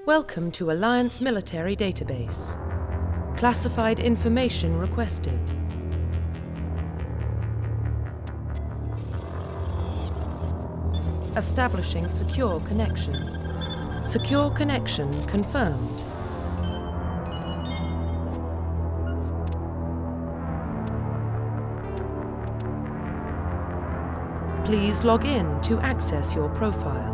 Welcome to Alliance Military Database. Classified information requested. Establishing secure connection. Secure connection confirmed. Please log in to access your profile.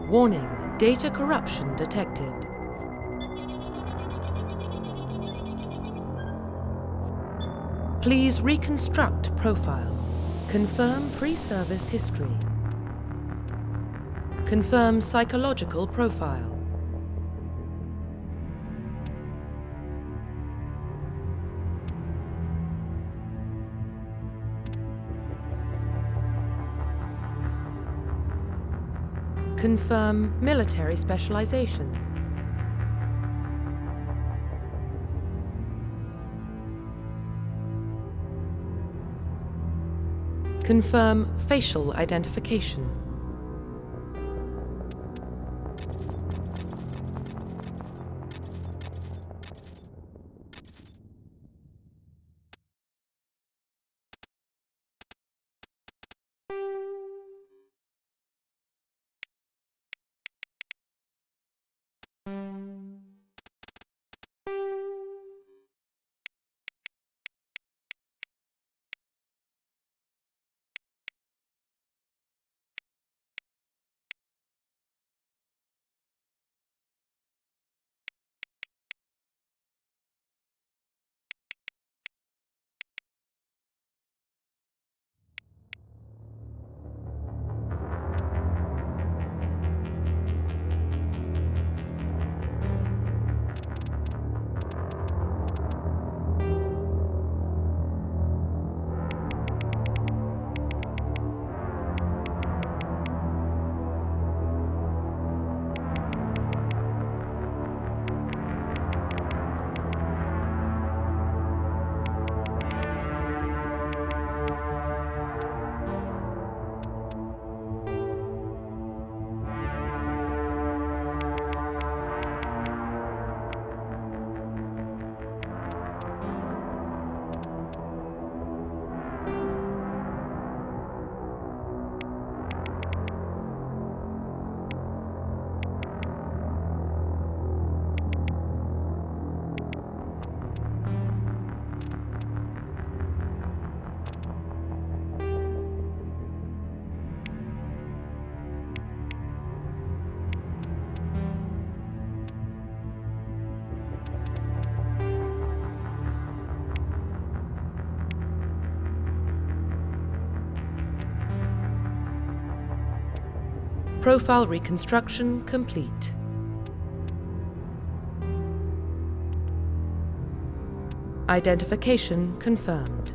Warning, data corruption detected. Please reconstruct profile. Confirm pre-service history. Confirm psychological profile. Confirm military specialization. Confirm facial identification. Profile reconstruction complete. Identification confirmed.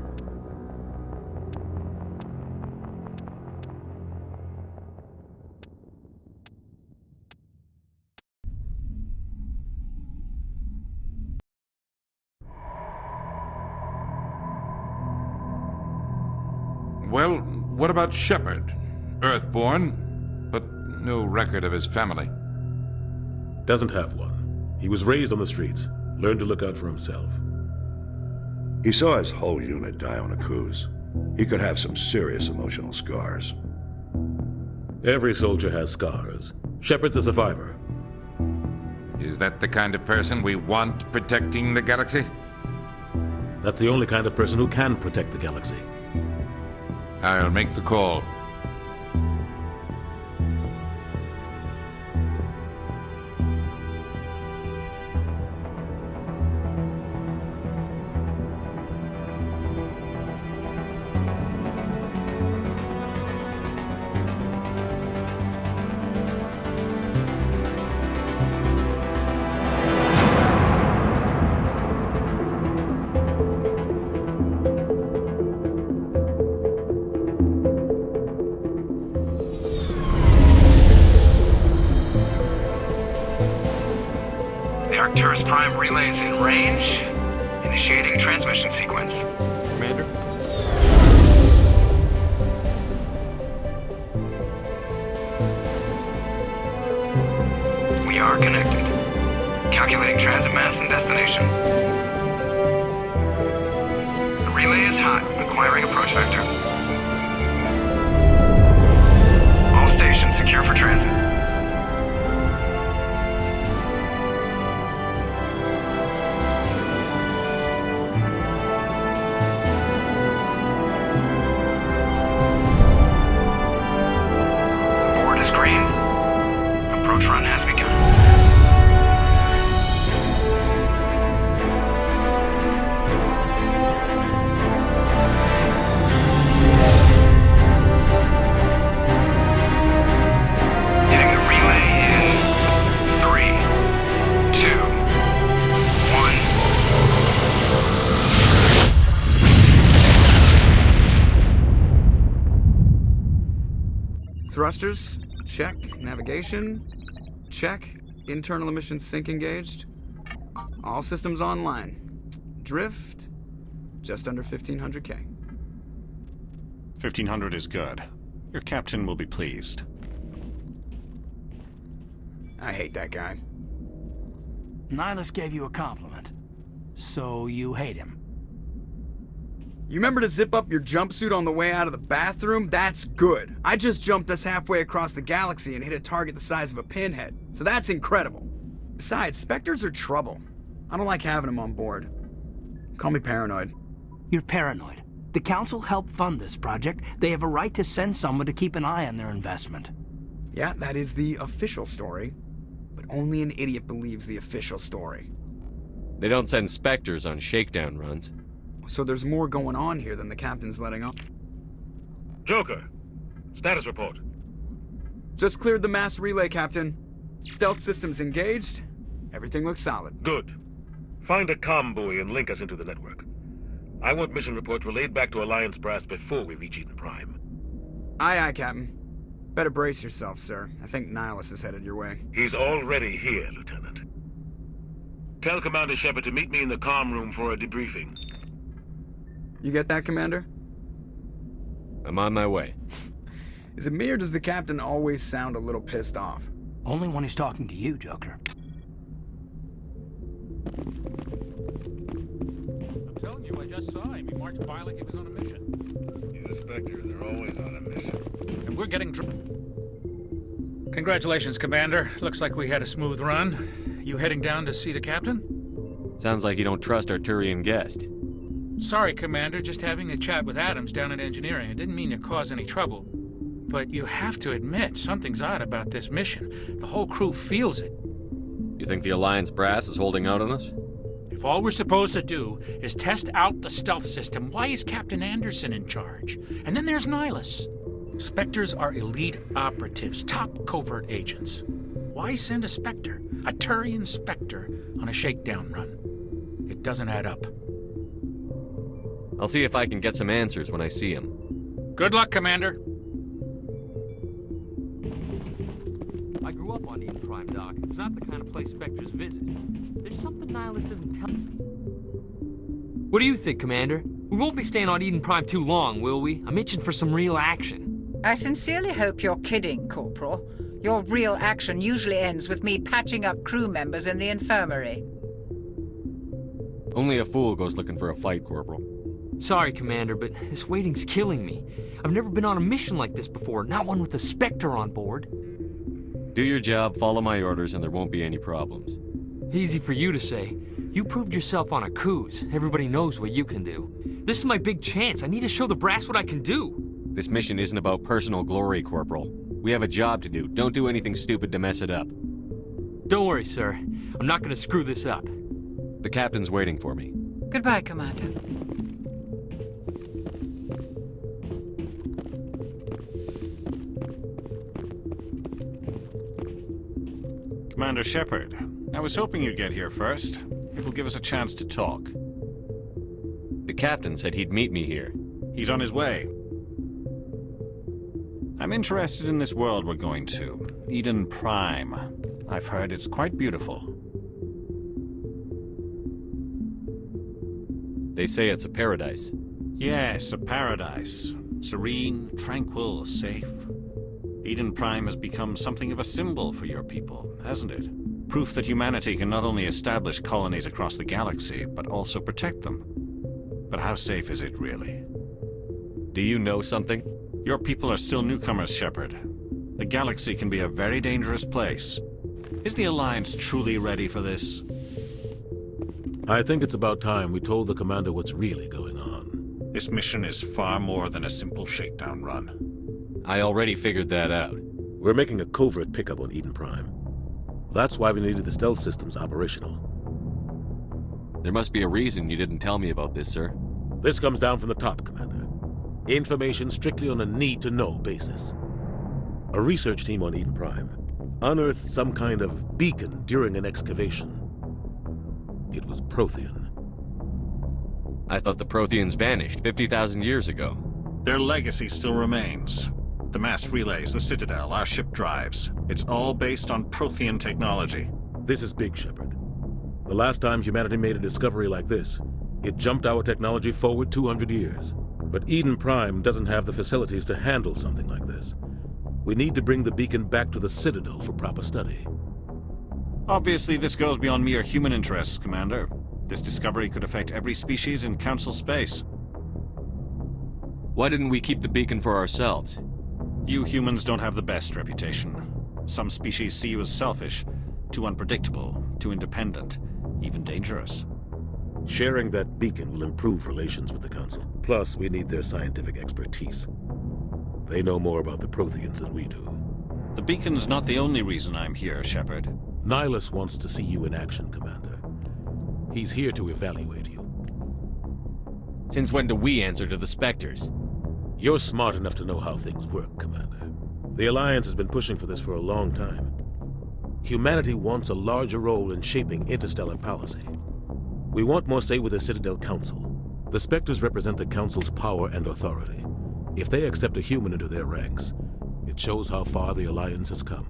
Well, what about Shepard? Earthborn, but no record of his family. Doesn't have one. He was raised on the streets, learned to look out for himself. He saw his whole unit die on a cruise. He could have some serious emotional scars. Every soldier has scars. Shepard's a survivor. Is that the kind of person we want protecting the galaxy? That's the only kind of person who can protect the galaxy. I'll make the call. Cerberus Prime relays in range. Initiating transmission sequence. Commander? We are connected. Calculating transit mass and destination. The relay is hot, acquiring approach vector. All stations secure for transit. Board is green. Approach run has begun. Getting the relay in 3, 2, 1. Thrusters, check. Navigation, check. Internal emission sync engaged. All systems online. Drift, just under 1500K. 1500 is good. Your captain will be pleased. I hate that guy. Nihilus gave you a compliment. So you hate him. You remember to zip up your jumpsuit on the way out of the bathroom? That's good. I just jumped us halfway across the galaxy and hit a target the size of a pinhead. So that's incredible. Besides, Spectres are trouble. I don't like having them on board. Call me paranoid. You're paranoid. The Council helped fund this project. They have a right to send someone to keep an eye on their investment. Yeah, that is the official story. But only an idiot believes the official story. They don't send Spectres on shakedown runs. So there's more going on here than the captain's letting on. Joker, status report. Just cleared the mass relay, Captain. Stealth systems engaged. Everything looks solid. Good. Find a comm buoy and link us into the network. I want mission reports relayed back to Alliance Brass before we reach Eden Prime. Aye, aye, Captain. Better brace yourself, sir. I think Nihilus is headed your way. He's already here, Lieutenant. Tell Commander Shepard to meet me in the comm room for a debriefing. You get that, Commander? I'm on my way. Is it me or does the Captain always sound a little pissed off? Only when he's talking to you, Joker. I'm telling you, I just saw him. He marched by like he was on a mission. He's a Spectre. They're always on a mission. And we're getting Congratulations, Commander. Looks like we had a smooth run. You heading down to see the Captain? Sounds like you don't trust our Turian guest. Sorry, Commander. Just having a chat with Adams down at Engineering. I didn't mean to cause any trouble. But you have to admit, something's odd about this mission. The whole crew feels it. You think the Alliance brass is holding out on us? If all we're supposed to do is test out the stealth system, why is Captain Anderson in charge? And then there's Nihilus. Spectres are elite operatives, top covert agents. Why send a Spectre, a Turian Spectre, on a shakedown run? It doesn't add up. I'll see if I can get some answers when I see him. Good luck, Commander. I grew up on Eden Prime, Doc. It's not the kind of place Spectres visit. There's something Nihilus isn't telling. What do you think, Commander? We won't be staying on Eden Prime too long, will we? I'm itching for some real action. I sincerely hope you're kidding, Corporal. Your real action usually ends with me patching up crew members in the infirmary. Only a fool goes looking for a fight, Corporal. Sorry, Commander, but this waiting's killing me. I've never been on a mission like this before, not one with a Spectre on board. Do your job, follow my orders, and there won't be any problems. Easy for you to say. You proved yourself on a cruise. Everybody knows what you can do. This is my big chance. I need to show the brass what I can do. This mission isn't about personal glory, Corporal. We have a job to do. Don't do anything stupid to mess it up. Don't worry, sir. I'm not gonna screw this up. The captain's waiting for me. Goodbye, Commander. Commander Shepard, I was hoping you'd get here first. It will give us a chance to talk. The captain said he'd meet me here. He's on his way. I'm interested in this world we're going to, Eden Prime. I've heard it's quite beautiful. They say it's a paradise. Yes, a paradise. Serene, tranquil, safe. Eden Prime has become something of a symbol for your people, hasn't it? Proof that humanity can not only establish colonies across the galaxy, but also protect them. But how safe is it, really? Do you know something? Your people are still newcomers, Shepard. The galaxy can be a very dangerous place. Is the Alliance truly ready for this? I think it's about time we told the Commander what's really going on. This mission is far more than a simple shakedown run. I already figured that out. We're making a covert pickup on Eden Prime. That's why we needed the stealth systems operational. There must be a reason you didn't tell me about this, sir. This comes down from the top, Commander. Information strictly on a need-to-know basis. A research team on Eden Prime unearthed some kind of beacon during an excavation. It was Prothean. I thought the Protheans vanished 50,000 years ago. Their legacy still remains. The mass relays, the Citadel, our ship drives. It's all based on Prothean technology. This is big, Shepard. The last time humanity made a discovery like this, it jumped our technology forward 200 years. But Eden Prime doesn't have the facilities to handle something like this. We need to bring the beacon back to the Citadel for proper study. Obviously, this goes beyond mere human interests, Commander. This discovery could affect every species in Council space. Why didn't we keep the beacon for ourselves? You humans don't have the best reputation. Some species see you as selfish, too unpredictable, too independent, even dangerous. Sharing that beacon will improve relations with the Council. Plus, we need their scientific expertise. They know more about the Protheans than we do. The beacon's not the only reason I'm here, Shepard. Nihilus wants to see you in action, Commander. He's here to evaluate you. Since when do we answer to the Spectres? You're smart enough to know how things work, Commander. The Alliance has been pushing for this for a long time. Humanity wants a larger role in shaping interstellar policy. We want more say with the Citadel Council. The Spectres represent the Council's power and authority. If they accept a human into their ranks, it shows how far the Alliance has come.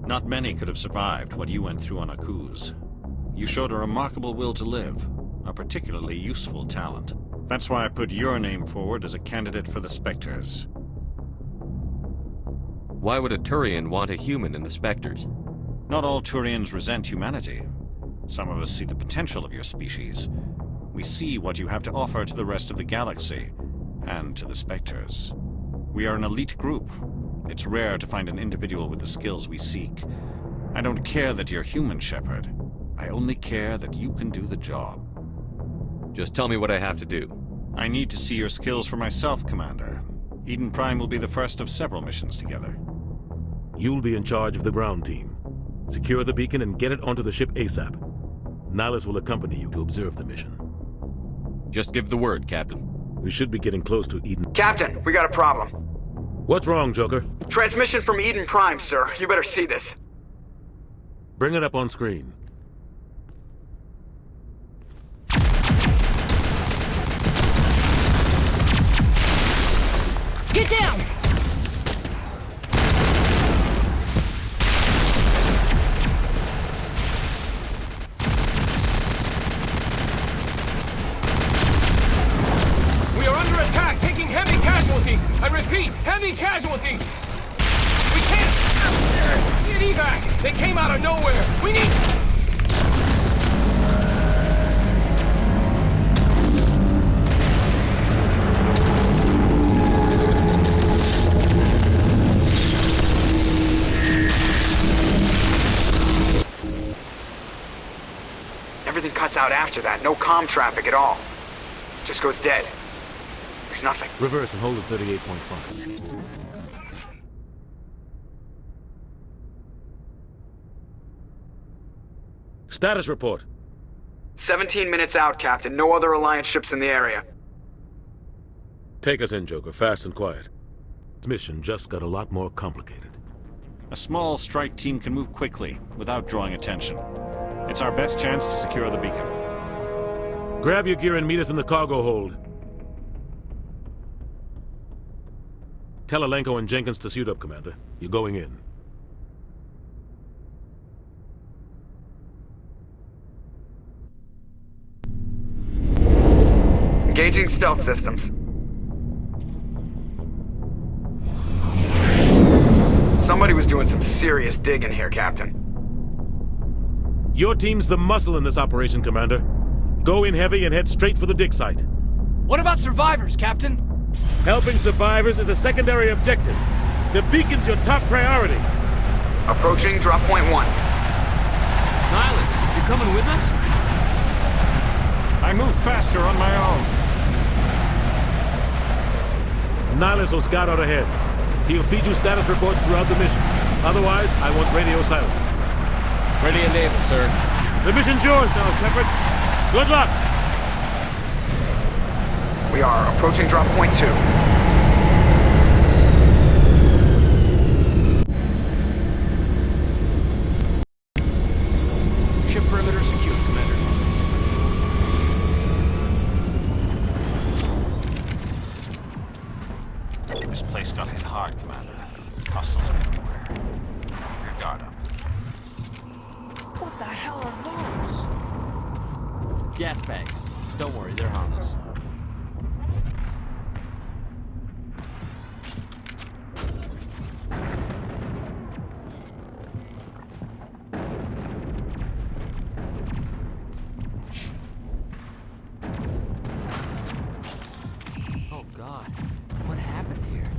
Not many could have survived what you went through on Akuz. You showed a remarkable will to live, a particularly useful talent. That's why I put your name forward as a candidate for the Spectres. Why would a Turian want a human in the Spectres? Not all Turians resent humanity. Some of us see the potential of your species. We see what you have to offer to the rest of the galaxy, and to the Spectres. We are an elite group. It's rare to find an individual with the skills we seek. I don't care that you're human, Shepard. I only care that you can do the job. Just tell me what I have to do. I need to see your skills for myself, Commander. Eden Prime will be the first of several missions together. You'll be in charge of the ground team. Secure the beacon and get it onto the ship ASAP. Nihilus will accompany you to observe the mission. Just give the word, Captain. We should be getting close to Eden. Captain, we got a problem. What's wrong, Joker? Transmission from Eden Prime, sir. You better see this. Bring it up on screen. Get down! We are under attack, taking heavy casualties. I repeat, heavy casualties. We can't get evac. They came out of nowhere. We need... Everything cuts out after that. No comm traffic at all. Just goes dead. There's nothing. Reverse and hold at 38.5. Status report. 17 minutes out, Captain. No other Alliance ships in the area. Take us in, Joker. Fast and quiet. This mission just got a lot more complicated. A small strike team can move quickly, without drawing attention. It's our best chance to secure the beacon. Grab your gear and meet us in the cargo hold. Tell Alenko and Jenkins to suit up, Commander. You're going in. Engaging stealth systems. Somebody was doing some serious digging here, Captain. Your team's the muscle in this operation, Commander. Go in heavy and head straight for the dig site. What about survivors, Captain? Helping survivors is a secondary objective. The beacon's your top priority. Approaching drop point 1. Nihilus, you coming with us? I move faster on my own. Nihilus will scout out ahead. He'll feed you status reports throughout the mission. Otherwise, I want radio silence. Ready and able, sir. The mission's yours now, Shepard. Good luck! We are approaching drop point 2. Ship perimeter secure, Commander. This place got hit hard, Commander. Hostiles are everywhere. Keep your guard up. What the hell are those? Gas bags. Don't worry, they're harmless. Oh God, what happened here?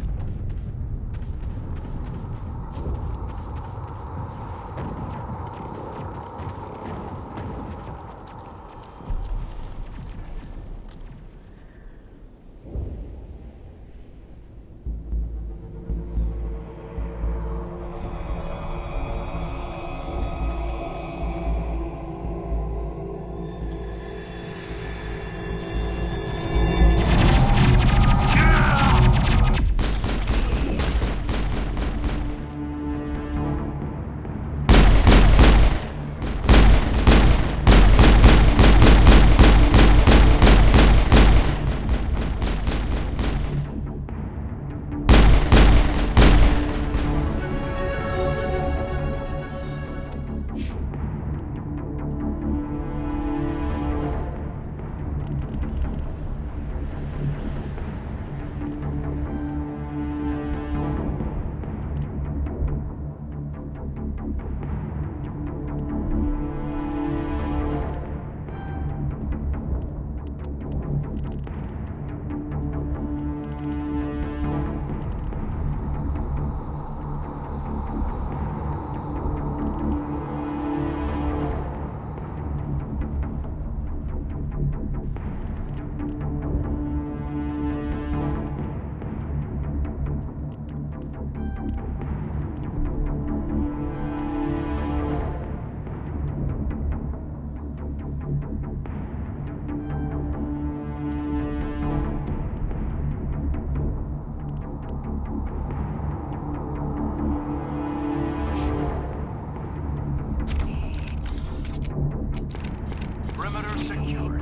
Perimeter secured.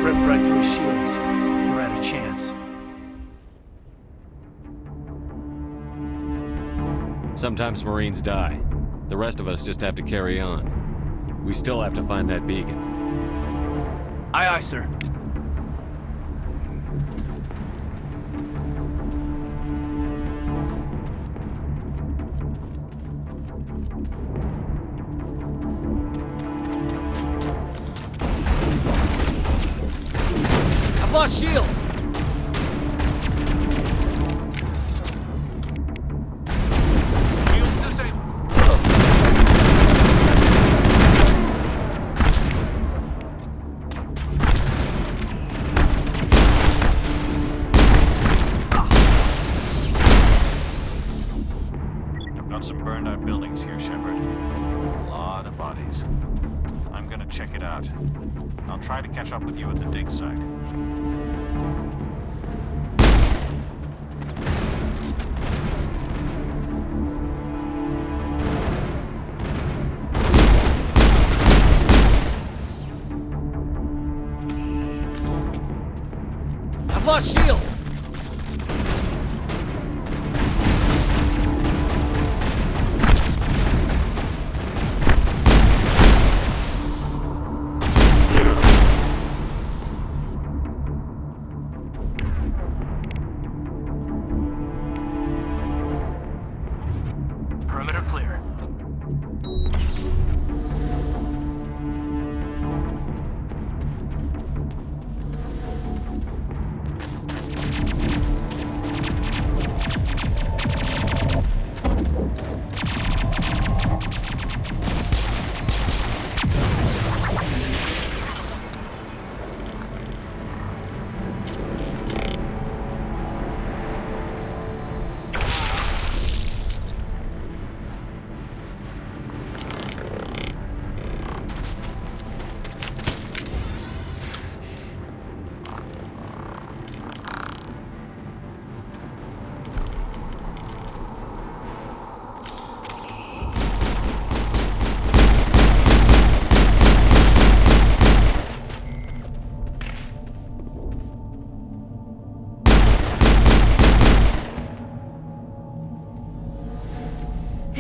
Rip right through his shields. We're at a chance. Sometimes Marines die. The rest of us just have to carry on. We still have to find that beacon. Aye, aye, sir. I've lost shields! Shields disabled. I've got some burned out buildings here, Shepard. A lot of bodies. I'm gonna check it out. I'll try to catch up with you at the dig site. I've lost shields!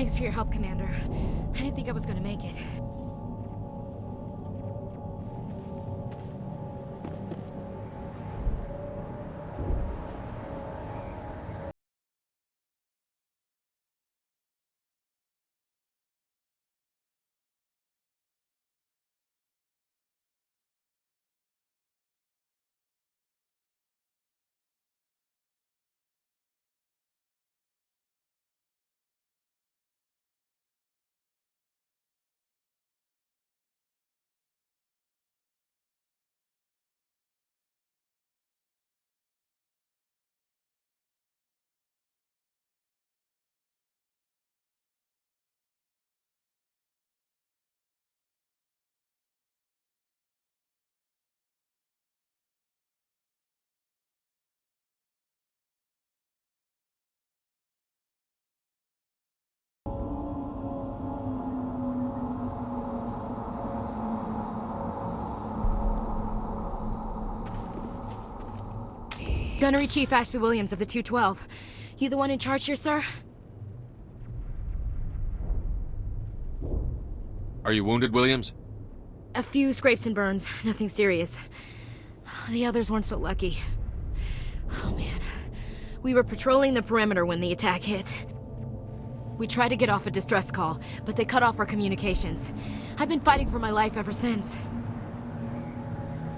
Thanks for your help, Commander. I didn't think I was gonna make it. Gunnery Chief Ashley Williams of the 212. You the one in charge here, sir? Are you wounded, Williams? A few scrapes and burns, nothing serious. The others weren't so lucky. Oh man. We were patrolling the perimeter when the attack hit. We tried to get off a distress call, but they cut off our communications. I've been fighting for my life ever since.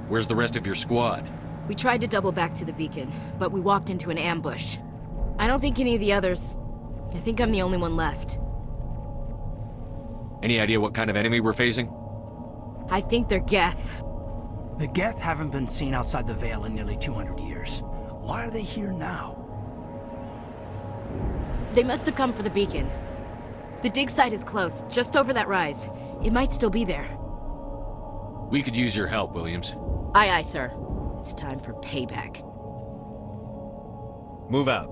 Where's the rest of your squad? We tried to double back to the beacon, but we walked into an ambush. I don't think any of the others... I think I'm the only one left. Any idea what kind of enemy we're facing? I think they're Geth. The Geth haven't been seen outside the Veil in nearly 200 years. Why are they here now? They must have come for the beacon. The dig site is close, just over that rise. It might still be there. We could use your help, Williams. Aye, aye, sir. It's time for payback. Move out.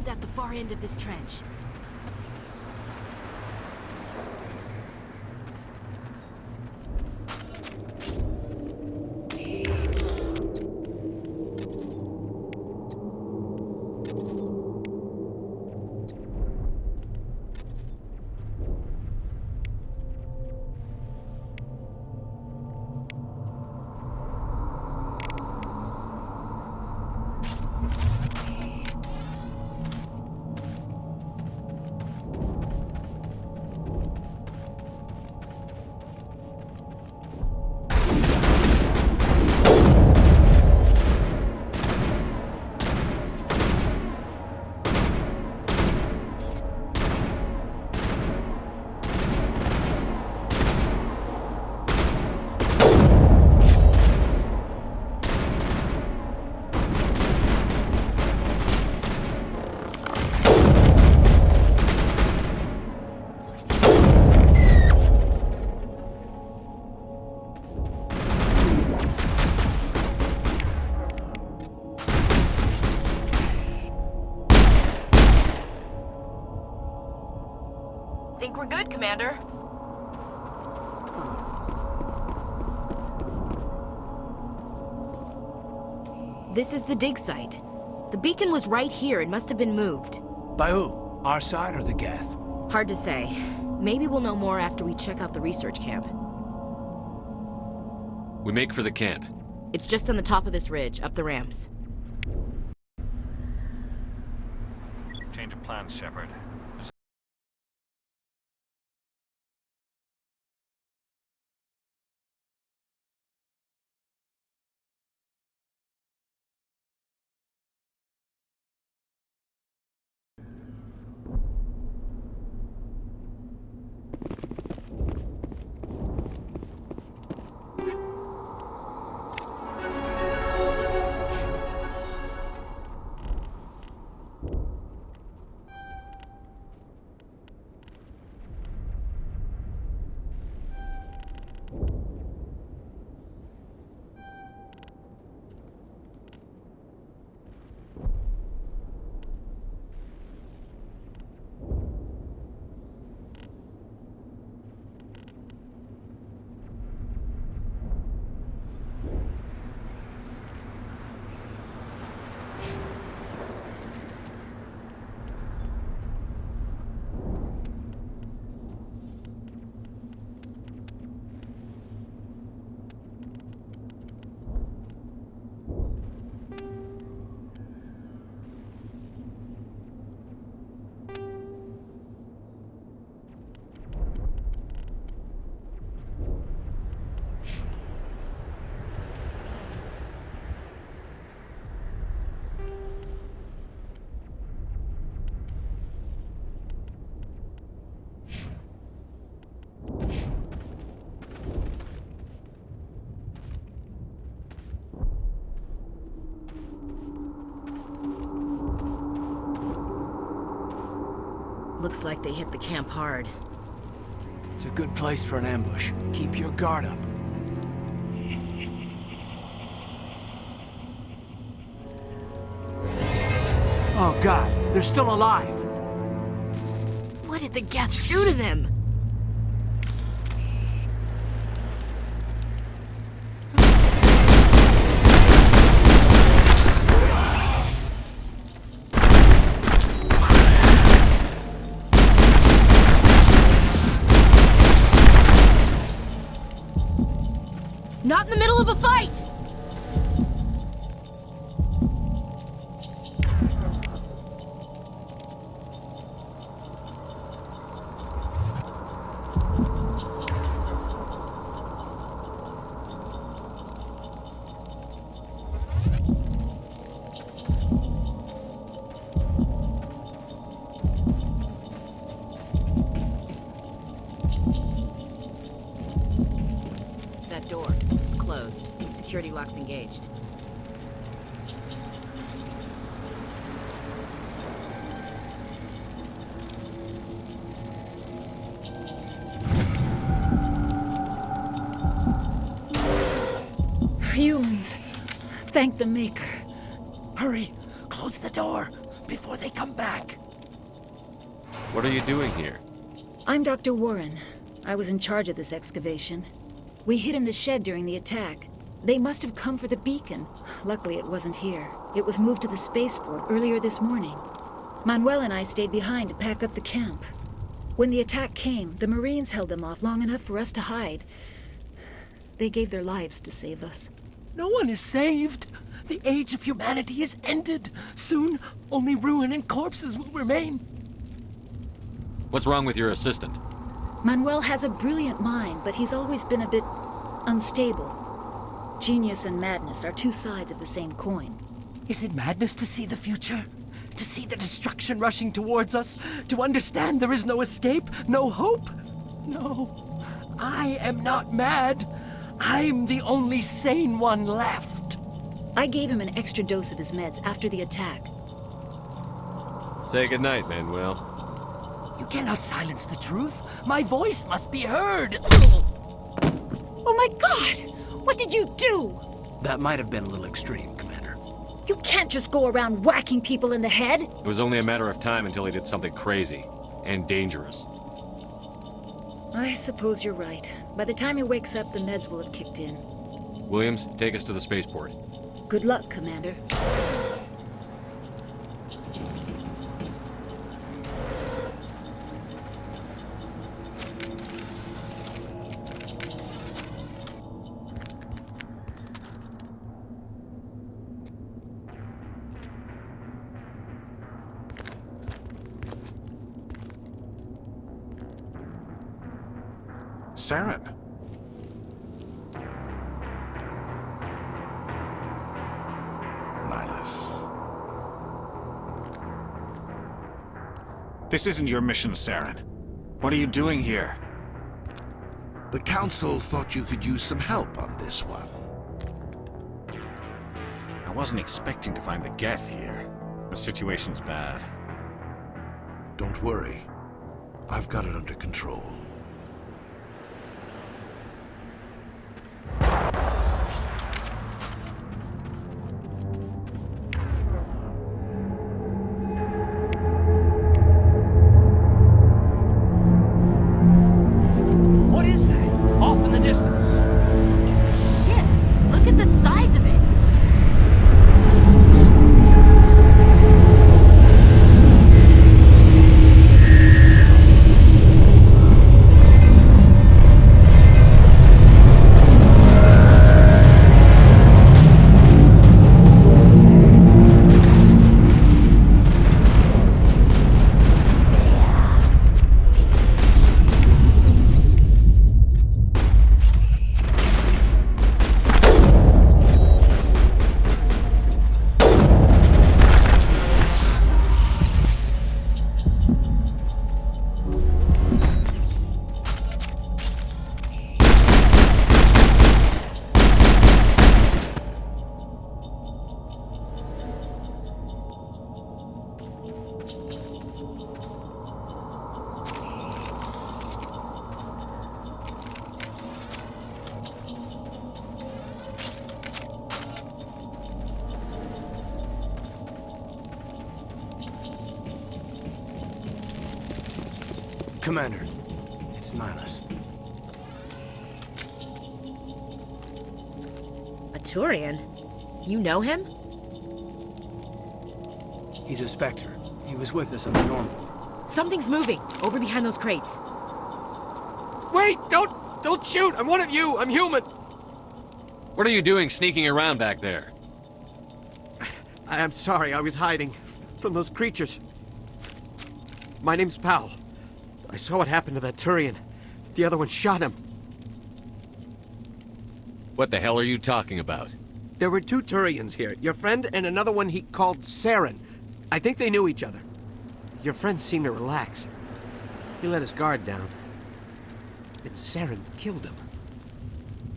At the far end of this trench. Think we're good, Commander. This is the dig site. The beacon was right here. It must have been moved. By who? Our side or the Geth? Hard to say. Maybe we'll know more after we check out the research camp. We make for the camp. It's just on the top of this ridge, up the ramps. Change of plans, Shepard. Looks like they hit the camp hard. It's a good place for an ambush. Keep your guard up. Oh god, they're still alive! What did the Geth do to them? Not in the middle of a fight! That door, it's closed. Security lock's engaged. Humans. Thank the Maker. Hurry! Close the door before they come back! What are you doing here? I'm Dr. Warren. I was in charge of this excavation. We hid in the shed during the attack. They must have come for the beacon. Luckily, it wasn't here. It was moved to the spaceport earlier this morning. Manuel and I stayed behind to pack up the camp. When the attack came, the Marines held them off long enough for us to hide. They gave their lives to save us. No one is saved. The age of humanity is ended. Soon, only ruin and corpses will remain. What's wrong with your assistant? Manuel has a brilliant mind, but he's always been a bit unstable. Genius and madness are two sides of the same coin. Is it madness to see the future? To see the destruction rushing towards us? To understand there is no escape? No hope? No. I am not mad. I'm the only sane one left. I gave him an extra dose of his meds after the attack. Say goodnight, Manuel. You cannot silence the truth. My voice must be heard. Oh my god! What did you do? That might have been a little extreme, Commander. You can't just go around whacking people in the head. It was only a matter of time until he did something crazy and dangerous. I suppose you're right. By the time he wakes up, the meds will have kicked in. Williams, take us to the spaceport. Good luck, Commander. Saren. Nihilus. This isn't your mission, Saren. What are you doing here? The Council thought you could use some help on this one. I wasn't expecting to find the Geth here. The situation's bad. Don't worry. I've got it under control. Commander, it's Nihilus. A Turian? You know him? He's a Spectre. He was with us on the normal. Something's moving, over behind those crates. Wait! Don't shoot! I'm one of you! I'm human! What are you doing sneaking around back there? I'm sorry, I was hiding from those creatures. My name's Powell. I saw what happened to that Turian. The other one shot him. What the hell are you talking about? There were 2 Turians here. Your friend and another one he called Saren. I think they knew each other. Your friend seemed to relax. He let his guard down. And Saren killed him.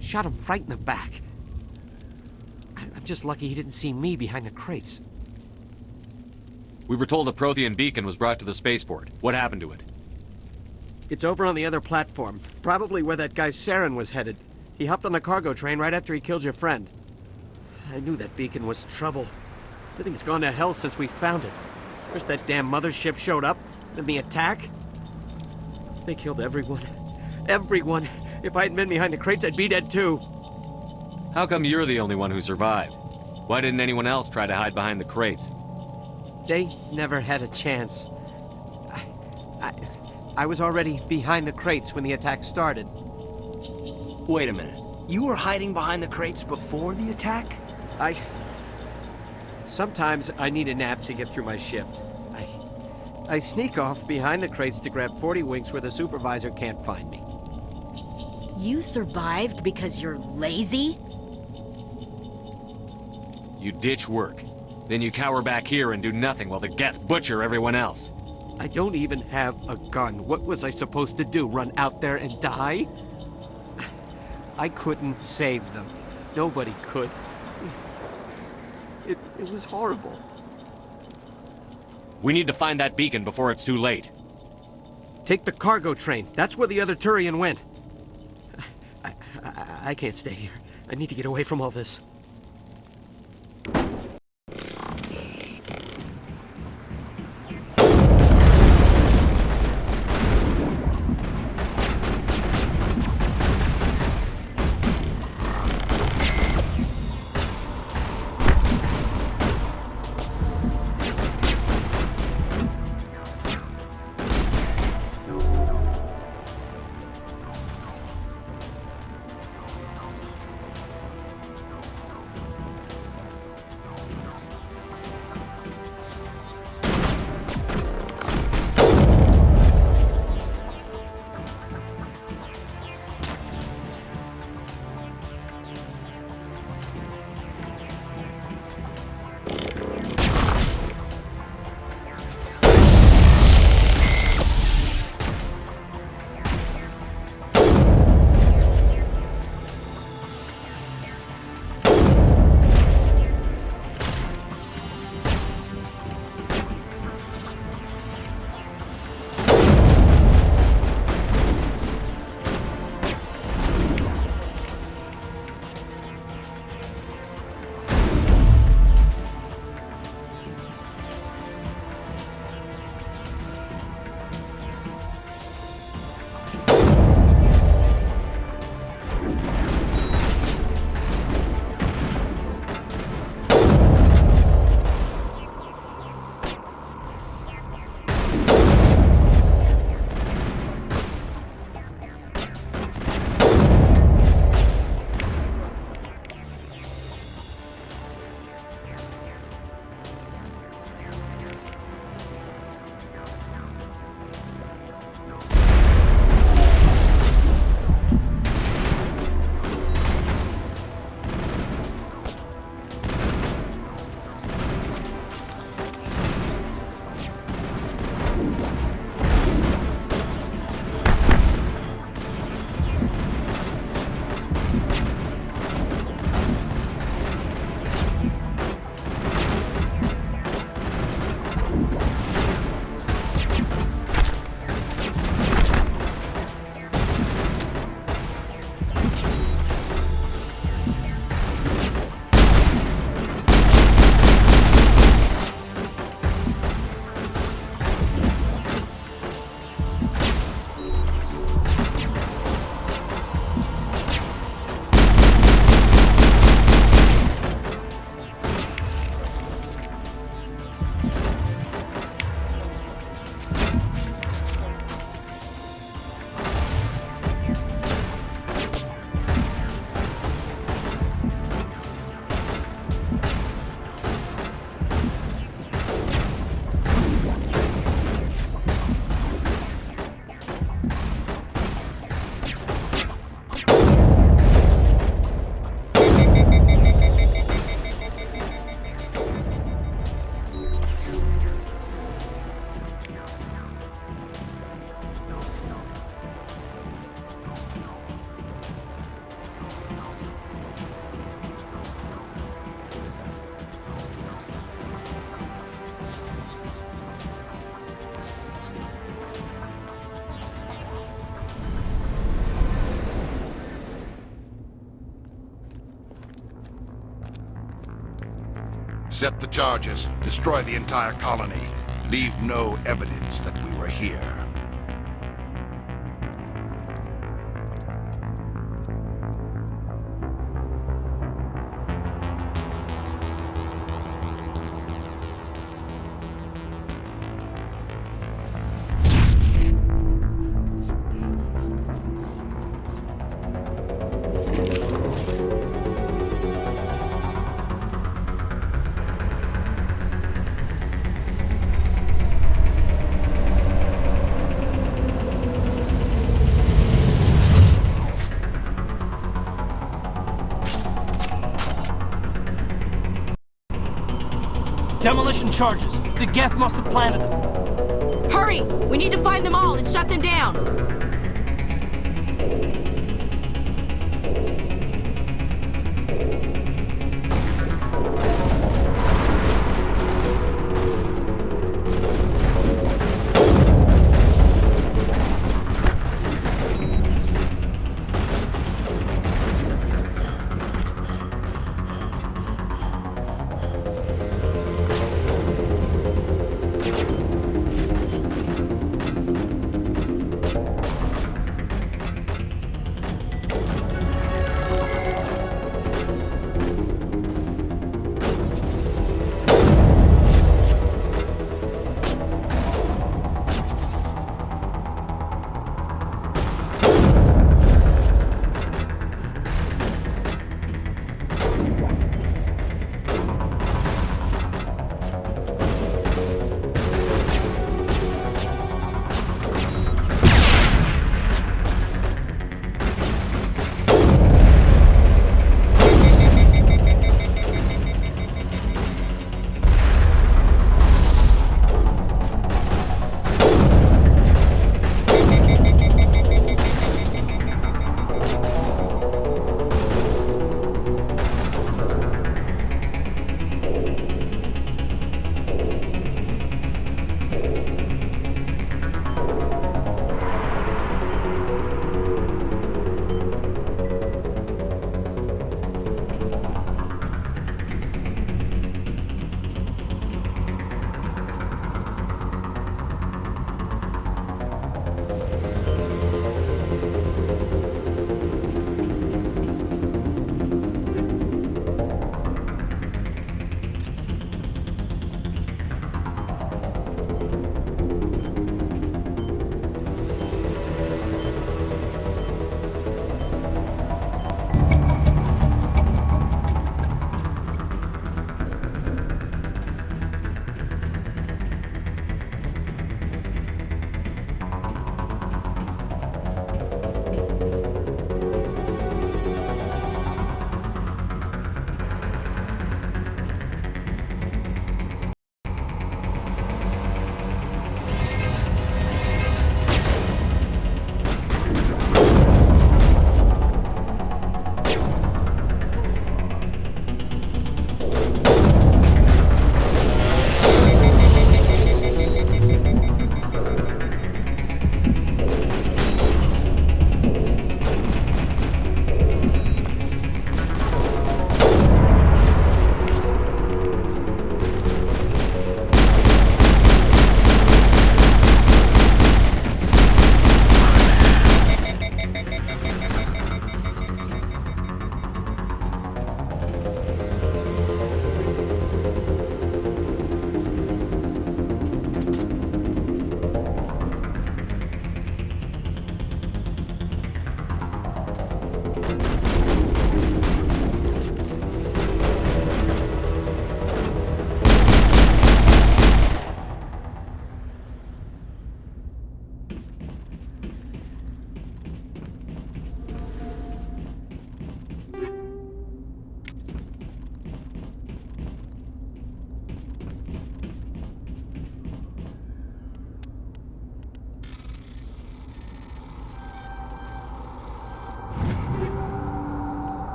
Shot him right in the back. I'm just lucky he didn't see me behind the crates. We were told a Prothean beacon was brought to the spaceport. What happened to it? It's over on the other platform. Probably where that guy Saren was headed. He hopped on the cargo train right after he killed your friend. I knew that beacon was trouble. Everything's gone to hell since we found it. First that damn mothership showed up, then the attack. They killed everyone. Everyone! If I hadn't been behind the crates, I'd be dead too. How come you're the only one who survived? Why didn't anyone else try to hide behind the crates? They never had a chance. I was already behind the crates when the attack started. Wait a minute. You were hiding behind the crates before the attack? Sometimes I need a nap to get through my shift. I sneak off behind the crates to grab 40 winks where the supervisor can't find me. You survived because you're lazy? You ditch work. Then you cower back here and do nothing while the Geth butcher everyone else. I don't even have a gun. What was I supposed to do? Run out there and die? I couldn't save them. Nobody could. It was horrible. We need to find that beacon before it's too late. Take the cargo train. That's where the other Turian went. I can't stay here. I need to get away from all this. Set the charges. Destroy the entire colony. Leave no evidence that we were here. Demolition charges. The Geth must have planted them. Hurry! We need to find them all and shut them down!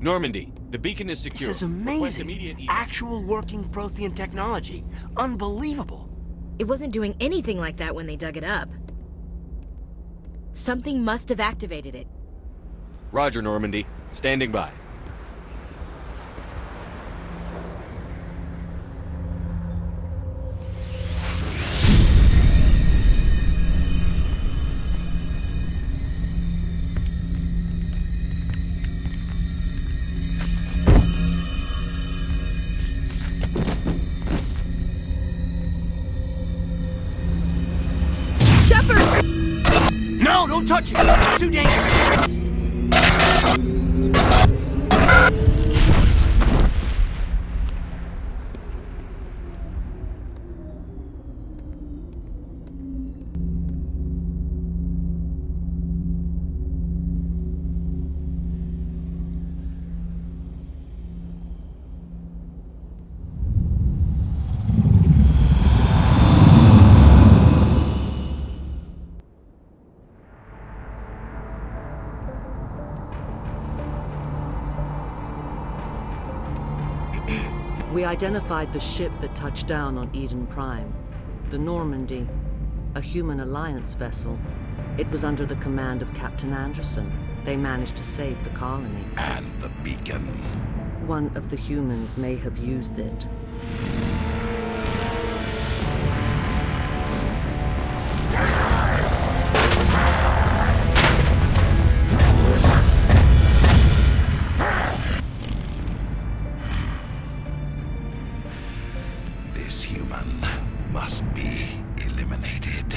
Normandy, the beacon is secure. This is Request amazing. immediate evac. Actual working Prothean technology. Unbelievable. It wasn't doing anything like that when they dug it up. Something must have activated it. Roger, Normandy. Standing by. No, don't touch it! It's too dangerous! We identified the ship that touched down on Eden Prime. The Normandy, a human alliance vessel. It was under the command of Captain Anderson. They managed to save the colony. And the beacon. One of the humans may have used it. This human must be eliminated.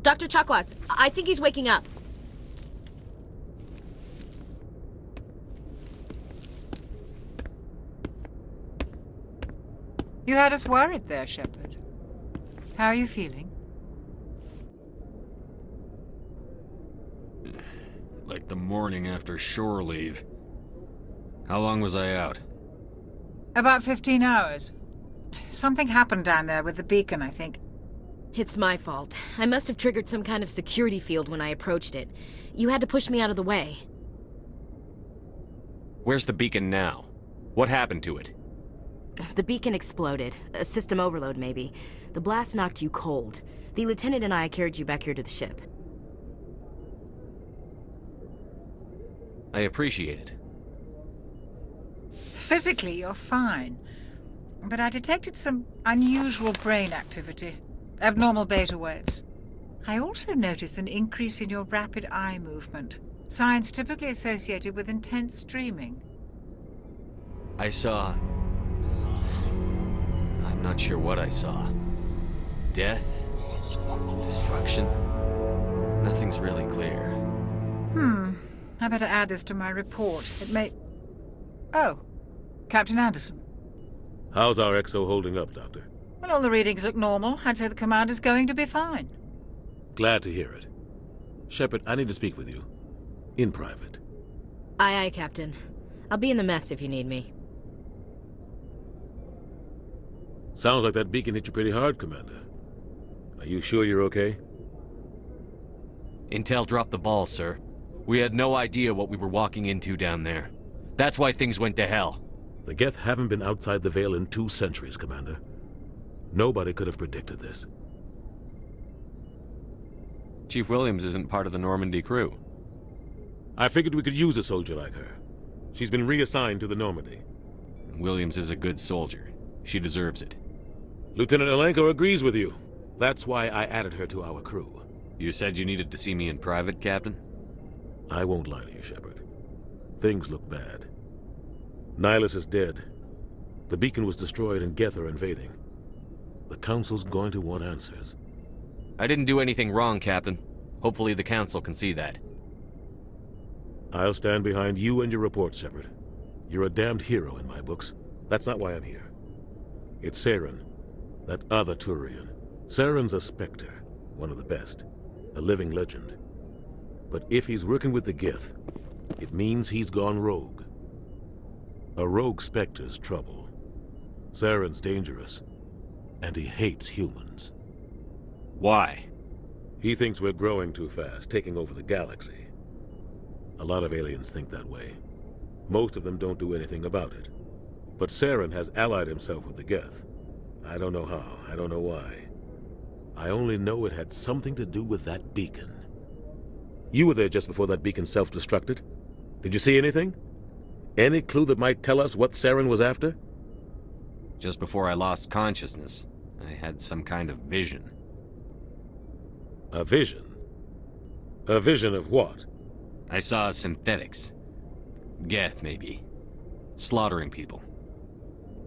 Dr. Chakwas, I think he's waking up. You had us worried there, Shepard. How are you feeling? Like the morning after shore leave. How long was I out? About 15 hours. Something happened down there with the beacon, I think. It's my fault. I must have triggered some kind of security field when I approached it. You had to push me out of the way. Where's the beacon now? What happened to it? The beacon exploded. A system overload, maybe. The blast knocked you cold. The lieutenant and I carried you back here to the ship. I appreciate it. Physically, you're fine. But I detected some unusual brain activity. Abnormal beta waves. I also noticed an increase in your rapid eye movement. Signs typically associated with intense dreaming. I saw... I'm not sure what I saw. Death? Destruction? Nothing's really clear. I better add this to my report. It may... Oh, Captain Anderson. How's our XO holding up, Doctor? Well, all the readings look normal. I'd say the commander's going to be fine. Glad to hear it. Shepard, I need to speak with you. In private. Aye, Captain. I'll be in the mess if you need me. Sounds like that beacon hit you pretty hard, Commander. Are you sure you're okay? Intel dropped the ball, sir. We had no idea what we were walking into down there. That's why things went to hell. The Geth haven't been outside the Veil in 2 centuries, Commander. Nobody could have predicted this. Chief Williams isn't part of the Normandy crew. I figured we could use a soldier like her. She's been reassigned to the Normandy. Williams is a good soldier. She deserves it. Lieutenant Alenko agrees with you. That's why I added her to our crew. You said you needed to see me in private, Captain? I won't lie to you, Shepard. Things look bad. Nihilus is dead. The beacon was destroyed and Geth are invading. The Council's going to want answers. I didn't do anything wrong, Captain. Hopefully the Council can see that. I'll stand behind you and your report, Shepard. You're a damned hero in my books. That's not why I'm here. It's Saren, that other Turian. Saren's a Spectre, one of the best. A living legend. But if he's working with the Geth, it means he's gone rogue. A rogue Spectre's trouble. Saren's dangerous, and he hates humans. Why? He thinks we're growing too fast, taking over the galaxy. A lot of aliens think that way. Most of them don't do anything about it. But Saren has allied himself with the Geth. I don't know how, I don't know why. I only know it had something to do with that beacon. You were there just before that beacon self-destructed. Did you see anything? Any clue that might tell us what Saren was after? Just before I lost consciousness, I had some kind of vision. A vision? A vision of what? I saw synthetics. Geth, maybe. Slaughtering people.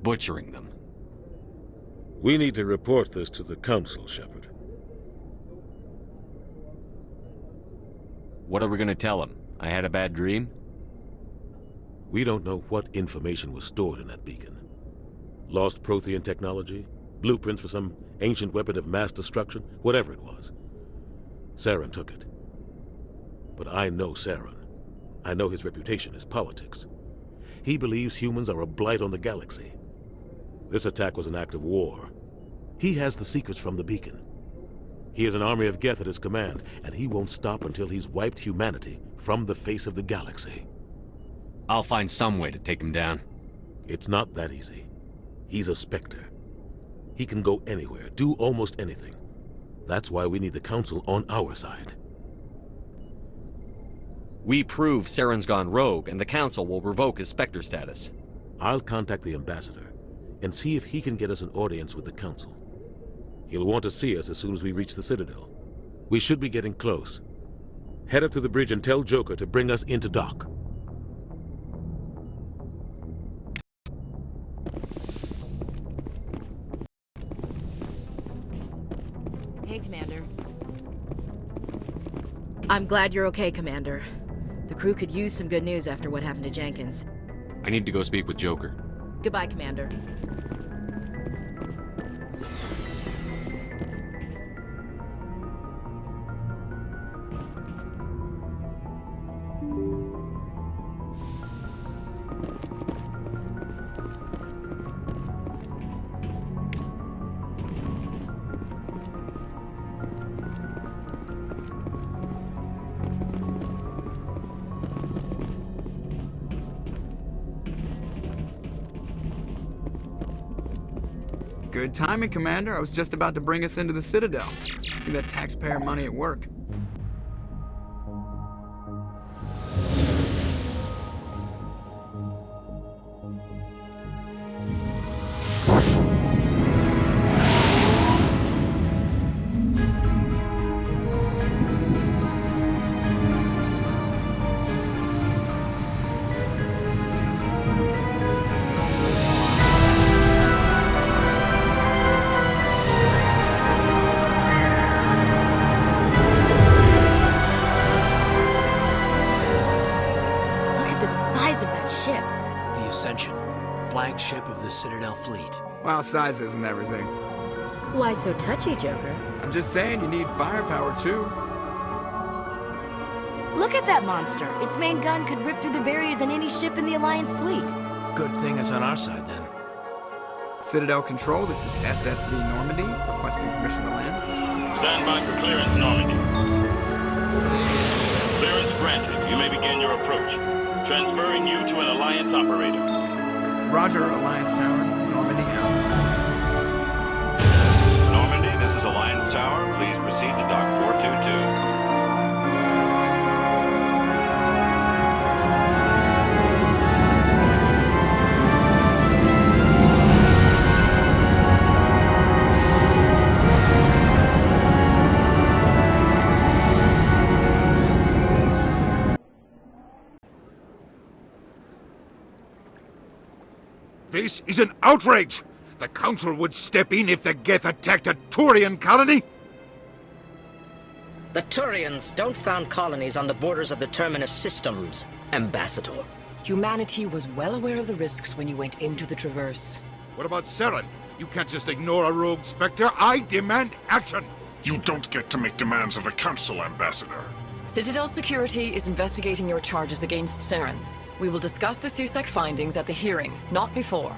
Butchering them. We need to report this to the Council, Shepard. What are we gonna tell them? I had a bad dream? We don't know what information was stored in that beacon. Lost Prothean technology? Blueprints for some ancient weapon of mass destruction? Whatever it was. Saren took it. But I know Saren. I know his reputation is politics. He believes humans are a blight on the galaxy. This attack was an act of war. He has the secrets from the beacon. He has an army of Geth at his command, and he won't stop until he's wiped humanity from the face of the galaxy. I'll find some way to take him down. It's not that easy. He's a Spectre. He can go anywhere, do almost anything. That's why we need the Council on our side. We prove Saren's gone rogue, and the Council will revoke his Spectre status. I'll contact the Ambassador and see if he can get us an audience with the Council. He'll want to see us as soon as we reach the Citadel. We should be getting close. Head up to the bridge and tell Joker to bring us into dock. Hey, Commander. I'm glad you're okay, Commander. The crew could use some good news after what happened to Jenkins. I need to go speak with Joker. Goodbye, Commander. Good timing, Commander. I was just about to bring us into the Citadel. See that taxpayer money at work. Flagship of the Citadel fleet. Well, size isn't everything. Why so touchy, Joker? I'm just saying you need firepower, too. Look at that monster. Its main gun could rip through the barriers in any ship in the Alliance fleet. Good thing it's on our side, then. Citadel Control, this is SSV Normandy, requesting permission to land. Stand by for clearance, Normandy. Clearance granted. You may begin your approach. Transferring you to an Alliance operator. Roger, Alliance Tower. Normandy out. Normandy, this is Alliance Tower. Please proceed to Dock 422. This is an outrage! The Council would step in if the Geth attacked a Turian colony? The Turians don't found colonies on the borders of the Terminus systems, Ambassador. Humanity was well aware of the risks when you went into the Traverse. What about Saren? You can't just ignore a rogue Spectre. I demand action! You don't get to make demands of the Council, Ambassador. Citadel Security is investigating your charges against Saren. We will discuss the CSEC findings at the hearing, not before.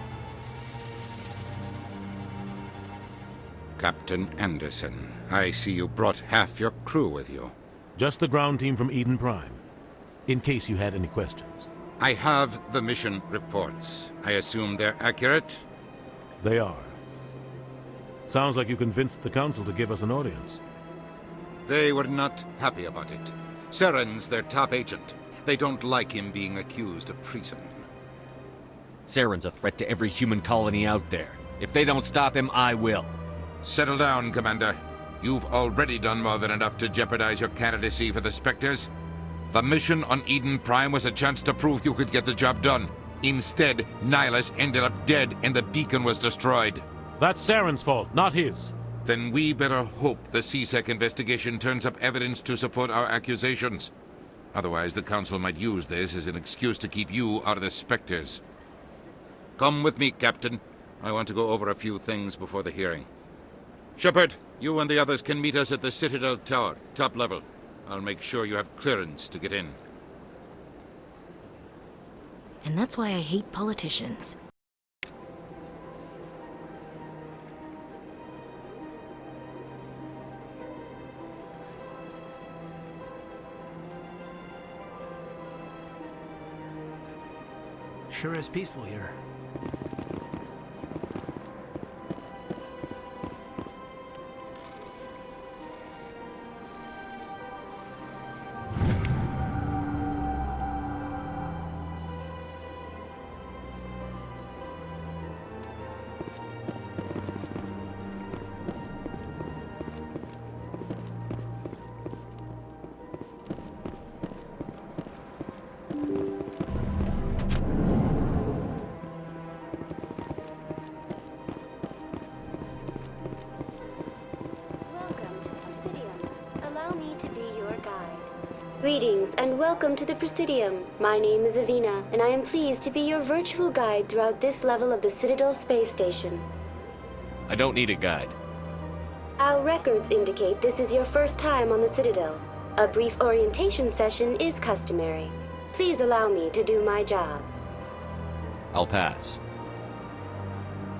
Captain Anderson, I see you brought half your crew with you. Just the ground team from Eden Prime, in case you had any questions. I have the mission reports. I assume they're accurate? They are. Sounds like you convinced the Council to give us an audience. They were not happy about it. Saren's their top agent. They don't like him being accused of treason. Saren's a threat to every human colony out there. If they don't stop him, I will. Settle down, Commander. You've already done more than enough to jeopardize your candidacy for the Spectres. The mission on Eden Prime was a chance to prove you could get the job done. Instead, Nihilus ended up dead and the beacon was destroyed. That's Saren's fault, not his. Then we better hope the CSEC investigation turns up evidence to support our accusations. Otherwise, the Council might use this as an excuse to keep you out of the Spectres. Come with me, Captain. I want to go over a few things before the hearing. Shepard, you and the others can meet us at the Citadel Tower, top level. I'll make sure you have clearance to get in. And that's why I hate politicians. Sure is peaceful here. Greetings and welcome to the Presidium. My name is Avina, and I am pleased to be your virtual guide throughout this level of the Citadel space station. I don't need a guide. Our records indicate this is your first time on the Citadel. A brief orientation session is customary. Please allow me to do my job. I'll pass.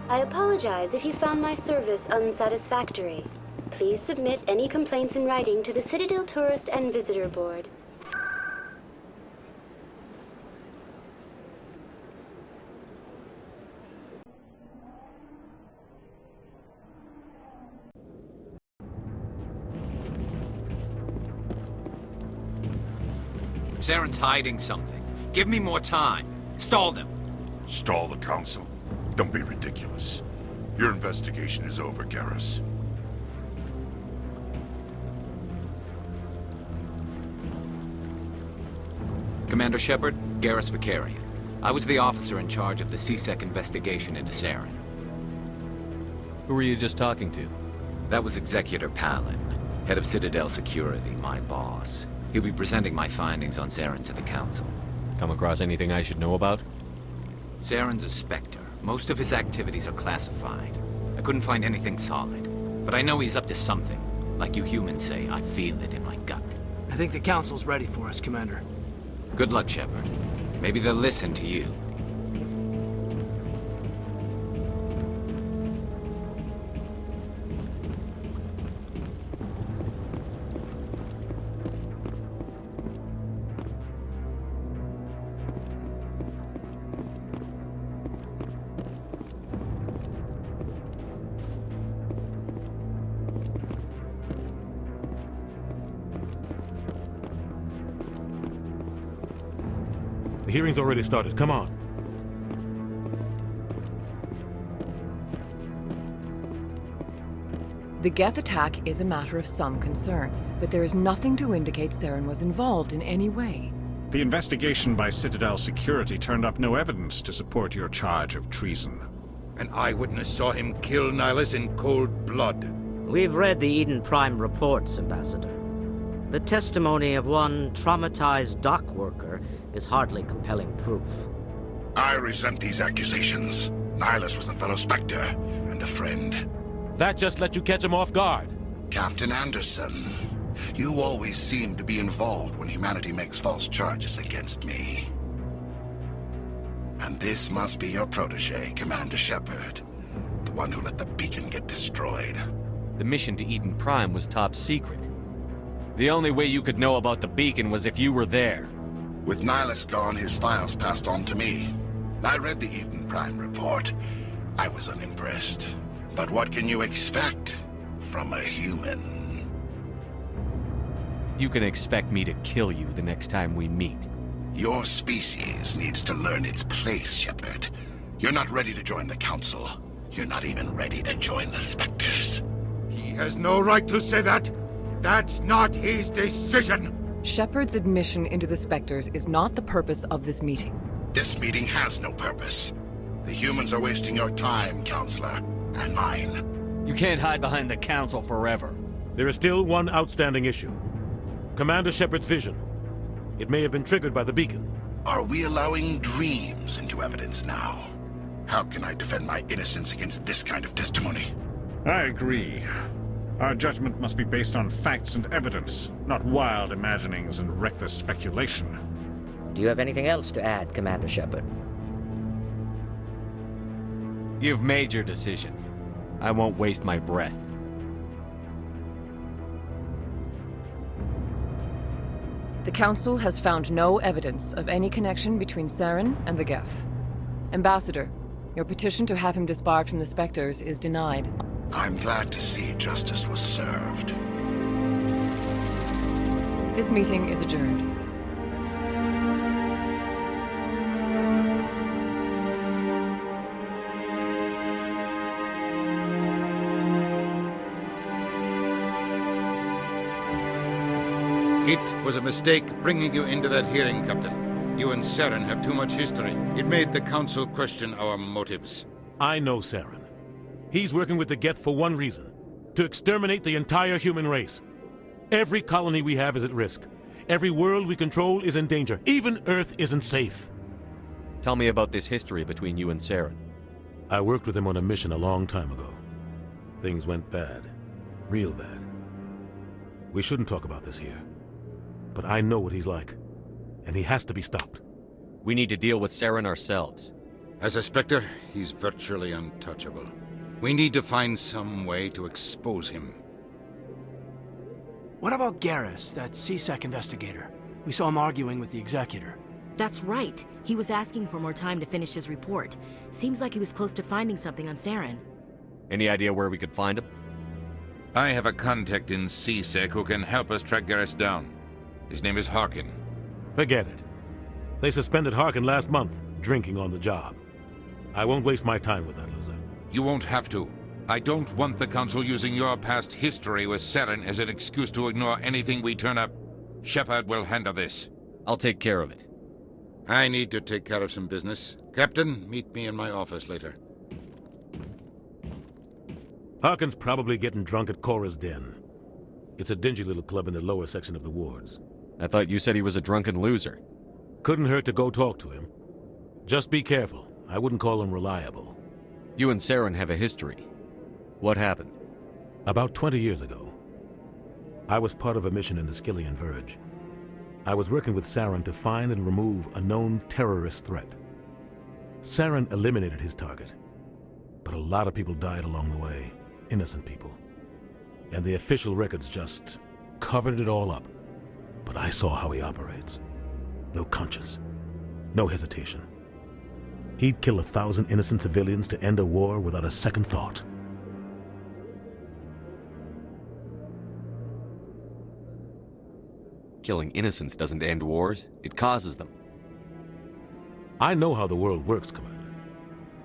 I apologize if you found my service unsatisfactory. Please submit any complaints in writing to the Citadel Tourist and Visitor Board. Saren's hiding something. Give me more time. Stall them. Stall the Council? Don't be ridiculous. Your investigation is over, Garrus. Commander Shepard, Garrus Vicarian. I was the officer in charge of the CSEC investigation into Saren. Who were you just talking to? That was Executor Palin, head of Citadel Security, my boss. He'll be presenting my findings on Saren to the Council. Come across anything I should know about? Saren's a Spectre. Most of his activities are classified. I couldn't find anything solid. But I know he's up to something. Like you humans say, I feel it in my gut. I think the Council's ready for us, Commander. Good luck, Shepard. Maybe they'll listen to you. The hearing's already started. Come on. The Geth attack is a matter of some concern, but there is nothing to indicate Saren was involved in any way. The investigation by Citadel Security turned up no evidence to support your charge of treason. An eyewitness saw him kill Nihilus in cold blood. We've read the Eden Prime reports, Ambassador. The testimony of one traumatized dock worker is hardly compelling proof. I resent these accusations. Nihilus was a fellow Spectre and a friend. That just let you catch him off guard. Captain Anderson, you always seem to be involved when humanity makes false charges against me. And this must be your protege, Commander Shepard. The one who let the beacon get destroyed. The mission to Eden Prime was top secret. The only way you could know about the beacon was if you were there. With Nihilus gone, his files passed on to me. I read the Eden Prime report. I was unimpressed. But what can you expect from a human? You can expect me to kill you the next time we meet. Your species needs to learn its place, Shepard. You're not ready to join the Council. You're not even ready to join the Spectres. He has no right to say that. That's not his decision. Shepard's admission into the Spectres is not the purpose of this meeting. This meeting has no purpose. The humans are wasting your time, Counselor, and mine. You can't hide behind the Council forever. There is still one outstanding issue. Commander Shepard's vision. It may have been triggered by the beacon. Are we allowing dreams into evidence now? How can I defend my innocence against this kind of testimony? I agree. Our judgment must be based on facts and evidence, not wild imaginings and reckless speculation. Do you have anything else to add, Commander Shepard? You've made your decision. I won't waste my breath. The Council has found no evidence of any connection between Saren and the Geth. Ambassador, your petition to have him disbarred from the Spectres is denied. I'm glad to see justice was served. This meeting is adjourned. It was a mistake bringing you into that hearing, Captain. You and Saren have too much history. It made the Council question our motives. I know Saren. He's working with the Geth for one reason. To exterminate the entire human race. Every colony we have is at risk. Every world we control is in danger. Even Earth isn't safe. Tell me about this history between you and Saren. I worked with him on a mission a long time ago. Things went bad. Real bad. We shouldn't talk about this here. But I know what he's like. And he has to be stopped. We need to deal with Saren ourselves. As a Spectre, he's virtually untouchable. We need to find some way to expose him. What about Garrus, that CSEC investigator? We saw him arguing with the Executor. That's right. He was asking for more time to finish his report. Seems like he was close to finding something on Saren. Any idea where we could find him? I have a contact in CSEC who can help us track Garrus down. His name is Harkin. Forget it. They suspended Harkin last month, drinking on the job. I won't waste my time with that loser. You won't have to. I don't want the Council using your past history with Saren as an excuse to ignore anything we turn up. Shepard will handle this. I'll take care of it. I need to take care of some business. Captain, meet me in my office later. Harkin's probably getting drunk at Cora's Den. It's a dingy little club in the lower section of the wards. I thought you said he was a drunken loser. Couldn't hurt to go talk to him. Just be careful. I wouldn't call him reliable. You and Saren have a history. What happened? About 20 years ago, I was part of a mission in the Skillian Verge. I was working with Saren to find and remove a known terrorist threat. Saren eliminated his target, but a lot of people died along the way, innocent people. And the official records just covered it all up. But I saw how he operates. No conscience, no hesitation. He'd kill 1,000 innocent civilians to end a war without a second thought. Killing innocents doesn't end wars, it causes them. I know how the world works, Commander.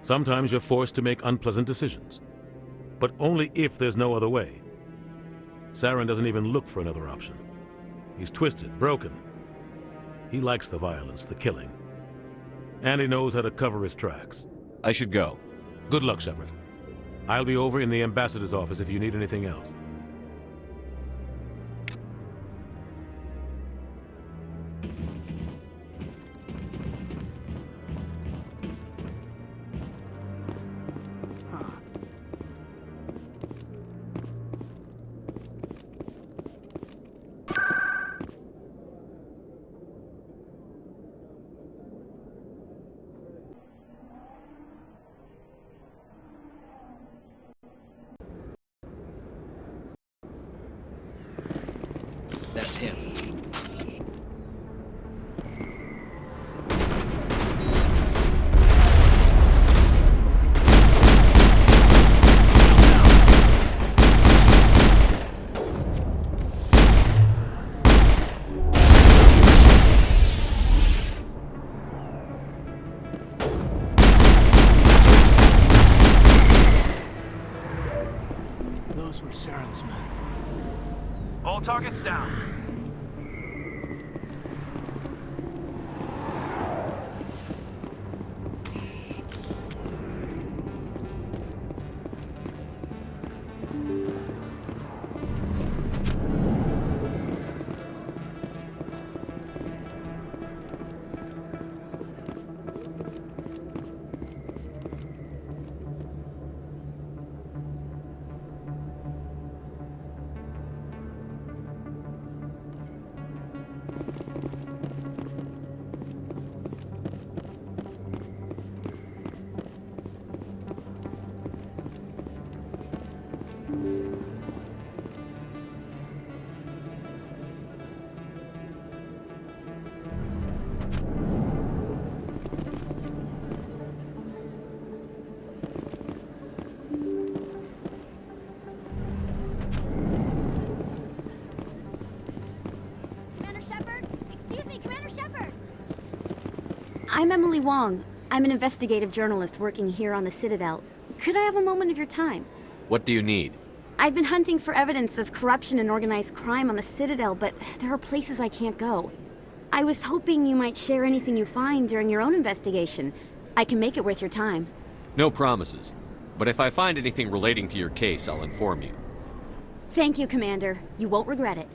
Sometimes you're forced to make unpleasant decisions. But only if there's no other way. Saren doesn't even look for another option. He's twisted, broken. He likes the violence, the killing. And he knows how to cover his tracks. I should go. Good luck, Shepard. I'll be over in the ambassador's office if you need anything else. That's him. Those were Saren's men. All targets down. I'm Emily Wong. I'm an investigative journalist working here on the Citadel. Could I have a moment of your time? What do you need? I've been hunting for evidence of corruption and organized crime on the Citadel, but there are places I can't go. I was hoping you might share anything you find during your own investigation. I can make it worth your time. No promises. But if I find anything relating to your case, I'll inform you. Thank you, Commander. You won't regret it.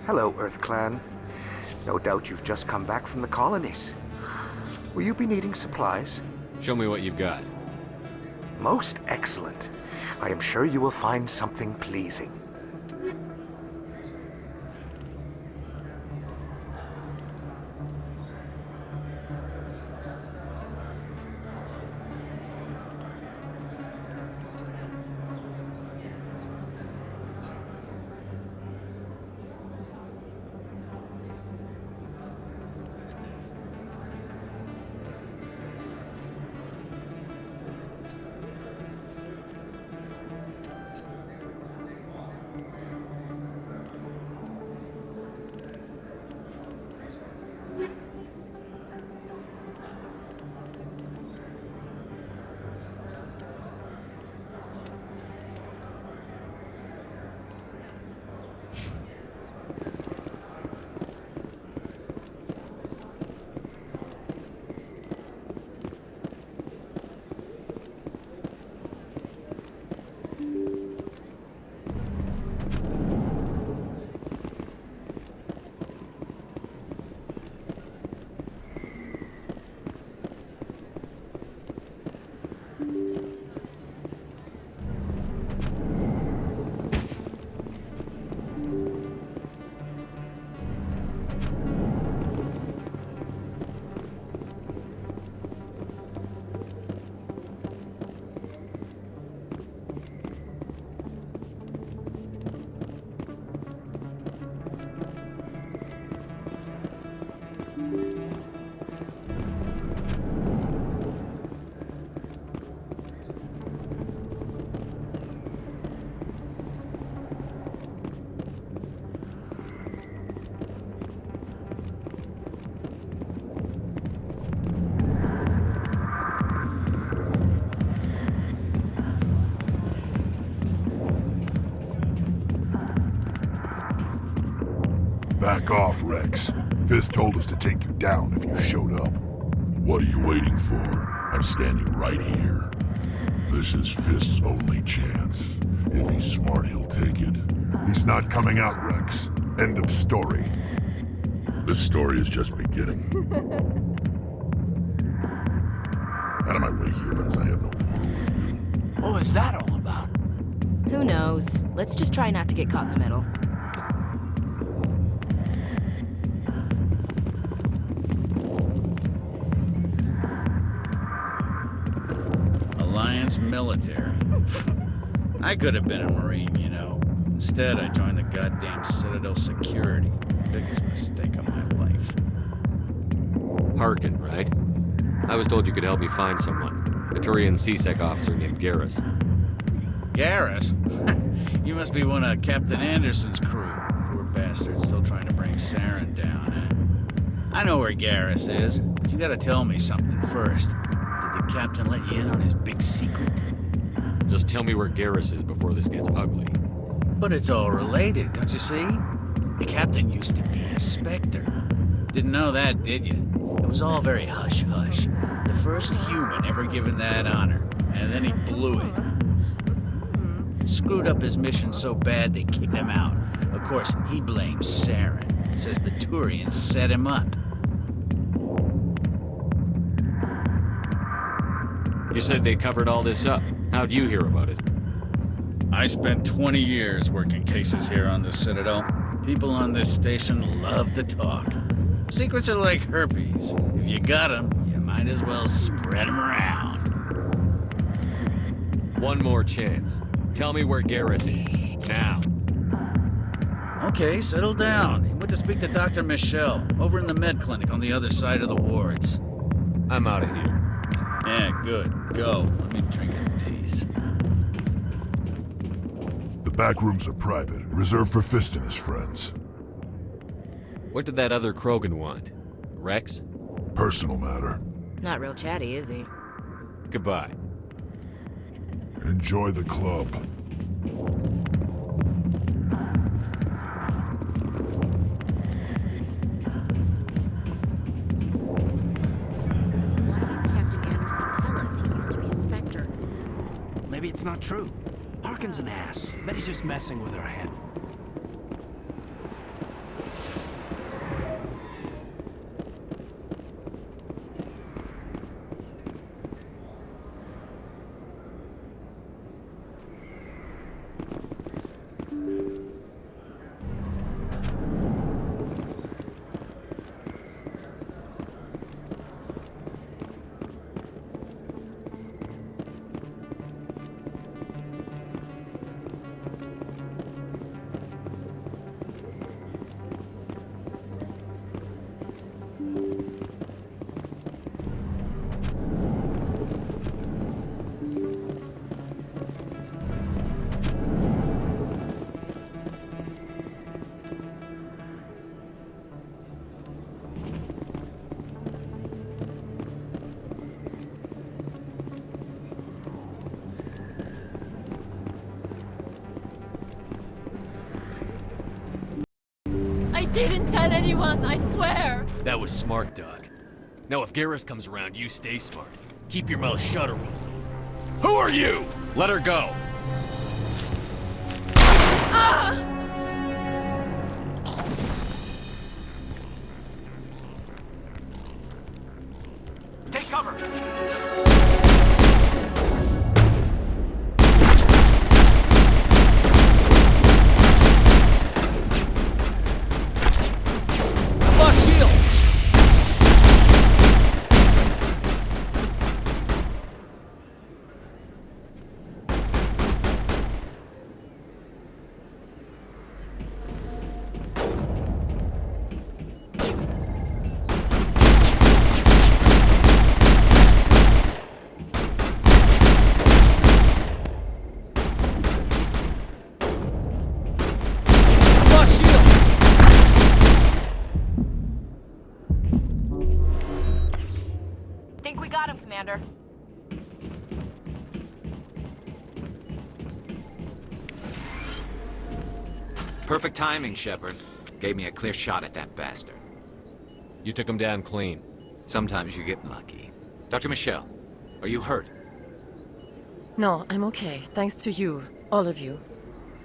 Hello, Earth Clan. No doubt you've just come back from the colonies. Will you be needing supplies? Show me what you've got. Most excellent. I am sure you will find something pleasing. Back off, Rex. Fisk told us to take you down if you showed up. What are you waiting for? I'm standing right here. This is Fist's only chance. If he's smart, he'll take it. He's not coming out, Rex. End of story. This story is just beginning. Out of my way, humans. I have no quarrel with you. What was that all about? Who knows? Let's just try not to get caught in the middle. Alliance military. I could have been a Marine, you know. Instead, I joined the goddamn Citadel security. Biggest mistake of my life. Harkin, right? I was told you could help me find someone. A Turian CSEC officer named Garrus. Garrus? You must be one of Captain Anderson's crew. Poor bastard, still trying to bring Saren down, eh? I know where Garrus is, but you gotta tell me something first. Did the captain let you in on his big secret? Just tell me where Garrus is before this gets ugly. But it's all related, don't you see? The captain used to be a Spectre. Didn't know that, did you? It was all very hush-hush. The first human ever given that honor, and then he blew it. Screwed up his mission so bad they kicked him out. Of course, he blames Saren. Says the Turians set him up. You said they covered all this up. How'd you hear about it? I spent 20 years working cases here on the Citadel. People on this station love to talk. Secrets are like herpes. If you got them, you might as well spread them around. One more chance. Tell me where Garrus is. Now. Okay, settle down. He went to speak to Dr. Michelle, over in the med clinic on the other side of the wards. I'm out of here. Yeah, good. Go. Let me drink in peace. The back rooms are private, reserved for Fist and his friends. What did that other Krogan want? Rex? Personal matter. Not real chatty, is he? Goodbye. Enjoy the club. Why didn't Captain Anderson tell us he used to be a Spectre? Maybe it's not true. Harkin's an ass. Bet he's just messing with her head. I didn't tell anyone, I swear! That was smart, Doc. Now if Garrus comes around, you stay smart. Keep your mouth shut or we'll... Who are you? Let her go. Ah! Take cover! Think we got him, Commander. Perfect timing, Shepard. Gave me a clear shot at that bastard. You took him down clean. Sometimes you get lucky. Dr. Michelle, are you hurt? No, I'm okay. Thanks to you. All of you.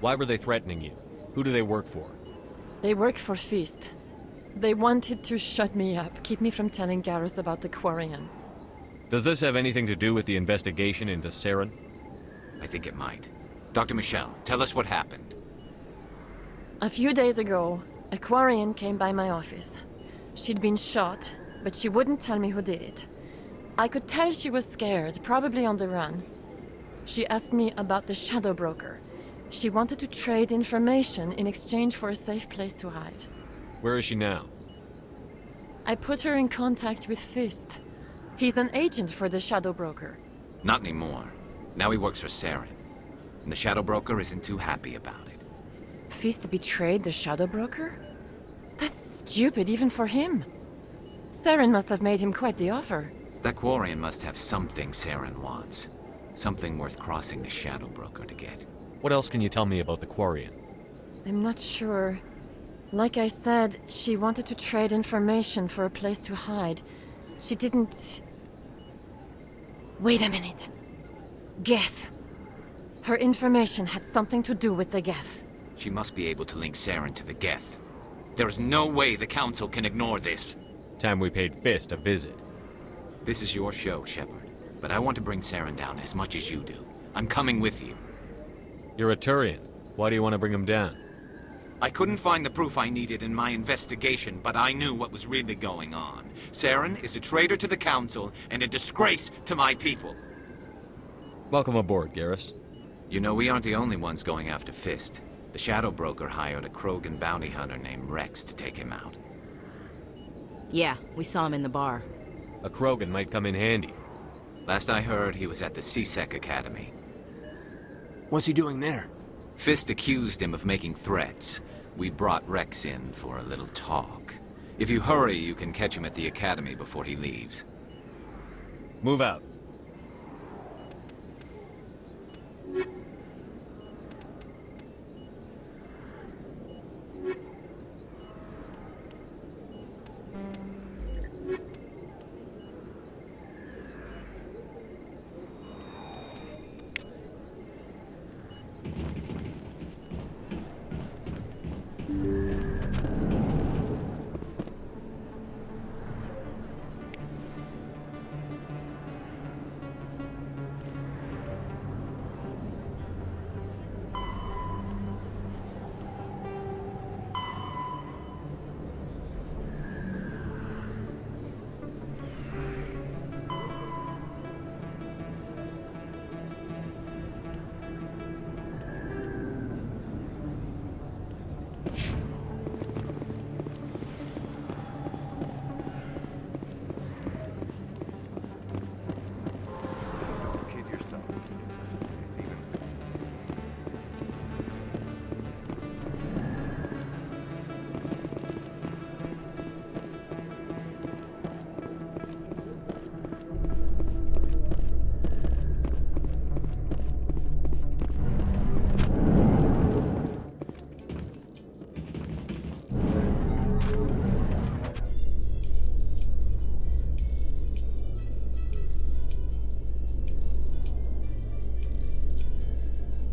Why were they threatening you? Who do they work for? They work for Feast. They wanted to shut me up, keep me from telling Garrus about the Quarian. Does this have anything to do with the investigation into Saren? I think it might. Dr. Michelle, tell us what happened. A few days ago, a Quarian came by my office. She'd been shot, but she wouldn't tell me who did it. I could tell she was scared, probably on the run. She asked me about the Shadow Broker. She wanted to trade information in exchange for a safe place to hide. Where is she now? I put her in contact with Fist. He's an agent for the Shadow Broker. Not anymore. Now he works for Saren. And the Shadow Broker isn't too happy about it. Fist betrayed the Shadow Broker? That's stupid even for him. Saren must have made him quite the offer. That Quarian must have something Saren wants. Something worth crossing the Shadow Broker to get. What else can you tell me about the Quarian? I'm not sure. Like I said, she wanted to trade information for a place to hide. She didn't... Wait a minute. Geth. Her information had something to do with the Geth. She must be able to link Saren to the Geth. There is no way the Council can ignore this. Time we paid Fist a visit. This is your show, Shepard. But I want to bring Saren down as much as you do. I'm coming with you. You're a Turian. Why do you want to bring him down? I couldn't find the proof I needed in my investigation, but I knew what was really going on. Saren is a traitor to the Council and a disgrace to my people. Welcome aboard, Garrus. You know, we aren't the only ones going after Fist. The Shadow Broker hired a Krogan bounty hunter named Rex to take him out. Yeah, we saw him in the bar. A Krogan might come in handy. Last I heard, he was at the CSEC Academy. What's he doing there? Fist accused him of making threats. We brought Rex in for a little talk. If you hurry, you can catch him at the Academy before he leaves. Move out.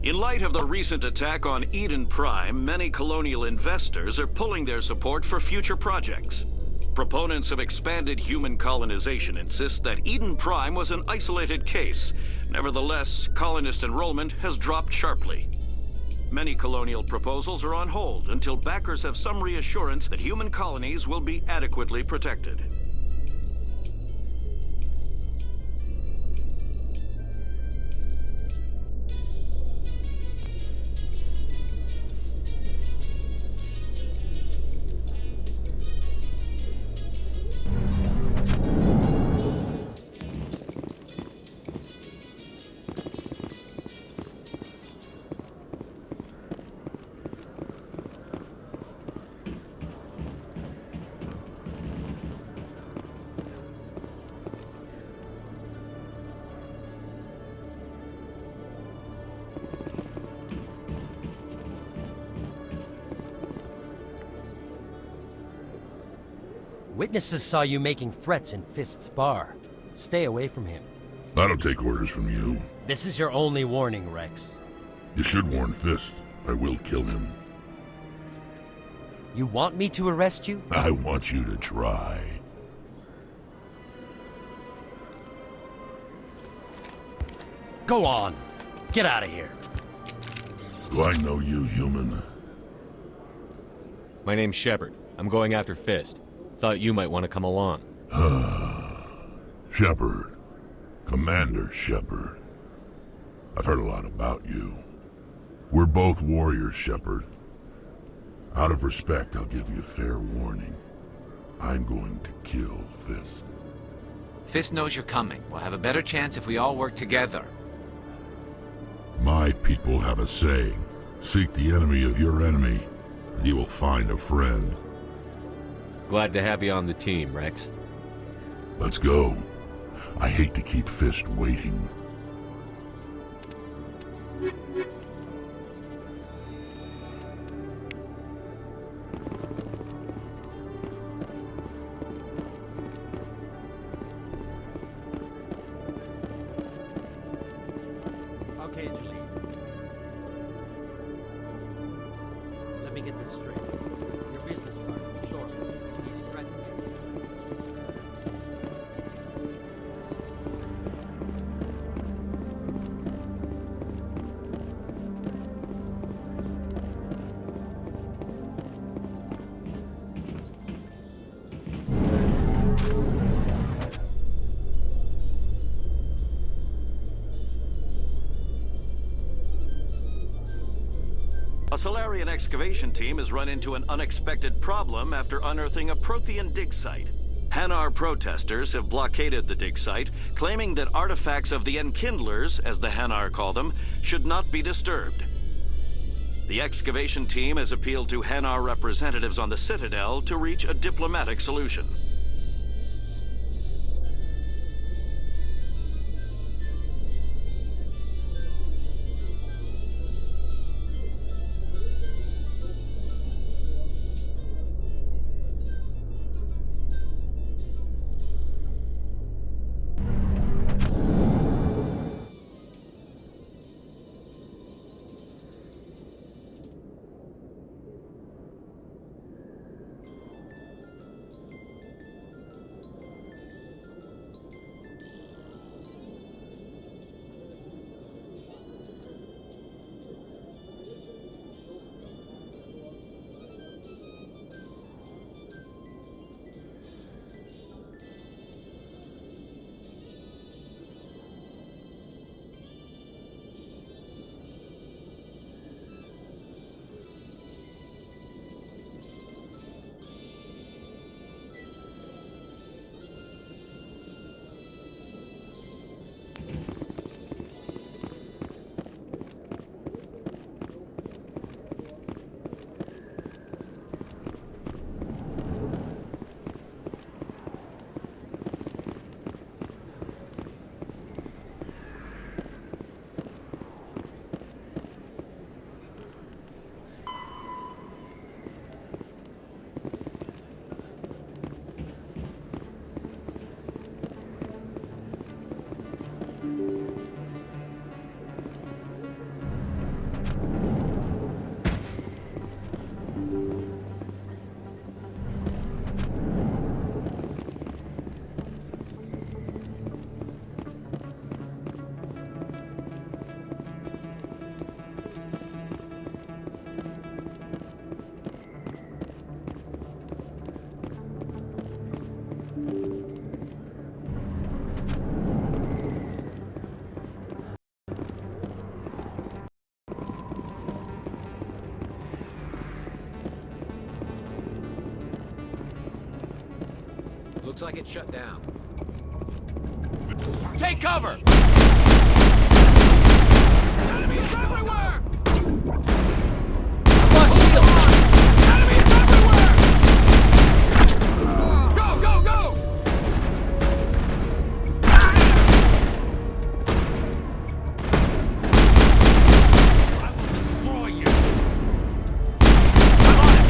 In light of the recent attack on Eden Prime, many colonial investors are pulling their support for future projects. Proponents of expanded human colonization insist that Eden Prime was an isolated case. Nevertheless, colonist enrollment has dropped sharply. Many colonial proposals are on hold until backers have some reassurance that human colonies will be adequately protected. Witnesses saw you making threats in Fist's bar. Stay away from him. I don't take orders from you. This is your only warning, Rex. You should warn Fist. I will kill him. You want me to arrest you? I want you to try. Go on. Get out of here. Do I know you, human? My name's Shepard. I'm going after Fist. Thought you might want to come along. Shepard. Commander Shepard. I've heard a lot about you. We're both warriors, Shepard. Out of respect, I'll give you fair warning. I'm going to kill Fist. Fist knows you're coming. We'll have a better chance if we all work together. My people have a saying. Seek the enemy of your enemy, and you will find a friend. Glad to have you on the team, Rex. Let's go. I hate to keep Fist waiting. Okay, Julie. Let me get this straight. Your business partner, sure. He's threatening you. A Solarian excavation team has run into an unexpected problem after unearthing a Prothean dig site. Hanar protesters have blockaded the dig site, claiming that artifacts of the Enkindlers, as the Hanar call them, should not be disturbed. The excavation team has appealed to Hanar representatives on the Citadel to reach a diplomatic solution. Looks like it's shut down. Take cover! Enemies everywhere! Lost shield! Enemies everywhere! Go, go, go! I will destroy you! I'm on it!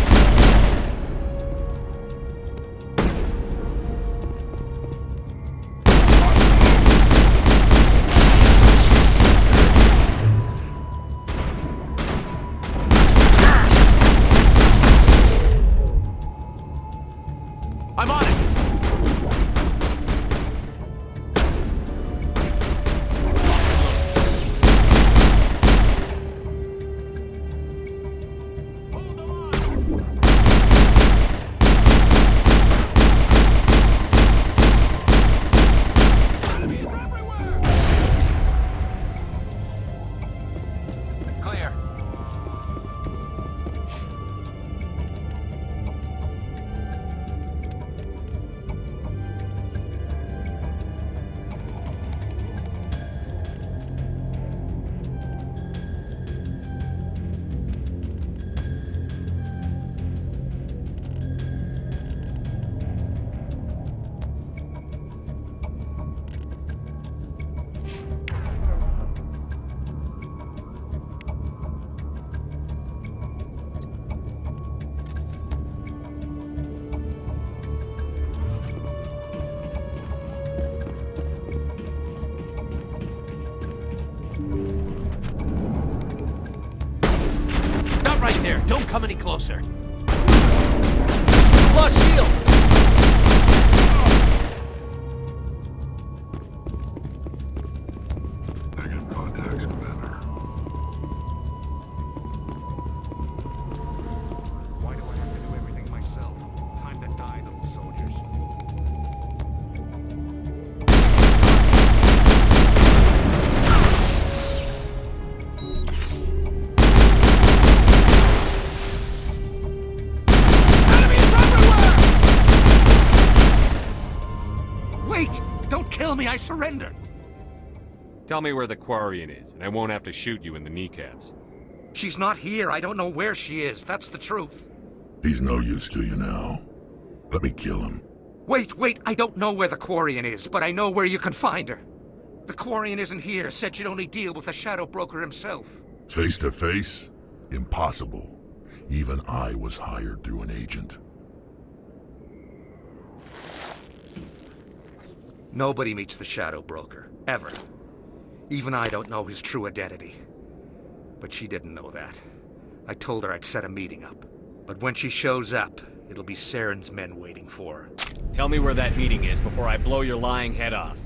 Stop right there. Don't come any closer. Lost shields! Negative contacts, Commander. Why do I have to do everything myself? Time to die, little soldiers. Wait! Don't kill me, I surrender! Tell me where the Quarian is, and I won't have to shoot you in the kneecaps. She's not here. I don't know where she is. That's the truth. He's no use to you now. Let me kill him. Wait. I don't know where the Quarian is, but I know where you can find her. The Quarian isn't here. Said she'd only deal with the Shadow Broker himself. Face to face? Impossible. Even I was hired through an agent. Nobody meets the Shadow Broker. Ever. Even I don't know his true identity. But she didn't know that. I told her I'd set a meeting up. But when she shows up, it'll be Saren's men waiting for her. Tell me where that meeting is before I blow your lying head off.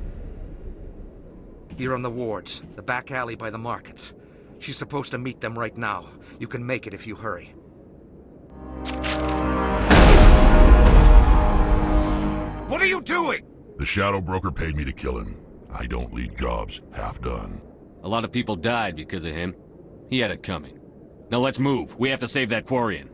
Here on the wards, the back alley by the markets. She's supposed to meet them right now. You can make it if you hurry. What are you doing? The Shadow Broker paid me to kill him. I don't leave jobs half done. A lot of people died because of him. He had it coming. Now let's move. We have to save that Quarian.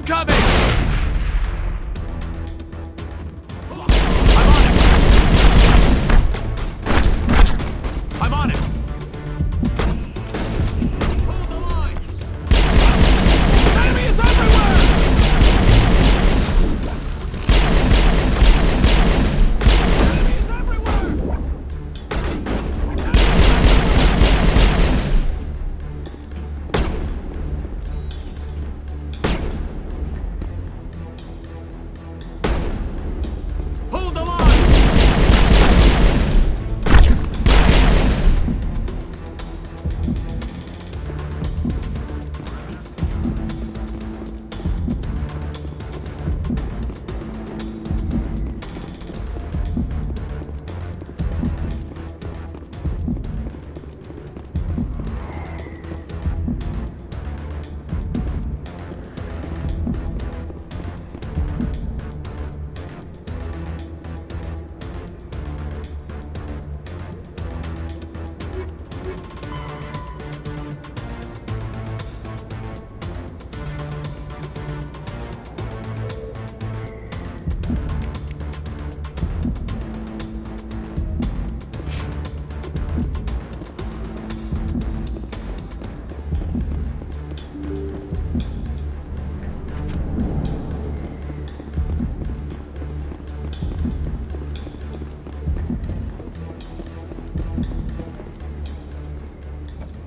Incoming! I'm on it! Hold the line! Enemy is everywhere! Enemy is everywhere! Hold the line!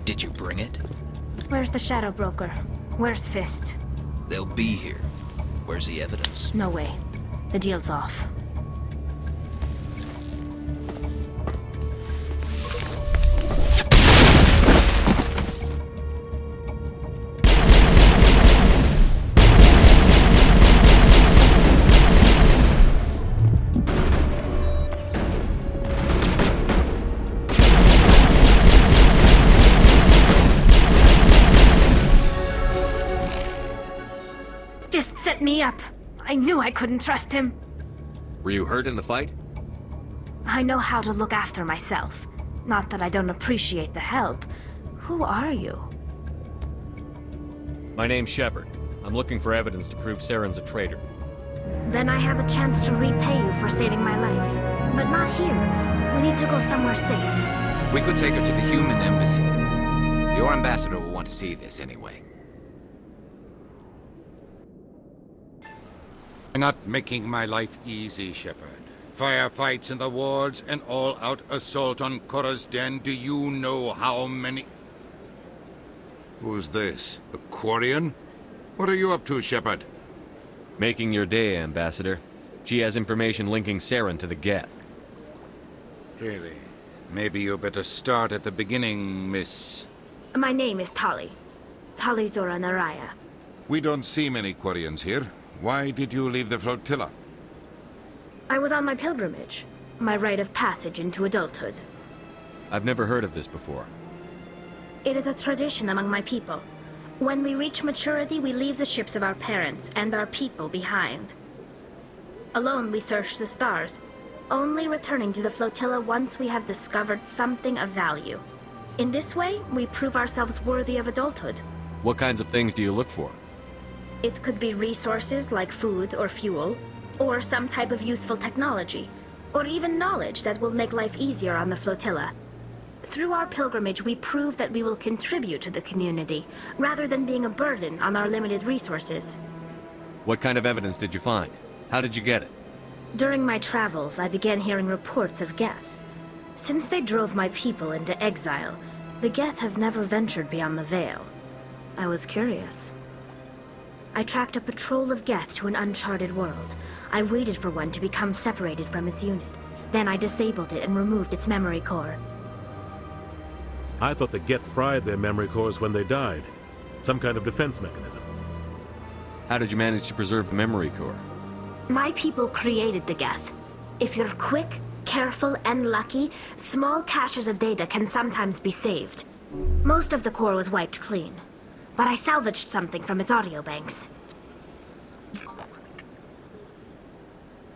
Did you bring it? Where's the Shadow Broker? Where's Fist? They'll be here. Where's the evidence? No way. The deal's off. Fist set me up. I knew I couldn't trust him. Were you hurt in the fight? I know how to look after myself. Not that I don't appreciate the help. Who are you? My name's Shepard. I'm looking for evidence to prove Saren's a traitor. Then I have a chance to repay you for saving my life. But not here. We need to go somewhere safe. We could take her to the human embassy. Your ambassador will want to see this anyway. You're not making my life easy, Shepard. Firefights in the wards, an all-out assault on Korra's den. Do you know how many... Who's this? A Quarian? What are you up to, Shepard? Making your day, Ambassador. She has information linking Saren to the Geth. Really? Maybe you better start at the beginning, Miss... My name is Tali. Tali Zora Naraya. We don't see many Quarians here. Why did you leave the flotilla? I was on my pilgrimage. My rite of passage into adulthood. I've never heard of this before. It is a tradition among my people. When we reach maturity, we leave the ships of our parents and our people behind. Alone, we search the stars, only returning to the flotilla once we have discovered something of value. In this way, we prove ourselves worthy of adulthood. What kinds of things do you look for? It could be resources like food or fuel, or some type of useful technology, or even knowledge that will make life easier on the flotilla. Through our pilgrimage, we prove that we will contribute to the community, rather than being a burden on our limited resources. What kind of evidence did you find? How did you get it? During my travels, I began hearing reports of Geth. Since they drove my people into exile, the Geth have never ventured beyond the Veil. I was curious. I tracked a patrol of Geth to an uncharted world. I waited for one to become separated from its unit. Then I disabled it and removed its memory core. I thought the Geth fried their memory cores when they died. Some kind of defense mechanism. How did you manage to preserve the memory core? My people created the Geth. If you're quick, careful, and lucky, small caches of data can sometimes be saved. Most of the core was wiped clean, but I salvaged something from its audio banks.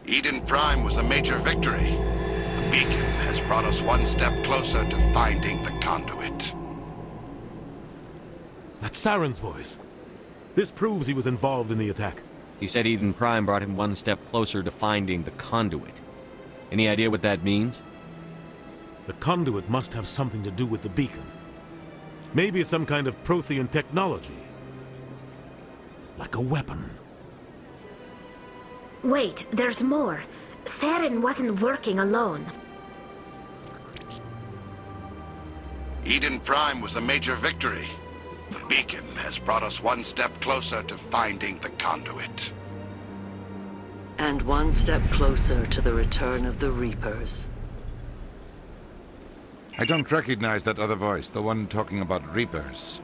Eden Prime was a major victory. The beacon has brought us one step closer to finding the conduit. That's Saren's voice. This proves he was involved in the attack. He said Eden Prime brought him one step closer to finding the conduit. Any idea what that means? The conduit must have something to do with the beacon. Maybe it's some kind of Prothean technology. Like a weapon. Wait, there's more. Saren wasn't working alone. Eden Prime was a major victory. The beacon has brought us one step closer to finding the conduit. And one step closer to the return of the Reapers. I don't recognize that other voice, the one talking about Reapers.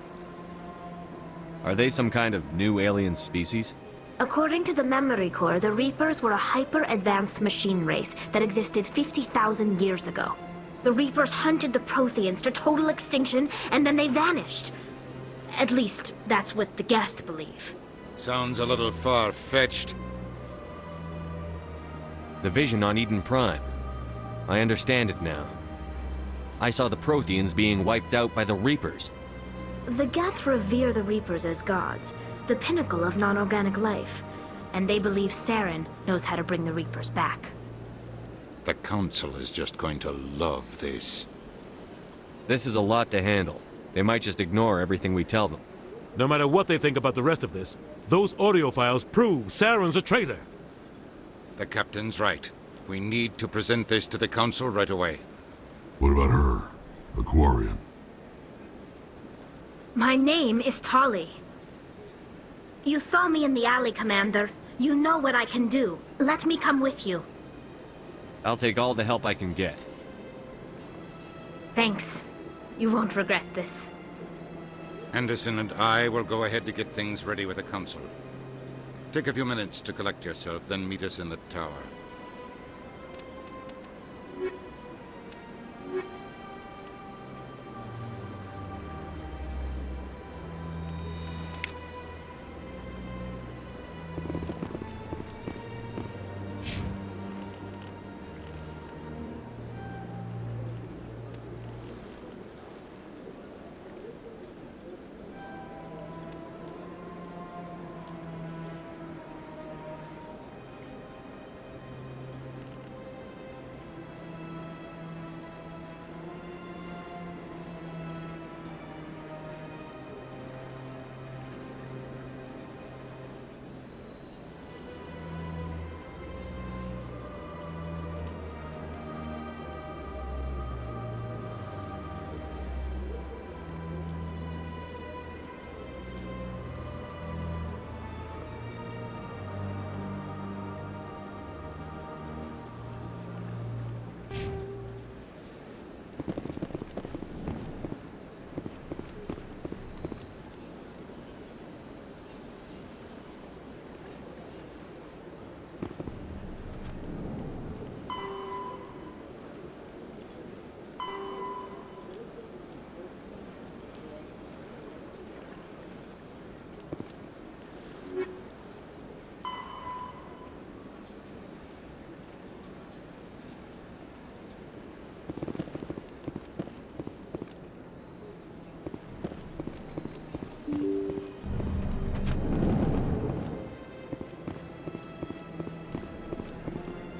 Are they some kind of new alien species? According to the Memory Core, the Reapers were a hyper-advanced machine race that existed 50,000 years ago. The Reapers hunted the Protheans to total extinction, and then they vanished. At least, that's what the Geth believe. Sounds a little far-fetched. The vision on Eden Prime. I understand it now. I saw the Protheans being wiped out by the Reapers. The Geth revere the Reapers as gods, the pinnacle of non-organic life, and they believe Saren knows how to bring the Reapers back. The Council is just going to love this. This is a lot to handle. They might just ignore everything we tell them. No matter what they think about the rest of this, those audio files prove Saren's a traitor. The Captain's right. We need to present this to the Council right away. What about her? Aquarian. My name is Tali. You saw me in the alley, Commander. You know what I can do. Let me come with you. I'll take all the help I can get. Thanks. You won't regret this. Anderson and I will go ahead to get things ready with the Council. Take a few minutes to collect yourself, then meet us in the tower.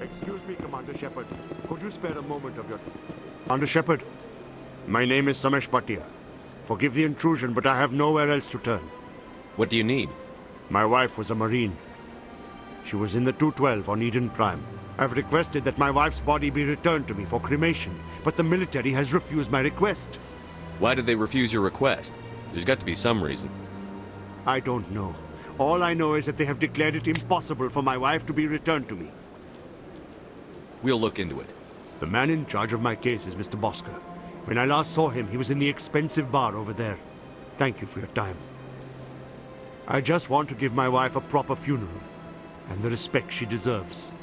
Excuse me, Commander Shepard. Could you spare a moment of your... Commander Shepard, my name is Samesh Bhatia. Forgive the intrusion, but I have nowhere else to turn. What do you need? My wife was a Marine. She was in the 212 on Eden Prime. I've requested that my wife's body be returned to me for cremation, but the military has refused my request. Why did they refuse your request? There's got to be some reason. I don't know. All I know is that they have declared it impossible for my wife to be returned to me. We'll look into it. The man in charge of my case is Mr. Bosker. When I last saw him, he was in the expensive bar over there. Thank you for your time. I just want to give my wife a proper funeral, and the respect she deserves.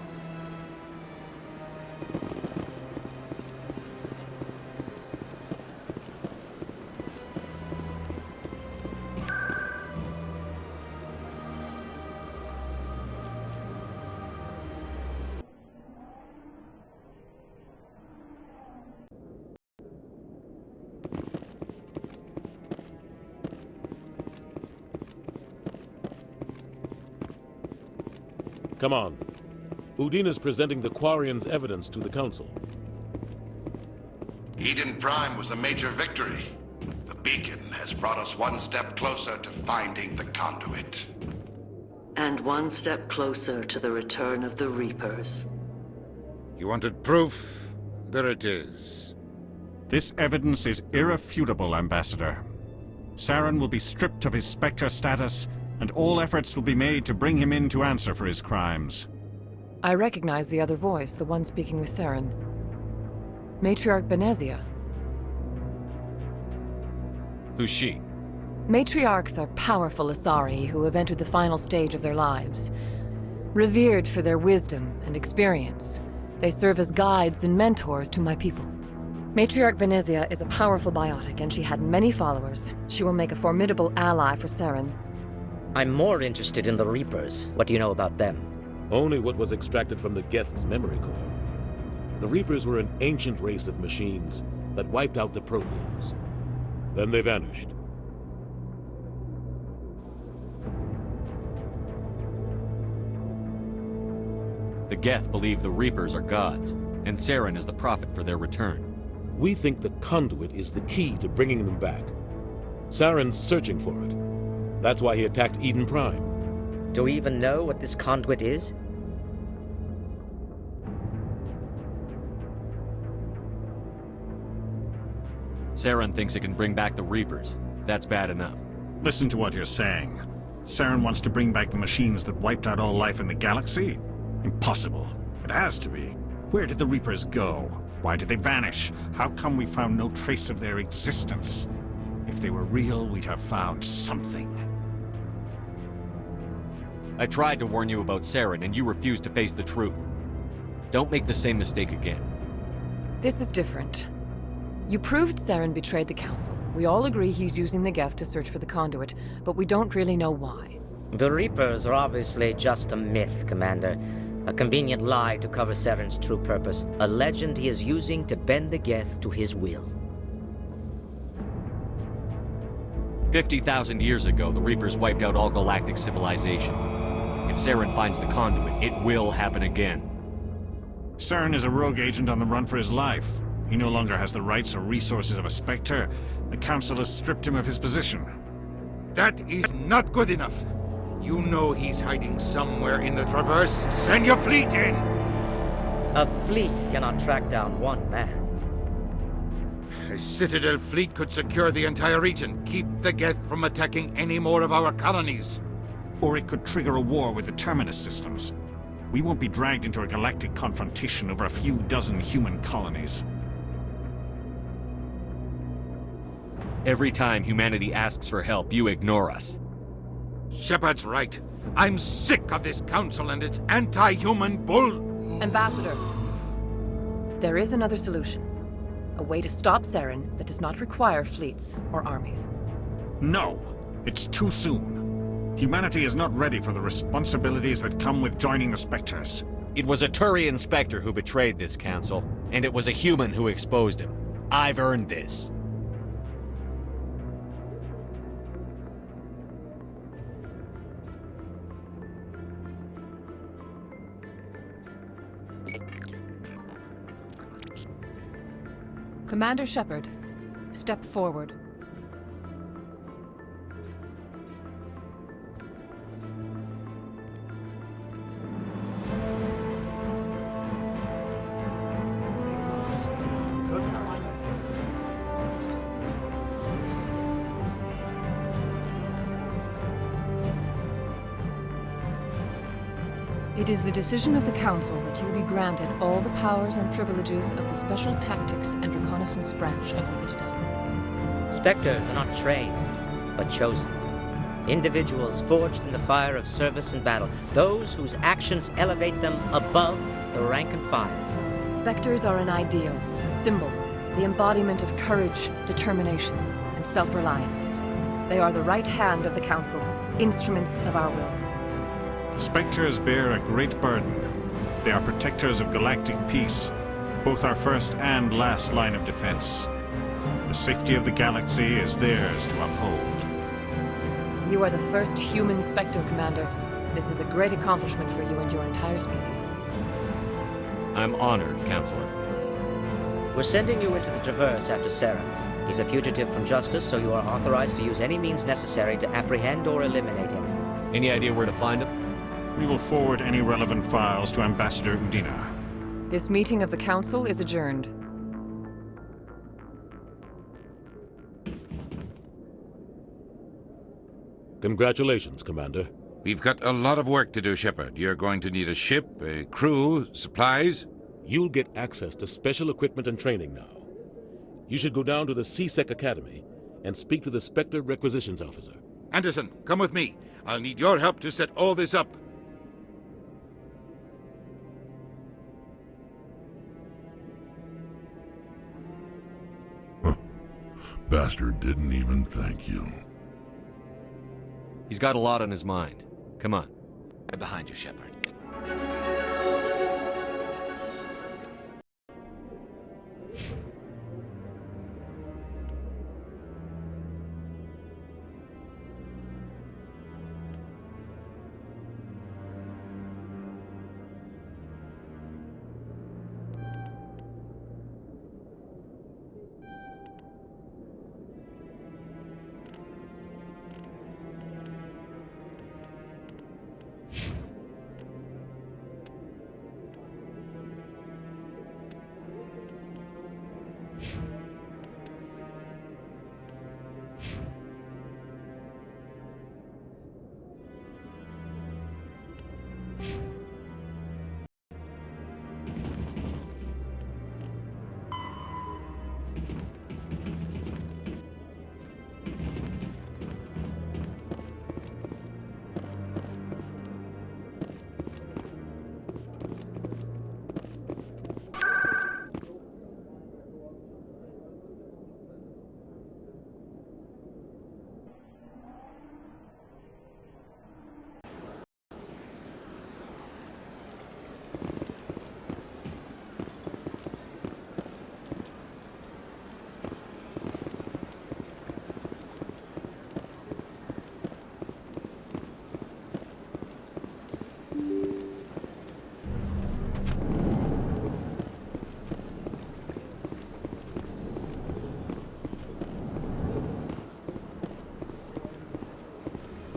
Come on. Udina's presenting the Quarians' evidence to the Council. Eden Prime was a major victory. The beacon has brought us one step closer to finding the conduit. And one step closer to the return of the Reapers. You wanted proof? There it is. This evidence is irrefutable, Ambassador. Saren will be stripped of his Spectre status, and all efforts will be made to bring him in to answer for his crimes. I recognize the other voice, the one speaking with Saren. Matriarch Benezia. Who's she? Matriarchs are powerful Asari who have entered the final stage of their lives. Revered for their wisdom and experience, they serve as guides and mentors to my people. Matriarch Benezia is a powerful biotic, and she had many followers. She will make a formidable ally for Saren. I'm more interested in the Reapers. What do you know about them? Only what was extracted from the Geth's memory core. The Reapers were an ancient race of machines that wiped out the Protheans. Then they vanished. The Geth believe the Reapers are gods, and Saren is the prophet for their return. We think the conduit is the key to bringing them back. Saren's searching for it. That's why he attacked Eden Prime. Do we even know what this conduit is? Saren thinks it can bring back the Reapers. That's bad enough. Listen to what you're saying. Saren wants to bring back the machines that wiped out all life in the galaxy? Impossible. It has to be. Where did the Reapers go? Why did they vanish? How come we found no trace of their existence? If they were real, we'd have found something. I tried to warn you about Saren, and you refused to face the truth. Don't make the same mistake again. This is different. You proved Saren betrayed the Council. We all agree he's using the Geth to search for the conduit, but we don't really know why. The Reapers are obviously just a myth, Commander. A convenient lie to cover Saren's true purpose. A legend he is using to bend the Geth to his will. 50,000 years ago, the Reapers wiped out all galactic civilization. If Saren finds the conduit, it will happen again. Saren is a rogue agent on the run for his life. He no longer has the rights or resources of a Spectre. The Council has stripped him of his position. That is not good enough. You know he's hiding somewhere in the Traverse. Send your fleet in! A fleet cannot track down one man. A Citadel fleet could secure the entire region, keep the Geth from attacking any more of our colonies. Or it could trigger a war with the Terminus systems. We won't be dragged into a galactic confrontation over a few dozen human colonies. Every time humanity asks for help, you ignore us. Shepard's right. I'm sick of this council and its anti-human bull... Ambassador, there is another solution. A way to stop Saren that does not require fleets or armies. No! It's too soon. Humanity is not ready for the responsibilities that come with joining the Spectres. It was a Turian Spectre who betrayed this council, and it was a human who exposed him. I've earned this. Commander Shepard, step forward. It is the decision of the Council that you be granted all the powers and privileges of the Special Tactics and Reconnaissance branch of the Citadel. Spectres are not trained, but chosen. Individuals forged in the fire of service and battle. Those whose actions elevate them above the rank and file. Spectres are an ideal, a symbol, the embodiment of courage, determination, and self-reliance. They are the right hand of the Council, instruments of our will. Spectres bear a great burden. They are protectors of galactic peace, both our first and last line of defense. The safety of the galaxy is theirs to uphold. You are the first human Spectre, Commander. This is a great accomplishment for you and your entire species. I'm honored, Counselor. We're sending you into the Traverse after Saren. He's a fugitive from justice, so you are authorized to use any means necessary to apprehend or eliminate him. Any idea where to find him? We will forward any relevant files to Ambassador Udina. This meeting of the Council is adjourned. Congratulations, Commander. We've got a lot of work to do, Shepard. You're going to need a ship, a crew, supplies. You'll get access to special equipment and training now. You should go down to the C-Sec Academy and speak to the Spectre Requisitions Officer. Anderson, come with me. I'll need your help to set all this up. Bastard didn't even thank you. He's got a lot on his mind. Come on. Right behind you, Shepard.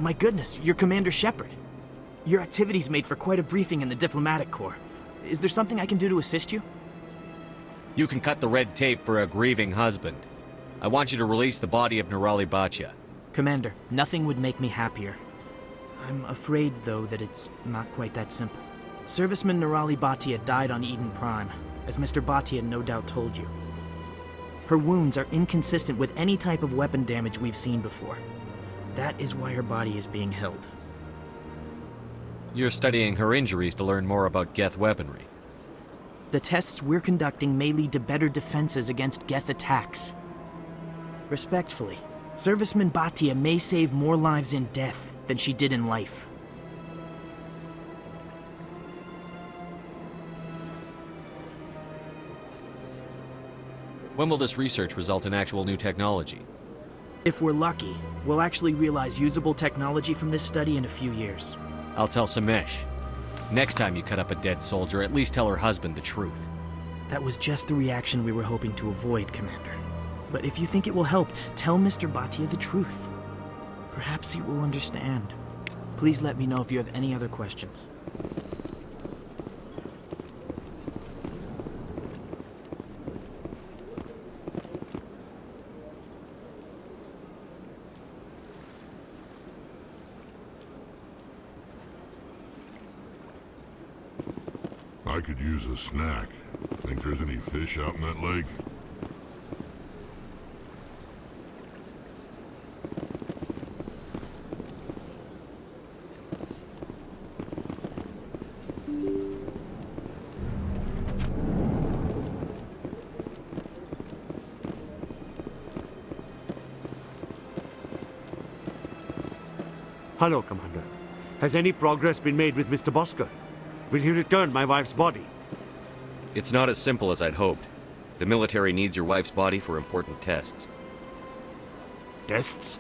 My goodness, you're Commander Shepard. Your activities made for quite a briefing in the Diplomatic Corps. Is there something I can do to assist you? You can cut the red tape for a grieving husband. I want you to release the body of Nerali Bachya. Commander, nothing would make me happier. I'm afraid, though, that it's not quite that simple. Serviceman Nerali Bachya died on Eden Prime, as Mr. Bachya no doubt told you. Her wounds are inconsistent with any type of weapon damage we've seen before. That is why her body is being held. You're studying her injuries to learn more about Geth weaponry. The tests we're conducting may lead to better defenses against Geth attacks. Respectfully, Serviceman Bachya may save more lives in death than she did in life. When will this research result in actual new technology? If we're lucky, we'll actually realize usable technology from this study in a few years. I'll tell Samesh. Next time you cut up a dead soldier, at least tell her husband the truth. That was just the reaction we were hoping to avoid, Commander. But if you think it will help, tell Mr. Bachya the truth. Perhaps he will understand. Please let me know if you have any other questions. I could use a snack. Think there's any fish out in that lake? Hello, Commander. Has any progress been made with Mr. Bosker? Will he return my wife's body? It's not as simple as I'd hoped. The military needs your wife's body for important tests. Tests?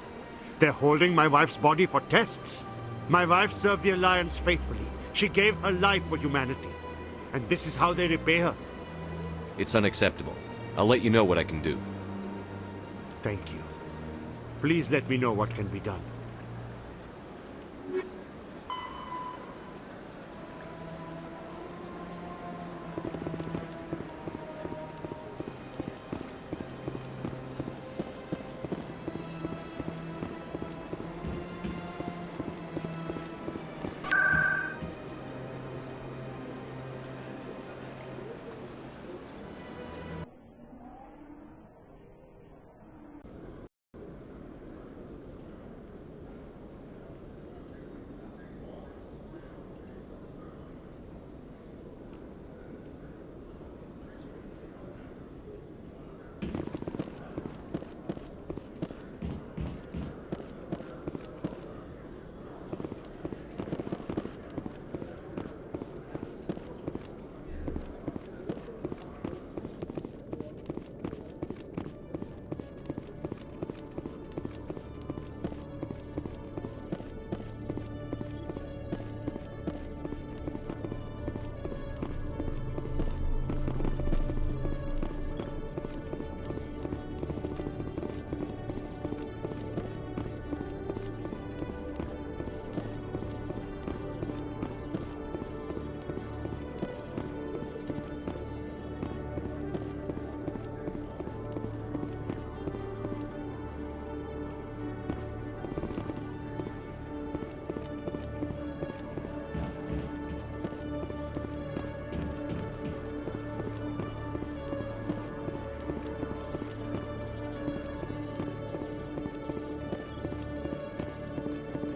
They're holding my wife's body for tests? My wife served the Alliance faithfully. She gave her life for humanity. And this is how they repay her. It's unacceptable. I'll let you know what I can do. Thank you. Please let me know what can be done.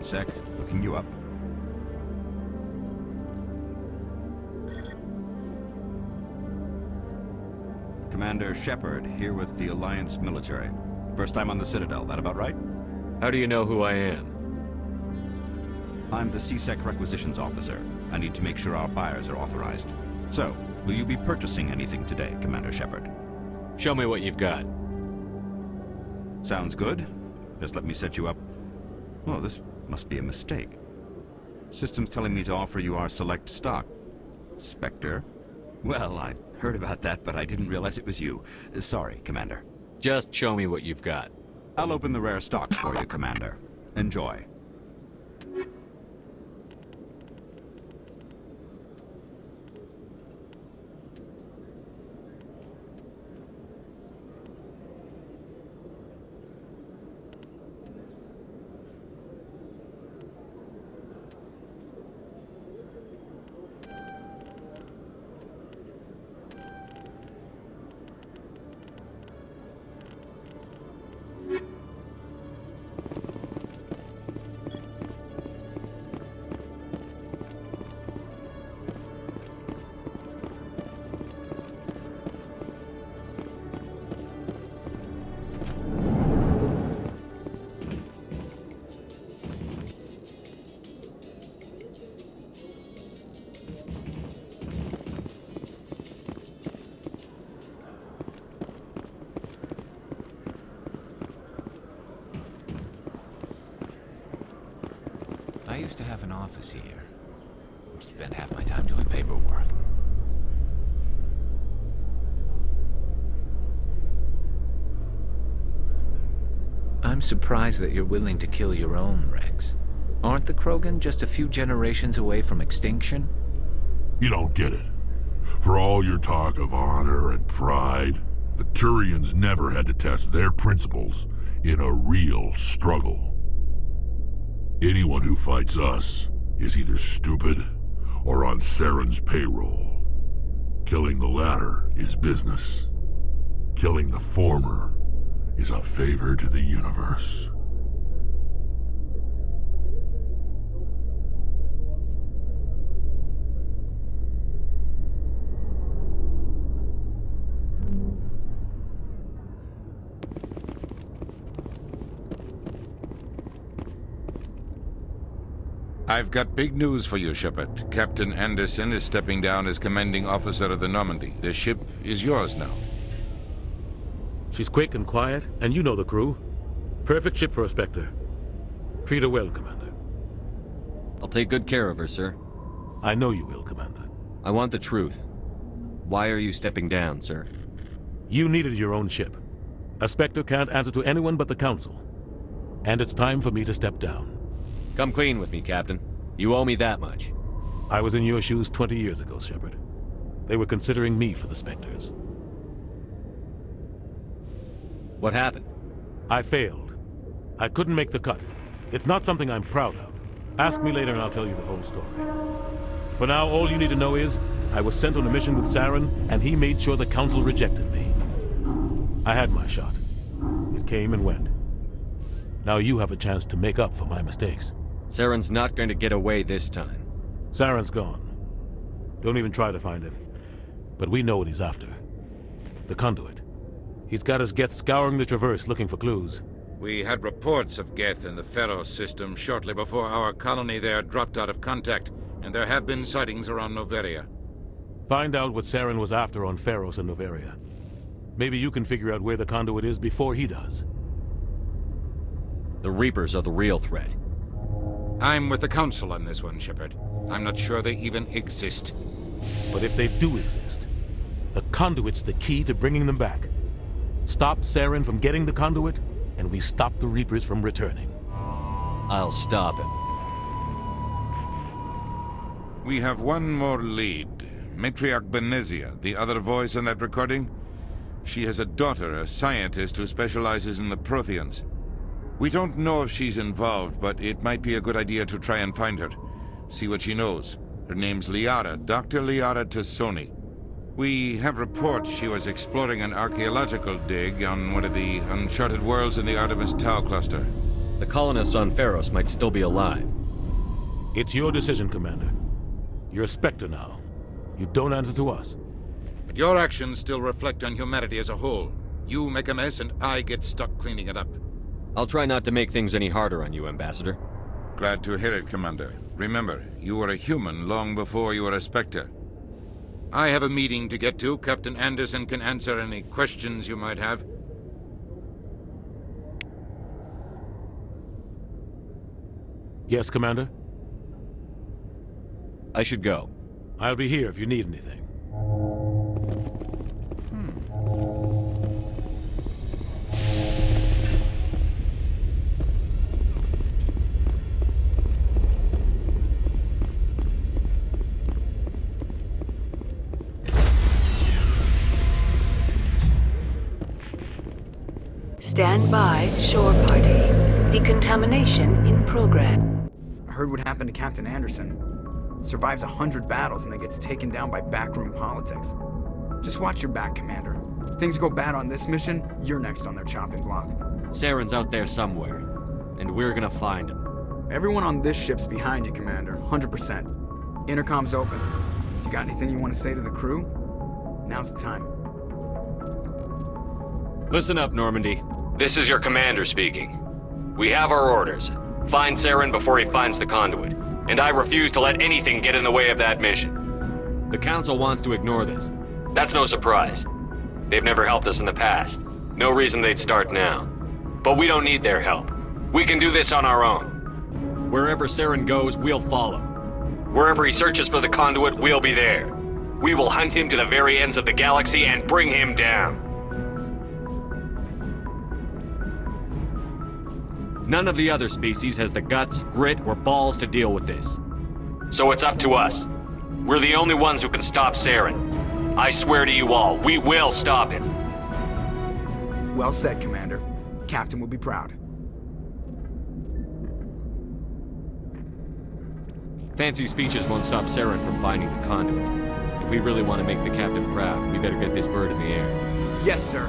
Sec, looking you up. Commander Shepard, here with the Alliance military. First time on the Citadel, that about right? How do you know who I am? I'm the CSEC requisitions officer. I need to make sure our buyers are authorized. So, will you be purchasing anything today, Commander Shepard? Show me what you've got. Sounds good. Just let me set you up. Well, this must be a mistake. System's telling me to offer you our select stock. Spectre? Well, I heard about that, but I didn't realize it was you. Sorry, Commander. Just show me what you've got. I'll open the rare stock for you, Commander. Enjoy. I used to have an office here. Spent half my time doing paperwork. I'm surprised that you're willing to kill your own, Rex. Aren't the Krogan just a few generations away from extinction? You don't get it. For all your talk of honor and pride, the Turians never had to test their principles in a real struggle. Anyone who fights us is either stupid or on Saren's payroll. Killing the latter is business. Killing the former is a favor to the universe. I've got big news for you, Shepard. Captain Anderson is stepping down as commanding officer of the Normandy. The ship is yours now. She's quick and quiet, and you know the crew. Perfect ship for a Spectre. Treat her well, Commander. I'll take good care of her, sir. I know you will, Commander. I want the truth. Why are you stepping down, sir? You needed your own ship. A Spectre can't answer to anyone but the Council. And it's time for me to step down. Come clean with me, Captain. You owe me that much. I was in your shoes 20 years ago, Shepard. They were considering me for the Spectres. What happened? I failed. I couldn't make the cut. It's not something I'm proud of. Ask me later and I'll tell you the whole story. For now, all you need to know is, I was sent on a mission with Saren, and he made sure the Council rejected me. I had my shot. It came and went. Now you have a chance to make up for my mistakes. Saren's not going to get away this time. Saren's gone. Don't even try to find him. But we know what he's after. The conduit. He's got his Geth scouring the Traverse looking for clues. We had reports of Geth in the Pharos system shortly before our colony there dropped out of contact, and there have been sightings around Noveria. Find out what Saren was after on Pharos and Noveria. Maybe you can figure out where the conduit is before he does. The Reapers are the real threat. I'm with the Council on this one, Shepard. I'm not sure they even exist. But if they do exist, the conduit's the key to bringing them back. Stop Saren from getting the conduit, and we stop the Reapers from returning. I'll stop him. We have one more lead. Matriarch Benezia, the other voice in that recording. She has a daughter, a scientist who specializes in the Protheans. We don't know if she's involved, but it might be a good idea to try and find her. See what she knows. Her name's Liara, Dr. Liara Tassoni. We have reports she was exploring an archaeological dig on one of the uncharted worlds in the Artemis Tau cluster. The colonists on Pharos might still be alive. It's your decision, Commander. You're a Spectre now. You don't answer to us. But your actions still reflect on humanity as a whole. You make a mess and I get stuck cleaning it up. I'll try not to make things any harder on you, Ambassador. Glad to hear it, Commander. Remember, you were a human long before you were a Spectre. I have a meeting to get to. Captain Anderson can answer any questions you might have. Yes, Commander? I should go. I'll be here if you need anything. Stand by, shore party. Decontamination in progress. I heard what happened to Captain Anderson. Survives 100 battles and then gets taken down by backroom politics. Just watch your back, Commander. Things go bad on this mission, you're next on their chopping block. Saren's out there somewhere, and we're gonna find him. Everyone on this ship's behind you, Commander. 100%. Intercom's open. If you got anything you want to say to the crew, now's the time. Listen up, Normandy. This is your commander speaking. We have our orders. Find Saren before he finds the conduit. And I refuse to let anything get in the way of that mission. The Council wants to ignore this. That's no surprise. They've never helped us in the past. No reason they'd start now. But we don't need their help. We can do this on our own. Wherever Saren goes, we'll follow. Wherever he searches for the conduit, we'll be there. We will hunt him to the very ends of the galaxy and bring him down. None of the other species has the guts, grit, or balls to deal with this. So it's up to us. We're the only ones who can stop Saren. I swear to you all, we will stop him. Well said, Commander. Captain will be proud. Fancy speeches won't stop Saren from finding the conduit. If we really want to make the captain proud, we better get this bird in the air. Yes, sir.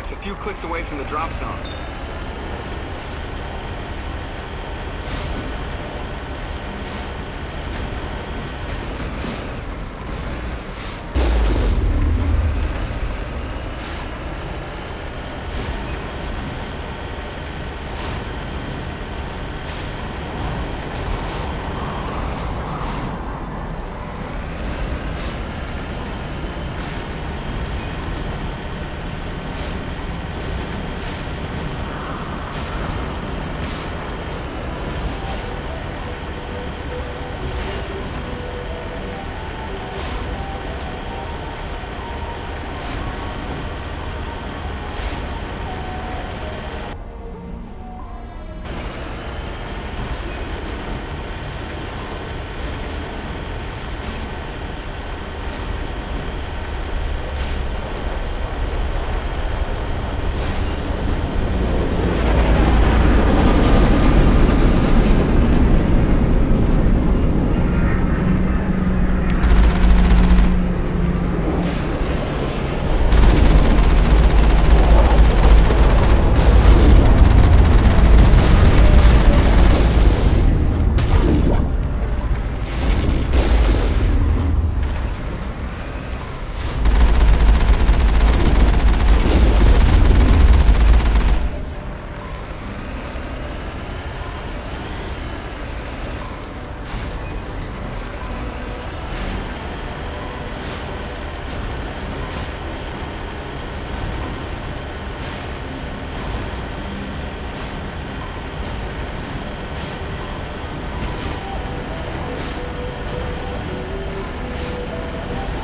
A few clicks away from the drop zone.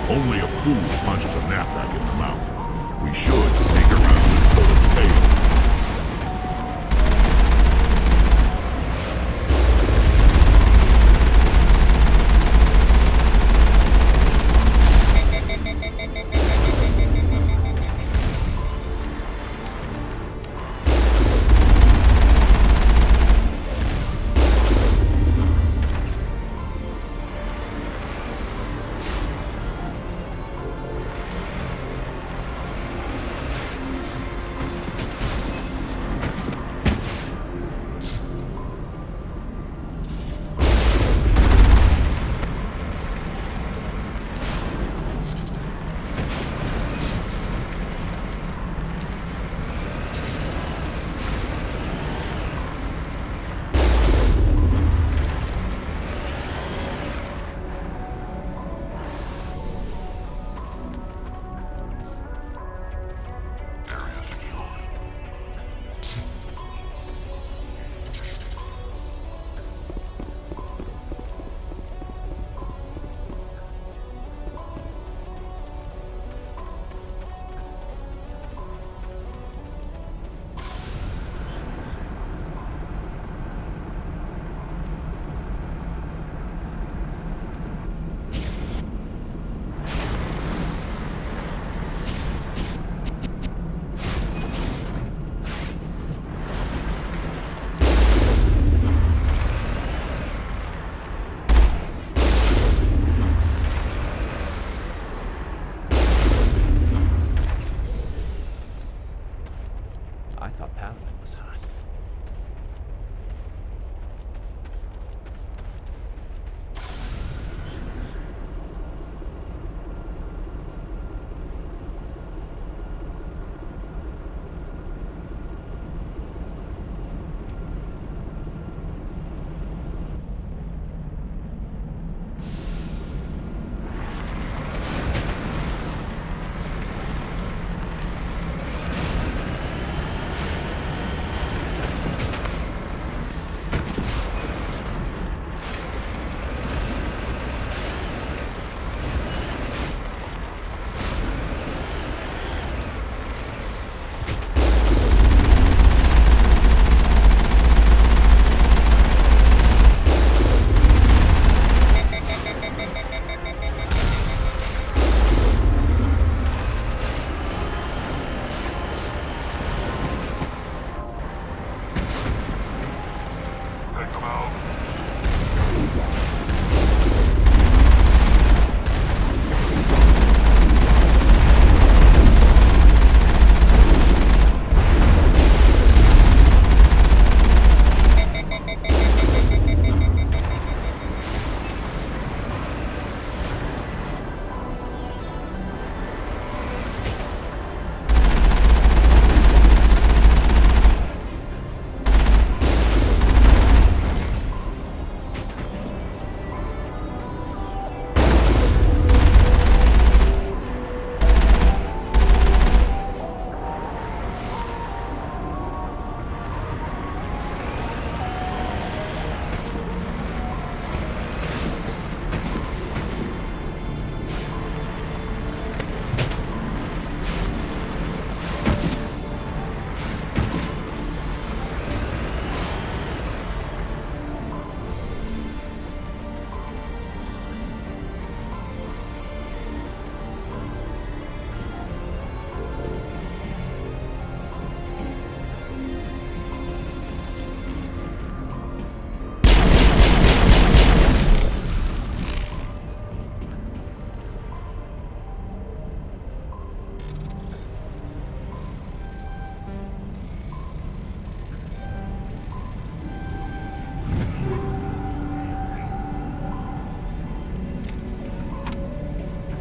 Only a fool punches a knapsack in the mouth. We should sneak around and pull its tail.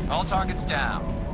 All targets down.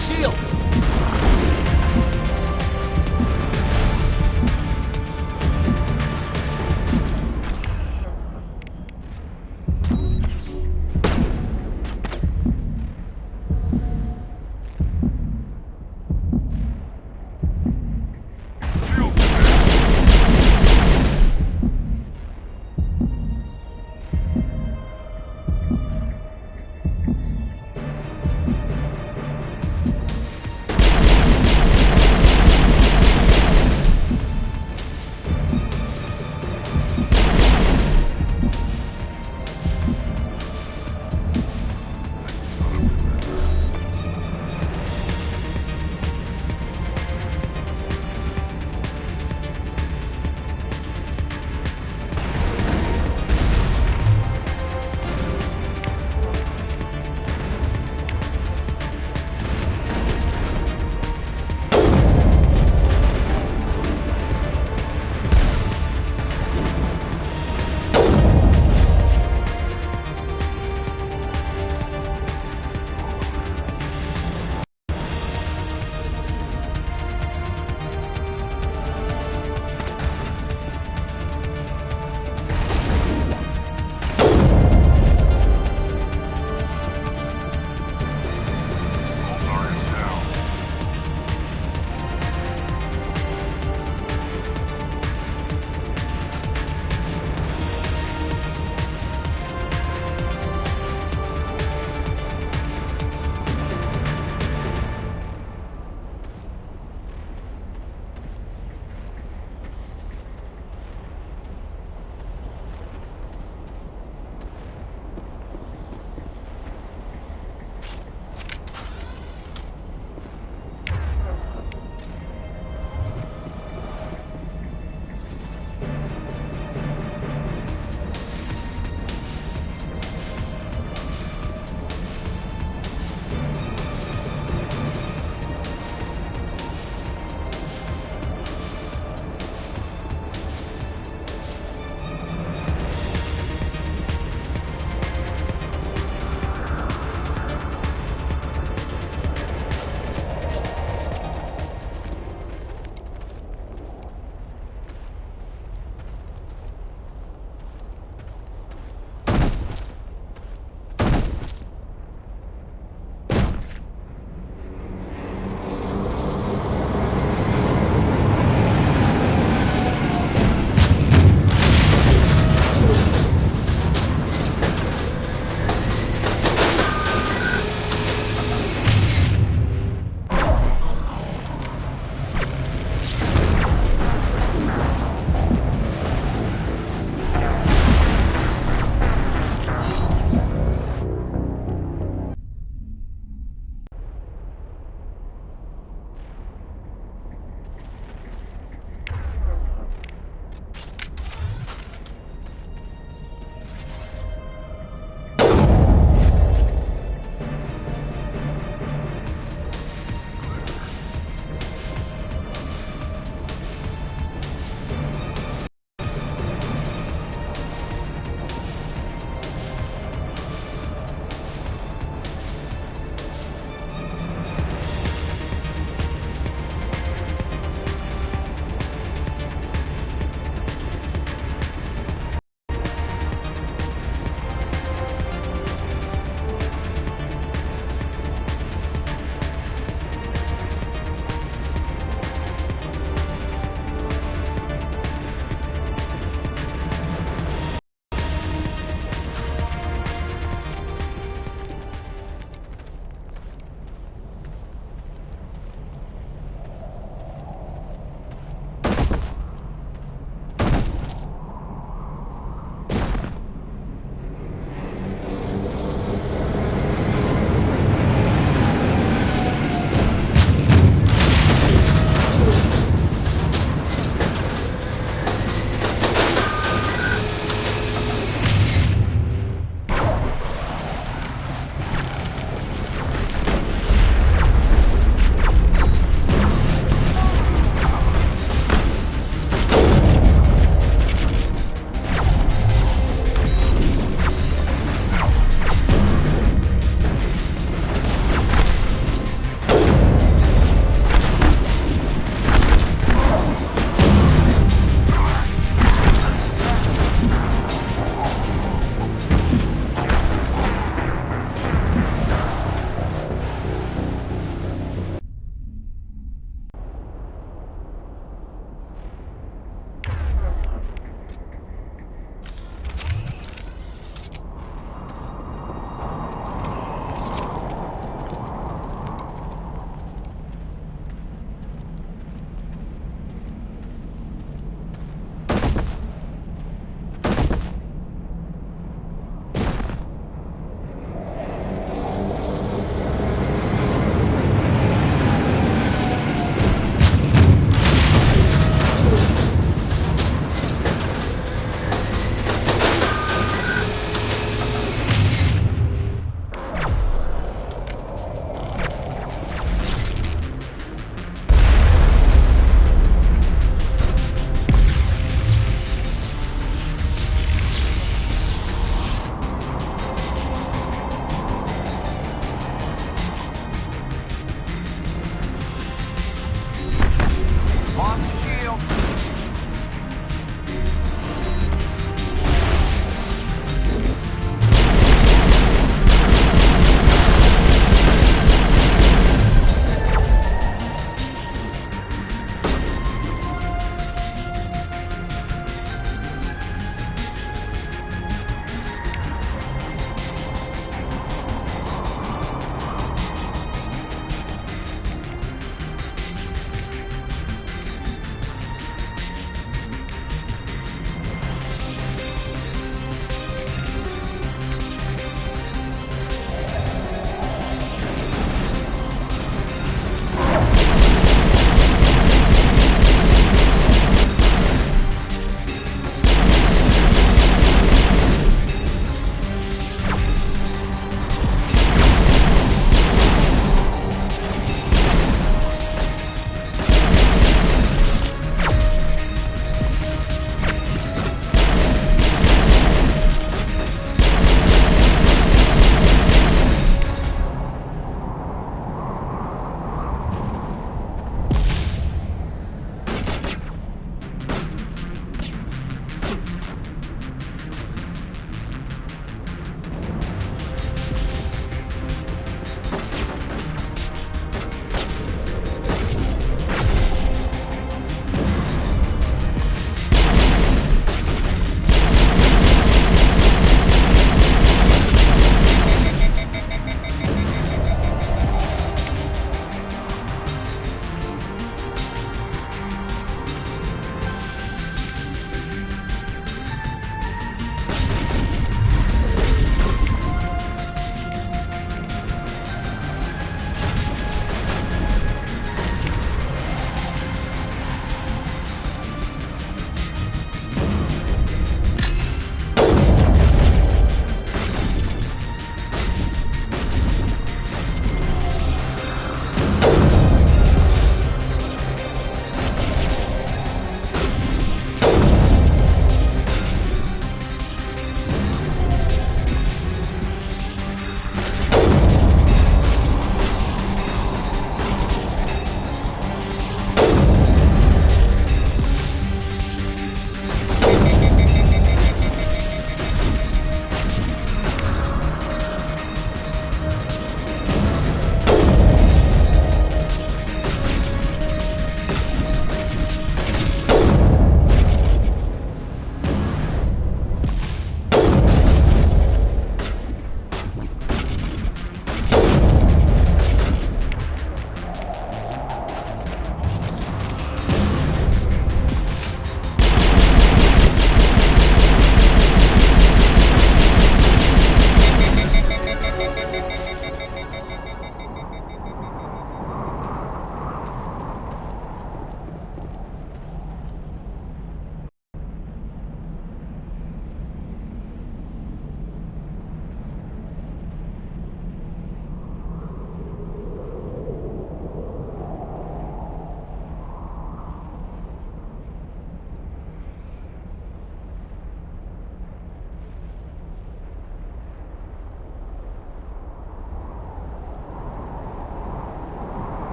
shields!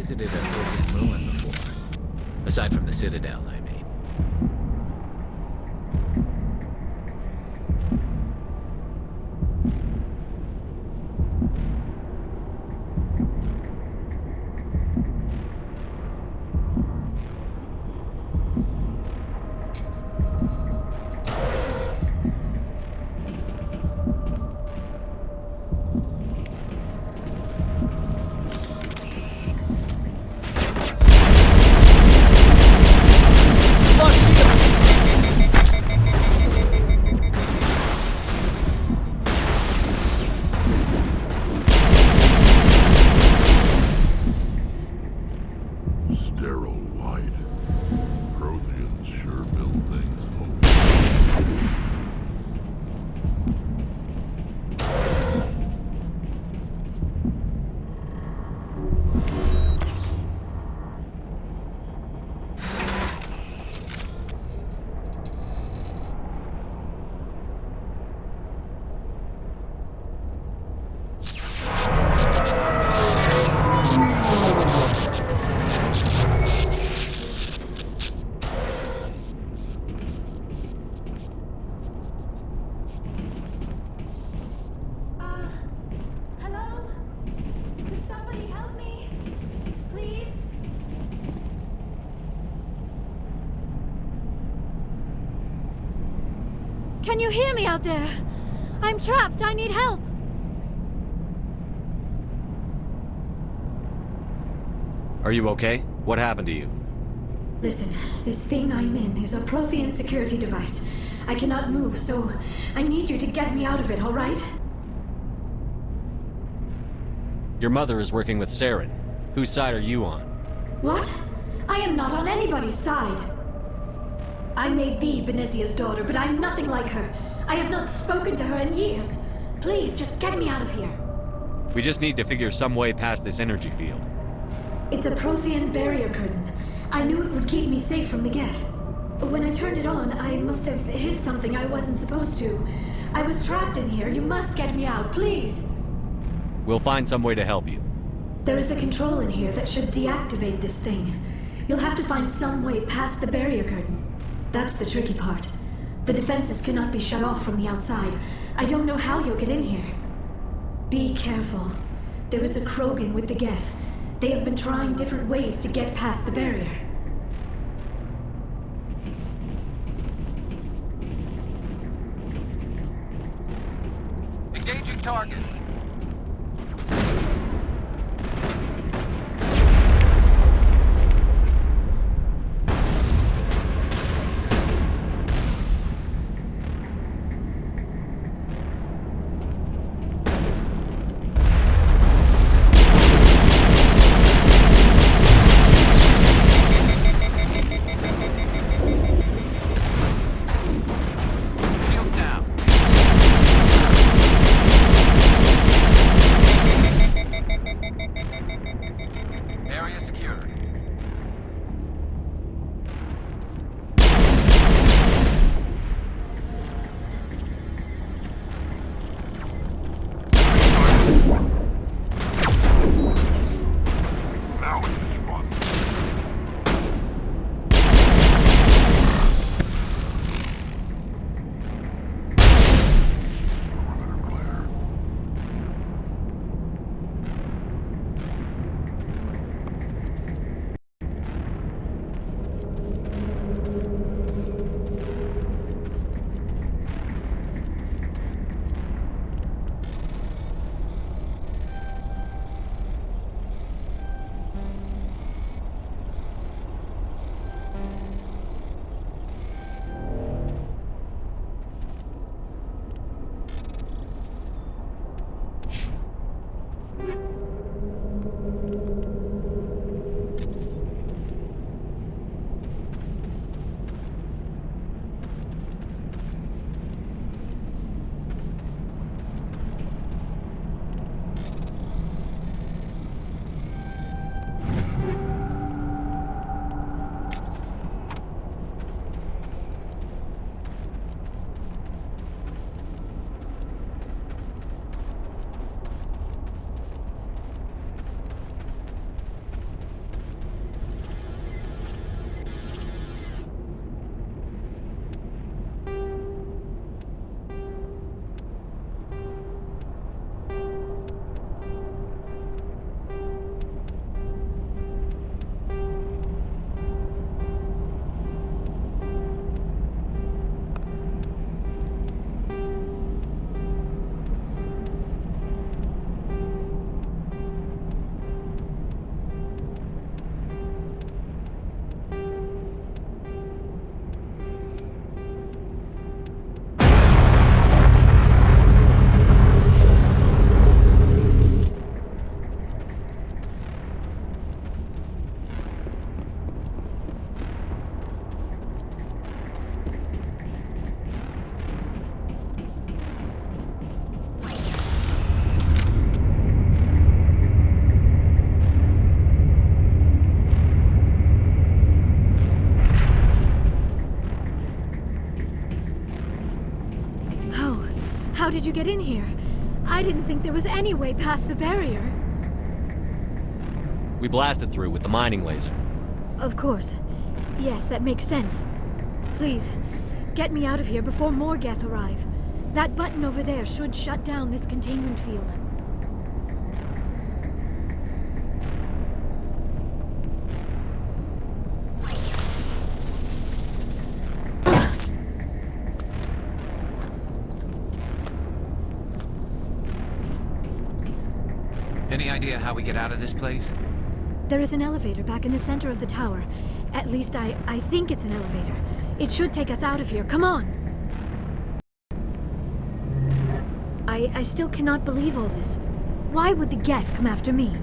visited a broken ruin before. Aside from the Citadel, I mean. Sterile white. Protheans sure build things open. Hello? Could somebody help me? Please? Can you hear me out there? I'm trapped. I need help. Are you okay? What happened to you? Listen, this thing I'm in is a Prothean security device. I cannot move, so I need you to get me out of it, all right? Your mother is working with Saren. Whose side are you on? What? I am not on anybody's side. I may be Benezia's daughter, but I'm nothing like her. I have not spoken to her in years. Please, just get me out of here. We just need to figure some way past this energy field. It's a Prothean barrier curtain. I knew it would keep me safe from the Geth. When I turned it on, I must have hit something I wasn't supposed to. I was trapped in here. You must get me out, please. We'll find some way to help you. There is a control in here that should deactivate this thing. You'll have to find some way past the barrier curtain. That's the tricky part. The defenses cannot be shut off from the outside. I don't know how you'll get in here. Be careful. There is a Krogan with the Geth. They have been trying different ways to get past the barrier. Engaging target. Shields down. How did you get in here? I didn't think there was any way past the barrier. We blasted through with the mining laser. Of course. Yes, that makes sense. Please, get me out of here before more Geth arrive. That button over there should shut down this containment field. Any idea how we get out of this place? There is an elevator back in the center of the tower. At least I think it's an elevator. It should take us out of here. Come on! I still cannot believe all this. Why would the Geth come after me?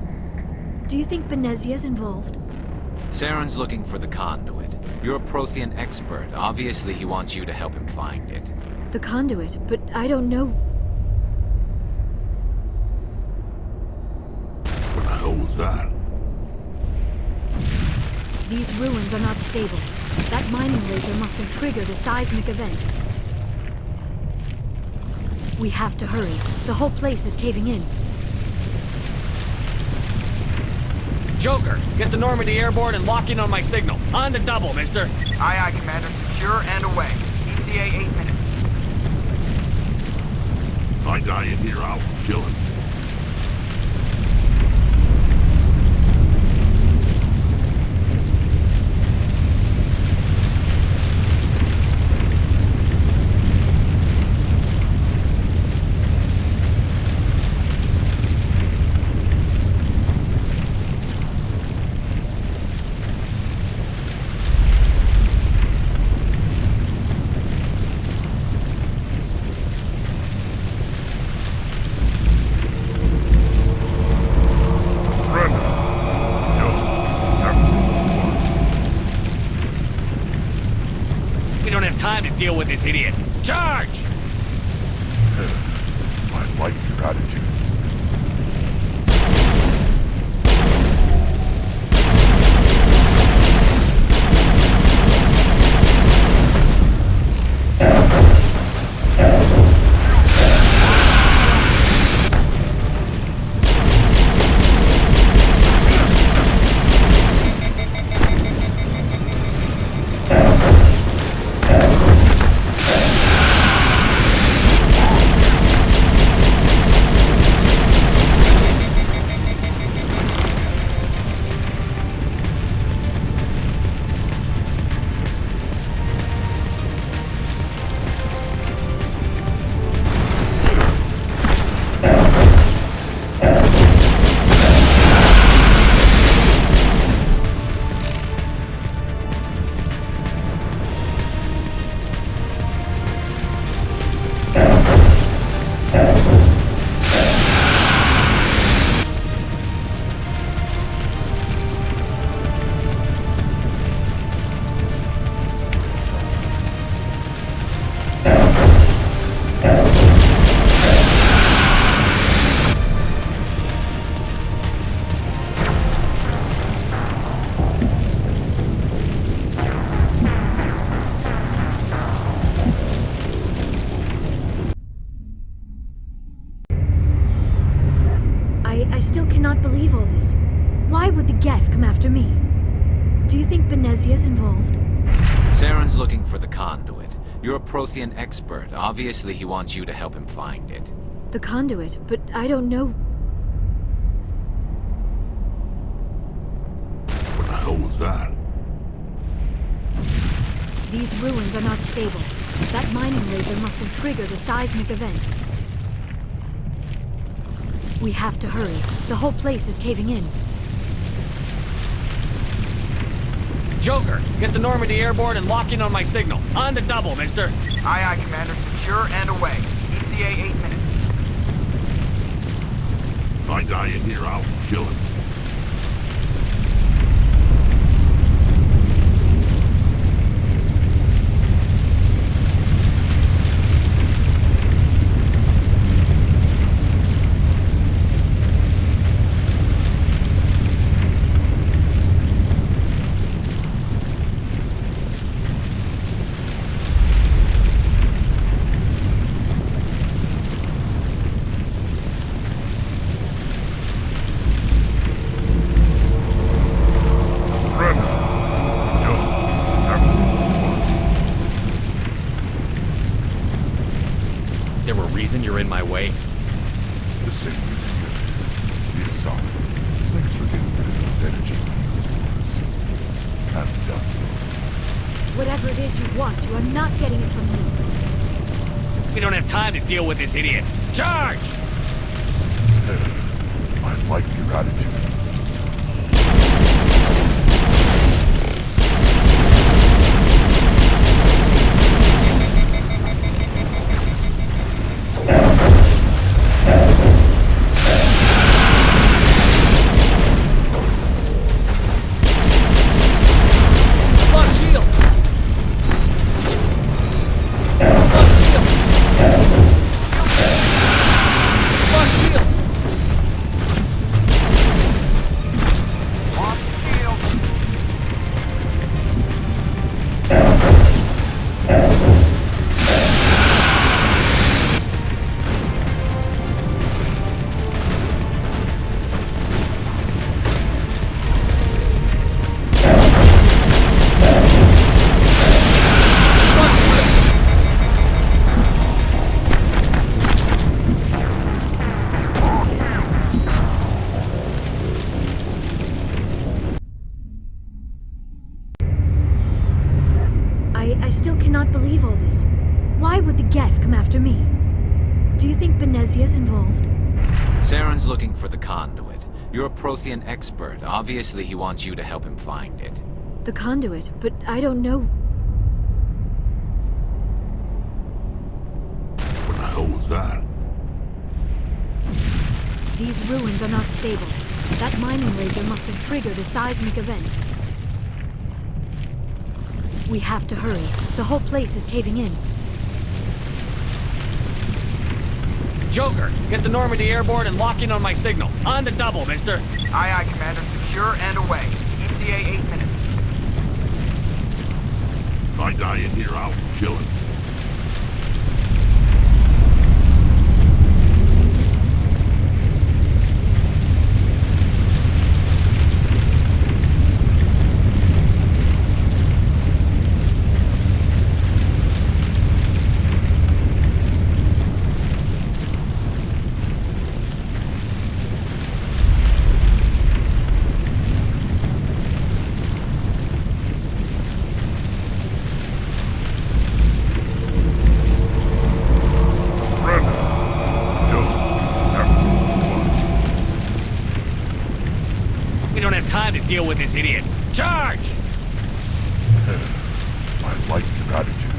Do you think Benezia's involved? Saren's looking for the conduit. You're a Prothean expert. Obviously, he wants you to help him find it. The conduit, but I don't know. What the hell was that? These ruins are not stable. That mining laser must have triggered a seismic event. We have to hurry. The whole place is caving in. Joker, get the Normandy airborne and lock in on my signal. On the double, mister. Aye, aye, Commander. Secure and away. ETA 8 minutes. If I die in here, I'll kill him. Deal with this idiot. Charge! I like your attitude. I still cannot believe all this. Why would the Geth come after me? Do you think Benezia's involved? Saren's looking for the conduit. You're a Prothean expert. Obviously, he wants you to help him find it. The conduit, but I don't know. What the hell was that? These ruins are not stable. That mining laser must have triggered a seismic event. We have to hurry. The whole place is caving in. Joker, get the Normandy airborne and lock in on my signal. On the double, mister. Aye, aye, Commander. Secure and away. ETA 8 minutes. If I die in here, I'll kill him. reason you're in my way? The same reason you're here. The assault. Thanks for getting rid of those energy fields for us. I'm the doctor. Whatever it is you want, you are not getting it from me. We don't have time to deal with this idiot. Charge! I like your attitude. I still cannot believe all this. Why would the Geth come after me? Do you think Benezia's involved? Saren's looking for the conduit. You're a Prothean expert. Obviously, he wants you to help him find it. The conduit, but I don't know. What the hell was that? These ruins are not stable. That mining laser must have triggered a seismic event. We have to hurry. The whole place is caving in. Joker, get the Normandy airborne and lock in on my signal. On the double, mister. Aye, aye, Commander. Secure and away. ETA 8 minutes. If I die in here, I'll kill him. Deal with this idiot. Charge! I like your attitude.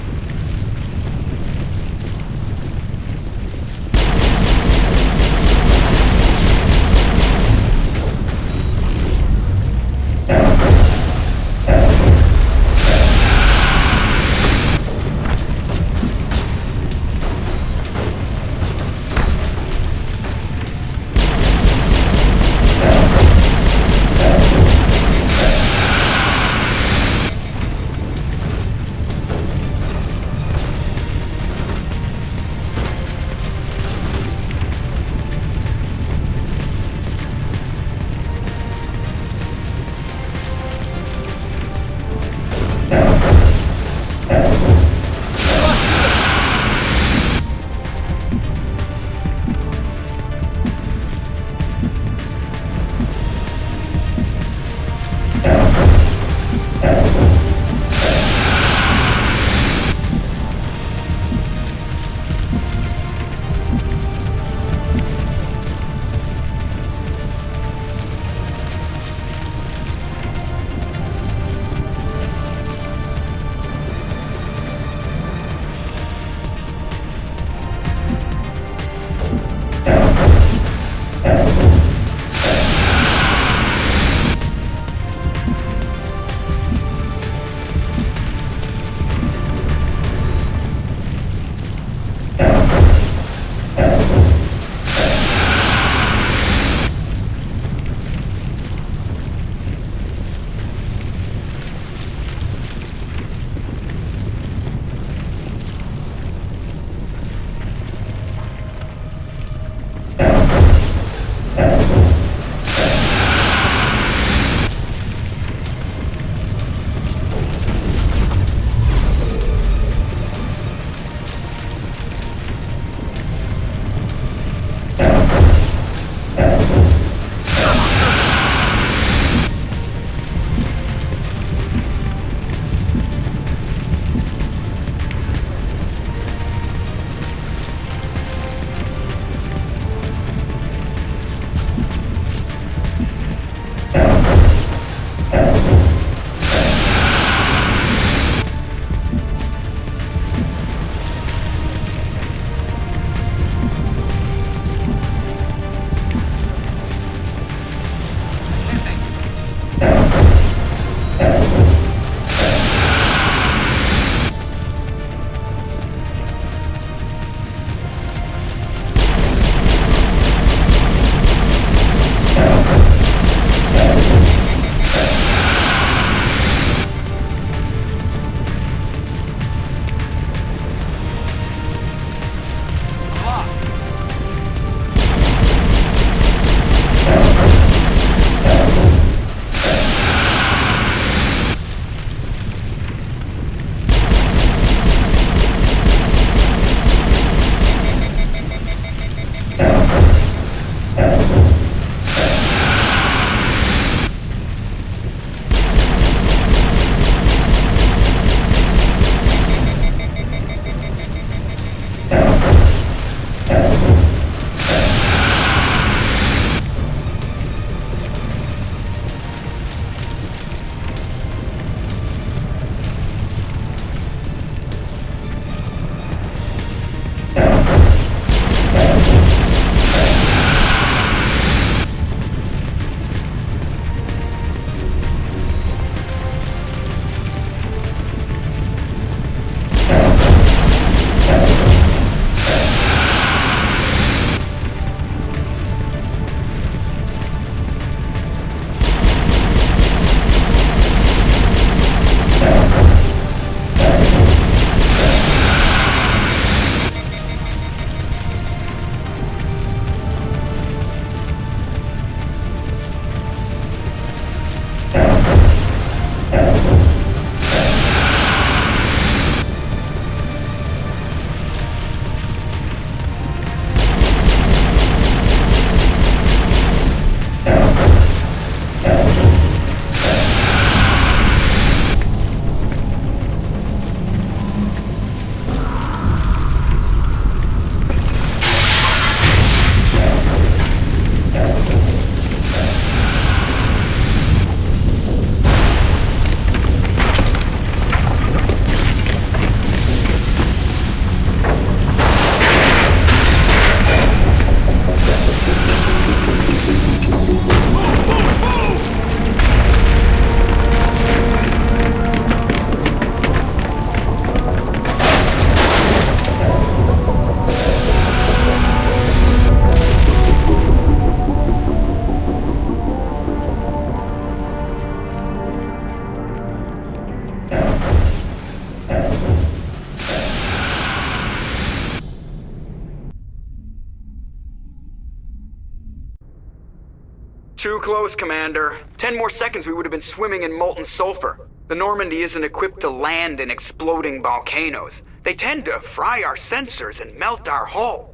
Too close, Commander. 10 more seconds we would have been swimming in molten sulfur. The Normandy isn't equipped to land in exploding volcanoes. They tend to fry our sensors and melt our hull.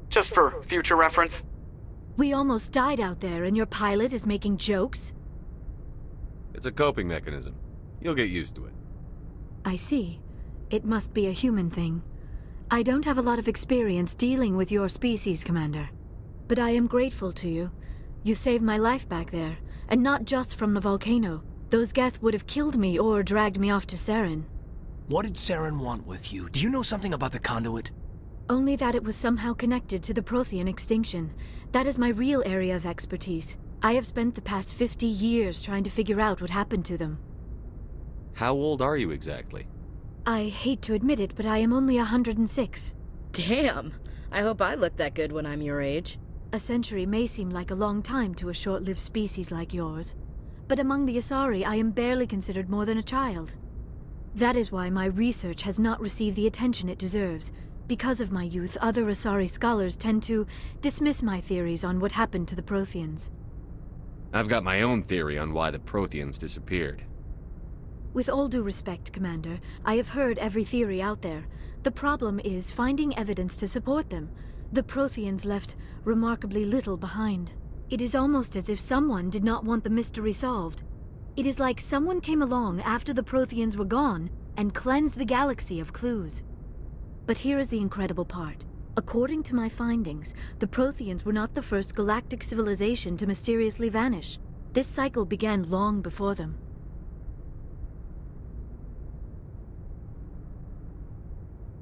Just for future reference. We almost died out there, and your pilot is making jokes? It's a coping mechanism. You'll get used to it. I see. It must be a human thing. I don't have a lot of experience dealing with your species, Commander. But I am grateful to you. You saved my life back there, and not just from the volcano. Those Geth would have killed me or dragged me off to Saren. What did Saren want with you? Do you know something about the conduit? Only that it was somehow connected to the Prothean extinction. That is my real area of expertise. I have spent the past 50 years trying to figure out what happened to them. How old are you exactly? I hate to admit it, but I am only 106. Damn! I hope I look that good when I'm your age. A century may seem like a long time to a short-lived species like yours. But among the Asari, I am barely considered more than a child. That is why my research has not received the attention it deserves. Because of my youth, other Asari scholars tend to dismiss my theories on what happened to the Protheans. I've got my own theory on why the Protheans disappeared. With all due respect, Commander, I have heard every theory out there. The problem is finding evidence to support them. The Protheans left remarkably little behind. It is almost as if someone did not want the mystery solved. It is like someone came along after the Protheans were gone and cleansed the galaxy of clues. But here is the incredible part. According to my findings, the Protheans were not the first galactic civilization to mysteriously vanish. This cycle began long before them.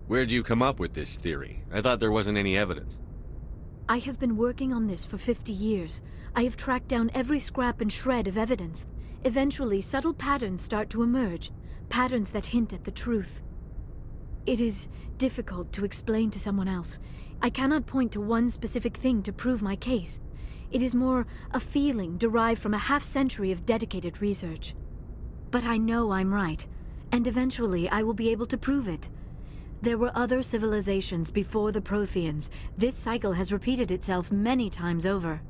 Where'd you come up with this theory? I thought there wasn't any evidence. I have been working on this for 50 years. I have tracked down every scrap and shred of evidence. Eventually, subtle patterns start to emerge, patterns that hint at the truth. It is difficult to explain to someone else. I cannot point to one specific thing to prove my case. It is more a feeling derived from a half-century of dedicated research. But I know I'm right, and eventually I will be able to prove it. There were other civilizations before the Protheans. This cycle has repeated itself many times over.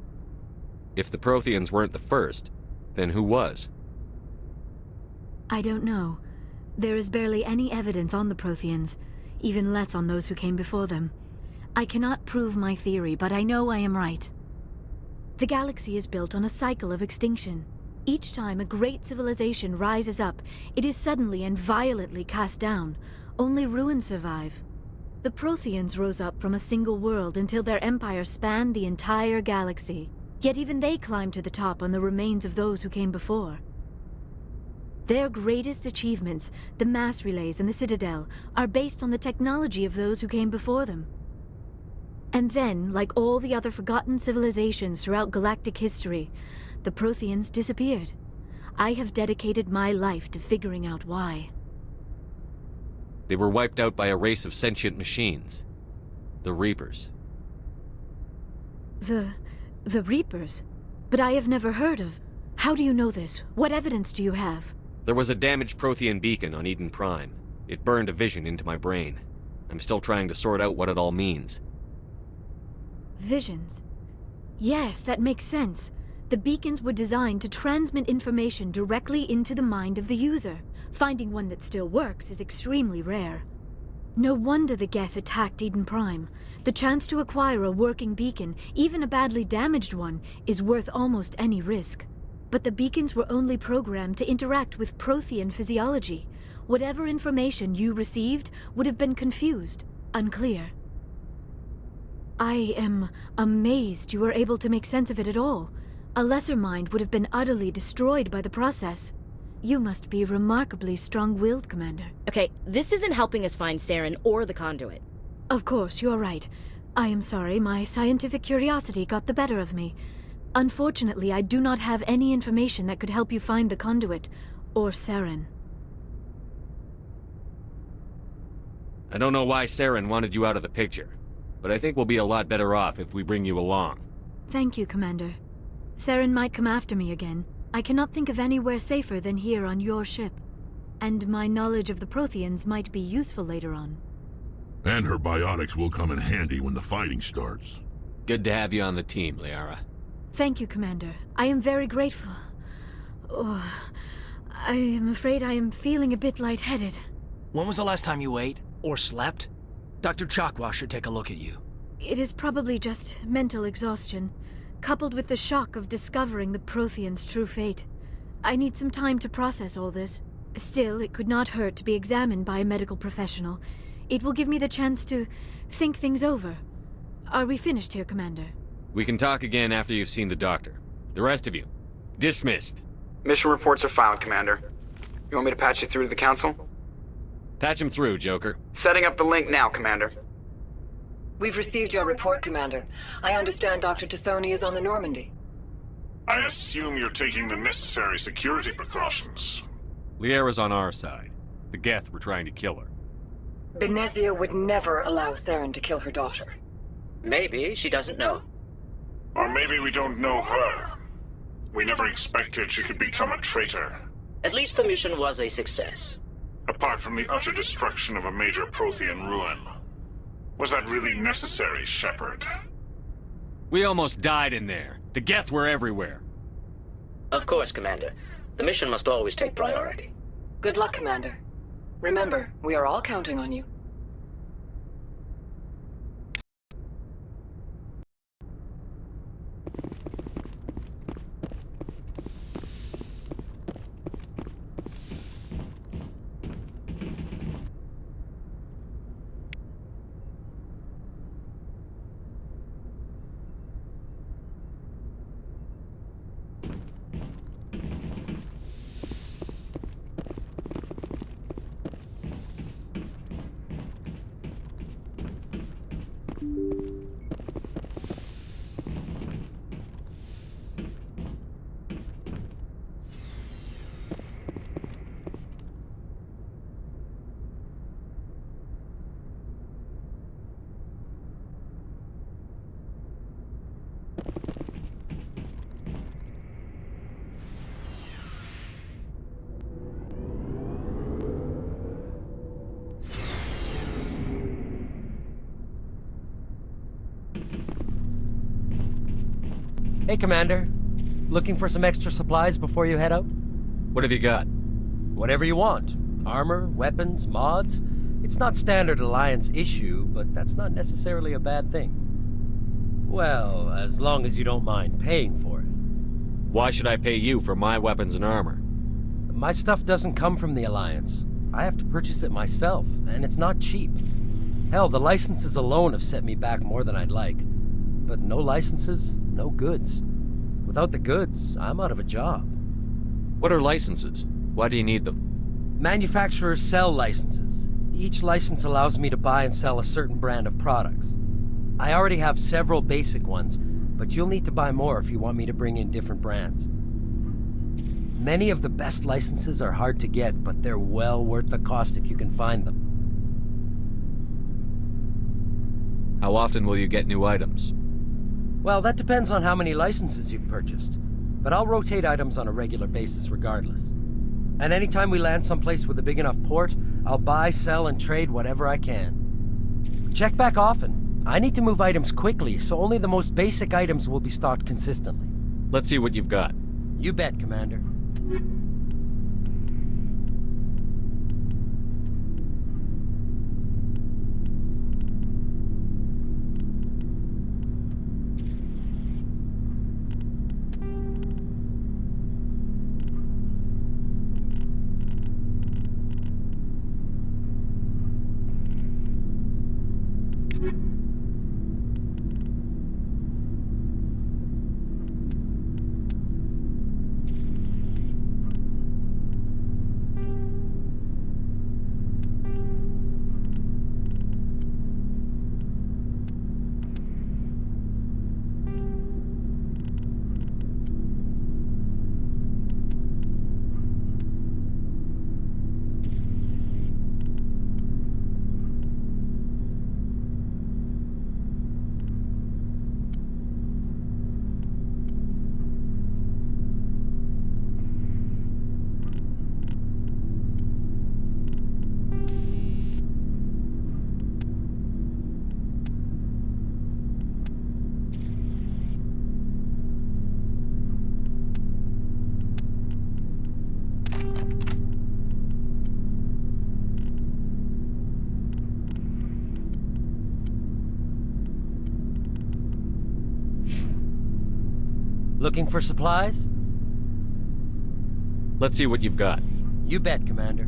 If the Protheans weren't the first, then who was? I don't know. There is barely any evidence on the Protheans, even less on those who came before them. I cannot prove my theory, but I know I am right. The galaxy is built on a cycle of extinction. Each time a great civilization rises up, it is suddenly and violently cast down. Only ruins survive. The Protheans rose up from a single world until their empire spanned the entire galaxy. Yet even they climbed to the top on the remains of those who came before. Their greatest achievements, the mass relays and the Citadel, are based on the technology of those who came before them. And then, like all the other forgotten civilizations throughout galactic history, the Protheans disappeared. I have dedicated my life to figuring out why. They were wiped out by a race of sentient machines. The Reapers. The Reapers? But I have never heard of... How do you know this? What evidence do you have? There was a damaged Prothean beacon on Eden Prime. It burned a vision into my brain. I'm still trying to sort out what it all means. Visions? Yes, that makes sense. The beacons were designed to transmit information directly into the mind of the user. Finding one that still works is extremely rare. No wonder the Geth attacked Eden Prime. The chance to acquire a working beacon, even a badly damaged one, is worth almost any risk. But the beacons were only programmed to interact with Prothean physiology. Whatever information you received would have been confused, unclear. I am amazed you were able to make sense of it at all. A lesser mind would have been utterly destroyed by the process. You must be remarkably strong-willed, Commander. Okay, this isn't helping us find Saren or the conduit. Of course, you are right. I am sorry, my scientific curiosity got the better of me. Unfortunately, I do not have any information that could help you find the conduit, or Saren. I don't know why Saren wanted you out of the picture, but I think we'll be a lot better off if we bring you along. Thank you, Commander. Saren might come after me again. I cannot think of anywhere safer than here on your ship. And my knowledge of the Protheans might be useful later on. And her biotics will come in handy when the fighting starts. Good to have you on the team, Liara. Thank you, Commander. I am very grateful. Oh, I am afraid I am feeling a bit lightheaded. When was the last time you ate or slept? Dr. Chakwa should take a look at you. It is probably just mental exhaustion, coupled with the shock of discovering the Prothean's true fate. I need some time to process all this. Still, it could not hurt to be examined by a medical professional. It will give me the chance to think things over. Are we finished here, Commander? We can talk again after you've seen the doctor. The rest of you, dismissed. Mission reports are filed, Commander. You want me to patch you through to the Council? Patch him through, Joker. Setting up the link now, Commander. We've received your report, Commander. I understand Dr. Tassoni is on the Normandy. I assume you're taking the necessary security precautions. Liara's on our side. The Geth were trying to kill her. Benezia would never allow Saren to kill her daughter. Maybe she doesn't know. Or maybe we don't know her. We never expected she could become a traitor. At least the mission was a success. Apart from the utter destruction of a major Prothean ruin. Was that really necessary, Shepard? We almost died in there. The Geth were everywhere. Of course, Commander. The mission must always take priority. Good luck, Commander. Remember, we are all counting on you. Hey, Commander. Looking for some extra supplies before you head out? What have you got? Whatever you want. Armor, weapons, mods. It's not standard Alliance issue, but that's not necessarily a bad thing. Well, as long as you don't mind paying for it. Why should I pay you for my weapons and armor? My stuff doesn't come from the Alliance. I have to purchase it myself, and it's not cheap. Hell, the licenses alone have set me back more than I'd like. But no licenses, no goods. Without the goods, I'm out of a job. What are licenses? Why do you need them? Manufacturers sell licenses. Each license allows me to buy and sell a certain brand of products. I already have several basic ones, but you'll need to buy more if you want me to bring in different brands. Many of the best licenses are hard to get, but they're well worth the cost if you can find them. How often will you get new items? Well, that depends on how many licenses you've purchased, but I'll rotate items on a regular basis regardless. And anytime we land someplace with a big enough port, I'll buy, sell, and trade whatever I can. Check back often. I need to move items quickly, so only the most basic items will be stocked consistently. Let's see what you've got. You bet, Commander. Looking for supplies? Let's see what you've got. You bet, Commander.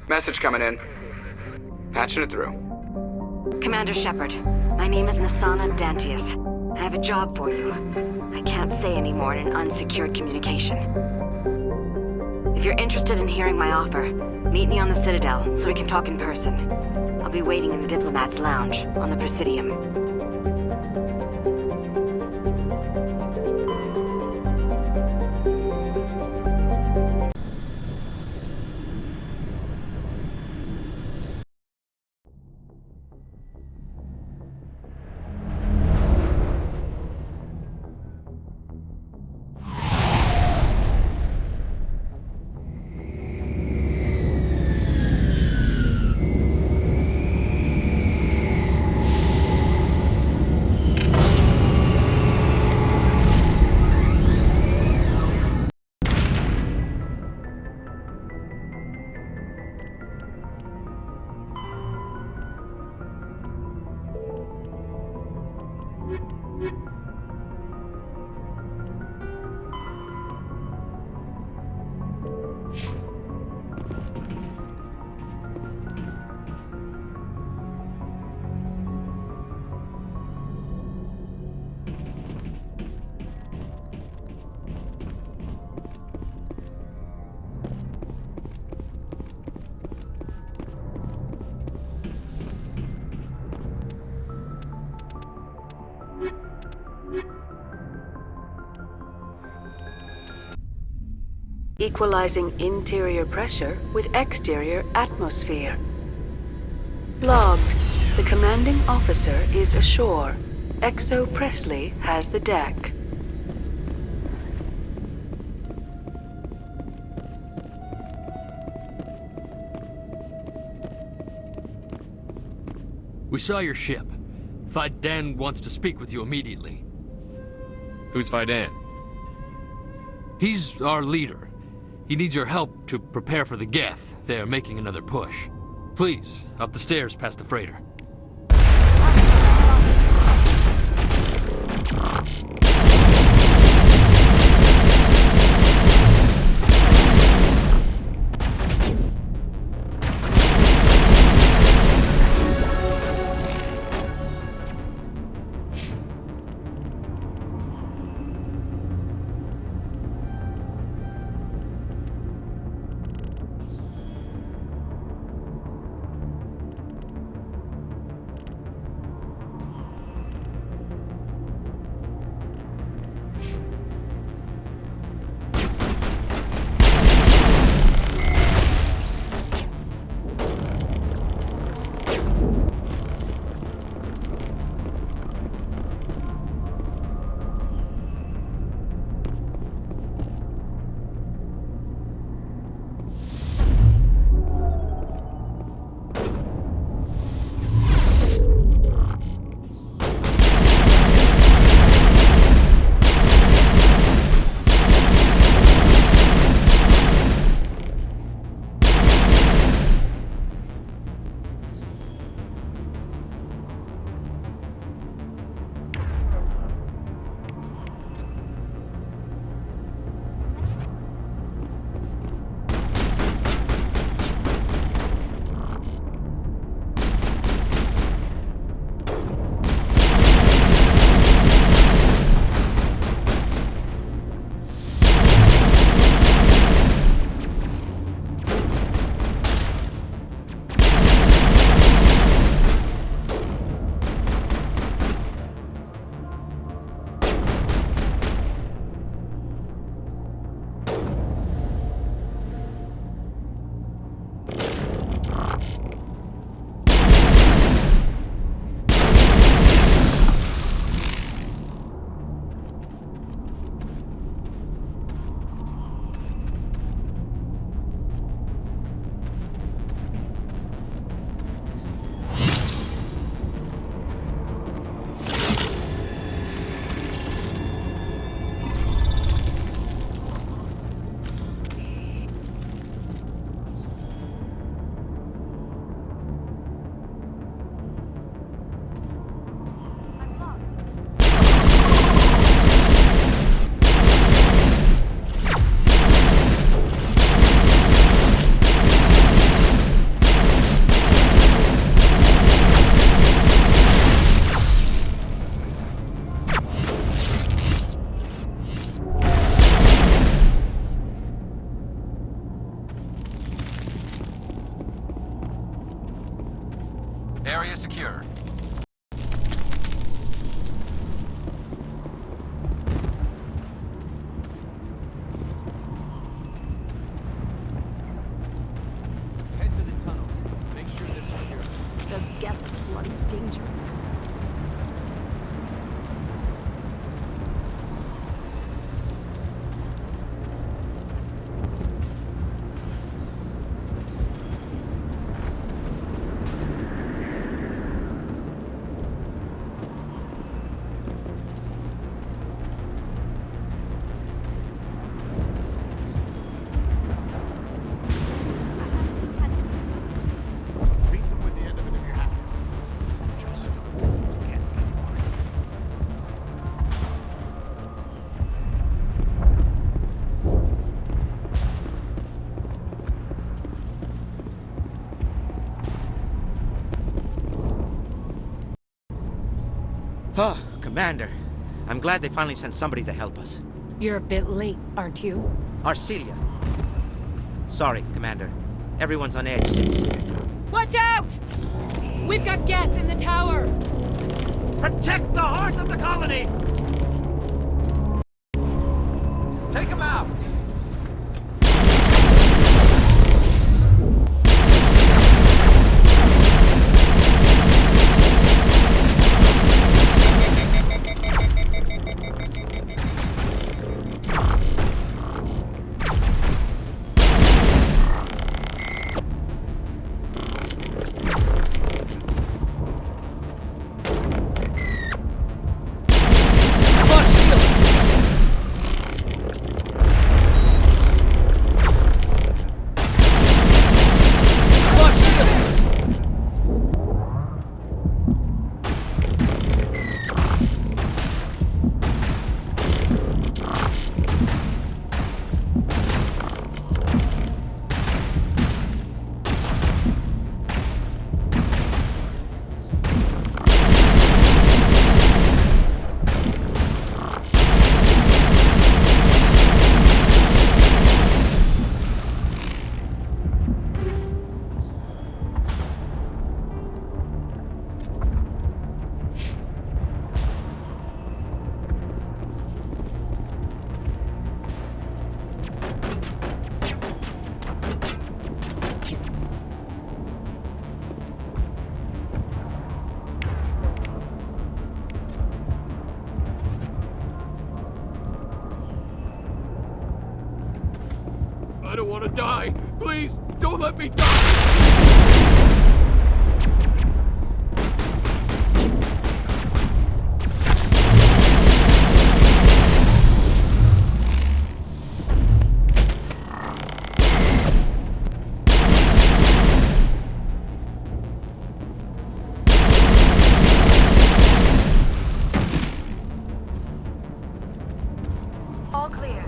Message coming in. Patching it through. Commander Shepard, my name is Nasana Dantius. I have a job for you. I can't say any more in an unsecured communication. If you're interested in hearing my offer, meet me on the Citadel so we can talk in person. I'll be waiting in the Diplomat's Lounge on the Presidium. Equalizing interior pressure with exterior atmosphere. Logged. The commanding officer is ashore. Exo Presley has the deck. We saw your ship. Fidan wants to speak with you immediately. Who's Fidan? He's our leader. He needs your help to prepare for the Geth. They're making another push. Please, up the stairs past the freighter. Area secure. Head to the tunnels. Make sure they're secure. Those Geth are bloody dangerous. Beat them with the end of it if you have to. Just Oh, Commander. I'm glad they finally sent somebody to help us. You're a bit late, aren't you? Arcelia. Sorry, Commander. Everyone's on edge since... Watch out! We've got Geth in the tower! Protect the heart of the colony! Take him out! I don't want to die. Please, don't let me die. All clear.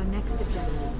our next objective.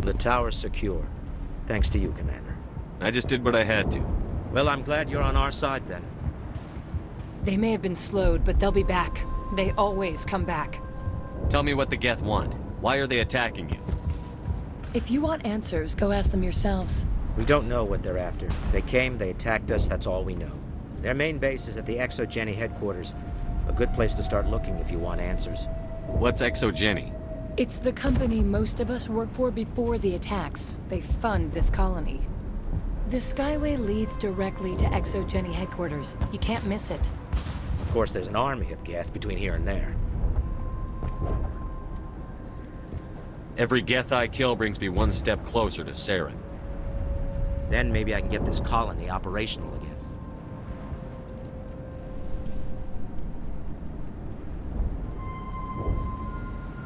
The tower's secure. Thanks to you, Commander. I just did what I had to. Well, I'm glad you're on our side, then. They may have been slowed, but they'll be back. They always come back. Tell me what the Geth want. Why are they attacking you? If you want answers, go ask them yourselves. We don't know what they're after. They came, they attacked us, that's all we know. Their main base is at the ExoGeni headquarters. A good place to start looking if you want answers. What's ExoGeni? It's the company most of us work for before the attacks. They fund this colony. The Skyway leads directly to ExoGeni headquarters. You can't miss it. Of course, there's an army of Geth between here and there. Every Geth I kill brings me one step closer to Saren. Then maybe I can get this colony operational again.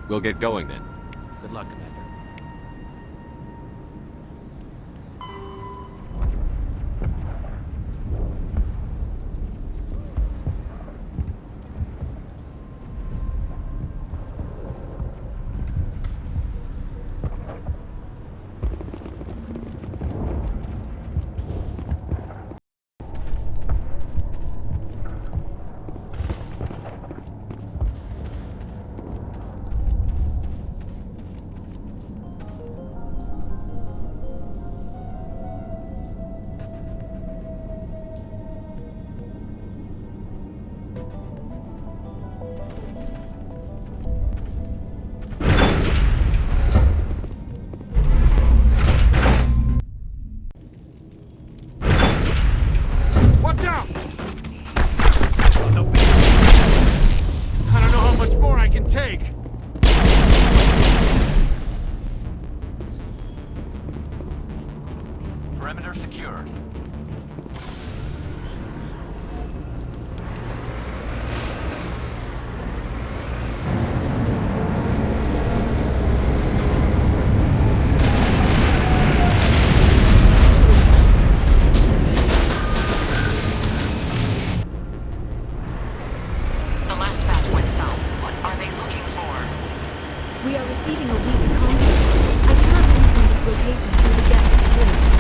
We'll get going then. Good luck, Commander. Perimeter secure. The last batch went south. What are they looking for? We are receiving a weak concept. I cannot pinpoint its location through the gap of the ruins.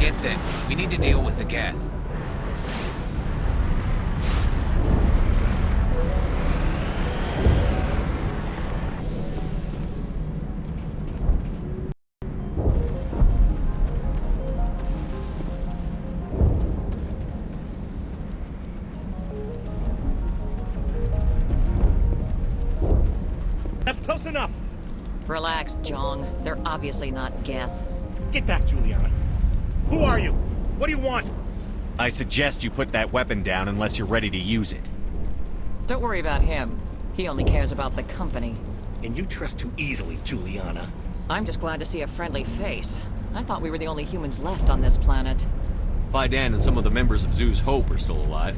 get them. We need to deal with the Geth. That's close enough! Relax, Jong. They're obviously not Geth. Get back, Juliana. Who are you? What do you want? I suggest you put that weapon down unless you're ready to use it. Don't worry about him. He only cares about the company. And you trust too easily, Juliana. I'm just glad to see a friendly face. I thought we were the only humans left on this planet. Fidan and some of the members of Zoo's Hope are still alive.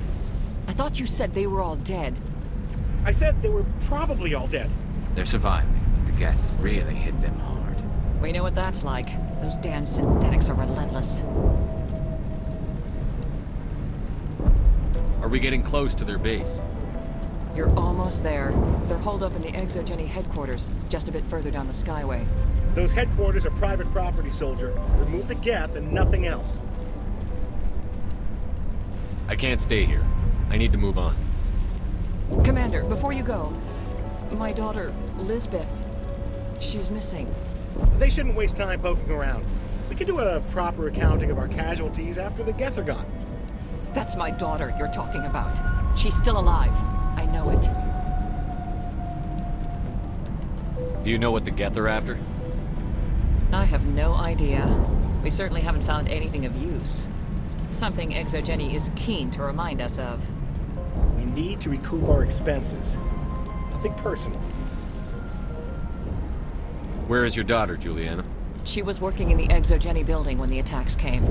I thought you said they were all dead. I said they were probably all dead. They're surviving, but the Geth really hit them hard. We know what that's like. Those damn synthetics are relentless. Are we getting close to their base? You're almost there. They're holed up in the Exogeny headquarters, just a bit further down the Skyway. Those headquarters are private property, soldier. Remove the Geth and nothing else. I can't stay here. I need to move on. Commander, before you go, my daughter, Lisbeth, she's missing. They shouldn't waste time poking around. We can do a proper accounting of our casualties after the Geth are gone. That's my daughter you're talking about. She's still alive. I know it. Do you know what the Geth are after? I have no idea. We certainly haven't found anything of use. Something Exogeny is keen to remind us of. We need to recoup our expenses. It's nothing personal. Where is your daughter, Juliana? She was working in the Exogeny building when the attacks came.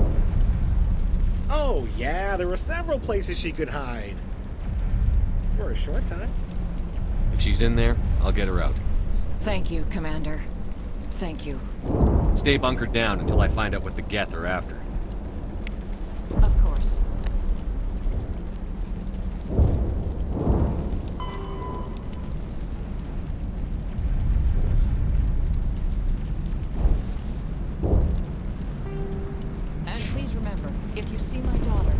Oh, yeah, there were several places she could hide. For a short time. If she's in there, I'll get her out. Thank you, Commander. Thank you. Stay bunkered down until I find out what the Geth are after. Of course. And please remember, if you see my daughter...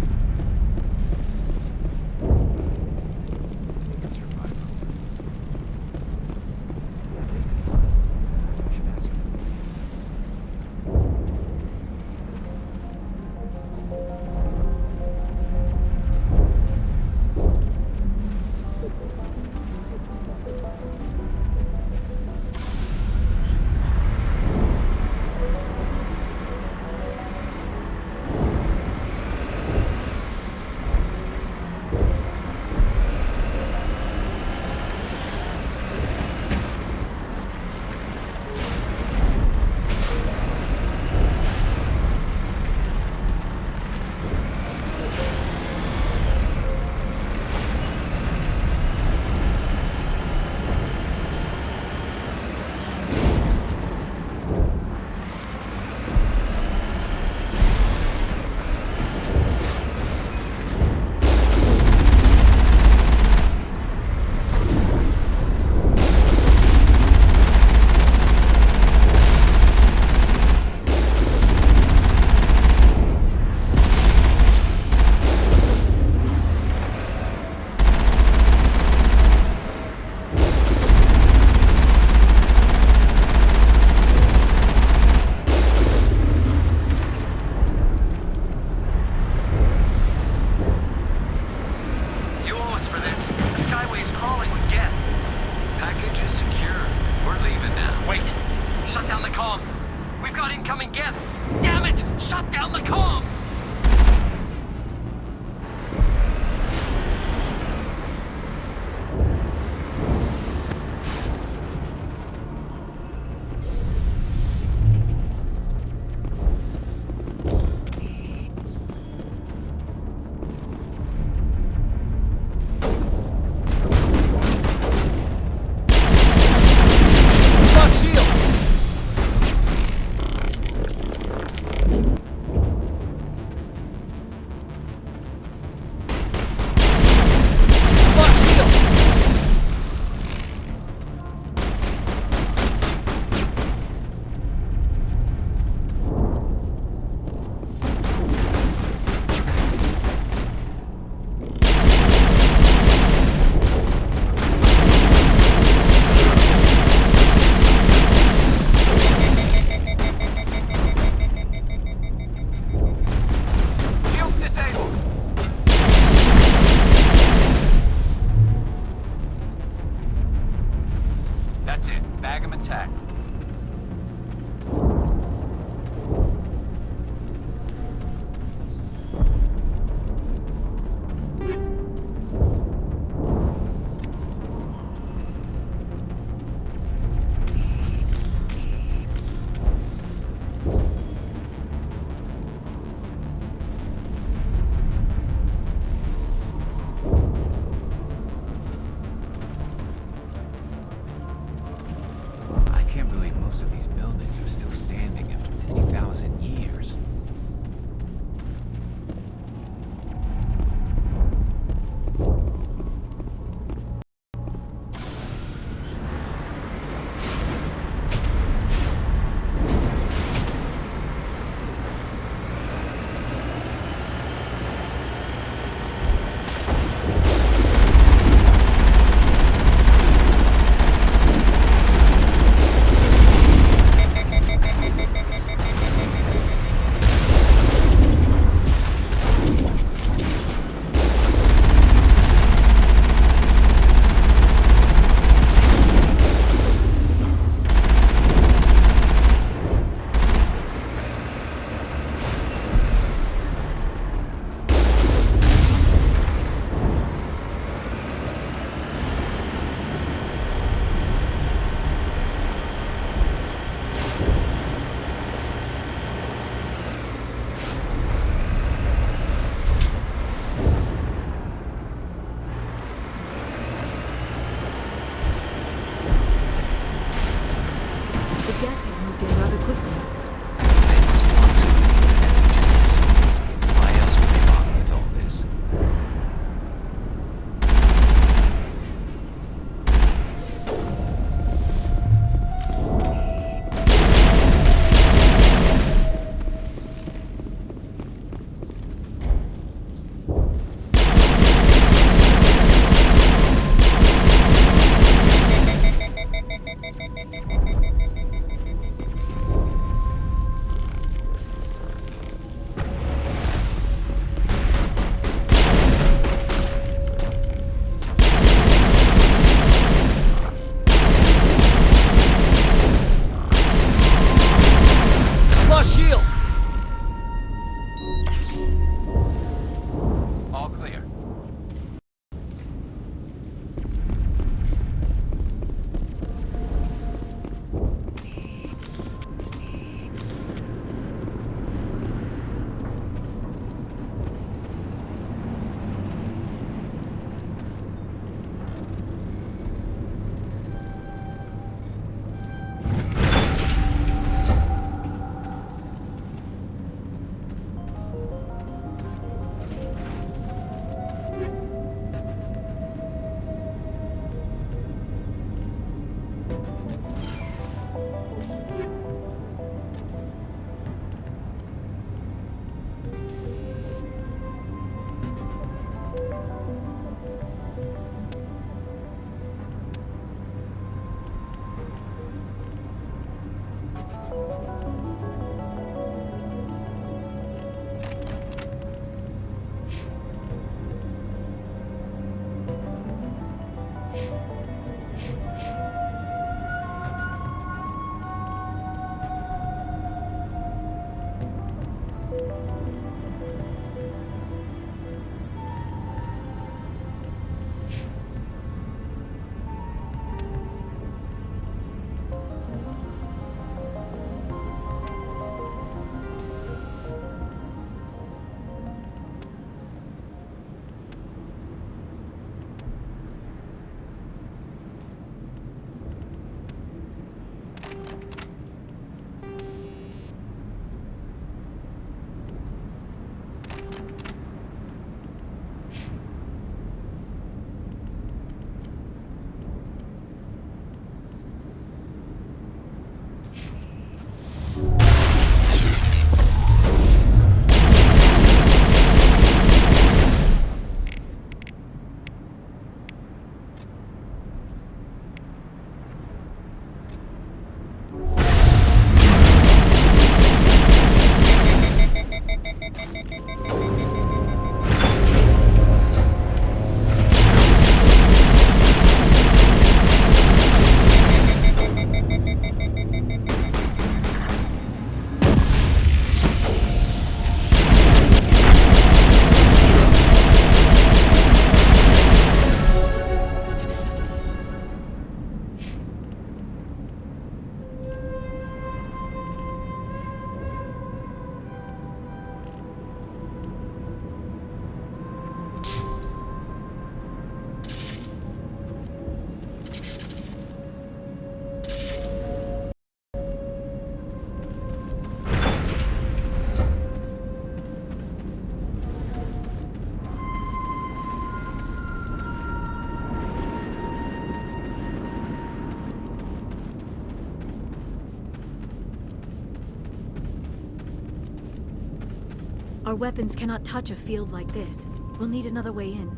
Our weapons cannot touch a field like this. We'll need another way in.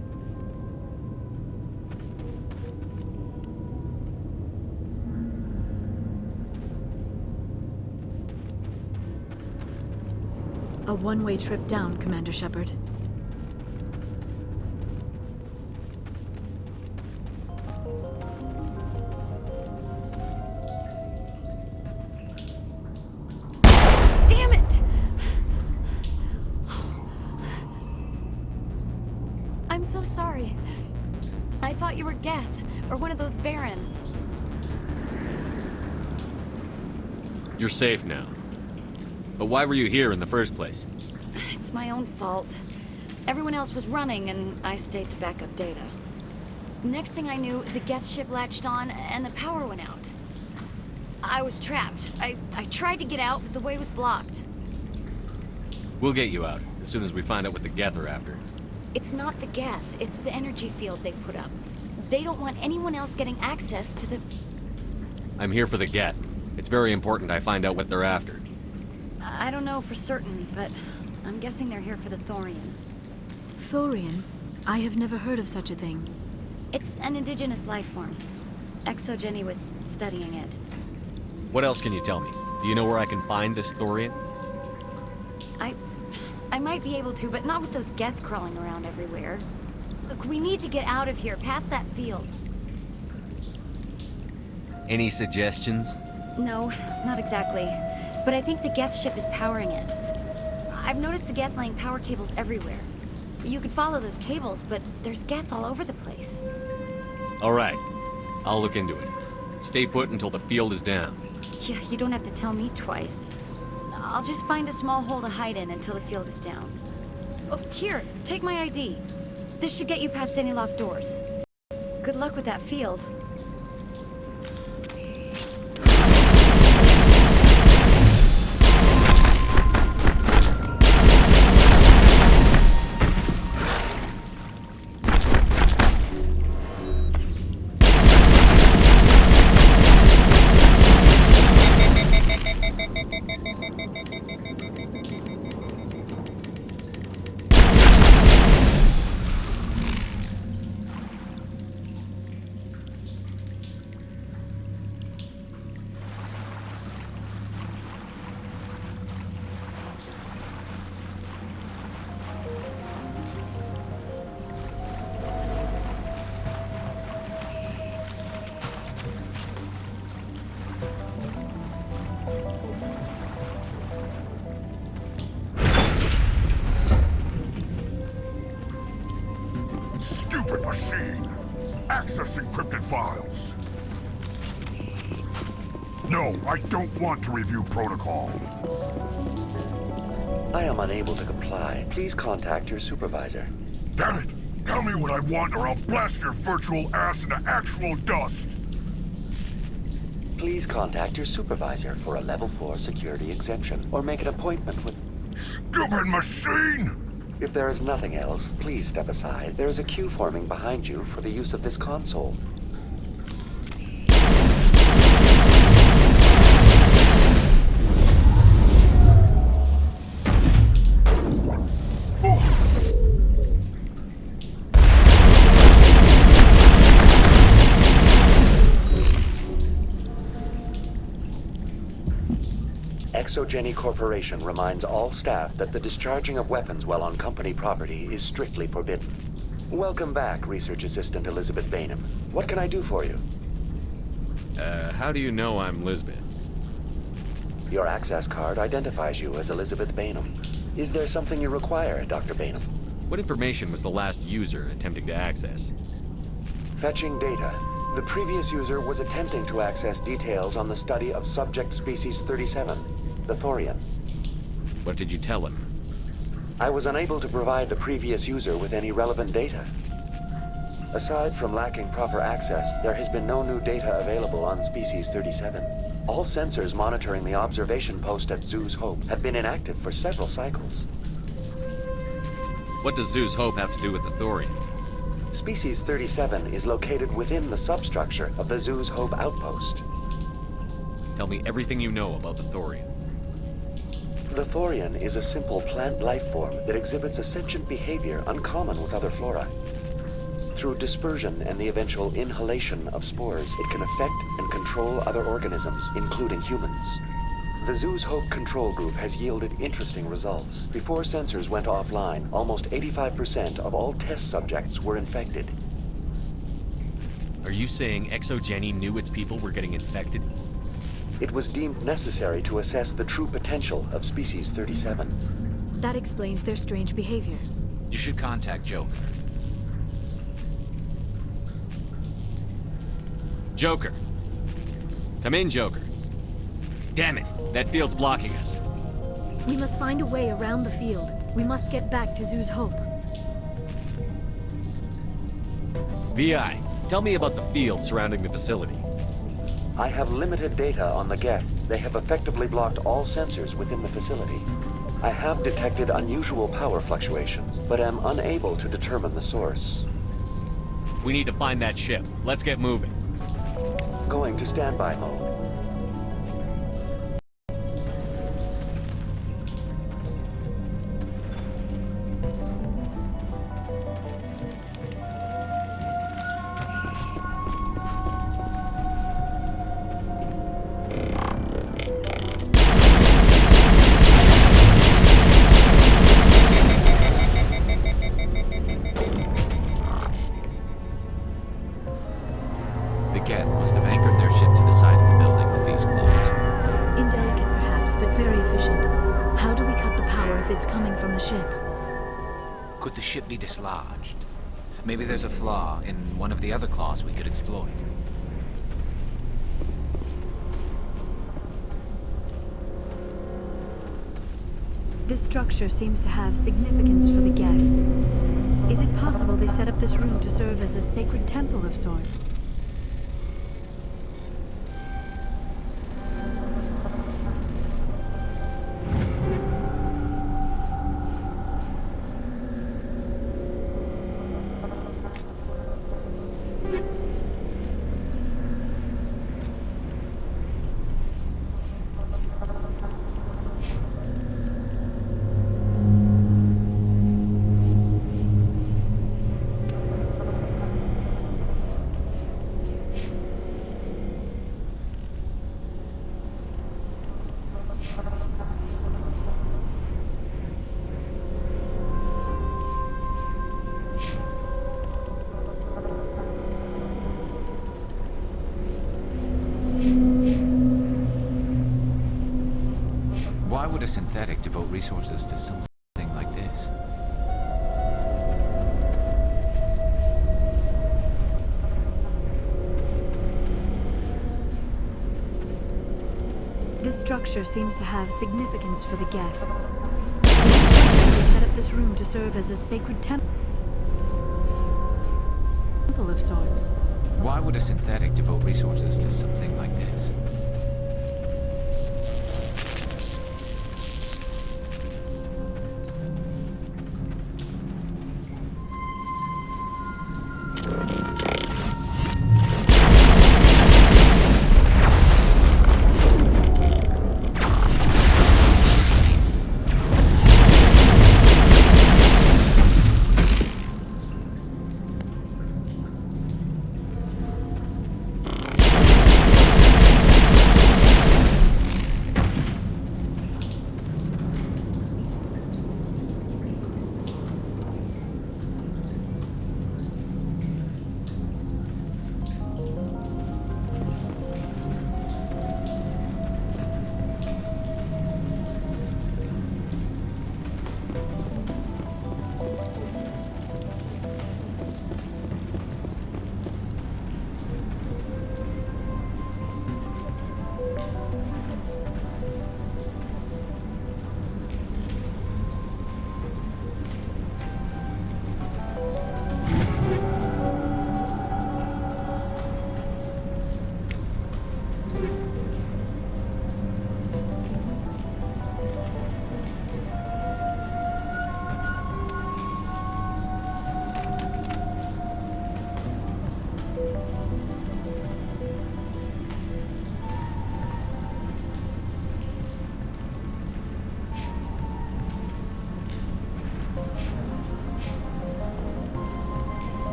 A one-way trip down, Commander Shepard. Damn it! I'm so sorry. I thought you were Geth, or one of those Baron. You're safe now. But why were you here in the first place? It's my own fault. Everyone else was running, and I stayed to back up data. Next thing I knew, the Geth ship latched on, and the power went out. I was trapped. I tried to get out, but the way was blocked. We'll get you out, as soon as we find out what the Geth are after. It's not the Geth, it's the energy field they put up. They don't want anyone else getting access to the... I'm here for the Geth. It's very important I find out what they're after. I don't know for certain, but I'm guessing they're here for the Thorian. Thorian? I have never heard of such a thing. It's an indigenous life form. ExoGenny was studying it. What else can you tell me? Do you know where I can find this Thorian? I might be able to, but not with those Geth crawling around everywhere. Look, we need to get out of here, past that field. Any suggestions? No, not exactly. But I think the Geth ship is powering it. I've noticed the Geth laying power cables everywhere. You could follow those cables, but there's Geth all over the place. All right. I'll look into it. Stay put until the field is down. Yeah, you don't have to tell me twice. I'll just find a small hole to hide in until the field is down. Oh, here, take my ID. This should get you past any locked doors. Good luck with that field. Stupid machine! Access encrypted files! No, I don't want to review protocol. I am unable to comply. Please contact your supervisor. Damn it! Tell me what I want or I'll blast your virtual ass into actual dust! Please contact your supervisor for a level 4 security exemption, or make an appointment with... Stupid machine! If there is nothing else, please step aside. There is a queue forming behind you for the use of this console. ExoGenny Corporation reminds all staff that the discharging of weapons while on company property is strictly forbidden. Welcome back, Research Assistant Elizabeth Bainham. What can I do for you? How do you know I'm Lisbeth? Your access card identifies you as Elizabeth Bainham. Is there something you require, Dr. Bainham? What information was the last user attempting to access? Fetching data. The previous user was attempting to access details on the study of subject species 37, the Thorian. What did you tell him? I was unable to provide the previous user with any relevant data. Aside from lacking proper access, there has been no new data available on species 37. All sensors monitoring the observation post at Zoo's Hope have been inactive for several cycles. What does Zoo's Hope have to do with the Thorian? Species 37 is located within the substructure of the Zoo's Hope outpost. Tell me everything you know about the Thorian. The Thorian is a simple plant life form that exhibits a sentient behavior uncommon with other flora. Through dispersion and the eventual inhalation of spores, it can affect and control other organisms, including humans. The Zoo's Hope control group has yielded interesting results. Before sensors went offline, almost 85% of all test subjects were infected. Are you saying ExoGeni knew its people were getting infected? It was deemed necessary to assess the true potential of Species 37. That explains their strange behavior. You should contact Joker. Joker. Come in, Joker. Damn it, that field's blocking us. We must find a way around the field. We must get back to Zoo's Hope. VI, tell me about the field surrounding the facility. I have limited data on the Geth. They have effectively blocked all sensors within the facility. I have detected unusual power fluctuations, but am unable to determine the source. We need to find that ship. Let's get moving. Going to standby mode. The Geth must have anchored their ship to the side of the building with these claws. Indelicate perhaps, but very efficient. How do we cut the power if it's coming from the ship? Could the ship be dislodged? Maybe there's a flaw in one of the other claws we could exploit. This structure seems to have significance for the Geth. Is it possible they set up this room to serve as a sacred temple of sorts? Why would a synthetic devote resources to something like this? This structure seems to have significance for the Geth. They set up this room to serve as a sacred temple of sorts. Why would a synthetic devote resources to something like this?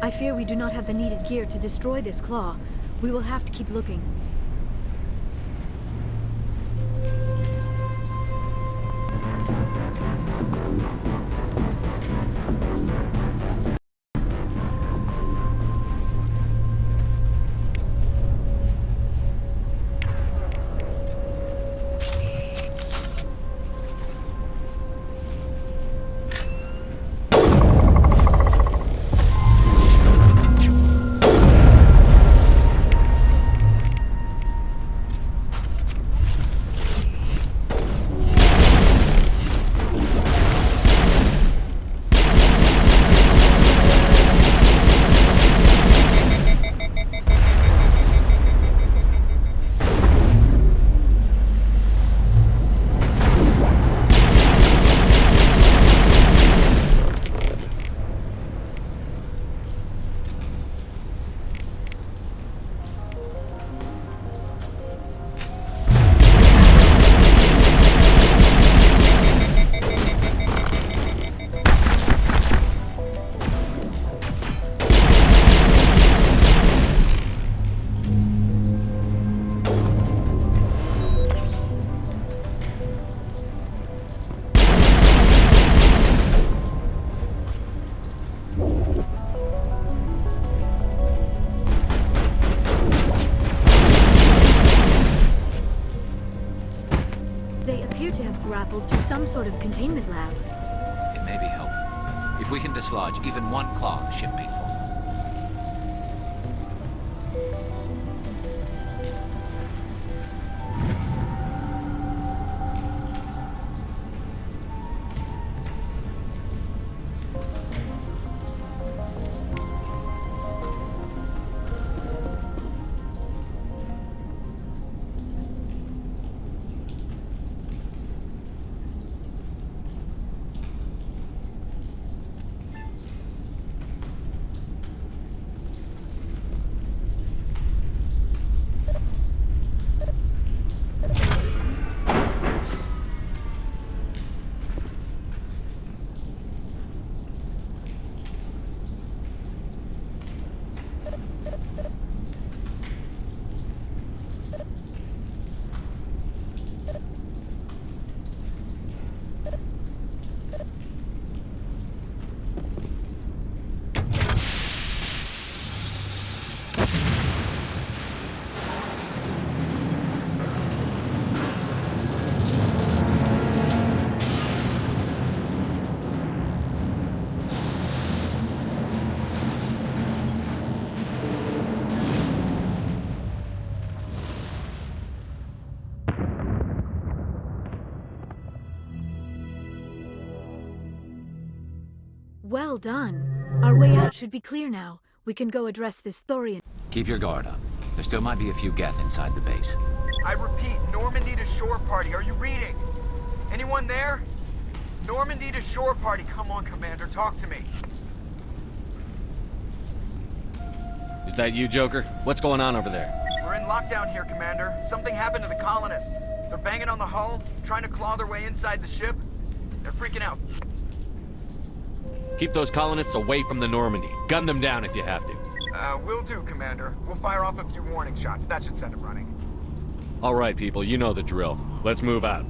I fear we do not have the needed gear to destroy this claw. We will have to keep looking. Grappled through some sort of containment lab. It may be helpful. If we can dislodge even one claw, the ship may fall. Well done. Our way out should be clear now. We can go address this Thorian. Keep your guard up. There still might be a few Geth inside the base. I repeat, Normandy to shore party. Are you reading? Anyone there? Normandy to shore party. Come on, Commander. Talk to me. Is that you, Joker? What's going on over there? We're in lockdown here, Commander. Something happened to the colonists. They're banging on the hull, trying to claw their way inside the ship. They're freaking out. Keep those colonists away from the Normandy. Gun them down if you have to. Will do, Commander. We'll fire off a few warning shots. That should send them running. All right, people, you know the drill. Let's move out.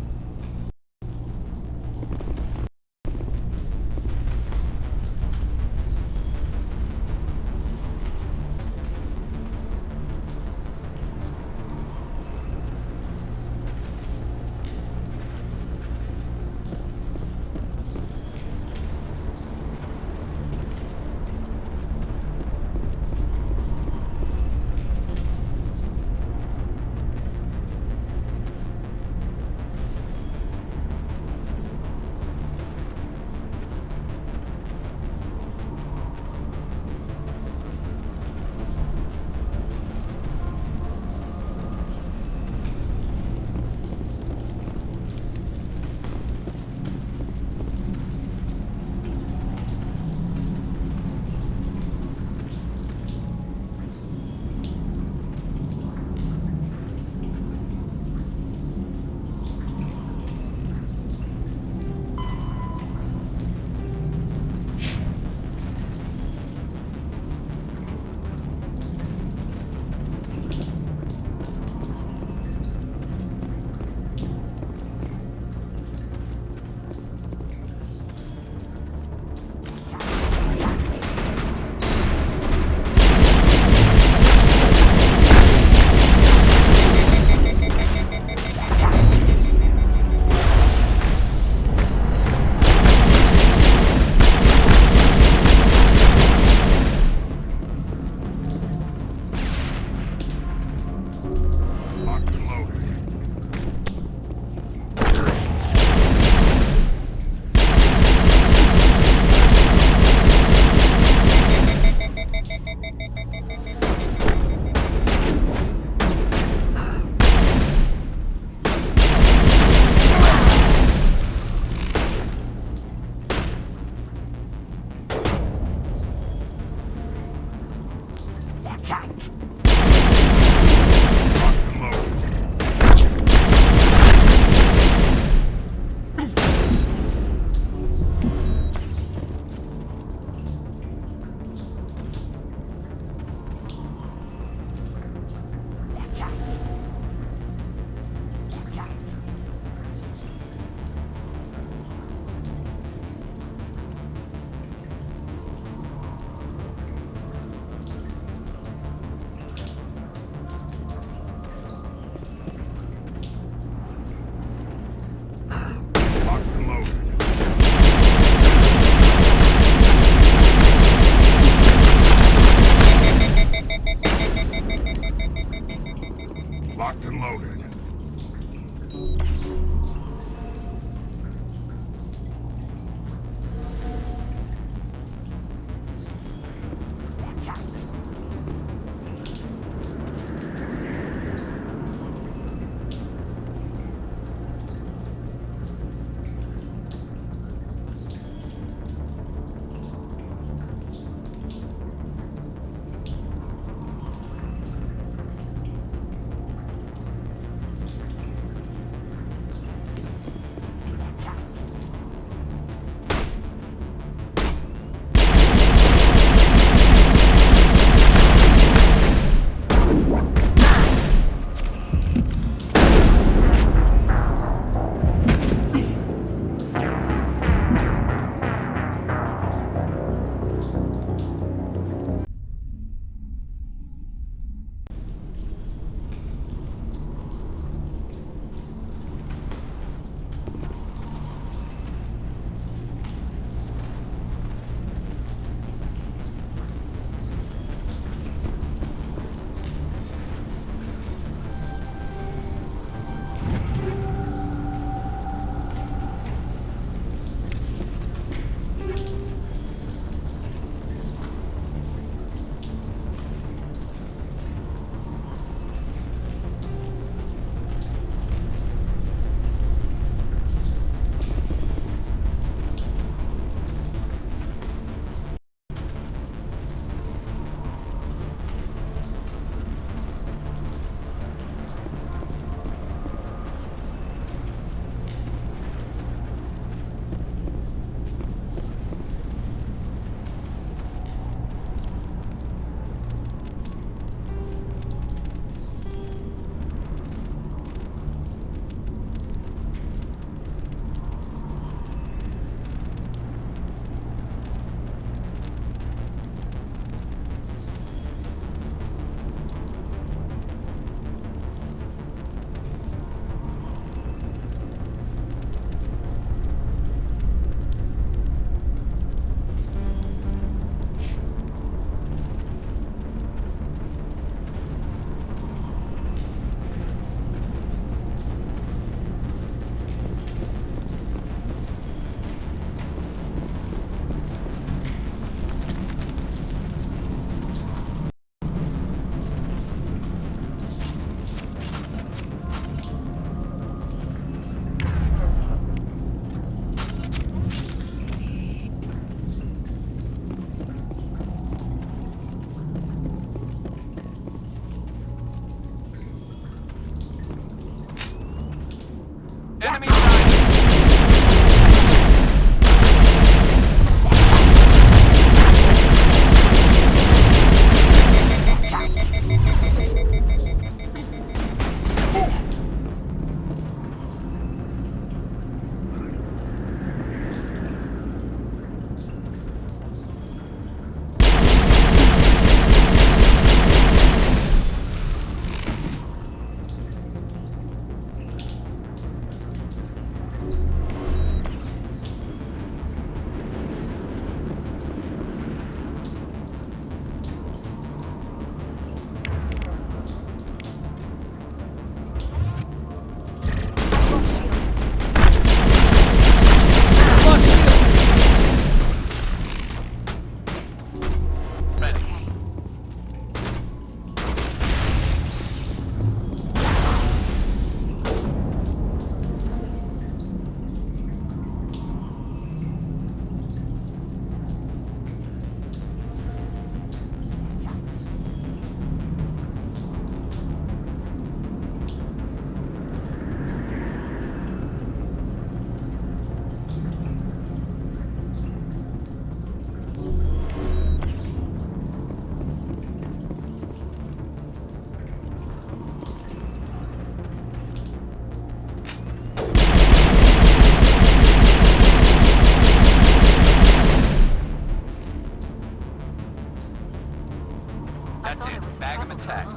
That's it. Bag him and tag.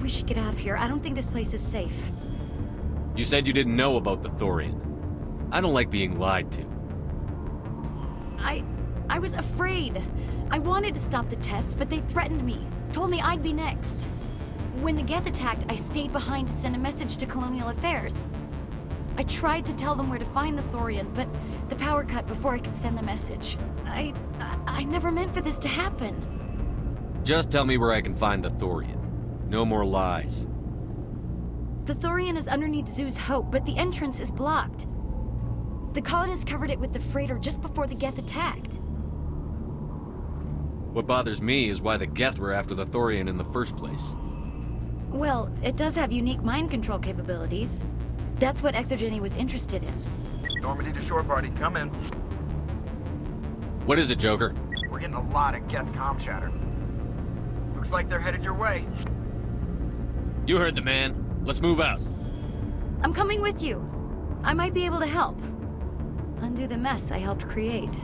We should get out of here. I don't think this place is safe. You said you didn't know about the Thorian. I don't like being lied to. I was afraid. I wanted to stop the tests, but they threatened me. Told me I'd be next. When the Geth attacked, I stayed behind to send a message to Colonial Affairs. I tried to tell them where to find the Thorian, but the power cut before I could send the message. I never meant for this to happen. Just tell me where I can find the Thorian. No more lies. The Thorian is underneath Zoo's Hope, but the entrance is blocked. The colonists covered it with the freighter just before the Geth attacked. What bothers me is why the Geth were after the Thorian in the first place. Well, it does have unique mind control capabilities. That's what Exogeny was interested in. Normandy to shore party, come in. What is it, Joker? We're getting a lot of Geth comm chatter. Looks like they're headed your way. You heard the man. Let's move out. I'm coming with you. I might be able to help. Undo the mess I helped create.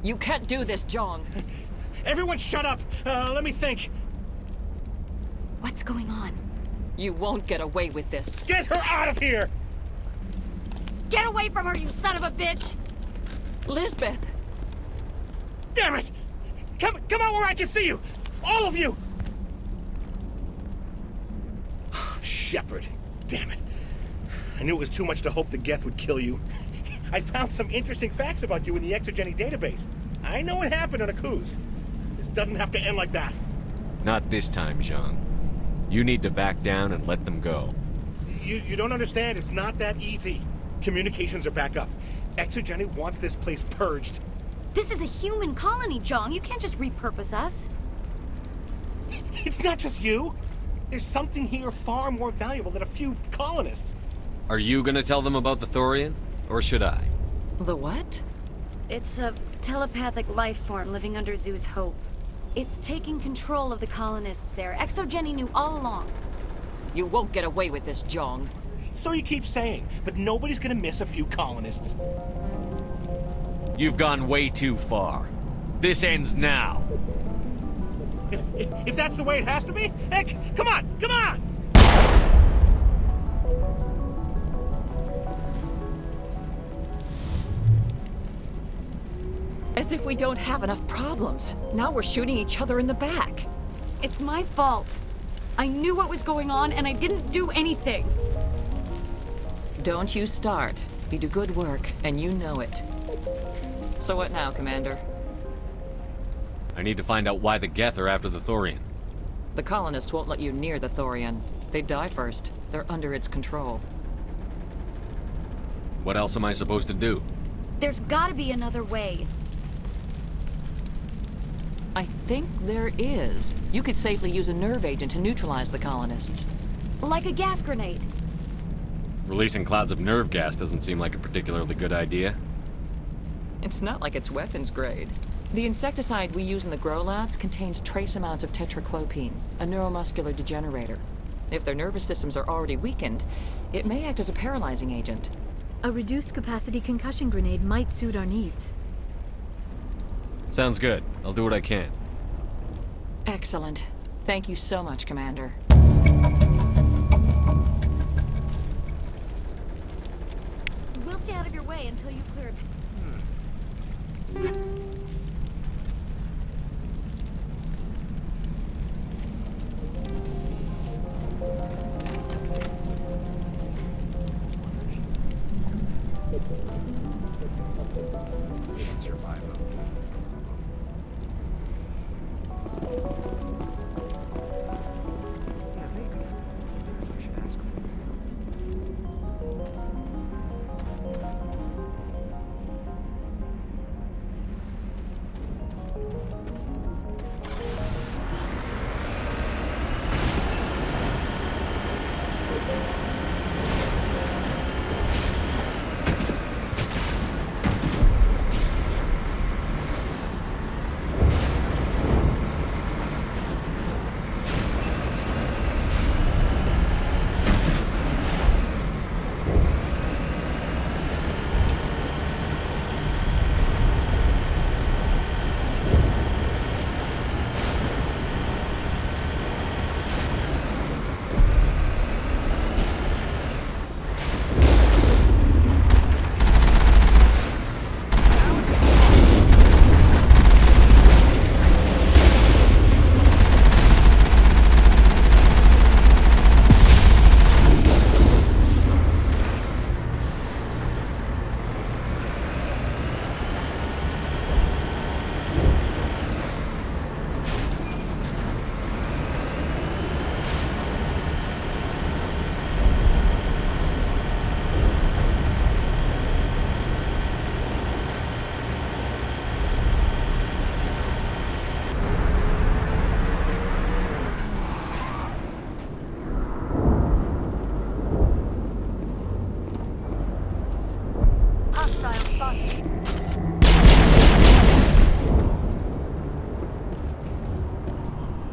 You can't do this, Jong. Everyone shut up! Let me think. What's going on? You won't get away with this. Get her out of here! Get away from her, you son of a bitch! Lisbeth! Damn it! Come out where I can see you! All of you! Shepard, damn it. I knew it was too much to hope the Geth would kill you. I found some interesting facts about you in the Exogeny database. I know what happened on Akuz. This doesn't have to end like that. Not this time, Zhang. You need to back down and let them go. You don't understand. It's not that easy. Communications are back up. Exogeny wants this place purged. This is a human colony, Jong. You can't just repurpose us. It's not just you. There's something here far more valuable than a few colonists. Are you gonna tell them about the Thorian? Or should I? The what? It's a telepathic life form living under Zoo's hope. It's taking control of the colonists there. Exogeny knew all along. You won't get away with this, Jong. So you keep saying, but nobody's gonna miss a few colonists. You've gone way too far. This ends now. If that's the way it has to be, heck, come on, come on! As if we don't have enough problems. Now we're shooting each other in the back. It's my fault. I knew what was going on and I didn't do anything. Don't you start. You do good work, and you know it. So what now, Commander? I need to find out why the Geth are after the Thorian. The colonists won't let you near the Thorian. They'd die first. They're under its control. What else am I supposed to do? There's gotta be another way. I think there is. You could safely use a nerve agent to neutralize the colonists. Like a gas grenade. Releasing clouds of nerve gas doesn't seem like a particularly good idea. It's not like it's weapons grade. The insecticide we use in the grow labs contains trace amounts of tetraclopine, a neuromuscular degenerator. If their nervous systems are already weakened, it may act as a paralyzing agent. A reduced capacity concussion grenade might suit our needs. Sounds good. I'll do what I can. Excellent. Thank you so much, Commander. We'll stay out of your way until you clear it.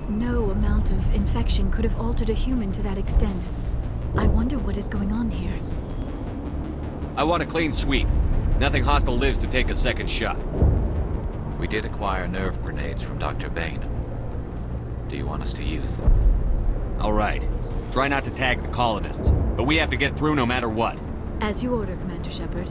No amount of infection could have altered a human to that extent. I wonder what is going on here. I want a clean sweep. Nothing hostile lives to take a second shot. We did acquire nerve grenades from Dr. Bain. Do you want us to use them? All right. Try not to tag the colonists, but we have to get through no matter what. As you order, Commander Shepard.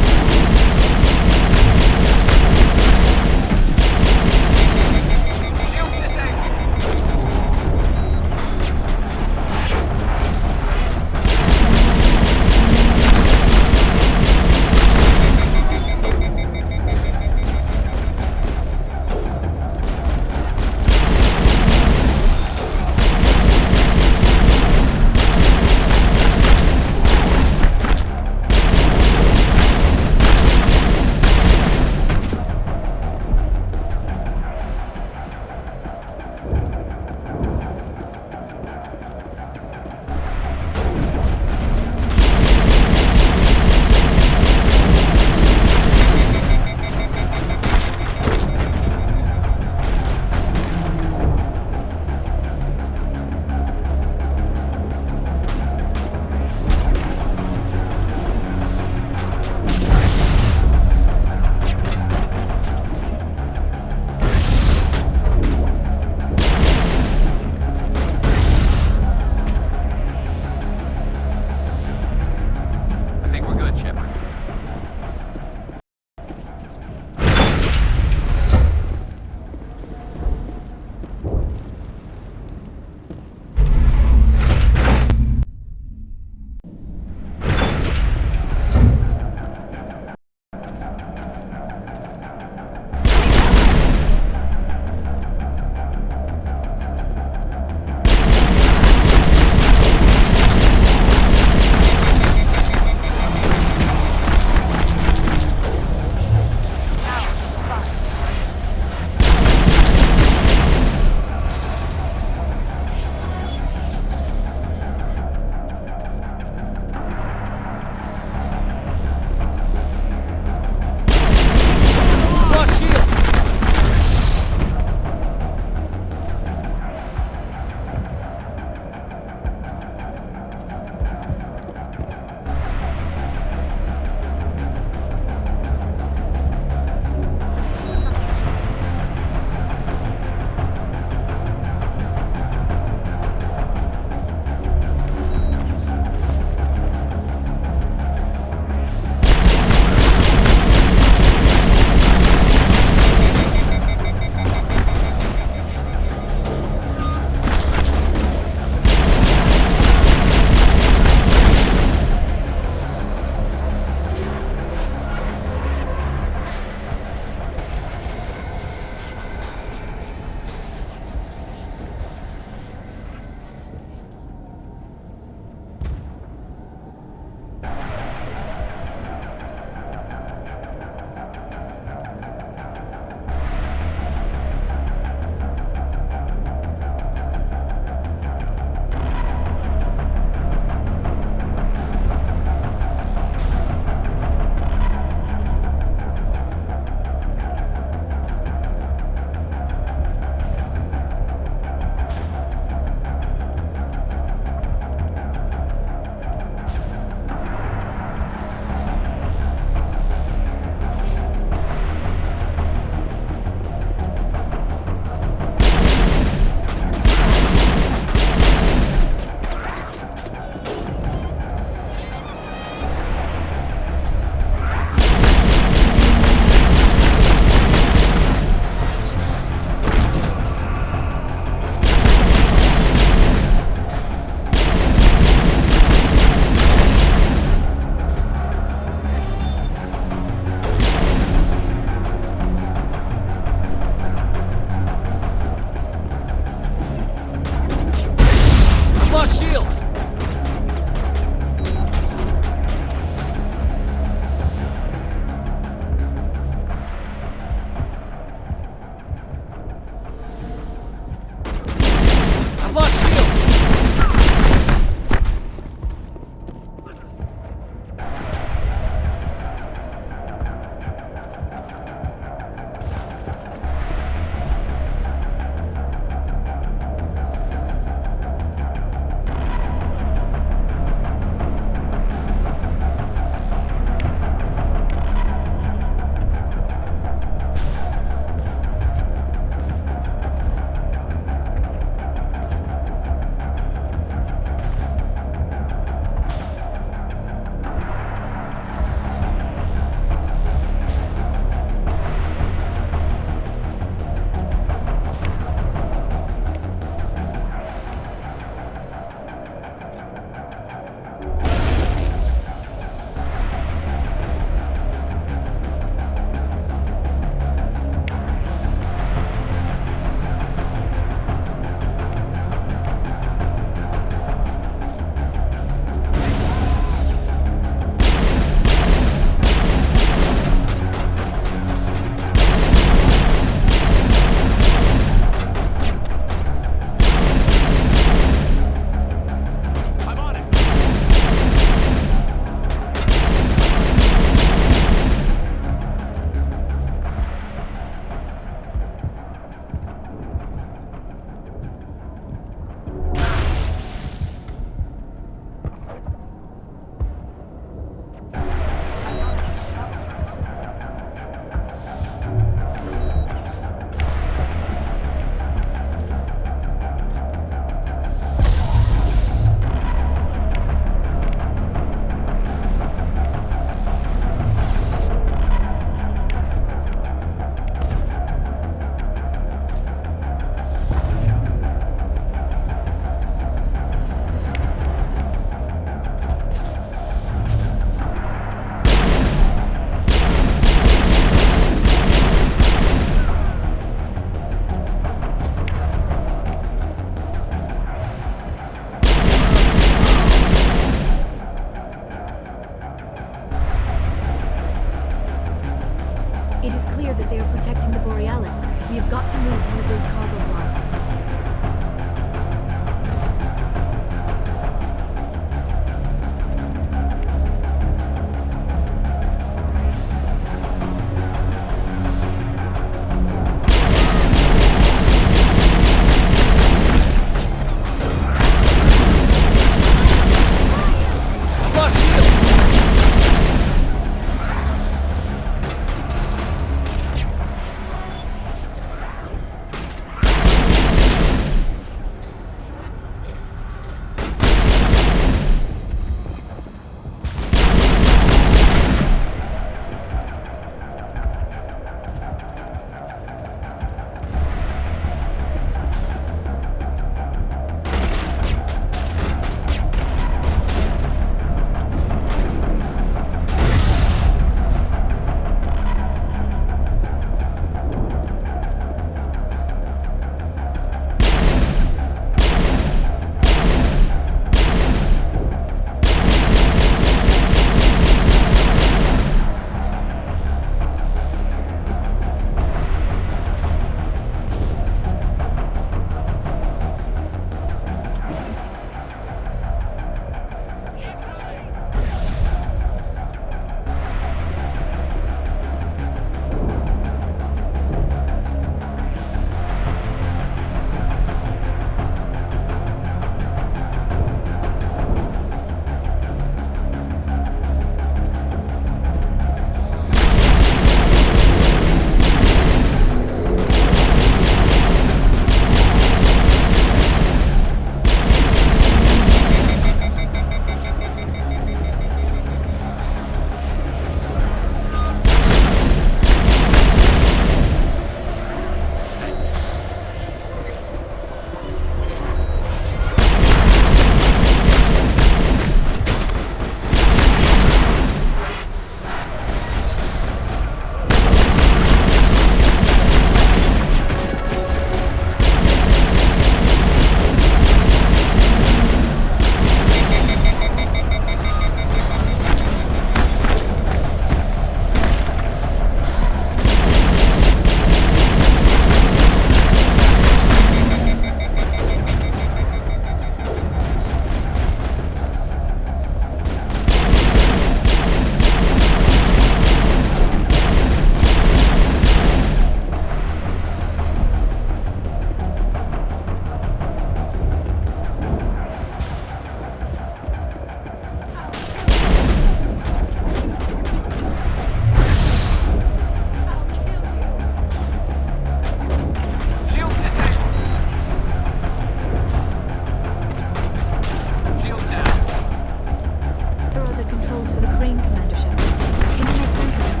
controls for the crane, Commander Shepard. Can you make sense of them?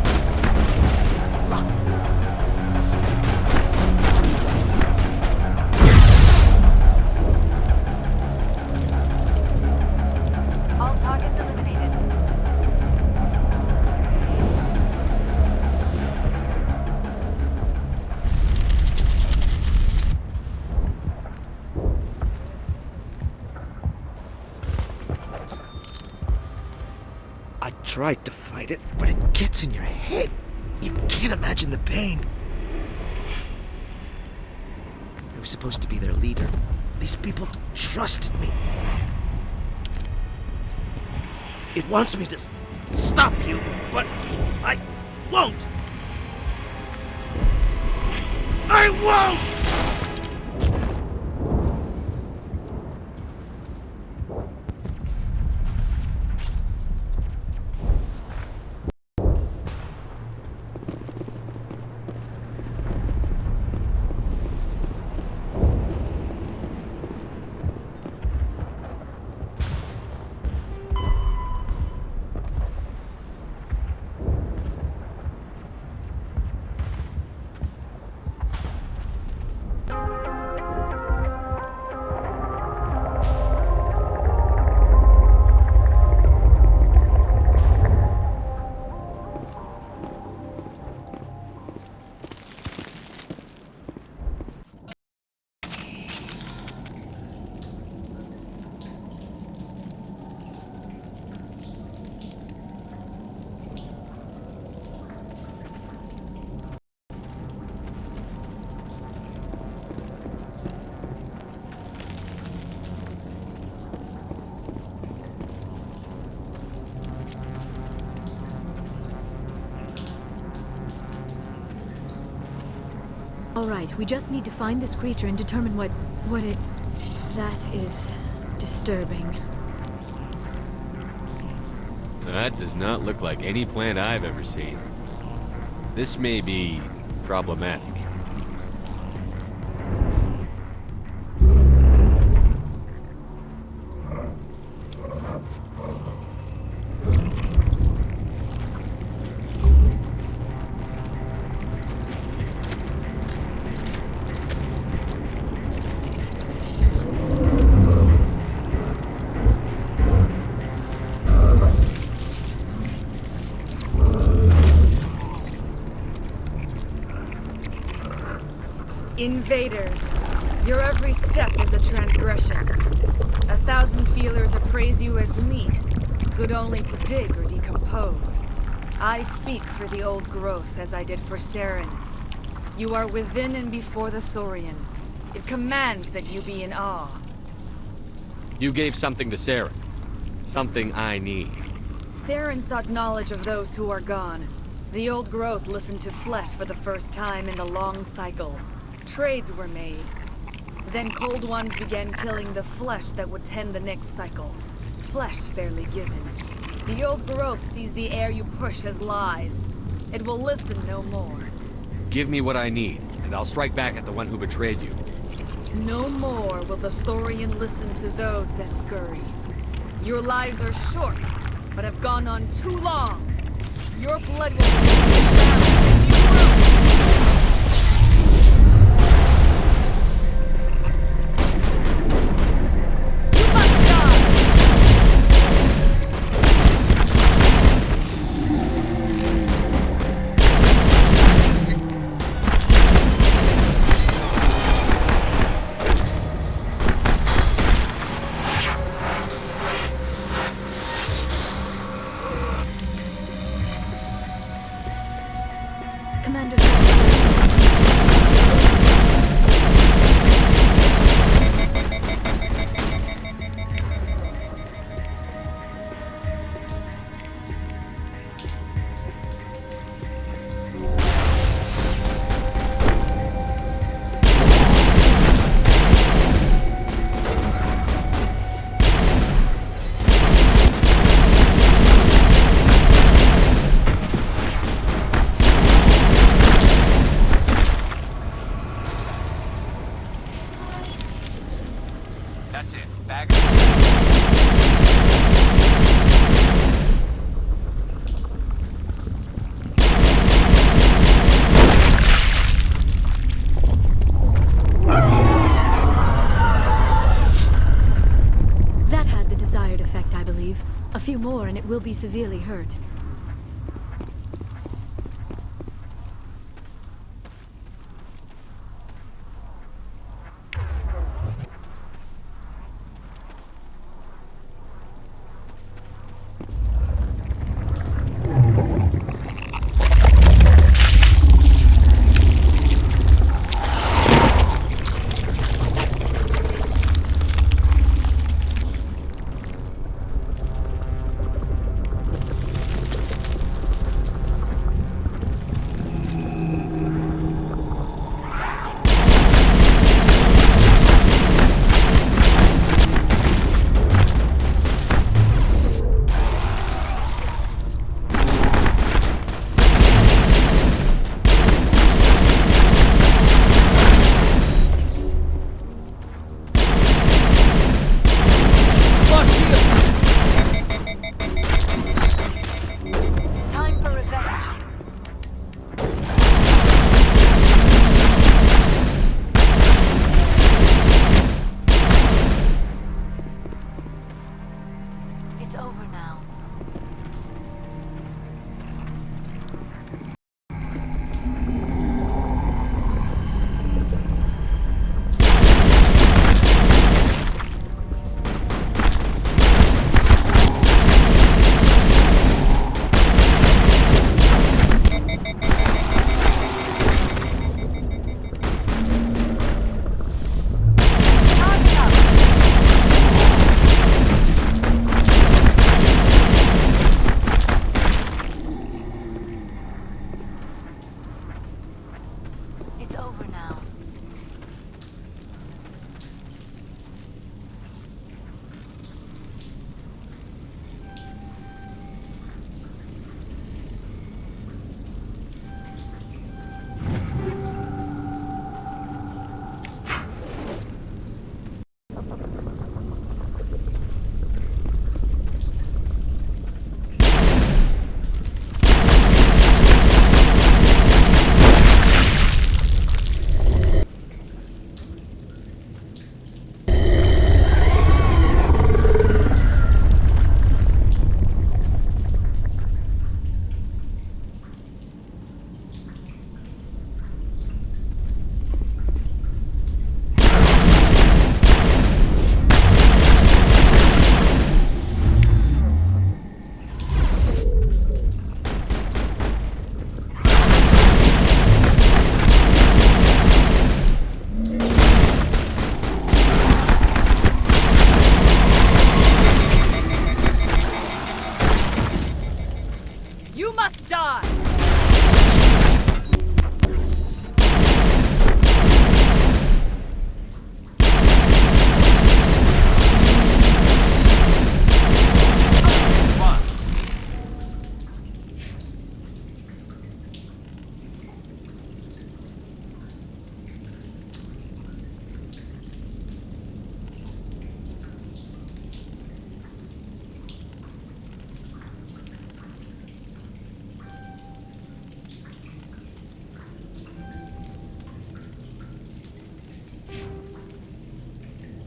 All targets eliminated. I tried to fight it, but it gets in your head. You can't imagine the pain. I was supposed to be their leader. These people trusted me. It wants me to stop you, but I won't. I won't! All right, we just need to find this creature and determine what it... That is disturbing. That does not look like any plant I've ever seen. This may be problematic. Invaders, your every step is a transgression. 1,000 feelers appraise you as meat, good only to dig or decompose. I speak for the old growth as I did for Saren. You are within and before the Thorian. It commands that you be in awe. You gave something to Saren. Something I need. Saren sought knowledge of those who are gone. The old growth listened to flesh for the first time in the long cycle. Trades were made. Then Cold Ones began killing the flesh that would tend the next cycle. Flesh fairly given. The old growth sees the air you push as lies. It will listen no more. Give me what I need, and I'll strike back at the one who betrayed you. No more will the Thorian listen to those that scurry. Your lives are short, but have gone on too long. Your blood will be Commander... believe. A few more and it will be severely hurt.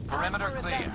Perimeter clear.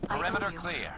Perimeter clear.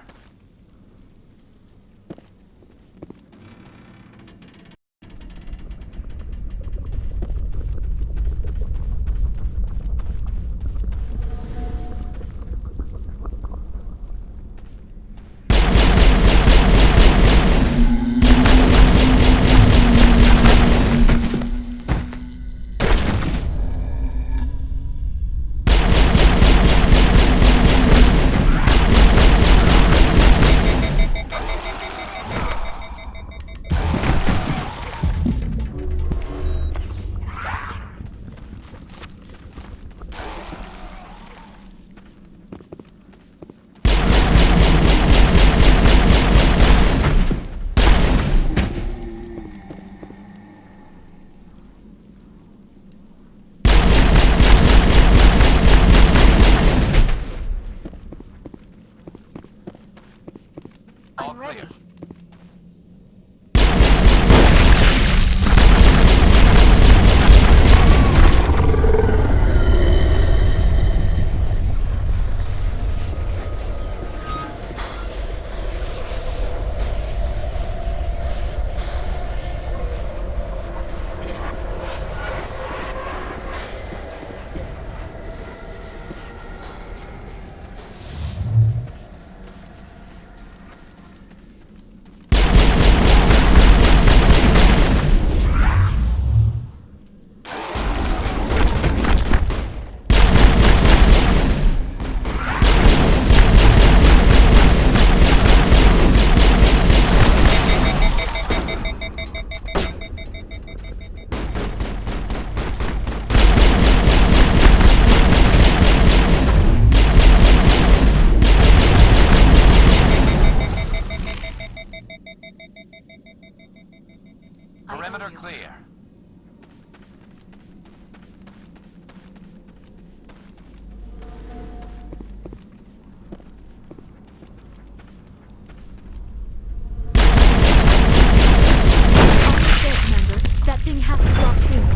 All clear. Perimeter clear. Almost there, Commander. That thing has to drop soon.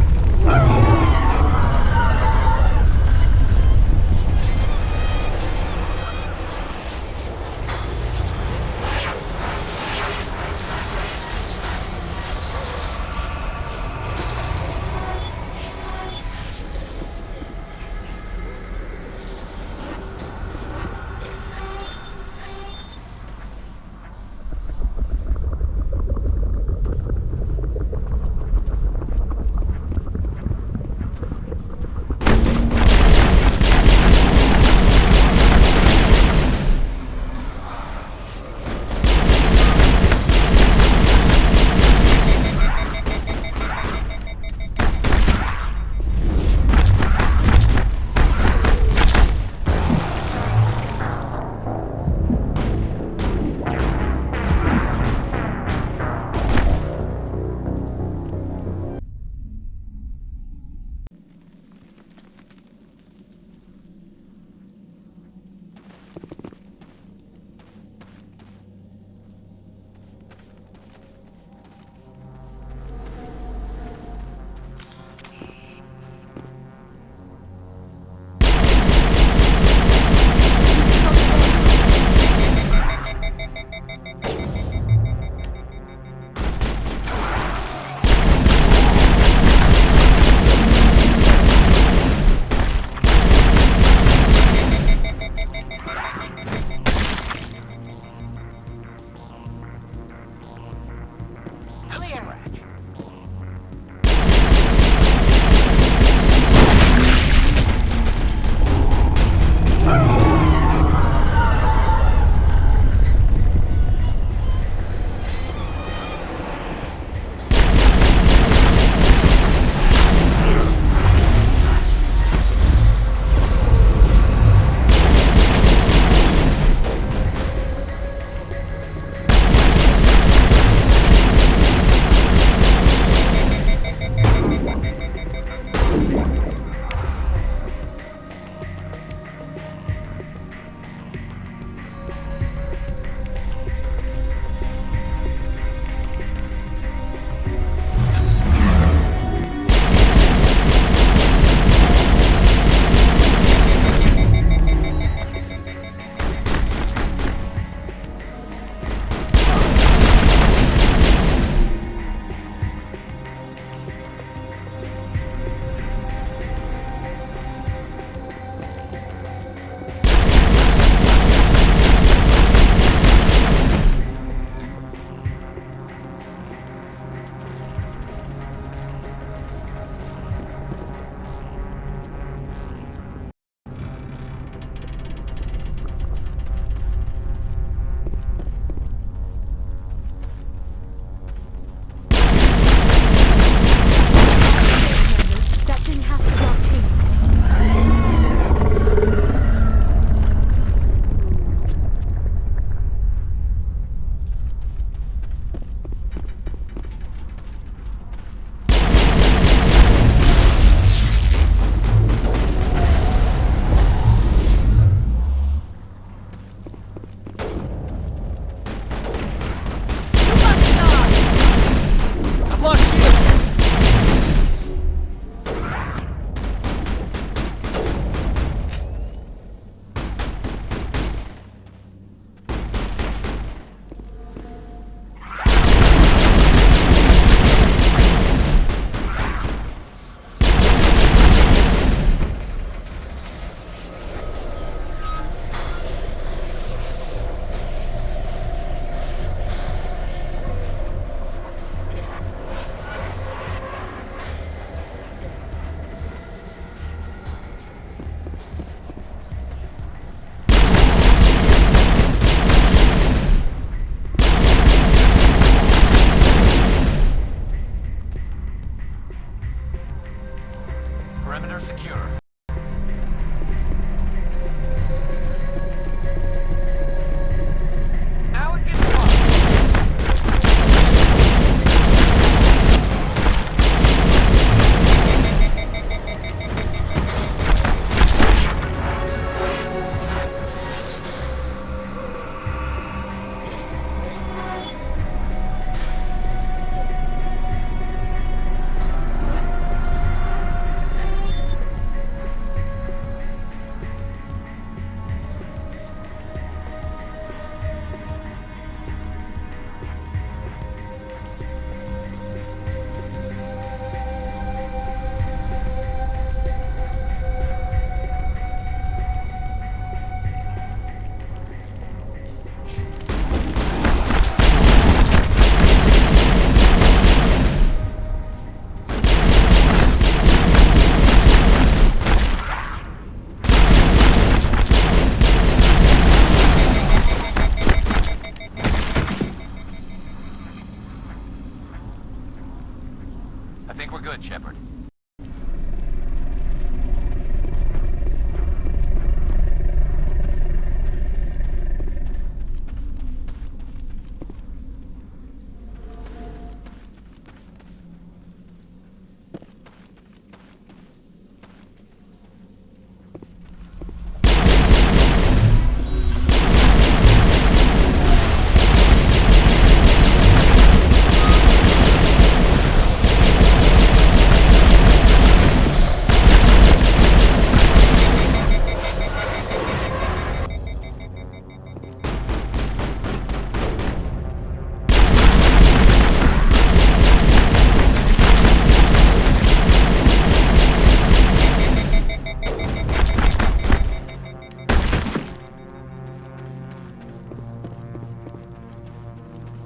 Understood, Shepard.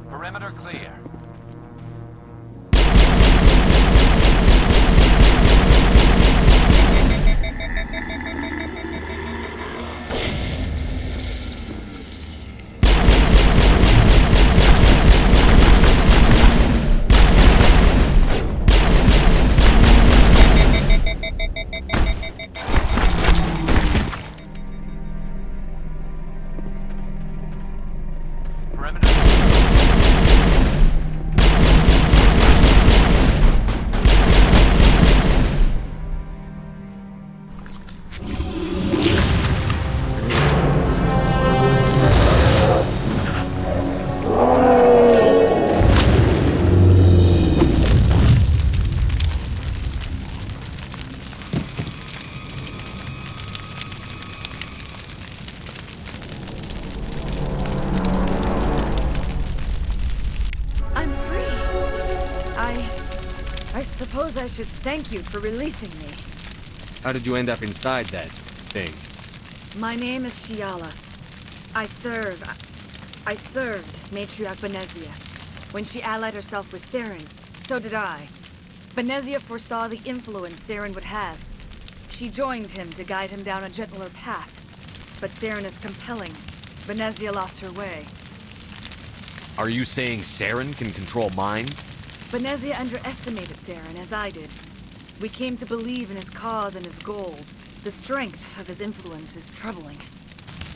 Perimeter clear. I suppose I should thank you for releasing me. How did you end up inside that thing? My name is Shiala. I served Matriarch Benezia. When she allied herself with Saren, so did I. Benezia foresaw the influence Saren would have. She joined him to guide him down a gentler path. But Saren is compelling. Benezia lost her way. Are you saying Saren can control minds? Benezia underestimated Saren, as I did. We came to believe in his cause and his goals. The strength of his influence is troubling.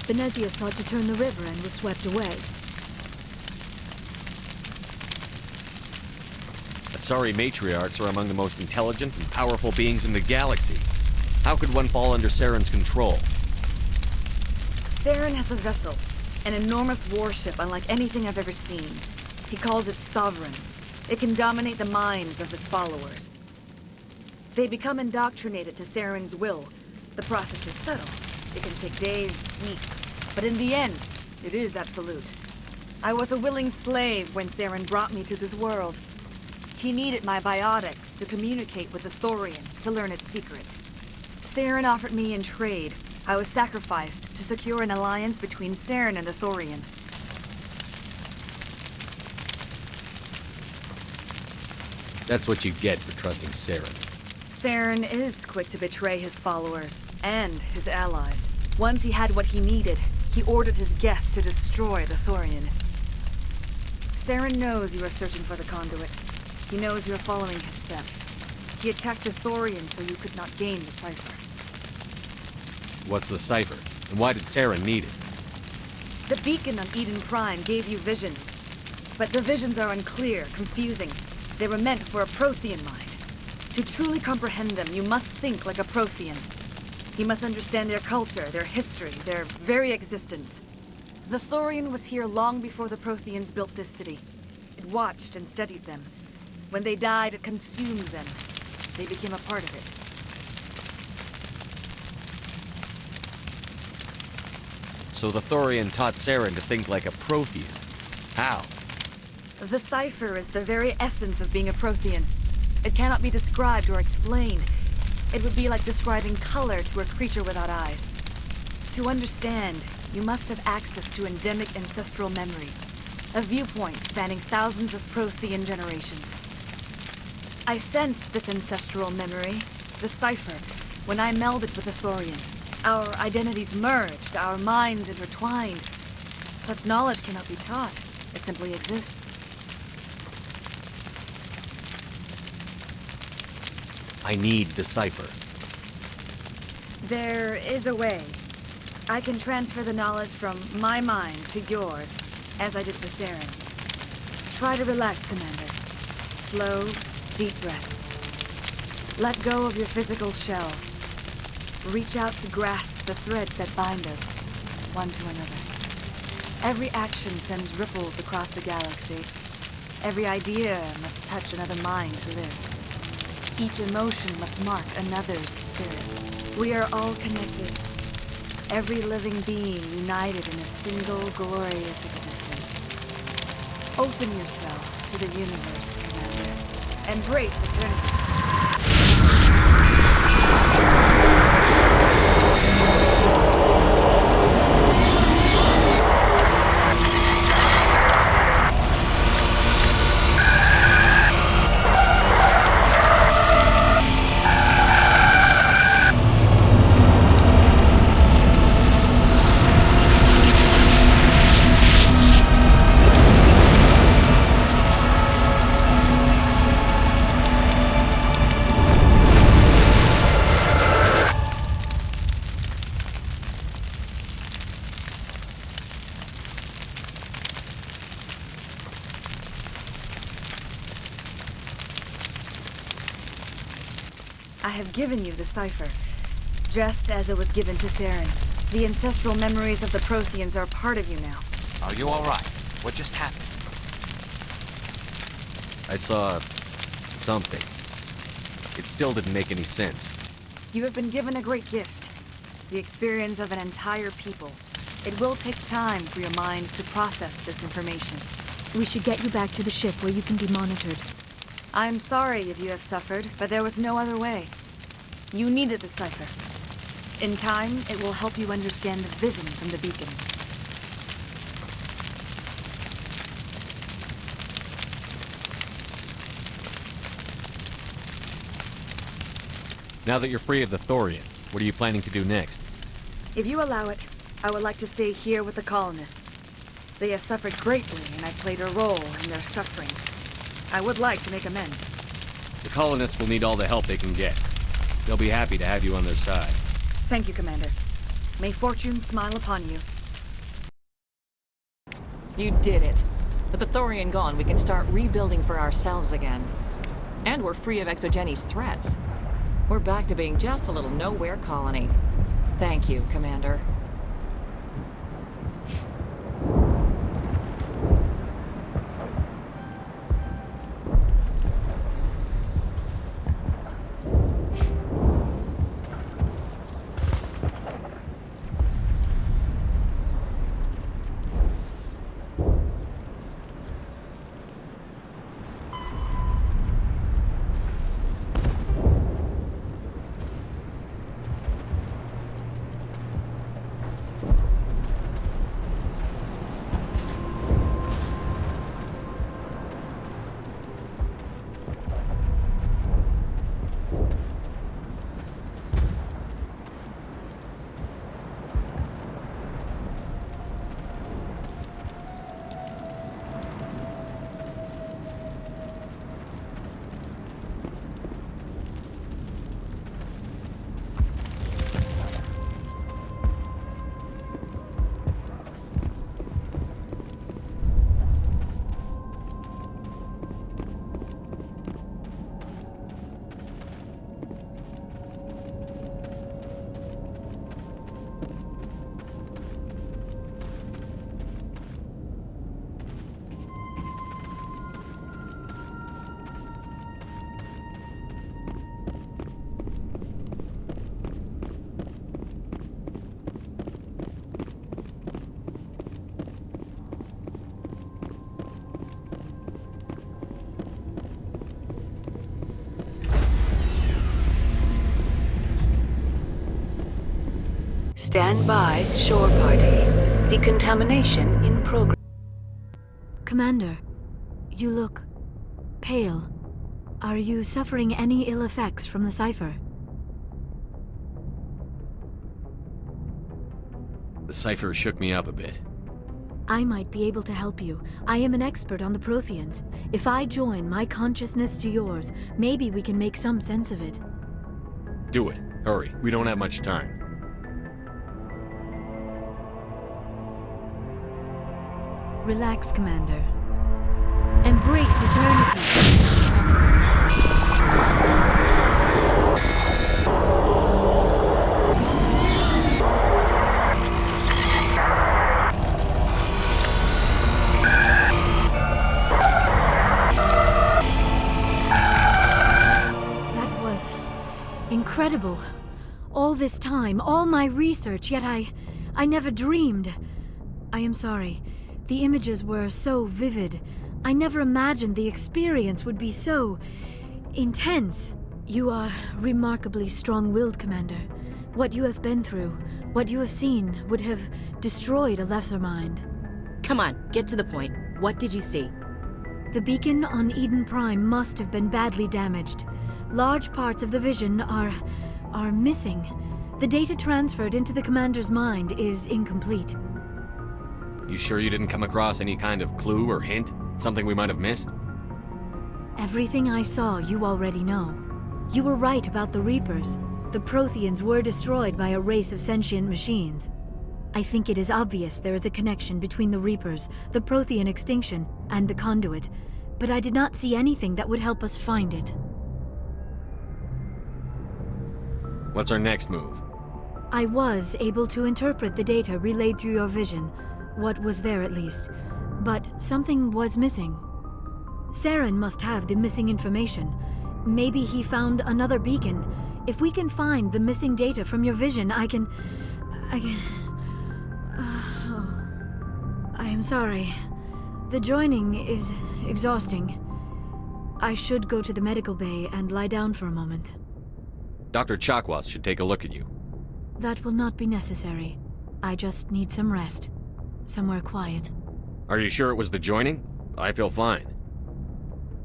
Benezia sought to turn the river and was swept away. Asari matriarchs are among the most intelligent and powerful beings in the galaxy. How could one fall under Saren's control? Saren has a vessel, an enormous warship unlike anything I've ever seen. He calls it Sovereign. It can dominate the minds of his followers. They become indoctrinated to Saren's will. The process is subtle. It can take days, weeks, but in the end, it is absolute. I was a willing slave when Saren brought me to this world. He needed my biotics to communicate with the Thorian, to learn its secrets. Saren offered me in trade. I was sacrificed to secure an alliance between Saren and the Thorian. That's what you get for trusting Saren. Saren is quick to betray his followers, and his allies. Once he had what he needed, he ordered his Geth to destroy the Thorian. Saren knows you are searching for the conduit. He knows you are following his steps. He attacked the Thorian so you could not gain the cipher. What's the cipher? And why did Saren need it? The beacon on Eden Prime gave you visions. But the visions are unclear, confusing. They were meant for a Prothean mind. To truly comprehend them, you must think like a Prothean. You must understand their culture, their history, their very existence. The Thorian was here long before the Protheans built this city. It watched and studied them. When they died, it consumed them. They became a part of it. So the Thorian taught Saren to think like a Prothean. How? The cipher is the very essence of being a Prothean. It cannot be described or explained. It would be like describing color to a creature without eyes. To understand, you must have access to endemic ancestral memory, a viewpoint spanning thousands of Prothean generations. I sensed this ancestral memory, the cipher, when I melded with the Thorian. Our identities merged, our minds intertwined. Such knowledge cannot be taught. It simply exists. I need the cipher. There is a way. I can transfer the knowledge from my mind to yours, as I did with Saren. Try to relax, Commander. Slow, deep breaths. Let go of your physical shell. Reach out to grasp the threads that bind us, one to another. Every action sends ripples across the galaxy. Every idea must touch another mind to live. Each emotion must mark another's spirit. We are all connected. Every living being united in a single glorious existence. Open yourself to the universe, Commander. Embrace eternity. I have given you the cipher, just as it was given to Saren. The ancestral memories of the Protheans are part of you now. Are you all right? What just happened? I saw something. It still didn't make any sense. You have been given a great gift, the experience of an entire people. It will take time for your mind to process this information. We should get you back to the ship where you can be monitored. I'm sorry if you have suffered, but there was no other way. You needed the cipher. In time, it will help you understand the vision from the beacon. Now that you're free of the Thorian, what are you planning to do next? If you allow it, I would like to stay here with the colonists. They have suffered greatly, and I played a role in their suffering. I would like to make amends. The colonists will need all the help they can get. They'll be happy to have you on their side. Thank you, Commander. May fortune smile upon you. You did it. With the Thorian gone, we can start rebuilding for ourselves again. And we're free of Exogeni's threats. We're back to being just a little nowhere colony. Thank you, Commander. Stand by, shore party. Decontamination in progress. Commander, you look pale. Are you suffering any ill effects from the cipher? The cipher shook me up a bit. I might be able to help you. I am an expert on the Protheans. If I join my consciousness to yours, maybe we can make some sense of it. Do it. Hurry. We don't have much time. Relax, Commander. Embrace eternity. That was incredible. All this time, all my research, yet I never dreamed. I am sorry. The images were so vivid. I never imagined the experience would be so intense. You are remarkably strong-willed, Commander. What you have been through, what you have seen, would have destroyed a lesser mind. Come on, get to the point. What did you see? The beacon on Eden Prime must have been badly damaged. Large parts of the vision are missing. The data transferred into the Commander's mind is incomplete. You sure you didn't come across any kind of clue or hint? Something we might have missed? Everything I saw, you already know. You were right about the Reapers. The Protheans were destroyed by a race of sentient machines. I think it is obvious there is a connection between the Reapers, the Prothean extinction, and the Conduit, but I did not see anything that would help us find it. What's our next move? I was able to interpret the data relayed through your vision, what was there at least, but something was missing. Saren must have the missing information. Maybe he found another beacon. If we can find the missing data from your vision, I can... I am sorry. The joining is exhausting. I should go to the medical bay and lie down for a moment. Dr. Chakwas should take a look at you. That will not be necessary. I just need some rest. Somewhere quiet. Are you sure it was the joining? I feel fine.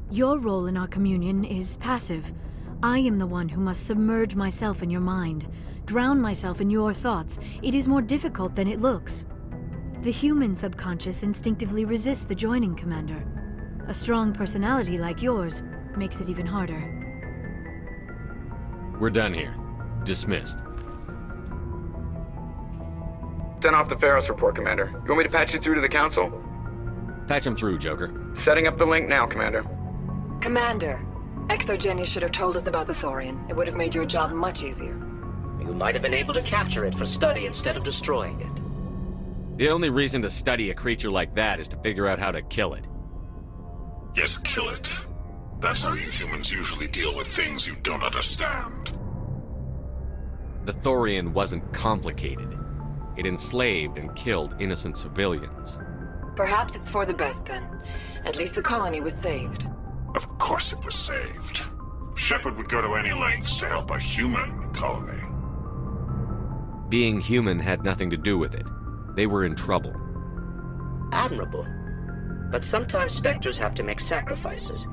Your role in our communion is passive. I am the one who must submerge myself in your mind, drown myself in your thoughts. It is more difficult than it looks. The human subconscious instinctively resists the joining, Commander. A strong personality like yours makes it even harder. We're done here. Dismissed. Send off the Pharos report, Commander. You want me to patch you through to the Council? Patch him through, Joker. Setting up the link now, Commander. Commander, Exogenia should have told us about the Thorian. It would have made your job much easier. You might have been able to capture it for study instead of destroying it. The only reason to study a creature like that is to figure out how to kill it. Yes, kill it. That's how you humans usually deal with things you don't understand. The Thorian wasn't complicated. It enslaved and killed innocent civilians. Perhaps it's for the best then. At least the colony was saved. Of course it was saved. Shepard would go to any lengths to help a human colony. Being human had nothing to do with it. They were in trouble. Admirable. But sometimes Spectres have to make sacrifices.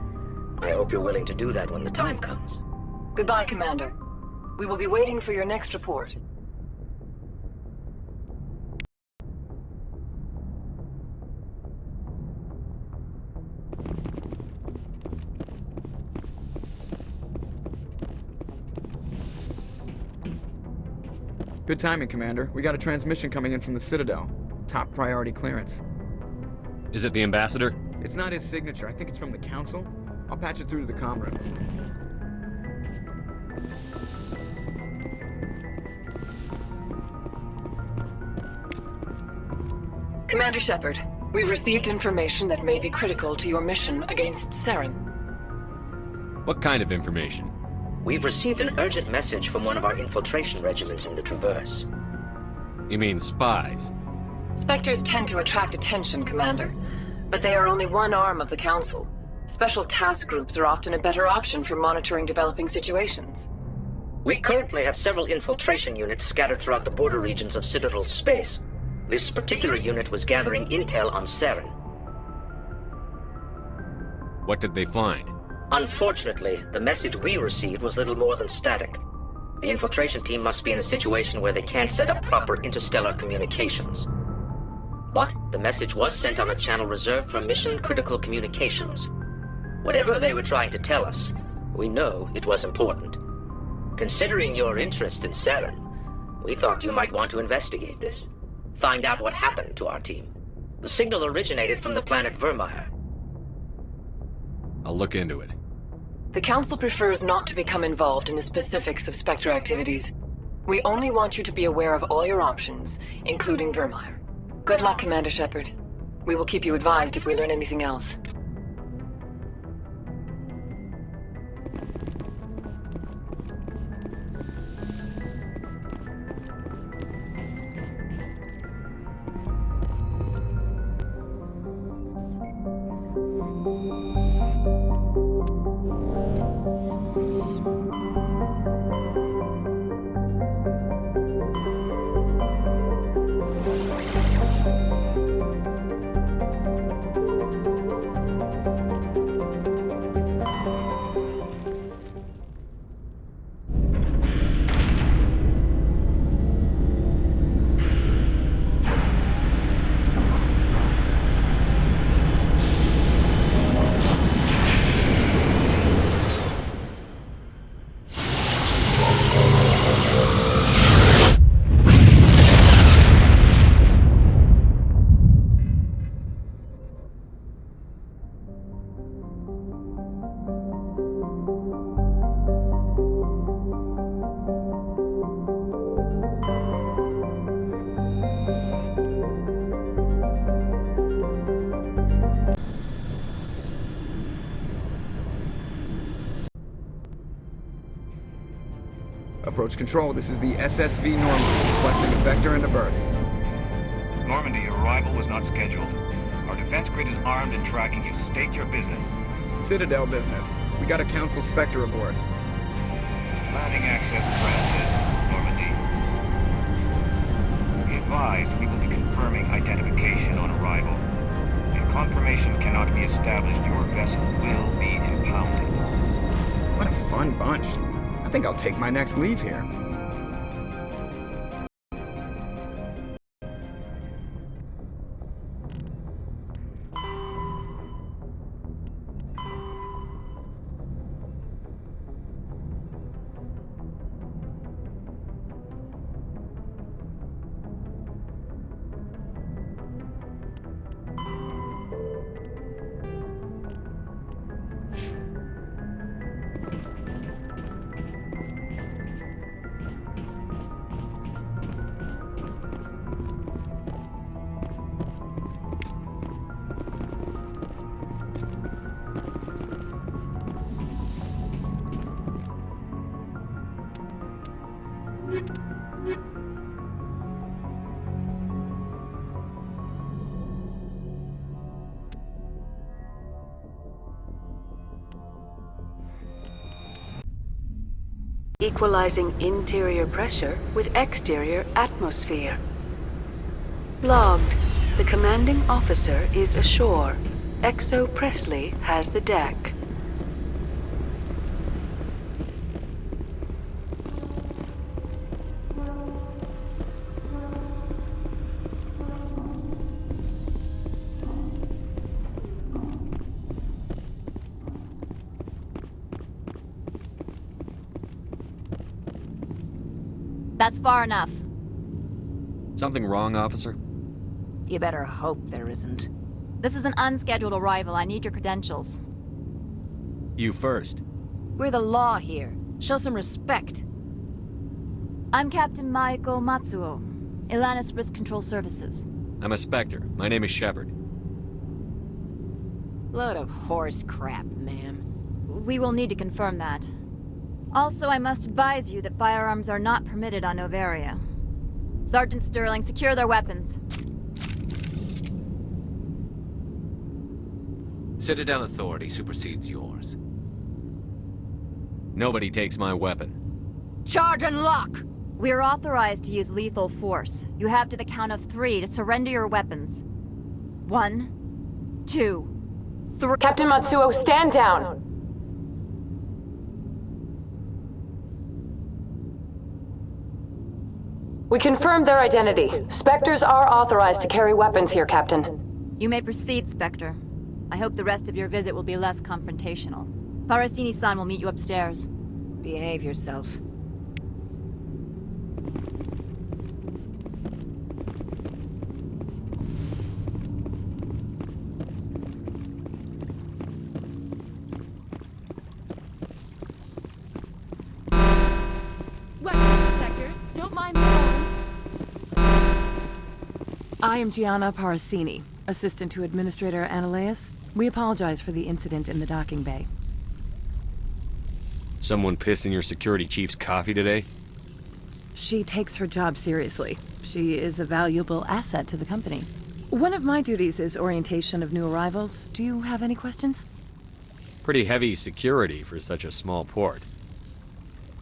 I hope you're willing to do that when the time comes. Goodbye, Commander. We will be waiting for your next report. Good timing, Commander. We got a transmission coming in from the Citadel. Top priority clearance. Is it the Ambassador? It's not his signature. I think it's from the Council. I'll patch it through to the comm room. Commander Shepard, we've received information that may be critical to your mission against Saren. What kind of information? We've received an urgent message from one of our infiltration regiments in the Traverse. You mean spies? Spectres tend to attract attention, Commander. But they are only one arm of the Council. Special task groups are often a better option for monitoring developing situations. We currently have several infiltration units scattered throughout the border regions of Citadel space. This particular unit was gathering intel on Saren. What did they find? Unfortunately, the message we received was little more than static. The infiltration team must be in a situation where they can't set up proper interstellar communications. But the message was sent on a channel reserved for mission-critical communications. Whatever they were trying to tell us, we know it was important. Considering your interest in Saren, we thought you might want to investigate this. Find out what happened to our team. The signal originated from the planet Vermeer. I'll look into it. The Council prefers not to become involved in the specifics of Spectre activities. We only want you to be aware of all your options, including Vermeer. Good luck, Commander Shepard. We will keep you advised if we learn anything else. Approach control, this is the SSV Normandy, requesting a vector and a berth. Normandy, your arrival was not scheduled. Our defense grid is armed and tracking you. State your business. Citadel business. We got a Council Spectre aboard. Landing access granted, Normandy. Be advised, we will be confirming identification on arrival. If confirmation cannot be established, your vessel will be impounded. What a fun bunch. I think I'll take my next leave here. Equalizing interior pressure with exterior atmosphere. Logged. The commanding officer is ashore. Exo Presley has the deck. That's far enough. Something wrong, officer? You better hope there isn't. This is an unscheduled arrival. I need your credentials. You first. We're the law here. Show some respect. I'm Captain Maiko Matsuo, Ilanis Risk Control Services. I'm a Spectre. My name is Shepard. Load of horse crap, ma'am. We will need to confirm that. Also, I must advise you that firearms are not permitted on Noveria. Sergeant Sterling, secure their weapons. Citadel authority supersedes yours. Nobody takes my weapon. Charge and lock! We're authorized to use lethal force. You have to the count of 3 to surrender your weapons. 1, 2, 3... Captain Matsuo, stand down! We confirmed their identity. Spectres are authorized to carry weapons here, Captain. You may proceed, Spectre. I hope the rest of your visit will be less confrontational. Parasini-san will meet you upstairs. Behave yourself. I am Gianna Parasini, assistant to Administrator Ananias. We apologize for the incident in the docking bay. Someone pissed in your security chief's coffee today? She takes her job seriously. She is a valuable asset to the company. One of my duties is orientation of new arrivals. Do you have any questions? Pretty heavy security for such a small port.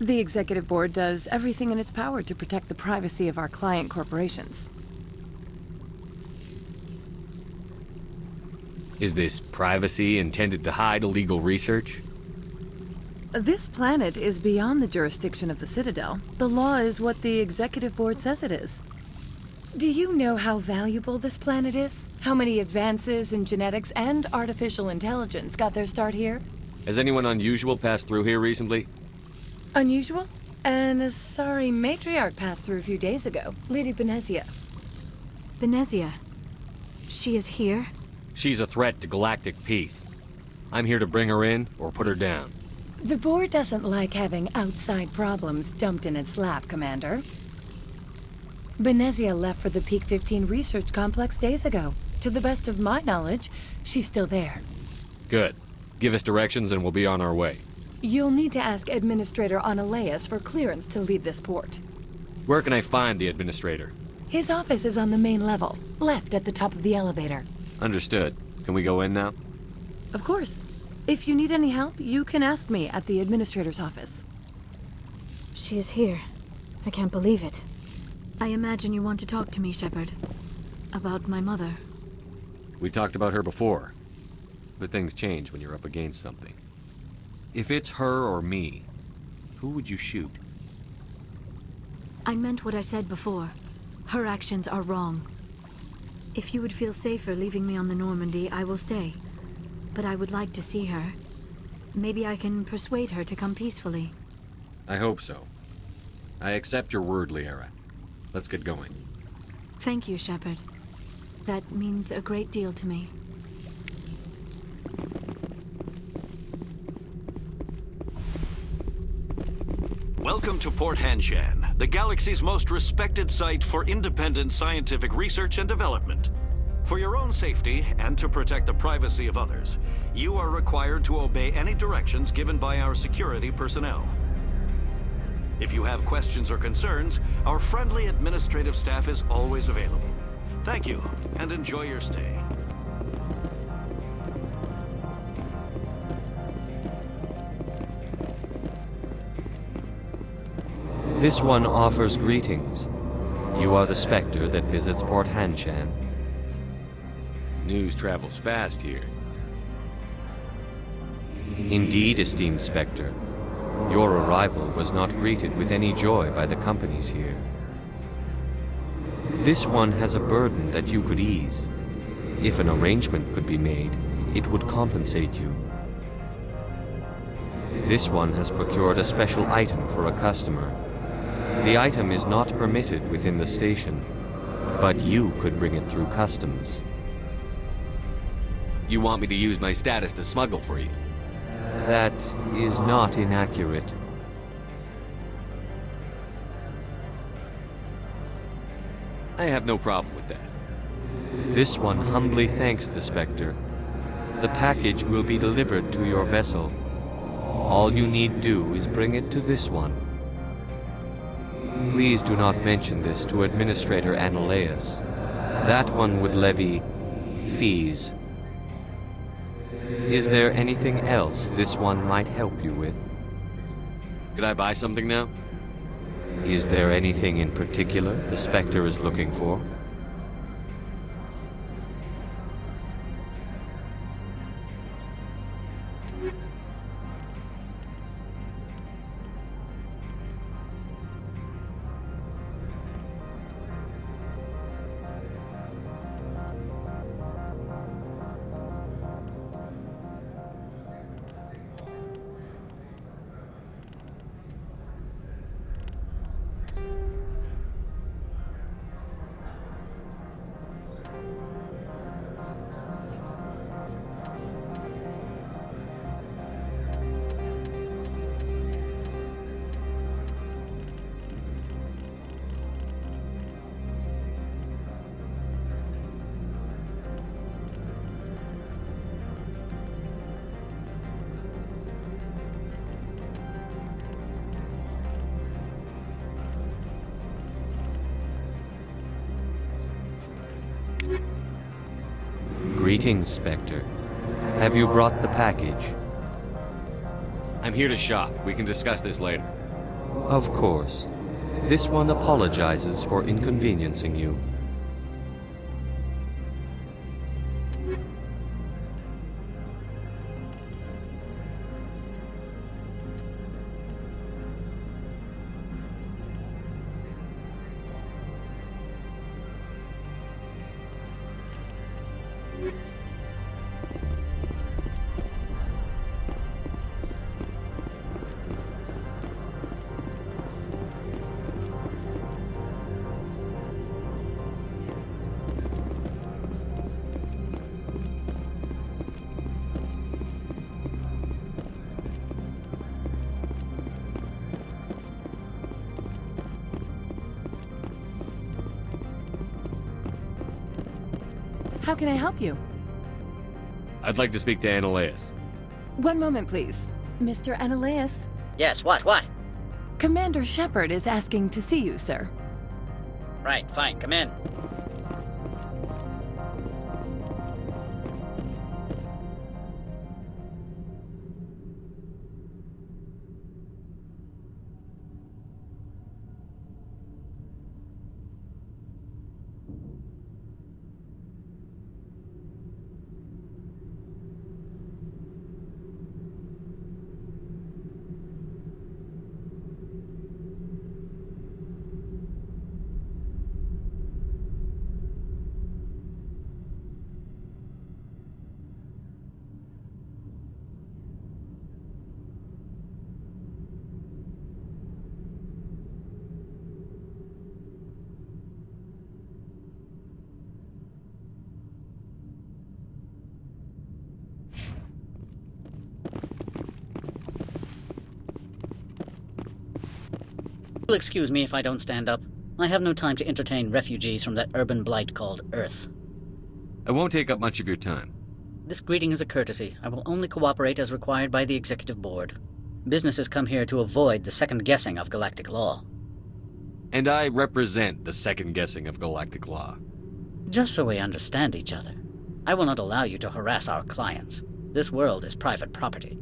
The executive board does everything in its power to protect the privacy of our client corporations. Is this privacy intended to hide illegal research? This planet is beyond the jurisdiction of the Citadel. The law is what the executive board says it is. Do you know how valuable this planet is? How many advances in genetics and artificial intelligence got their start here? Has anyone unusual passed through here recently? Unusual? An Asari matriarch passed through a few days ago. Lady Benezia. Benezia? She is here? She's a threat to galactic peace. I'm here to bring her in or put her down. The board doesn't like having outside problems dumped in its lap, Commander. Benezia left for the Peak 15 research complex days ago. To the best of my knowledge, she's still there. Good. Give us directions and we'll be on our way. You'll need to ask Administrator Ananias for clearance to leave this port. Where can I find the Administrator? His office is on the main level, left at the top of the elevator. Understood. Can we go in now? Of course. If you need any help, you can ask me at the Administrator's office. She is here. I can't believe it. I imagine you want to talk to me, Shepard. About my mother. We talked about her before. But things change when you're up against something. If it's her or me, who would you shoot? I meant what I said before. Her actions are wrong. If you would feel safer leaving me on the Normandy, I will stay. But I would like to see her. Maybe I can persuade her to come peacefully. I hope so. I accept your word, Liara. Let's get going. Thank you, Shepard. That means a great deal to me. Welcome to Port Hanshan, the galaxy's most respected site for independent scientific research and development. For your own safety and to protect the privacy of others, you are required to obey any directions given by our security personnel. If you have questions or concerns, our friendly administrative staff is always available. Thank you, and enjoy your stay. This one offers greetings. You are the Spectre that visits Port Hanshan. News travels fast here. Indeed, esteemed Spectre. Your arrival was not greeted with any joy by the companies here. This one has a burden that you could ease. If an arrangement could be made, it would compensate you. This one has procured a special item for a customer. The item is not permitted within the station, but you could bring it through customs. You want me to use my status to smuggle for you? That is not inaccurate. I have no problem with that. This one humbly thanks the Spectre. The package will be delivered to your vessel. All you need do is bring it to this one. Please do not mention this to Administrator Ananias. That one would levy fees. Is there anything else this one might help you with? Could I buy something now? Is there anything in particular the Spectre is looking for? Greetings, Spectre. Have you brought the package? I'm here to shop. We can discuss this later. Of course. This one apologizes for inconveniencing you. How can I help you? I'd like to speak to Annaleus. One moment, please. Mr. Annaleus? Yes, what? Commander Shepard is asking to see you, sir. Right, fine, come in. You'll excuse me if I don't stand up. I have no time to entertain refugees from that urban blight called Earth. I won't take up much of your time. This greeting is a courtesy. I will only cooperate as required by the Executive Board. Businesses come here to avoid the second guessing of galactic law. And I represent the second guessing of galactic law. Just so we understand each other, I will not allow you to harass our clients. This world is private property.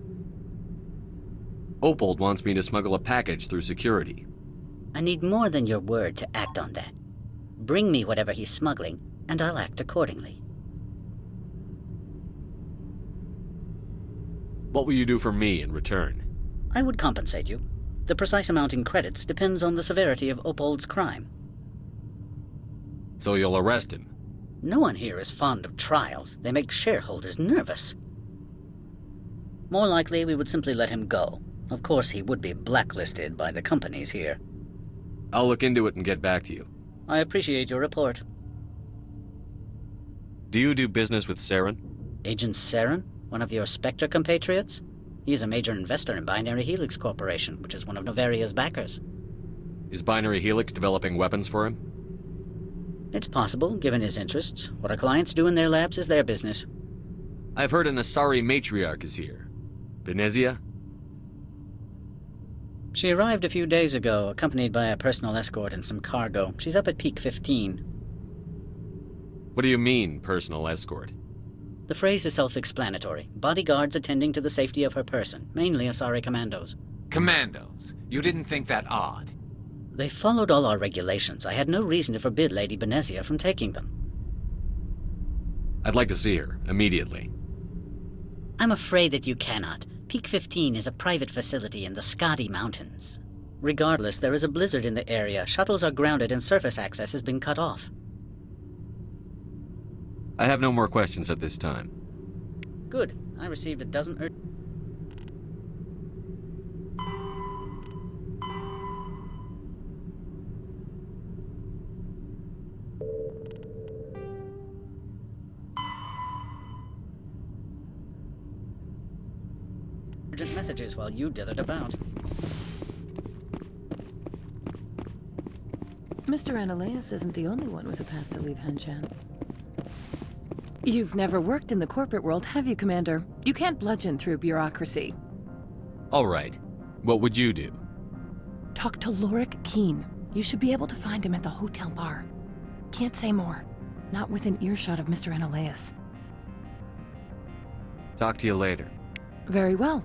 Opold wants me to smuggle a package through security. I need more than your word to act on that. Bring me whatever he's smuggling, and I'll act accordingly. What will you do for me in return? I would compensate you. The precise amount in credits depends on the severity of Opold's crime. So you'll arrest him? No one here is fond of trials. They make shareholders nervous. More likely, we would simply let him go. Of course, he would be blacklisted by the companies here. I'll look into it and get back to you. I appreciate your report. Do you do business with Saren? Agent Saren? One of your Spectre compatriots? He is a major investor in Binary Helix Corporation, which is one of Novaria's backers. Is Binary Helix developing weapons for him? It's possible, given his interests. What our clients do in their labs is their business. I've heard an Asari matriarch is here. Benezia? She arrived a few days ago, accompanied by a personal escort and some cargo. She's up at Peak 15. What do you mean, personal escort? The phrase is self-explanatory. Bodyguards attending to the safety of her person, mainly Asari commandos. Commandos? You didn't think that odd? They followed all our regulations. I had no reason to forbid Lady Benezia from taking them. I'd like to see her, immediately. I'm afraid that you cannot. Peak 15 is a private facility in the Skadi Mountains. Regardless, there is a blizzard in the area. Shuttles are grounded and surface access has been cut off. I have no more questions at this time. Good. I received a dozen urgent messages while you dithered about. Mr. Annaleus isn't the only one with a path to leave Hanshan. You've never worked in the corporate world, have you, Commander? You can't bludgeon through bureaucracy. All right. What would you do? Talk to Lorik Keen. You should be able to find him at the hotel bar. Can't say more. Not within earshot of Mr. Annaleus. Talk to you later. Very well.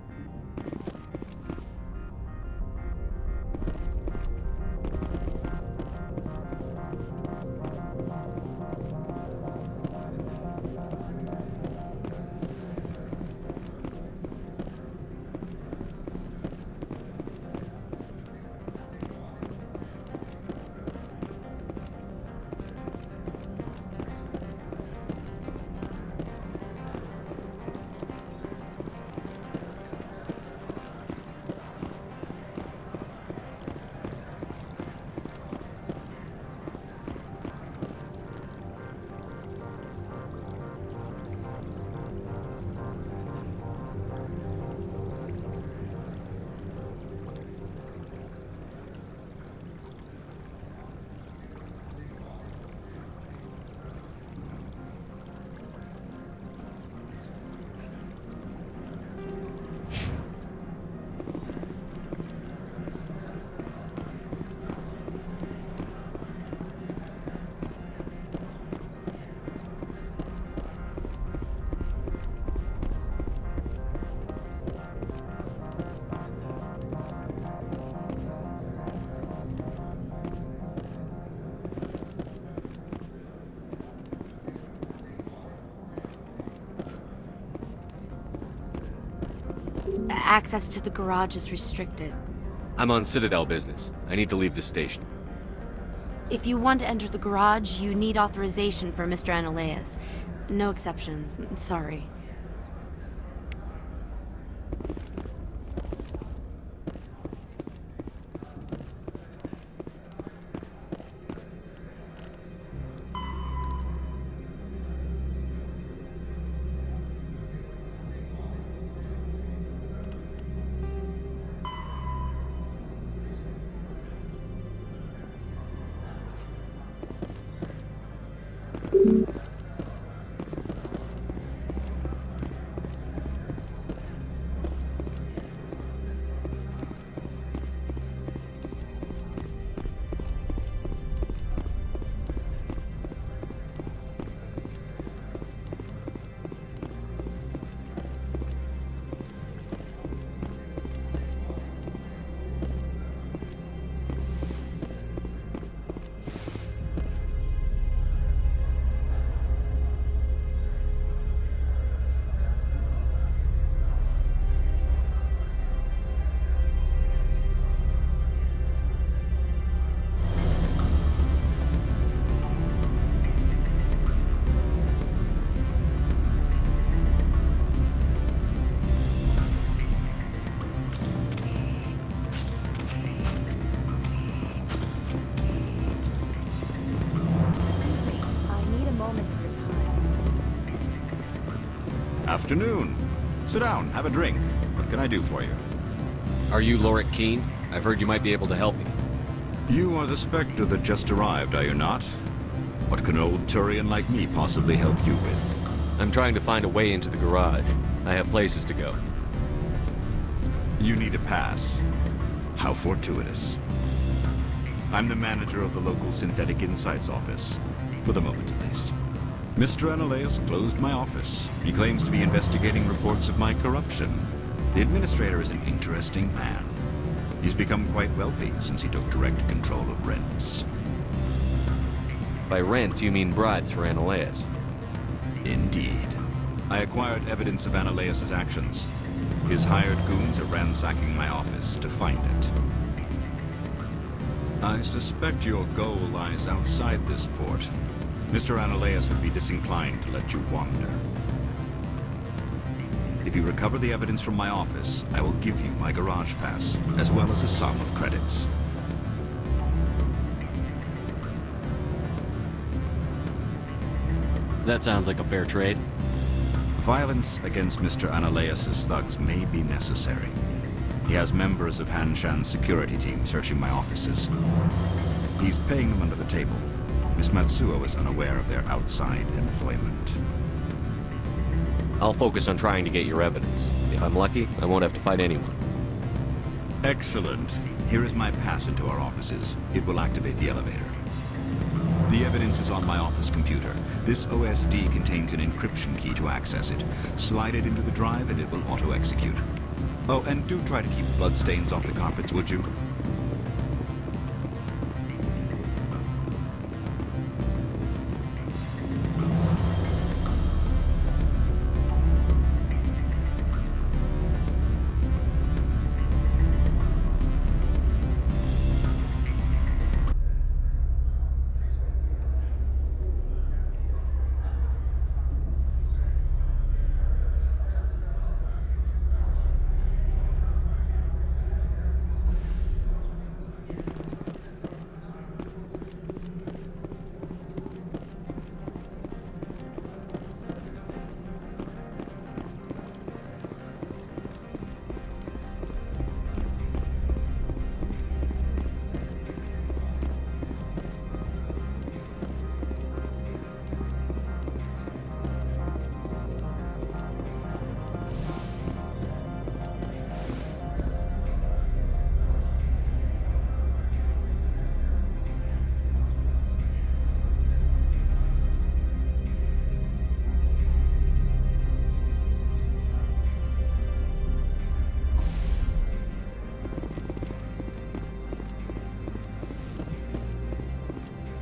Access to the garage is restricted. I'm on Citadel business. I need to leave the station. If you want to enter the garage, you need authorization for Mr. Analeas. No exceptions. I'm sorry. Afternoon. Sit down, have a drink. What can I do for you? Are you Lorik Keene? I've heard you might be able to help me. You are the Spectre that just arrived, are you not? What can an old Turian like me possibly help you with? I'm trying to find a way into the garage. I have places to go. You need a pass. How fortuitous. I'm the manager of the local Synthetic Insights office. For the moment, at least. Mr. Analeas closed my office. He claims to be investigating reports of my corruption. The administrator is an interesting man. He's become quite wealthy since he took direct control of rents. By rents, you mean bribes for Analeas? Indeed. I acquired evidence of Analeas' actions. His hired goons are ransacking my office to find it. I suspect your goal lies outside this port. Mr. Analeas would be disinclined to let you wander. If you recover the evidence from my office, I will give you my garage pass, as well as a sum of credits. That sounds like a fair trade. Violence against Mr. Analeas' thugs may be necessary. He has members of Hanshan's security team searching my offices. He's paying them under the table. Miss Matsuo is unaware of their outside employment. I'll focus on trying to get your evidence. If I'm lucky, I won't have to fight anyone. Excellent. Here is my pass into our offices. It will activate the elevator. The evidence is on my office computer. This OSD contains an encryption key to access it. Slide it into the drive and it will auto-execute. Oh, and do try to keep bloodstains off the carpets, would you?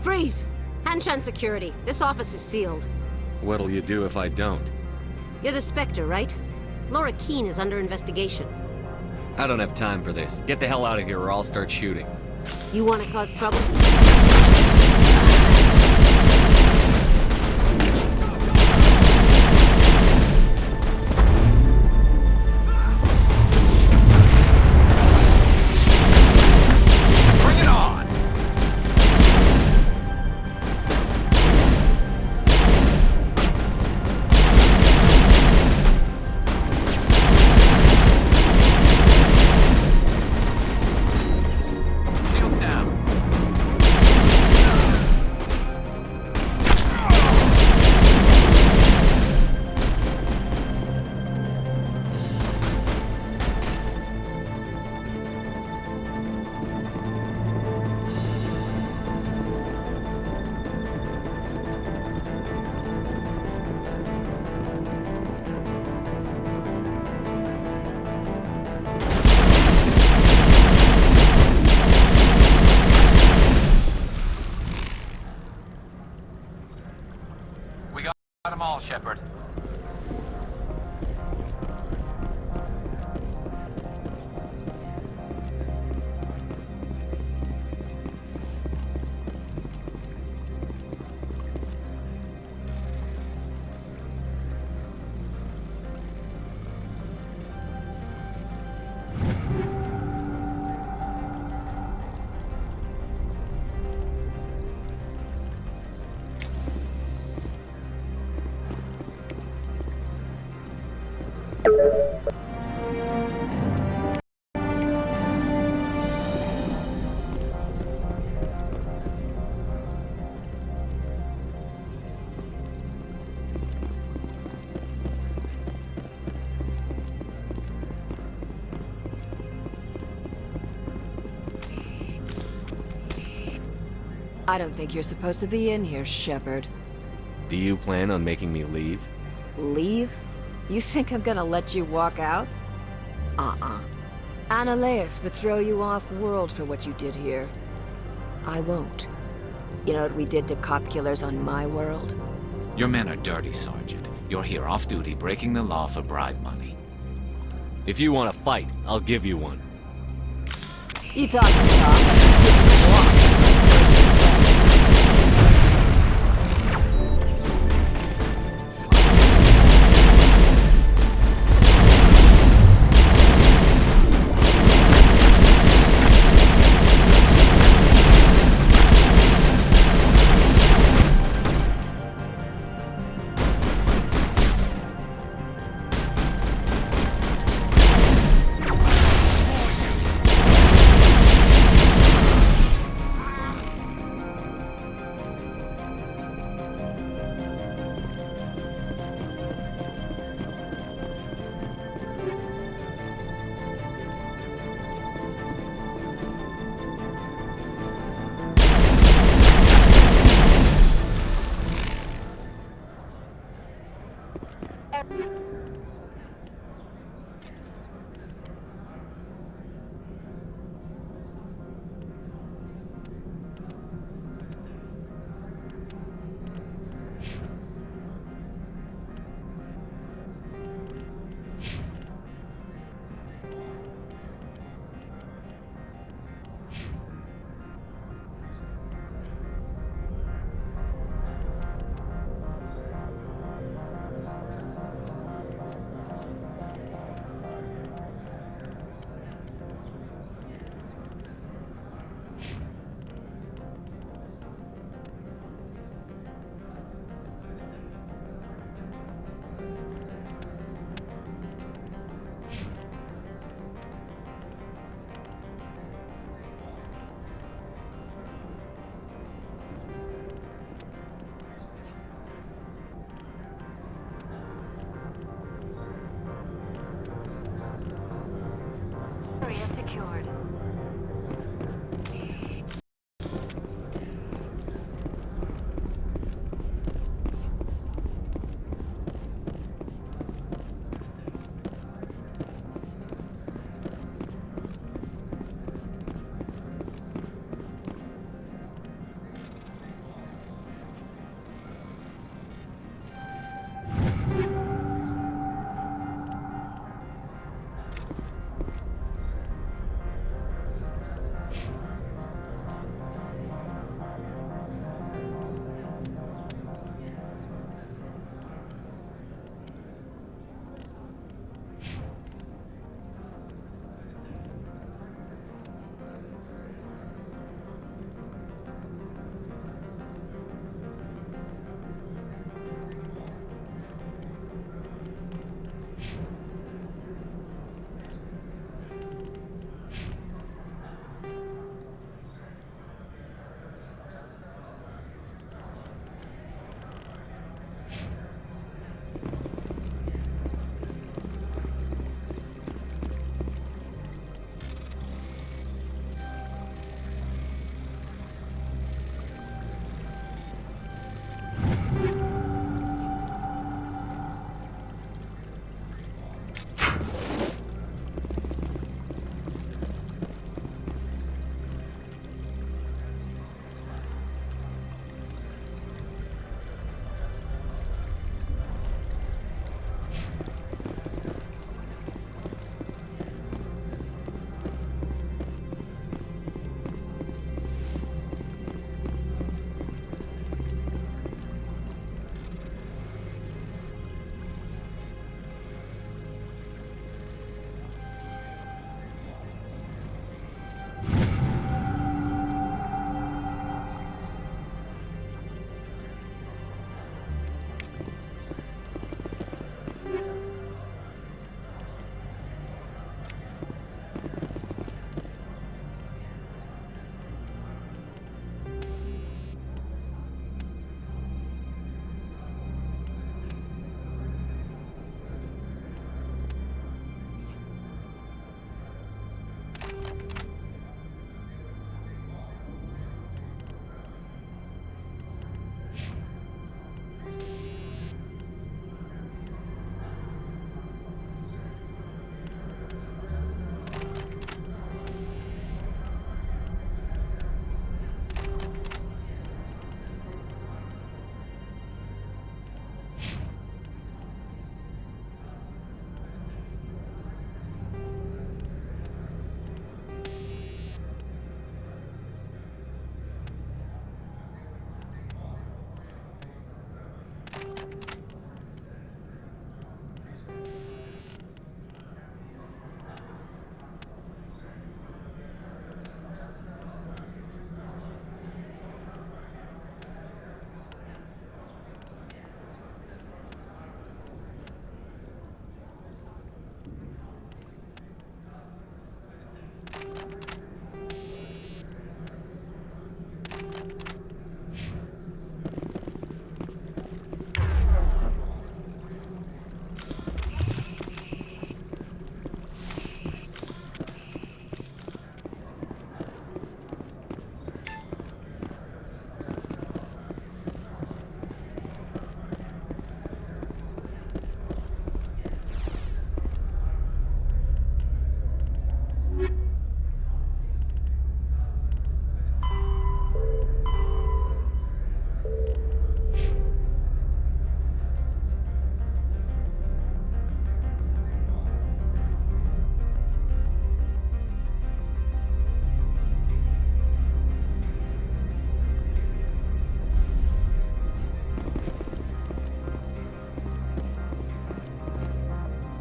Freeze! Hanshan security. This office is sealed. What'll you do if I don't? You're the Spectre, right? Laura Keene is under investigation. I don't have time for this. Get the hell out of here or I'll start shooting. You want to cause trouble? Got them all, Shepard. I don't think you're supposed to be in here, Shepard. Do you plan on making me leave? Leave? You think I'm gonna let you walk out? Annaleus would throw you off-world for what you did here. I won't. You know what we did to cop killers on my world? Your men are dirty, Sergeant. You're here off-duty, breaking the law for bribe money. If you want to fight, I'll give you one. You talk and talk, and see if you walk. Area secured.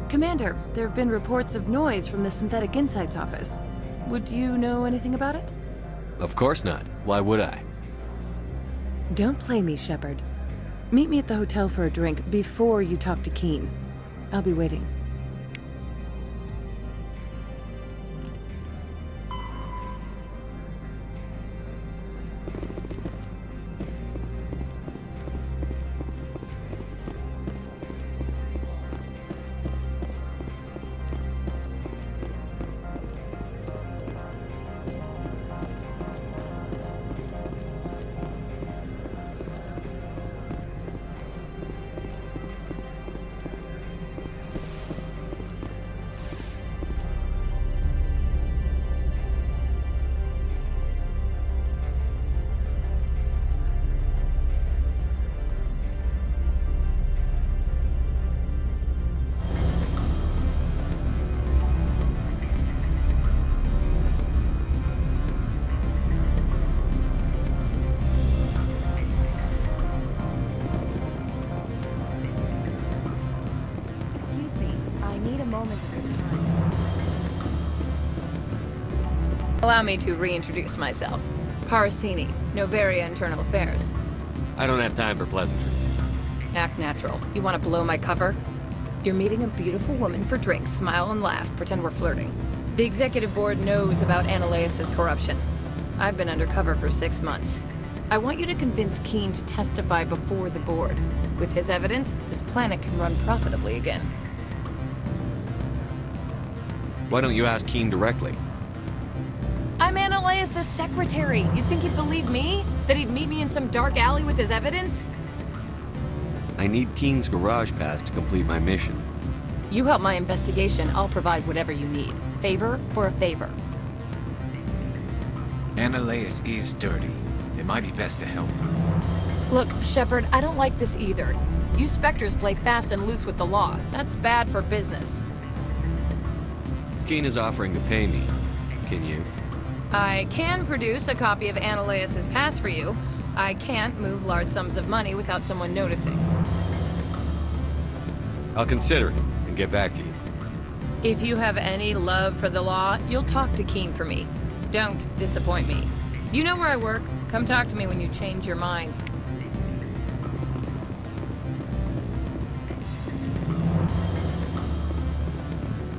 Commander, there have been reports of noise from the Synthetic Insights office. Would you know anything about it? Of course not. Why would I? Don't play me, Shepard. Meet me at the hotel for a drink before you talk to Keen. I'll be waiting. Allow me to reintroduce myself. Parasini, Novaria Internal Affairs. I don't have time for pleasantries. Act natural. You want to blow my cover? You're meeting a beautiful woman for drinks, smile and laugh, pretend we're flirting. The executive board knows about Ananias' corruption. I've been undercover for 6 months. I want you to convince Keen to testify before the board. With his evidence, this planet can run profitably again. Why don't you ask Keen directly? I'm Ananias' secretary. You'd think he'd believe me? That he'd meet me in some dark alley with his evidence? I need Keen's garage pass to complete my mission. You help my investigation, I'll provide whatever you need. Favor for a favor. Ananias is dirty. It might be best to help her. Look, Shepard, I don't like this either. You Spectres play fast and loose with the law. That's bad for business. Keen is offering to pay me. Can you? I can produce a copy of Ananias' pass for you. I can't move large sums of money without someone noticing. I'll consider it and get back to you. If you have any love for the law, you'll talk to Keen for me. Don't disappoint me. You know where I work. Come talk to me when you change your mind.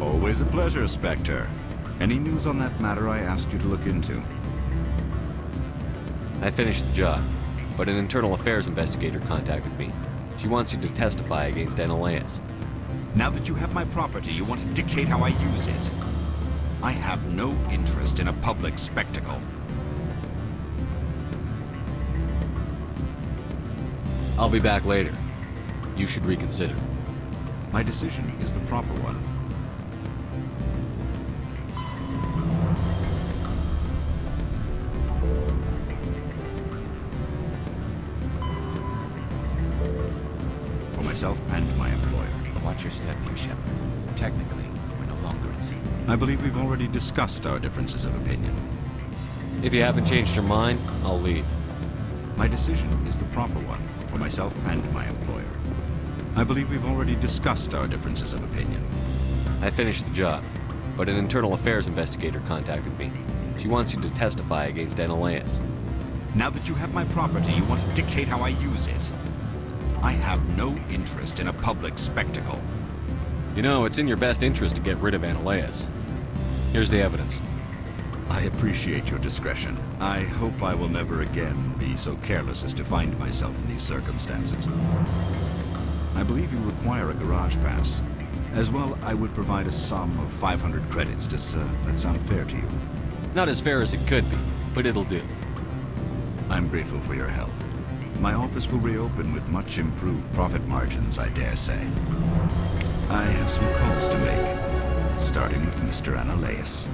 Always a pleasure, Spectre. Any news on that matter I asked you to look into? I finished the job, but an internal affairs investigator contacted me. She wants you to testify against Ananias. Now that you have my property, you want to dictate how I use it. I have no interest in a public spectacle. I'll be back later. You should reconsider. My decision is the proper one. For myself and my employer. Watch your step here, Shepard. Technically, we're no longer in sync. I believe we've already discussed our differences of opinion. If you haven't changed your mind, I'll leave. My decision is the proper one, for myself and my employer. I believe we've already discussed our differences of opinion. I finished the job, but an internal affairs investigator contacted me. She wants you to testify against Ananias. Now that you have my property, you want to dictate how I use it. I have no interest in a public spectacle. You know, it's in your best interest to get rid of Ananias. Here's the evidence. I appreciate your discretion. I hope I will never again be so careless as to find myself in these circumstances. I believe you require a garage pass. As well, I would provide a sum of 500 credits. Does that sound fair to you? Not as fair as it could be, but it'll do. I'm grateful for your help. My office will reopen with much improved profit margins, I dare say. I have some calls to make, starting with Mr. Ananias.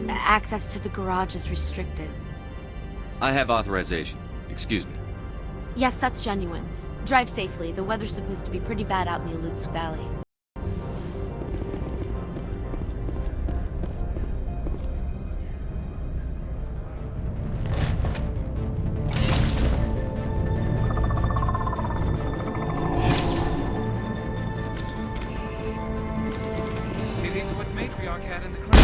Access to the garage is restricted. I have authorization. Excuse me. Yes, that's genuine. Drive safely. The weather's supposed to be pretty bad out in the Alutsk Valley. See, these are what the matriarch had in the credits.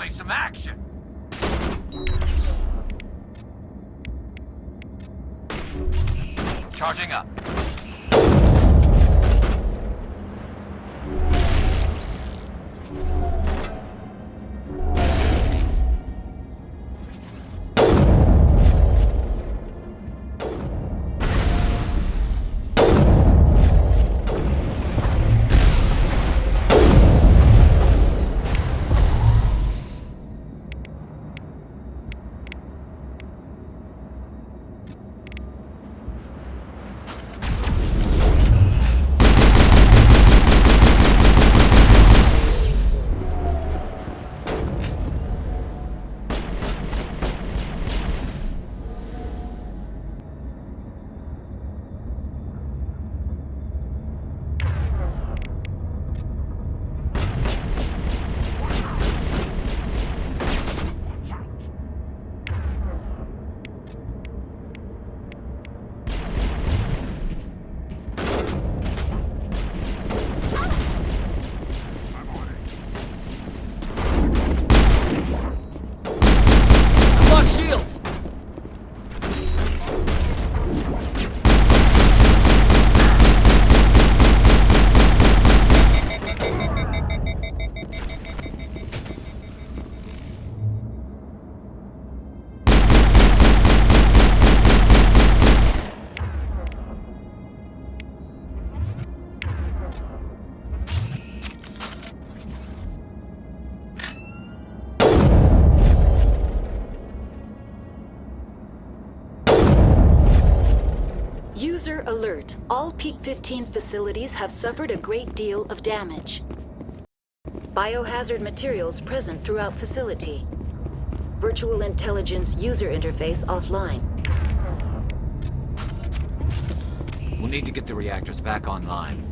finally some action! Charging up. Shields! User alert. All Peak 15 facilities have suffered a great deal of damage. Biohazard materials present throughout facility. Virtual intelligence user interface offline. We'll need to get the reactors back online.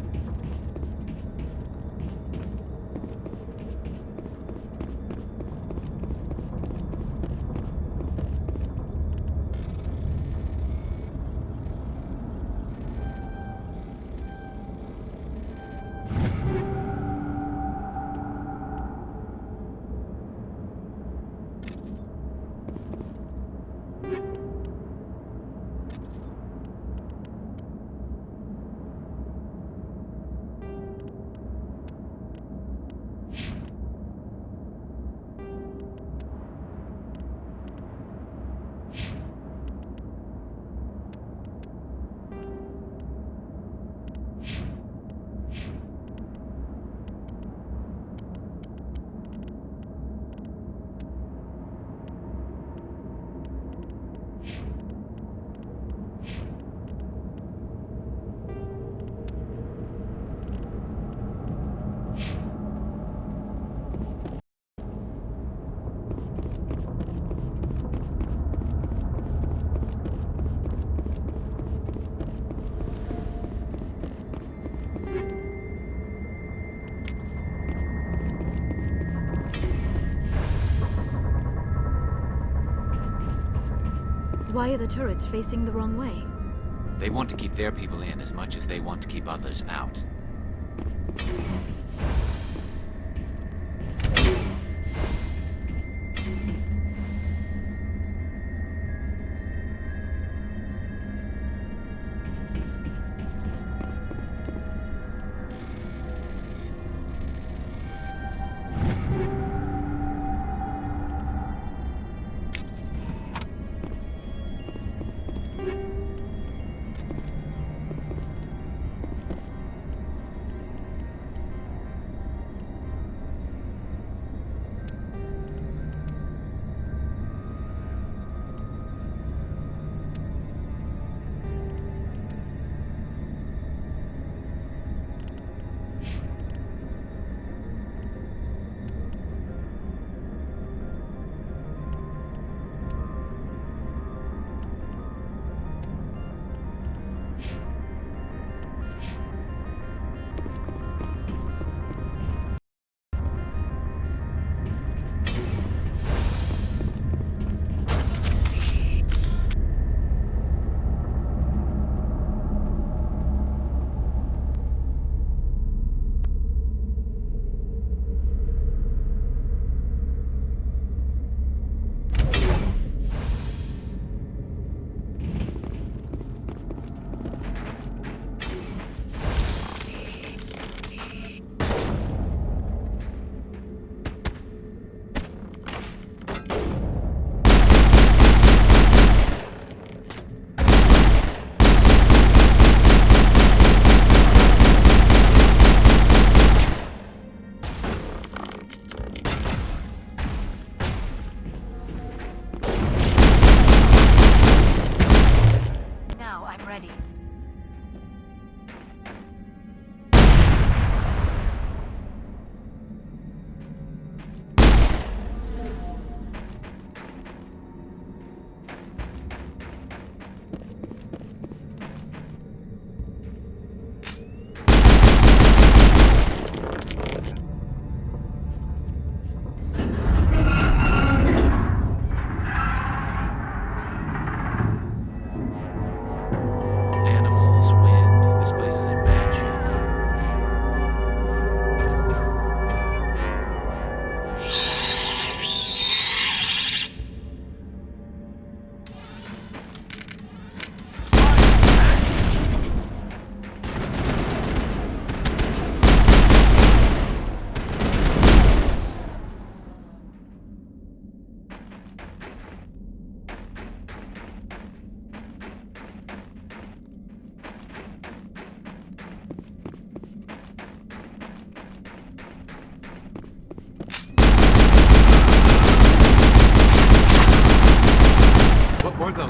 Why are the turrets facing the wrong way? They want to keep their people in as much as they want to keep others out.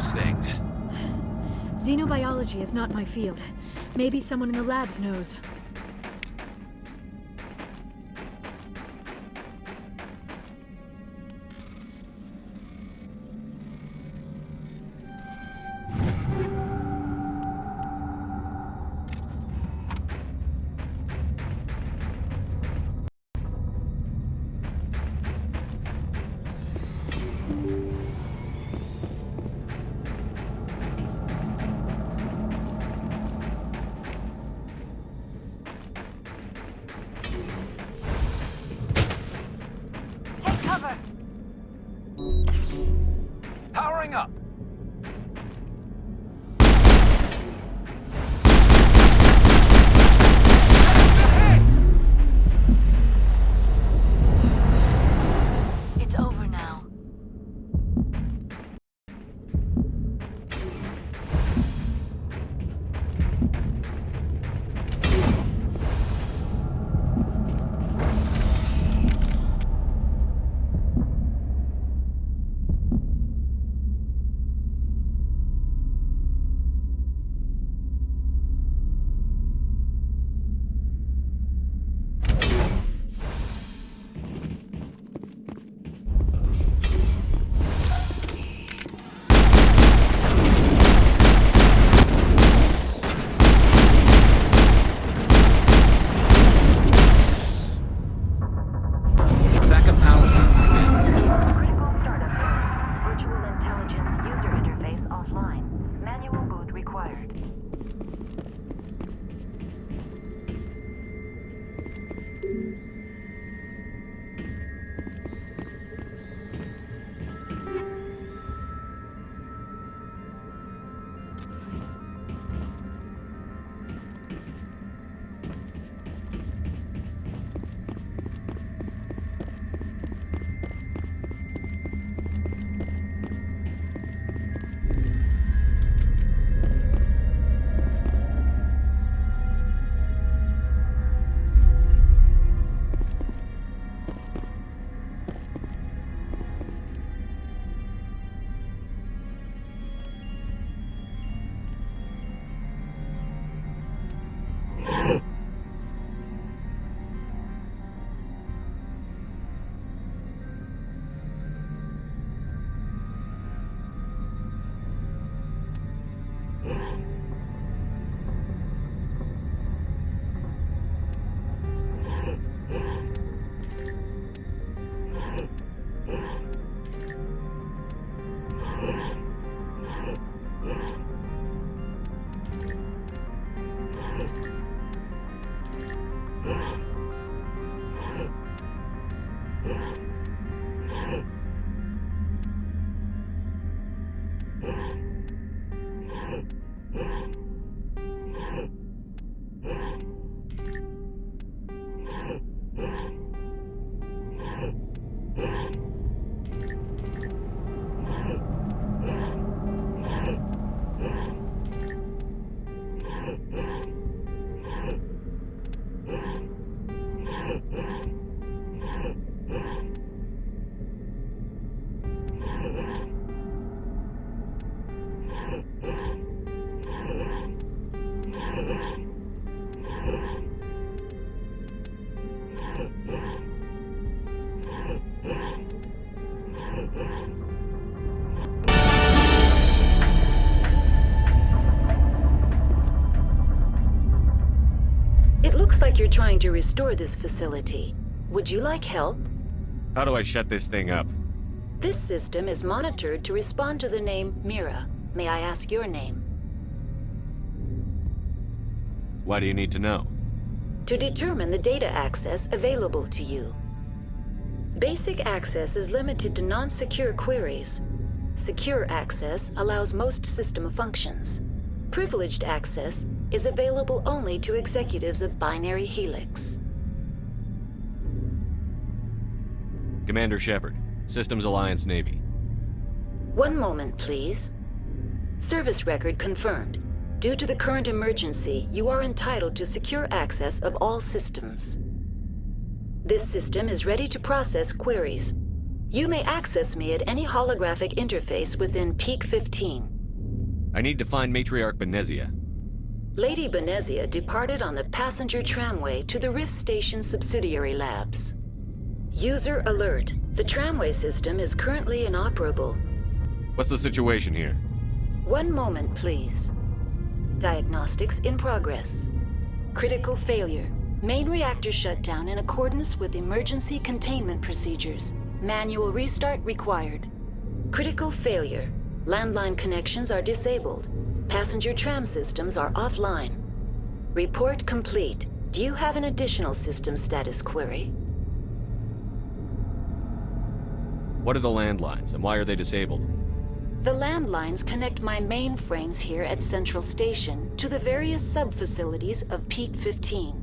those things? Xenobiology is not my field. Maybe someone in the labs knows. Powering up. It's over now. Backup power system, Commander. Critical startup error. Virtual intelligence user interface offline. Manual boot required. It looks like you're trying to restore this facility. Would you like help? How do I shut this thing up? This system is monitored to respond to the name Mira. May I ask your name? Why do you need to know? To determine the data access available to you. Basic access is limited to non-secure queries. Secure access allows most system functions. Privileged access is available only to executives of Binary Helix. Commander Shepard, Systems Alliance Navy. One moment, please. Service record confirmed. Due to the current emergency, you are entitled to secure access of all systems. This system is ready to process queries. You may access me at any holographic interface within Peak 15. I need to find Matriarch Benezia. Lady Benezia departed on the passenger tramway to the Rift Station subsidiary labs. User alert. The tramway system is currently inoperable. What's the situation here? One moment, please. Diagnostics in progress. Critical failure. Main reactor shut down in accordance with emergency containment procedures. Manual restart required. Critical failure. Landline connections are disabled. Passenger tram systems are offline. Report complete. Do you have an additional system status query? What are the landlines, and why are they disabled? The landlines connect my mainframes here at Central Station to the various sub-facilities of Peak 15.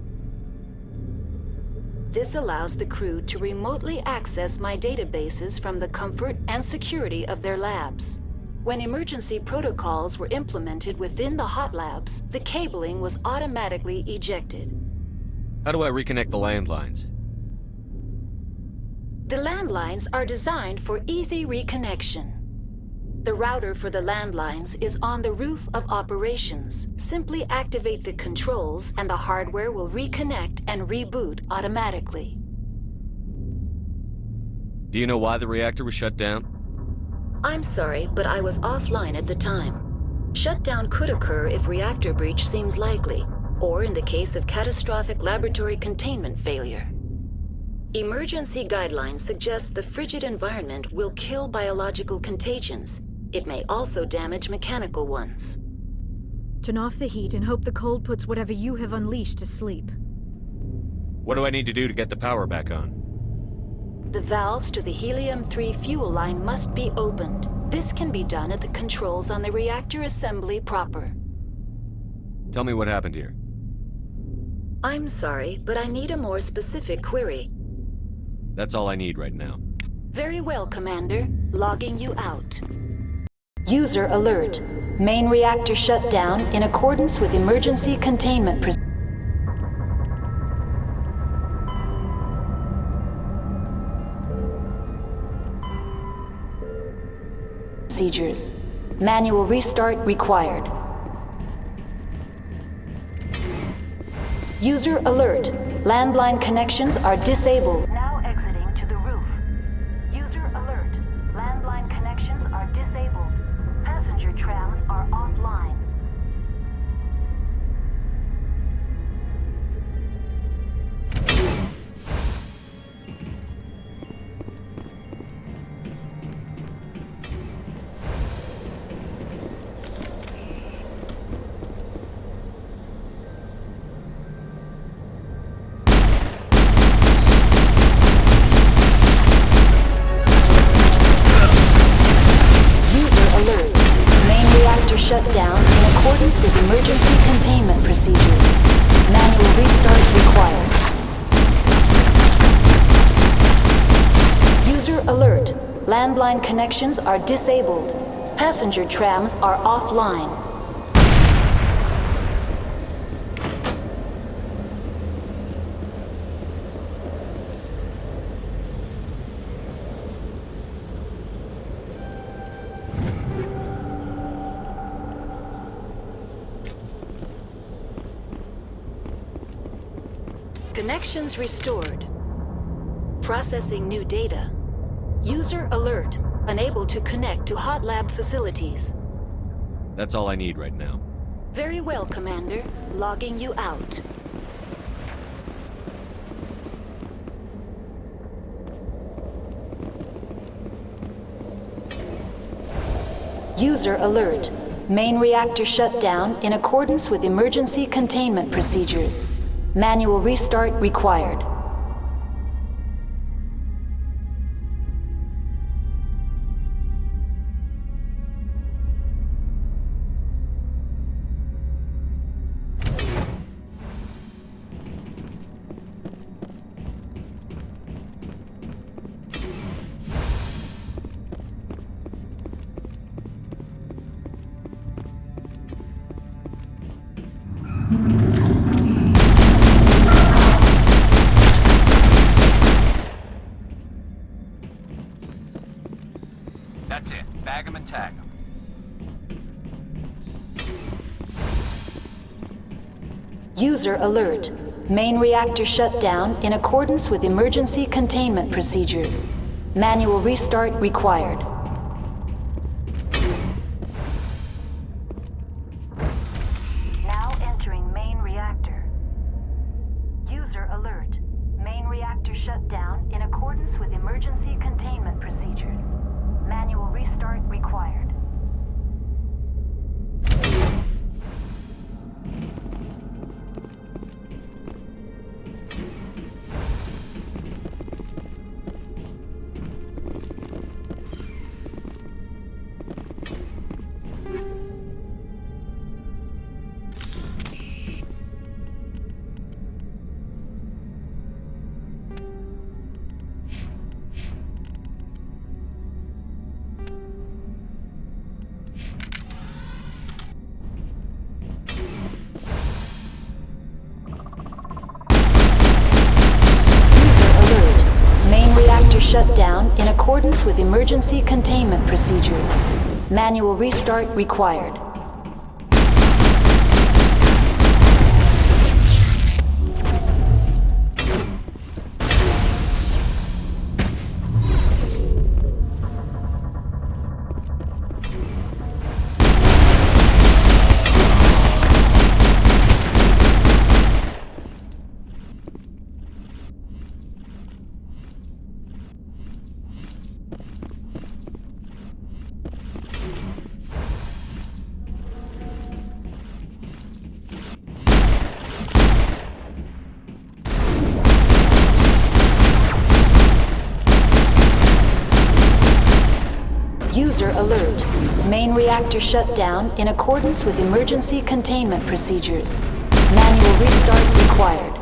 This allows the crew to remotely access my databases from the comfort and security of their labs. When emergency protocols were implemented within the hot labs, the cabling was automatically ejected. How do I reconnect the landlines? The landlines are designed for easy reconnection. The router for the landlines is on the roof of operations. Simply activate the controls and the hardware will reconnect and reboot automatically. Do you know why the reactor was shut down? I'm sorry, but I was offline at the time. Shutdown could occur if reactor breach seems likely, or in the case of catastrophic laboratory containment failure. Emergency guidelines suggest the frigid environment will kill biological contagions. It may also damage mechanical ones. Turn off the heat and hope the cold puts whatever you have unleashed to sleep. What do I need to do to get the power back on? The valves to the helium-3 fuel line must be opened. This can be done at the controls on the reactor assembly proper. Tell me what happened here. I'm sorry, but I need a more specific query. That's all I need right now. Very well, Commander. Logging you out. User alert. Main reactor shut down in accordance with emergency containment procedures. Manual restart required. User alert. Landline connections are disabled. Now exiting to the roof. User alert. Landline connections are disabled. Passenger trams are offline. Shut down in accordance with emergency containment procedures. Manual restart required. User alert. Landline connections are disabled. Passenger trams are offline. Connections restored. Processing new data. User alert. Unable to connect to hot lab facilities. That's all I need right now. Very well, Commander. Logging you out. User alert. Main reactor shut down in accordance with emergency containment procedures. Manual restart required. That's it. Bag 'em and tag 'em. User alert. Main reactor shut down in accordance with emergency containment procedures. Manual restart required. Now entering main reactor. User alert. Main reactor shut down in accordance with emergency containment procedures. Manual restart required. Shut down in accordance with emergency containment procedures. Manual restart required. User alert. Main reactor shut down in accordance with emergency containment procedures. Manual restart required.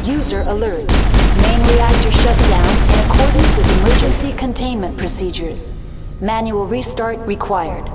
User alert. Main reactor shut down in accordance with emergency containment procedures. Manual restart required.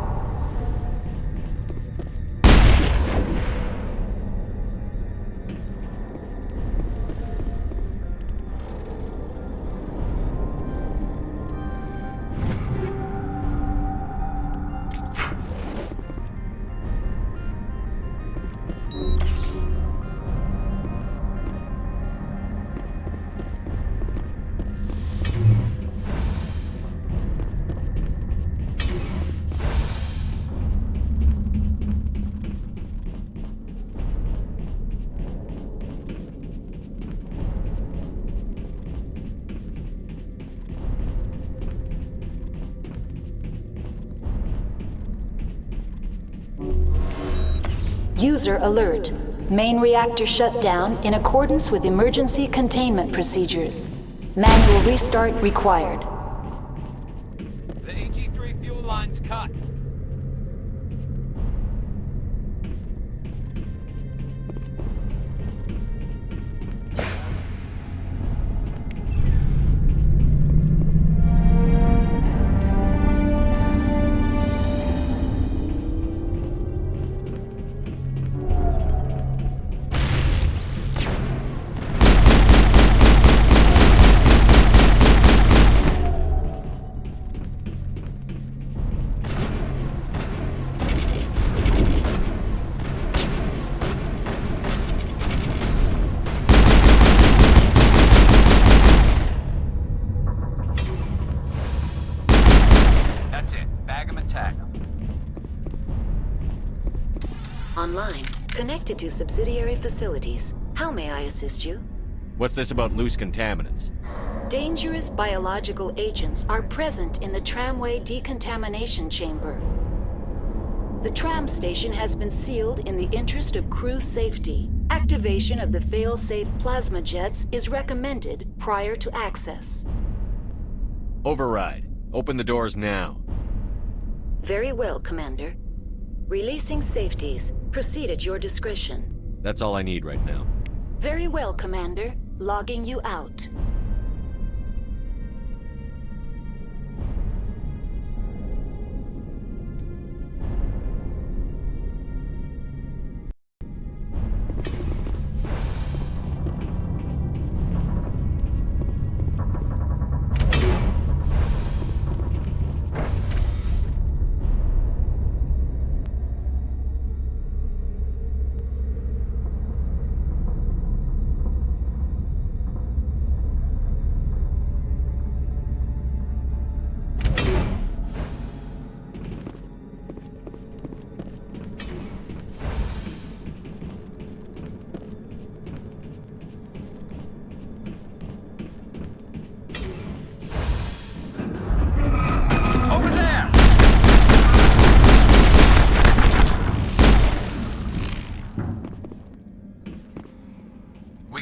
User alert. Main reactor shut down in accordance with emergency containment procedures. Manual restart required. The AG3 fuel line's cut. Online. Connected to subsidiary facilities. How may I assist you? What's this about loose contaminants? Dangerous biological agents are present in the tramway decontamination chamber. The tram station has been sealed in the interest of crew safety. Activation of the fail-safe plasma jets is recommended prior to access. Override. Open the doors now. Very well, Commander. Releasing safeties. Proceed at your discretion. That's all I need right now. Very well, Commander. Logging you out.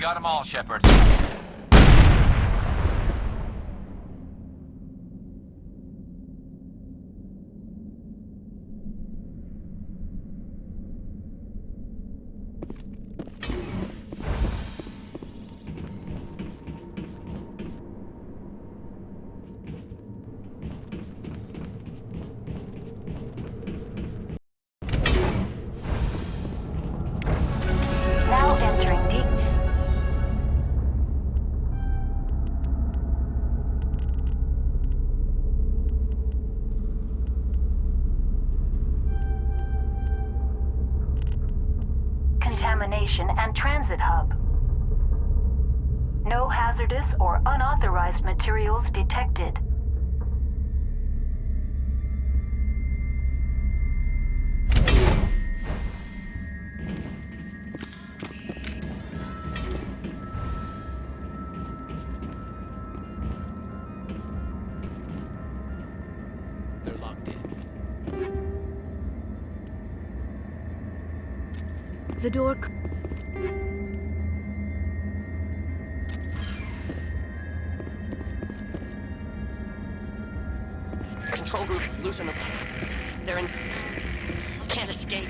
Got them all, Shepard. Now entering deep. Contamination and transit hub. No hazardous or unauthorized materials detected. They're locked in. The door... Control group, loosen them. They're in... Can't escape.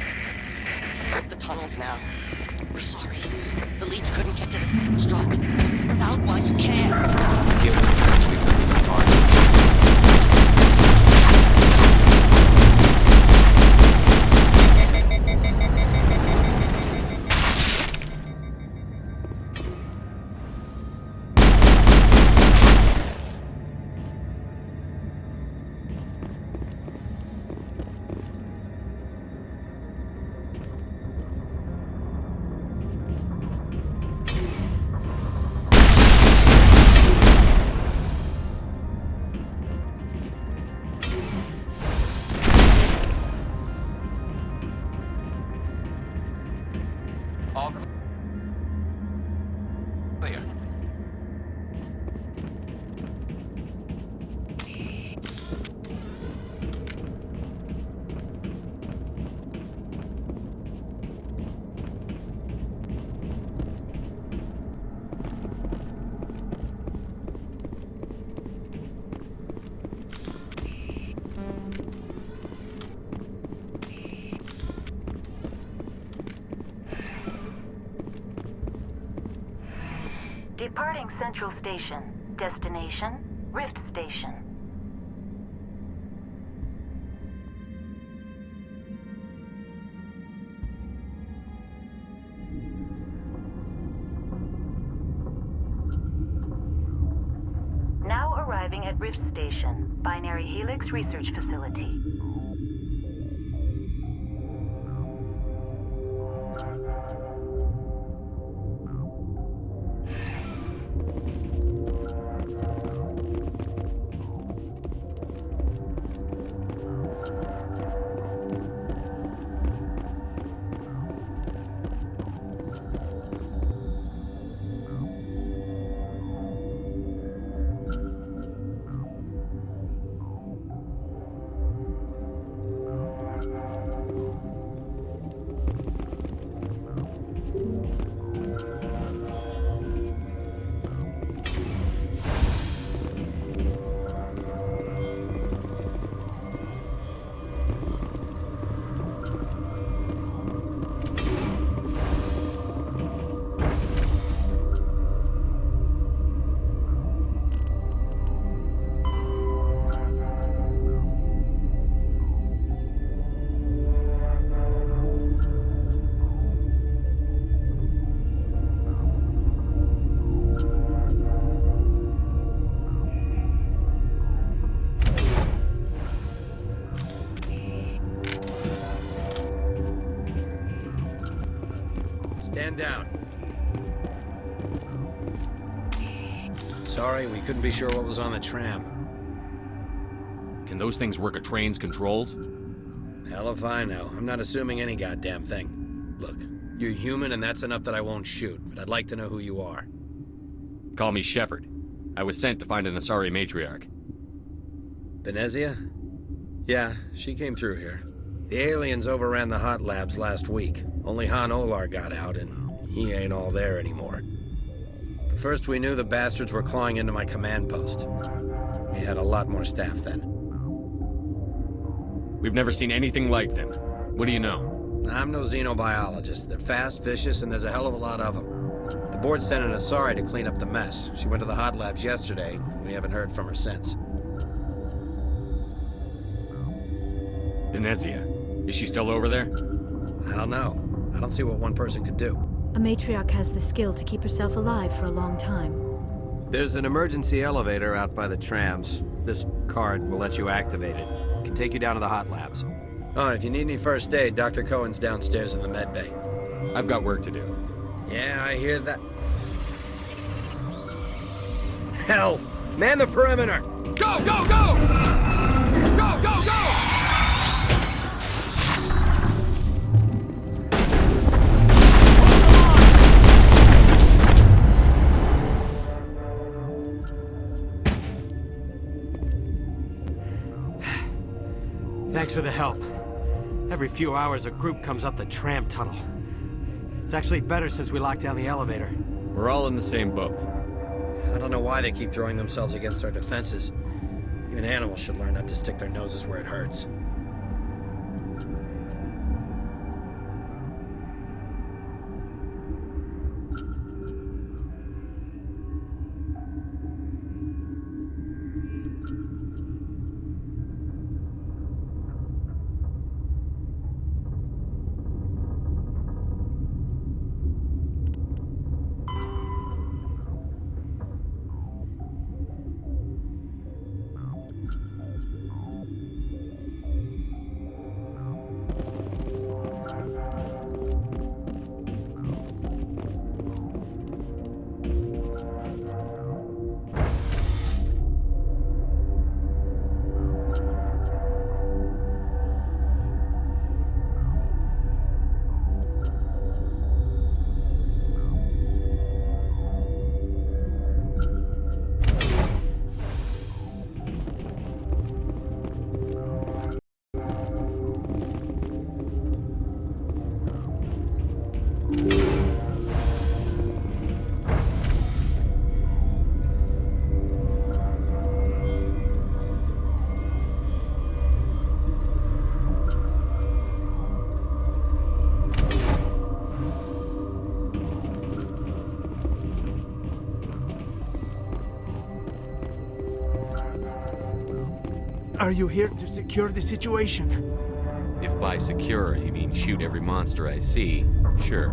The tunnels now. We're sorry. The leads couldn't get to the struck. Get out while you can. Deal with the trench because of the party. All clear. Departing Central Station. Destination, Rift Station. Now arriving at Rift Station, Binary Helix Research Facility. Stand down. Sorry, we couldn't be sure what was on the tram. Can those things work a train's controls? Hell if I know. I'm not assuming any goddamn thing. Look, you're human and that's enough that I won't shoot, but I'd like to know who you are. Call me Shepard. I was sent to find an Asari matriarch. Benezia? Yeah, she came through here. The aliens overran the hot labs last week. Only Han Olar got out, and he ain't all there anymore. The first we knew, the bastards were clawing into my command post. We had a lot more staff then. We've never seen anything like them. What do you know? I'm no xenobiologist. They're fast, vicious, and there's a hell of a lot of them. The board sent an Asari to clean up the mess. She went to the hot labs yesterday. We haven't heard from her since. Benezia. Is she still over there? I don't know. I don't see what one person could do. A matriarch has the skill to keep herself alive for a long time. There's an emergency elevator out by the trams. This card will let you activate it. It can take you down to the hot labs. Oh, and if you need any first aid, Dr. Cohen's downstairs in the med bay. I've got work to do. Yeah, I hear that. Hell! Man the perimeter! Go, go, go! Go, go, go! Thanks for the help. Every few hours, a group comes up the tram tunnel. It's actually better since we locked down the elevator. We're all in the same boat. I don't know why they keep throwing themselves against our defenses. Even animals should learn not to stick their noses where it hurts. Are you here to secure the situation? If by secure you mean shoot every monster I see, sure.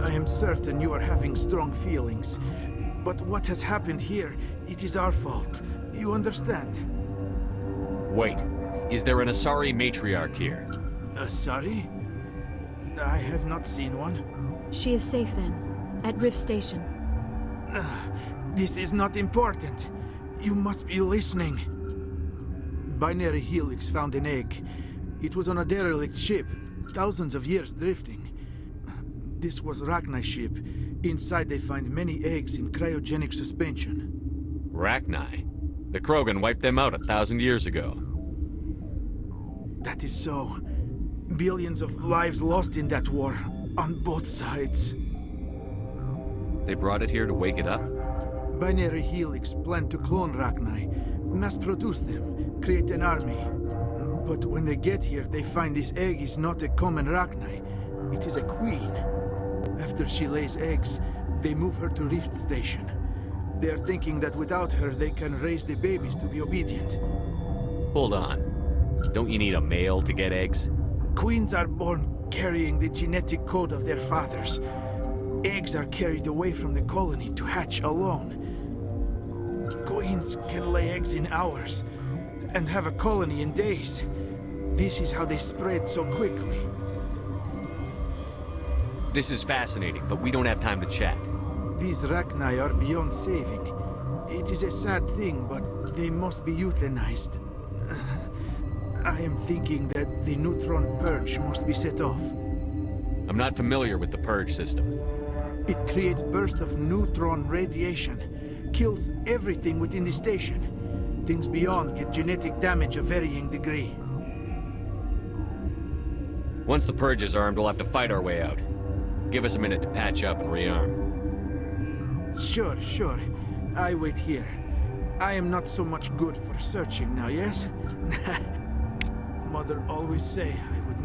I am certain you are having strong feelings. But what has happened here, it is our fault. You understand? Wait. Is there an Asari matriarch here? Asari? I have not seen one. She is safe then, at Rift Station. This is not important. You must be listening. Binary Helix found an egg. It was on a derelict ship, thousands of years drifting. This was Rachni's ship. Inside they find many eggs in cryogenic suspension. Rachni? The Krogan wiped them out 1,000 years ago. That is so. Billions of lives lost in that war, on both sides. They brought it here to wake it up? Binary Helix planned to clone Rachni, mass-produce them, create an army. But when they get here, they find this egg is not a common Rachni. It is a queen. After she lays eggs, they move her to Rift Station. They are thinking that without her, they can raise the babies to be obedient. Hold on. Don't you need a male to get eggs? Queens are born carrying the genetic code of their fathers. Eggs are carried away from the colony to hatch alone. Queens can lay eggs in hours, and have a colony in days. This is how they spread so quickly. This is fascinating, but we don't have time to chat. These Rachni are beyond saving. It is a sad thing, but they must be euthanized. I am thinking that the neutron purge must be set off. I'm not familiar with the purge system. It creates bursts of neutron radiation, kills everything within the station. Things beyond get genetic damage of varying degree. Once the purge is armed, we'll have to fight our way out. Give us a minute to patch up and rearm. Sure, sure. I wait here. I am not so much good for searching now, yes? Mother always say I would...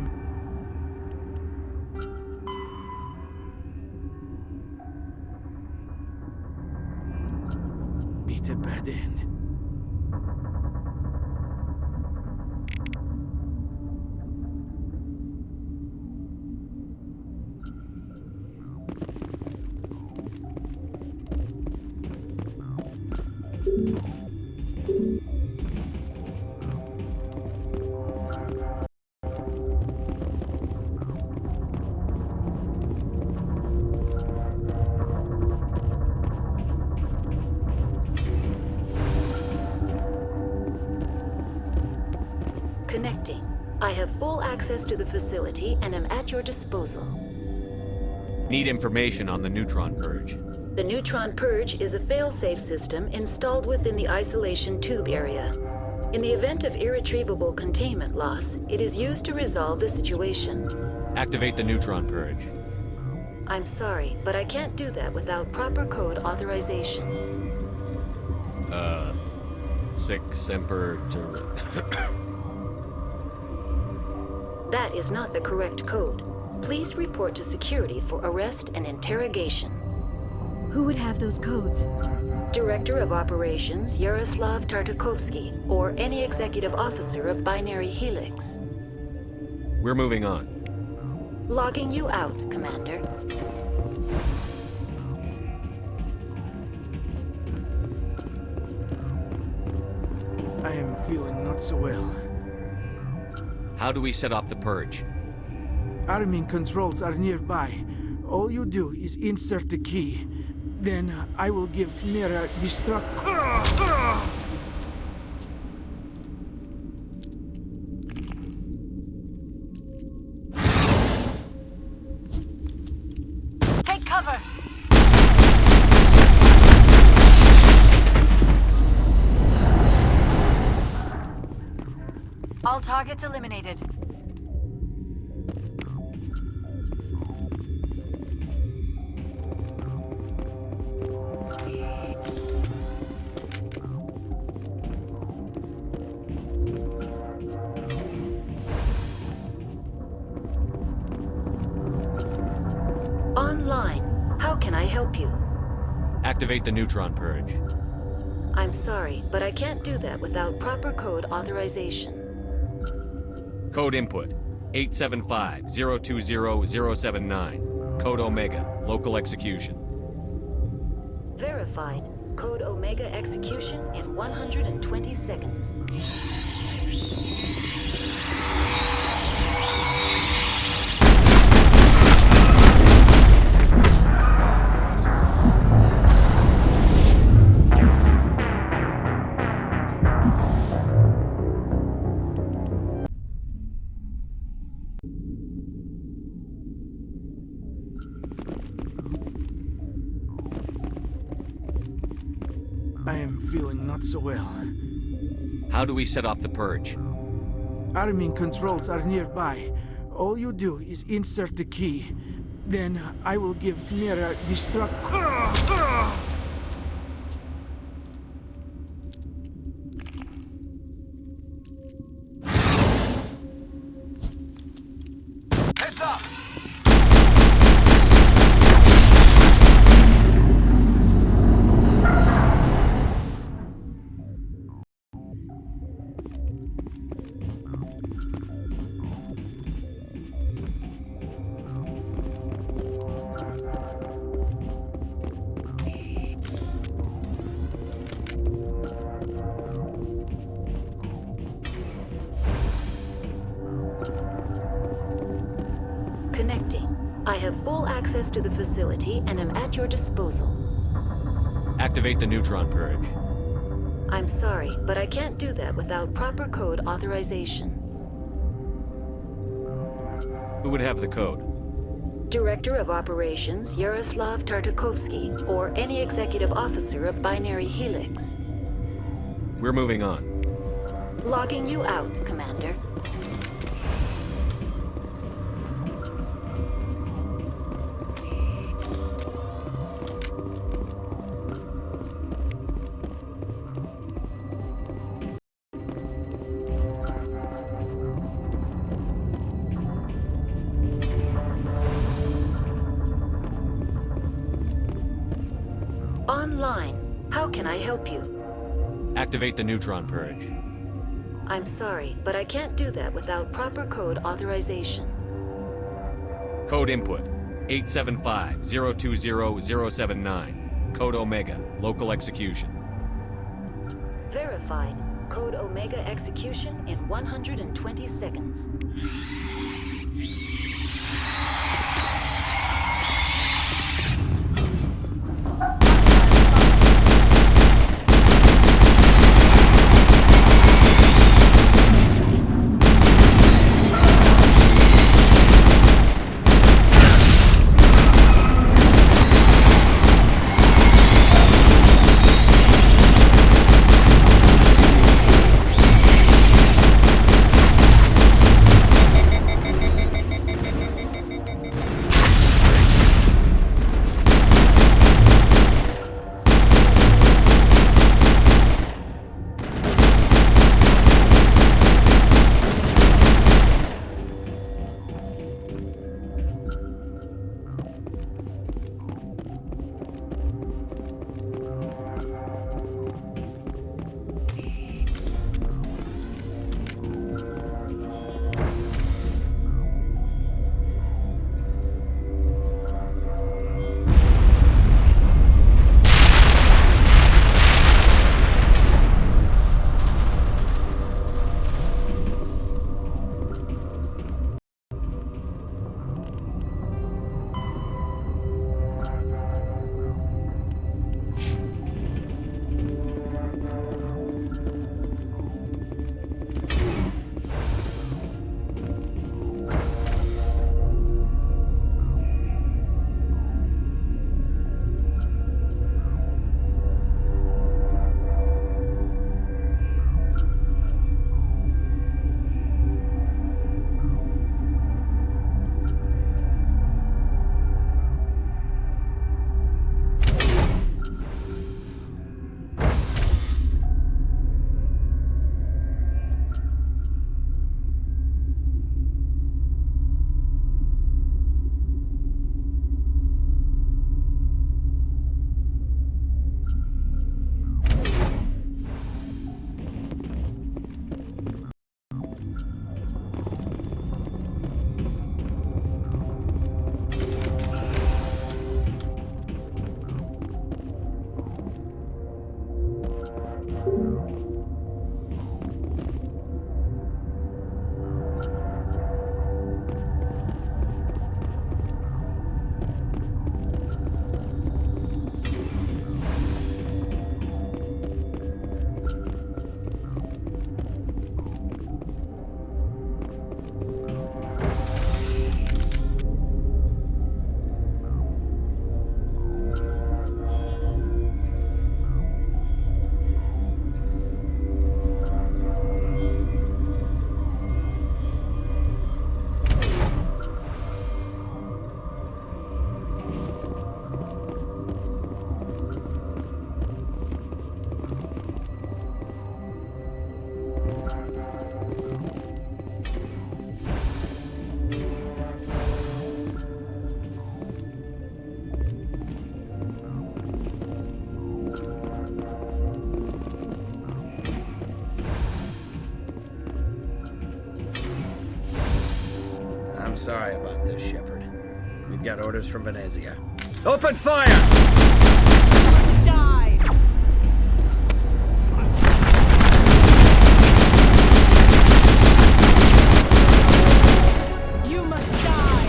meet a bad end. Connecting. I have full access to the facility and am at your disposal. Need information on the neutron purge. The neutron purge is a fail-safe system installed within the isolation tube area. In the event of irretrievable containment loss, it is used to resolve the situation. Activate the neutron purge. I'm sorry, but I can't do that without proper code authorization. Sic semper That is not the correct code. Please report to security for arrest and interrogation. Who would have those codes? Director of Operations Yaroslav Tartakovsky, or any executive officer of Binary Helix. We're moving on. Logging you out, Commander. I am feeling not so well. How do we set off the purge? Arming controls are nearby. All you do is insert the key. Then I will give Mira destruct... Take cover! All targets eliminated. Online. How can I help you? Activate the neutron purge. I'm sorry, but I can't do that without proper code authorization. Code input 875-020-079. Code Omega. Local execution. Verified. Code Omega execution in 120 seconds. I am feeling not so well. How do we set off the purge? Arming controls are nearby. All you do is insert the key. Then I will give Mira destruct... Heads up! Connecting. I have full access to the facility and am at your disposal. Activate the neutron purge. I'm sorry, but I can't do that without proper code authorization. Who would have the code? Director of Operations Yaroslav Tartakovsky, or any executive officer of Binary Helix. We're moving on. Logging you out, Commander. Online. How can I help you? Activate the neutron purge. I'm sorry, but I can't do that without proper code authorization. Code input 875-020-079. Code Omega. Local execution. Verified. Code Omega execution in 120 seconds. I'm sorry about this, Shepard. We've got orders from Venezia. Open fire! Die! You must die!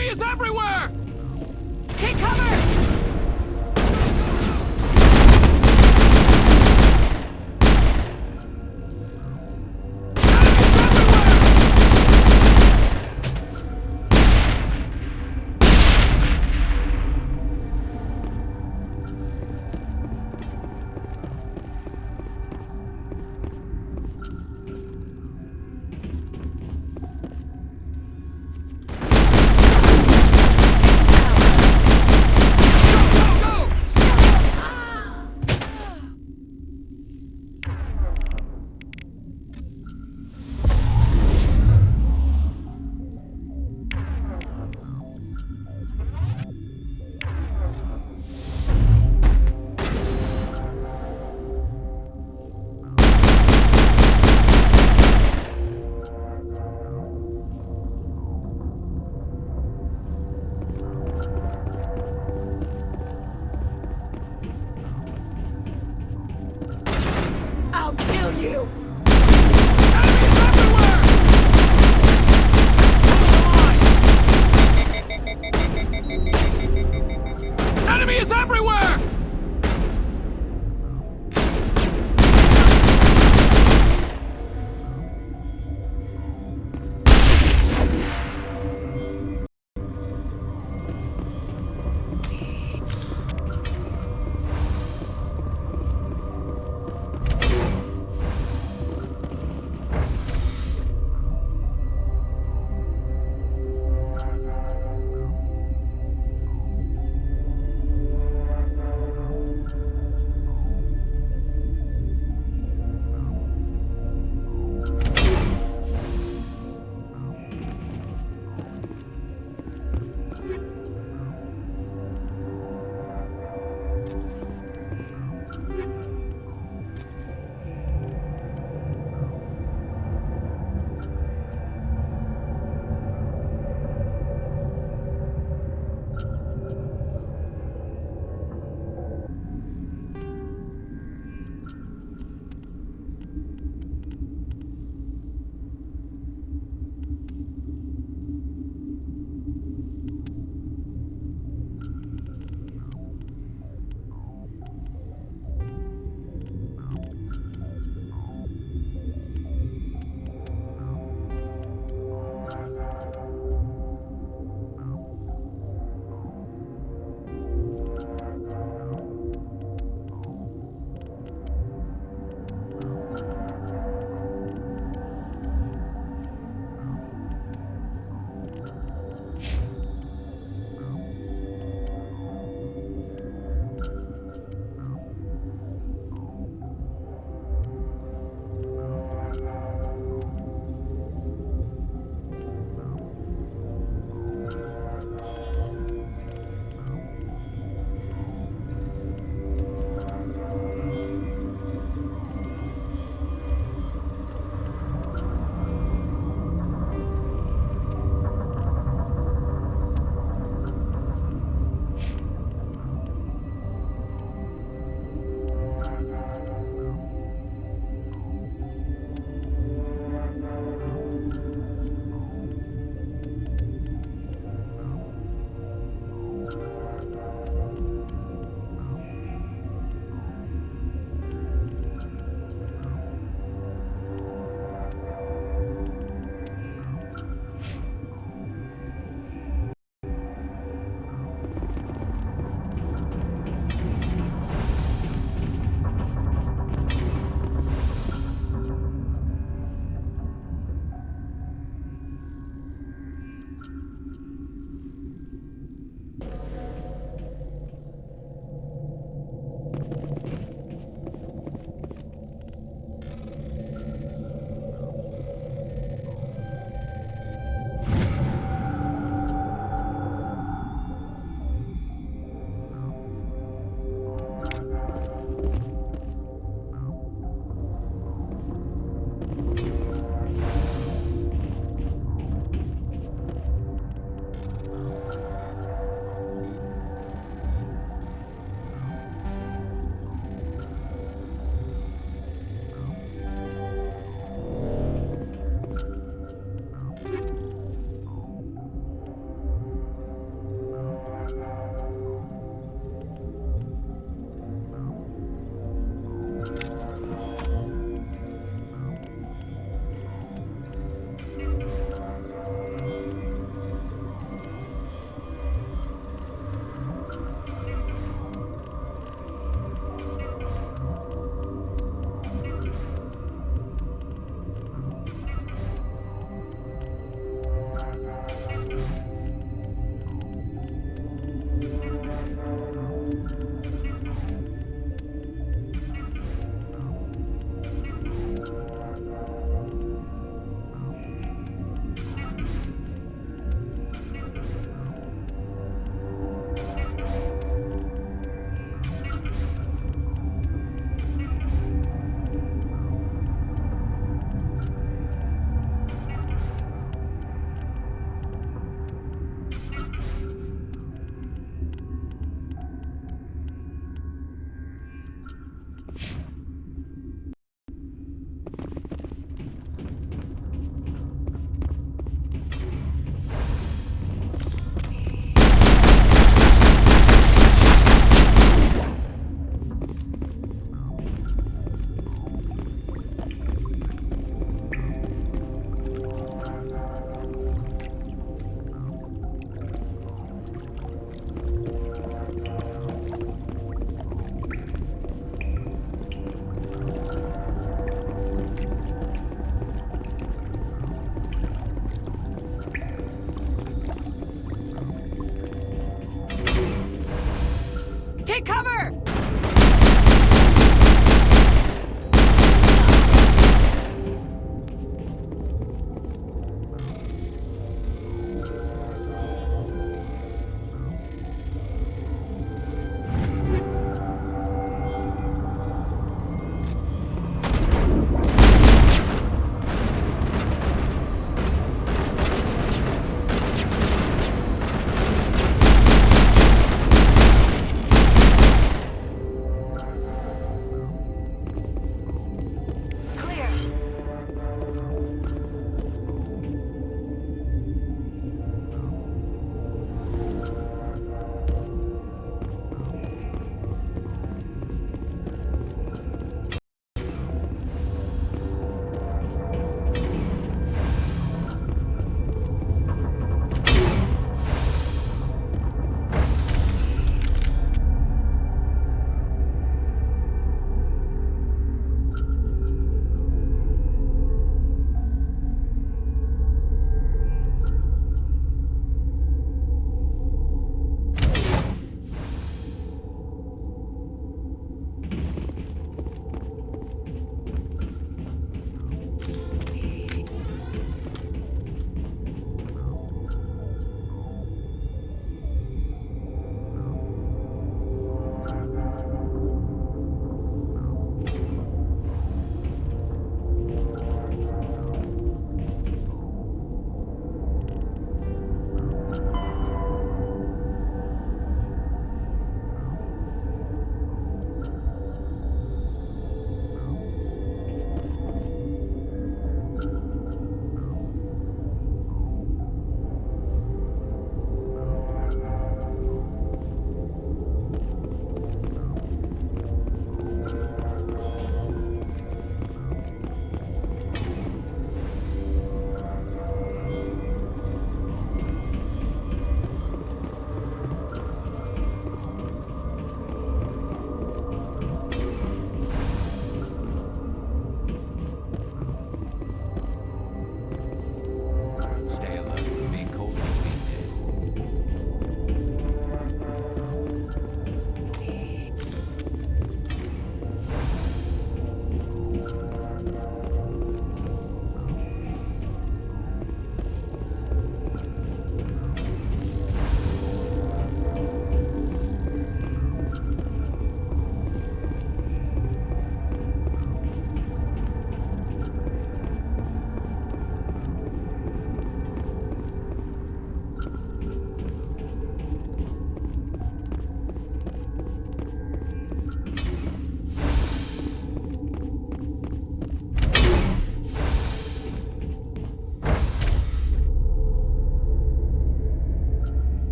Enemy is everywhere! Take cover! I'll kill you! Enemy is everywhere!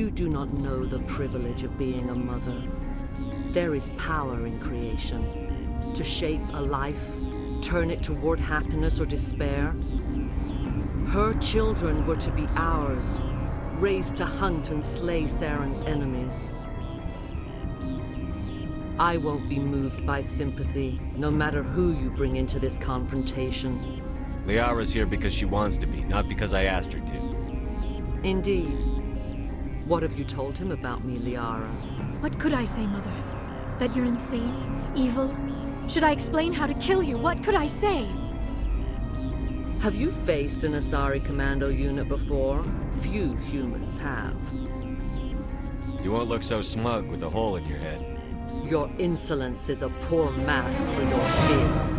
You do not know the privilege of being a mother. There is power in creation. To shape a life, turn it toward happiness or despair. Her children were to be ours, raised to hunt and slay Saren's enemies. I won't be moved by sympathy, no matter who you bring into this confrontation. Liara's here because she wants to be, not because I asked her to. Indeed. What have you told him about me, Liara? What could I say, Mother? That you're insane? Evil? Should I explain how to kill you? What could I say? Have you faced an Asari commando unit before? Few humans have. You won't look so smug with a hole in your head. Your insolence is a poor mask for your fear.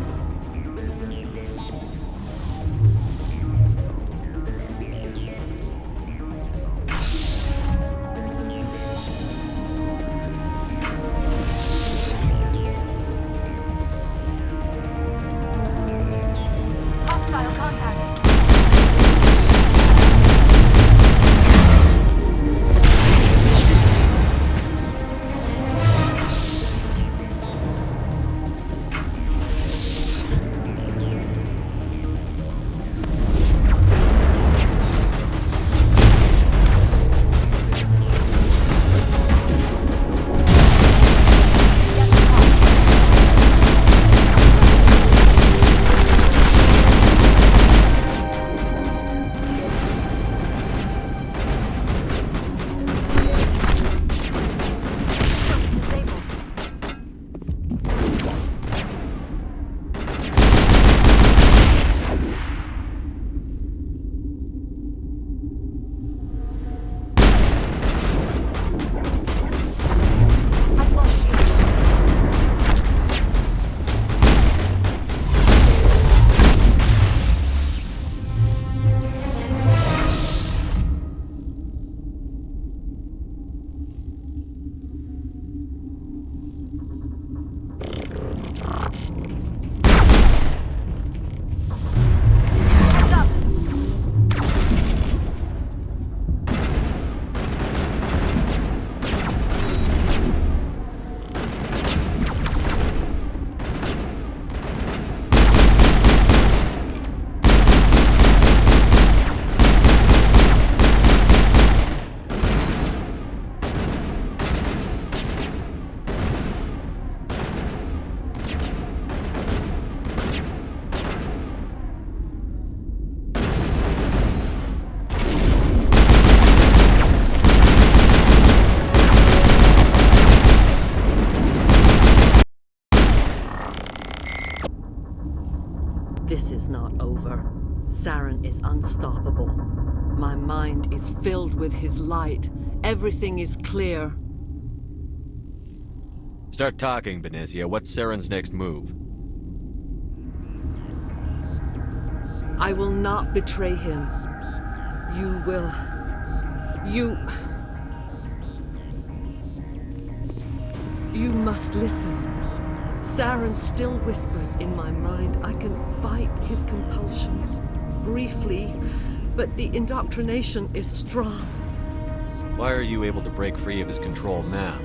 This is not over. Saren is unstoppable. My mind is filled with his light. Everything is clear. Start talking, Benezia. What's Saren's next move? I will not betray him. You will. You must listen. Saren still whispers in my mind. I can fight his compulsions. Briefly, but the indoctrination is strong. Why are you able to break free of his control now?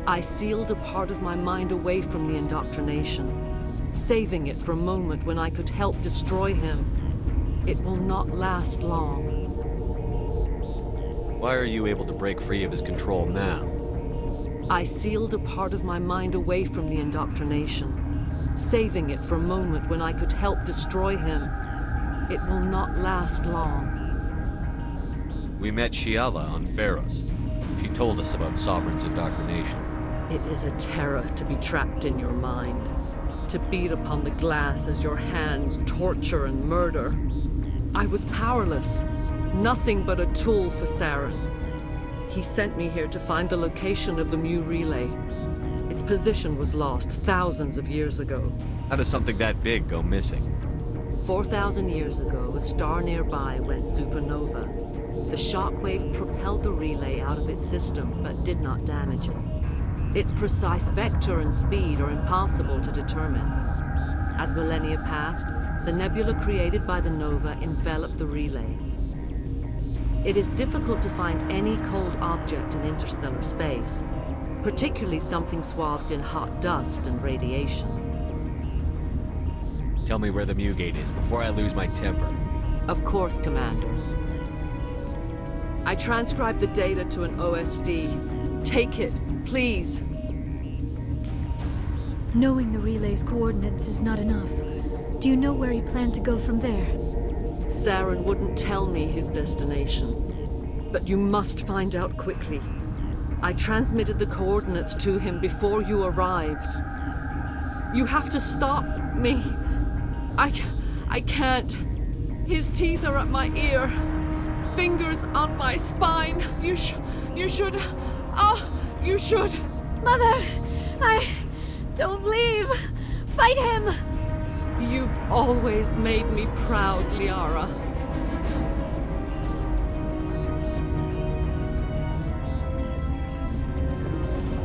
I sealed a part of my mind away from the indoctrination, saving it for a moment when I could help destroy him. It will not last long. Why are you able to break free of his control now? I sealed a part of my mind away from the indoctrination, saving it for a moment when I could help destroy him. It will not last long. We met Shiala on Pharos. She told us about Sovereign's indoctrination. It is a terror to be trapped in your mind, to beat upon the glass as your hands torture and murder. I was powerless, nothing but a tool for Saren. He sent me here to find the location of the Mu relay. Its position was lost thousands of years ago. How does something that big go missing? 4,000 years ago, a star nearby went supernova. The shockwave propelled the relay out of its system, but did not damage it. Its precise vector and speed are impossible to determine. As millennia passed, the nebula created by the nova enveloped the relay. It is difficult to find any cold object in interstellar space, particularly something swathed in hot dust and radiation. Tell me where the Mu Gate is before I lose my temper. Of course, Commander. I transcribed the data to an OSD. Take it, please. Knowing the relay's coordinates is not enough. Do you know where he planned to go from there? Saren wouldn't tell me his destination. But you must find out quickly. I transmitted the coordinates to him before you arrived. You have to stop me. I can't. His teeth are at my ear. Fingers on my spine. You should. You should. Mother! Don't leave! Fight him! You've always made me proud, Liara.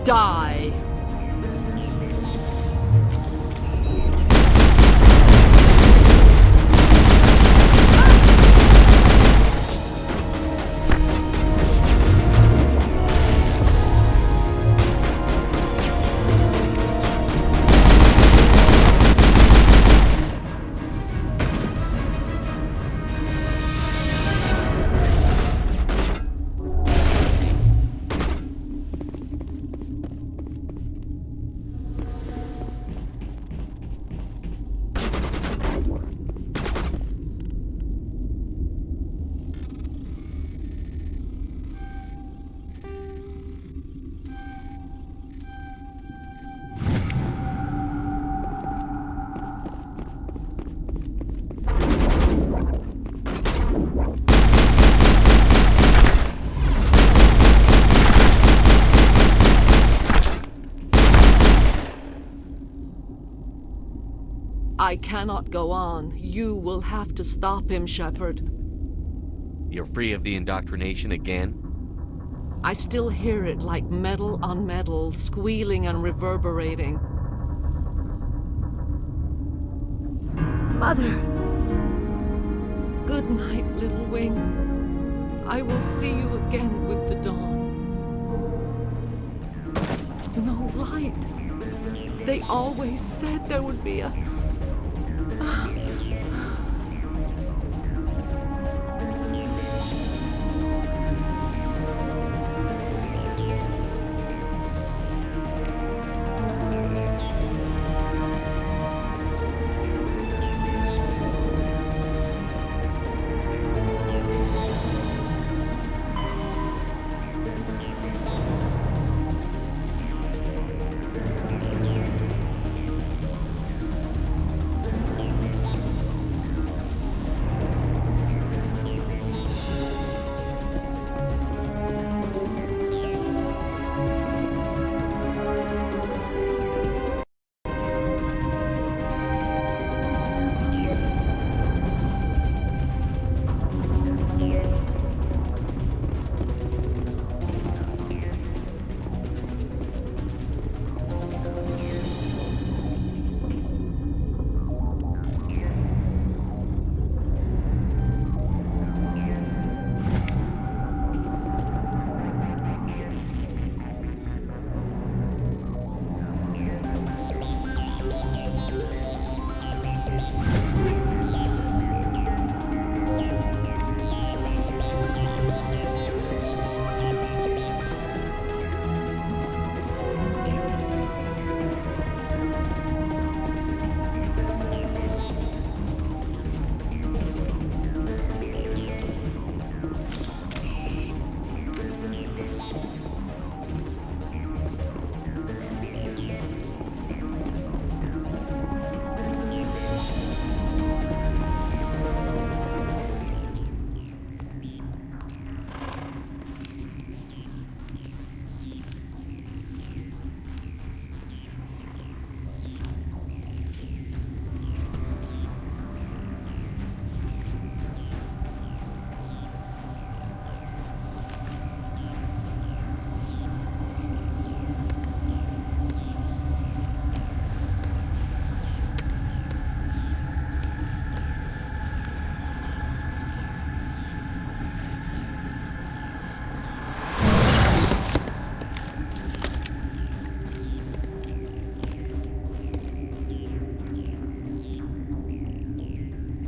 Die! I cannot go on. You will have to stop him, Shepard. You're free of the indoctrination again? I still hear it like metal on metal, squealing and reverberating. Mother! Good night, little wing. I will see you again with the dawn. No light. They always said there would be a...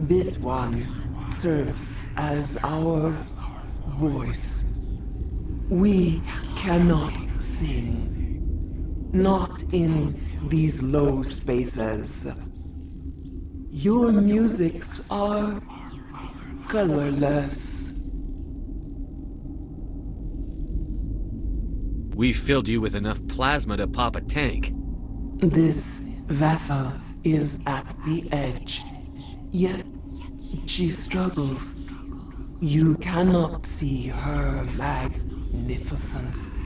This one serves as our voice. We cannot sing. Not in these low spaces. Your musics are colorless. We filled you with enough plasma to pop a tank. This vessel is at the edge. Yet she struggles. You cannot see her magnificence.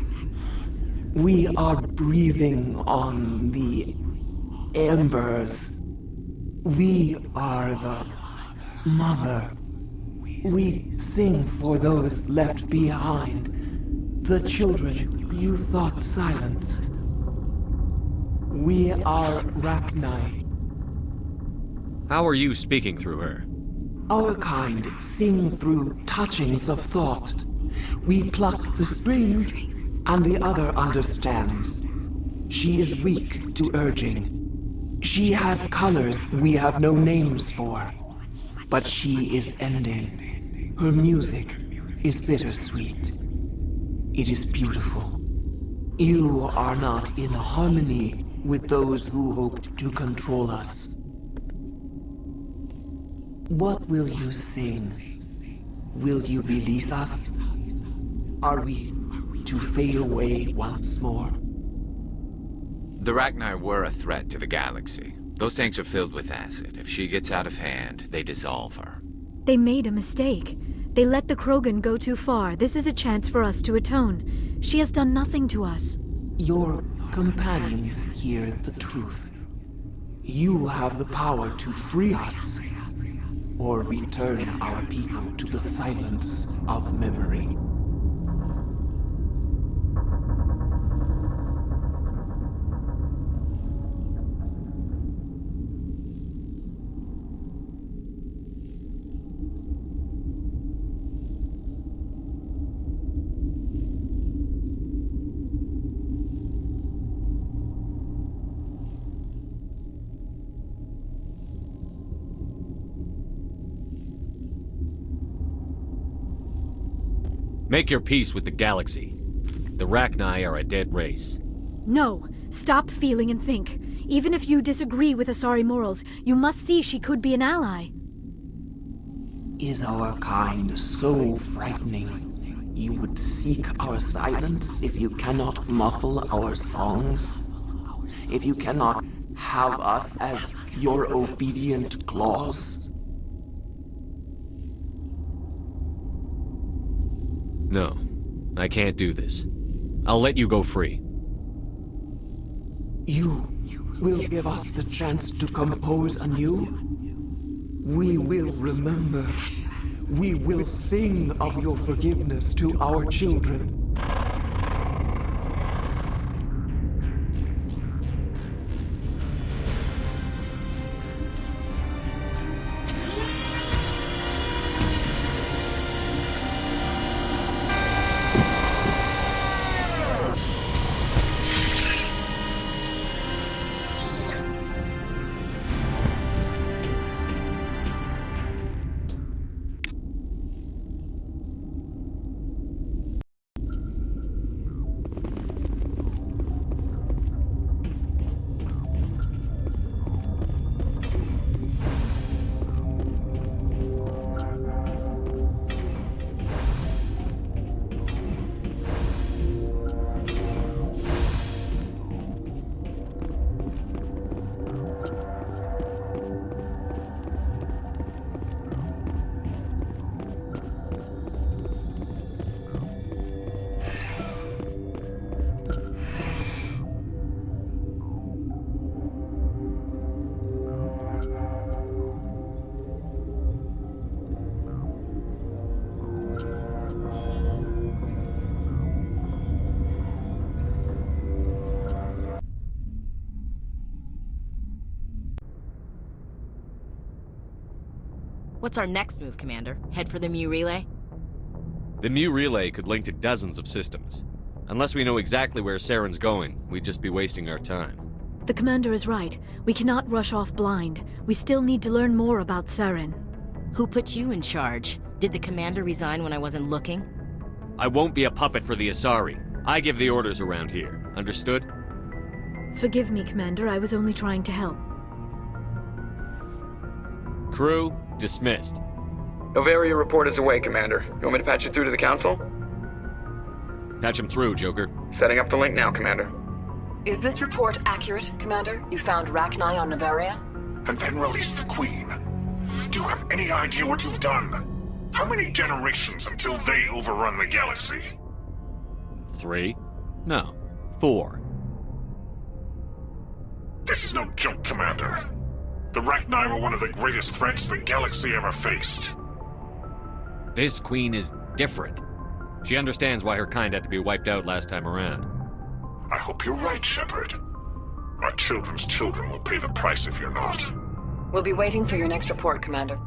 We are breathing on the embers. We are the mother. We sing for those left behind, the children you thought silenced. We are Rachni. How are you speaking through her? Our kind sing through touchings of thought. We pluck the strings, and the other understands. She is weak to urging. She has colors we have no names for. But she is ending. Her music is bittersweet. It is beautiful. You are not in harmony with those who hoped to control us. What will you sing? Will you release us? Are we to fade away once more? The Rachni were a threat to the galaxy. Those tanks are filled with acid. If she gets out of hand, they dissolve her. They made a mistake. They let the Krogan go too far. This is a chance for us to atone. She has done nothing to us. Your companions hear the truth. You have the power to free us, or return our people to the silence of memory. Make your peace with the galaxy. The Rachni are a dead race. No. Stop feeling and think. Even if you disagree with Asari morals, you must see she could be an ally. Is our kind so frightening? You would seek our silence if you cannot muffle our songs? If you cannot have us as your obedient claws? No, I can't do this. I'll let you go free. You will give us the chance to compose anew? We will remember. We will sing of your forgiveness to our children. What's our next move, Commander? Head for the Mu Relay? The Mu Relay could link to dozens of systems. Unless we know exactly where Saren's going, we'd just be wasting our time. The Commander is right. We cannot rush off blind. We still need to learn more about Saren. Who put you in charge? Did the commander resign when I wasn't looking? I won't be a puppet for the Asari. I give the orders around here. Understood? Forgive me, Commander. I was only trying to help. Crew, dismissed. Novaria report is away, Commander. You want me to patch it through to the Council? Patch him through, Joker. Setting up the link now, Commander. Is this report accurate, Commander? You found Rachni on Novaria? And then released the Queen. Do you have any idea what you've done? How many generations until they overrun the galaxy? 3? No, 4. This is no joke, Commander. The Rachni were one of the greatest threats the galaxy ever faced. This Queen is different. She understands why her kind had to be wiped out last time around. I hope you're right, Shepard. Our children's children will pay the price if you're not. We'll be waiting for your next report, Commander.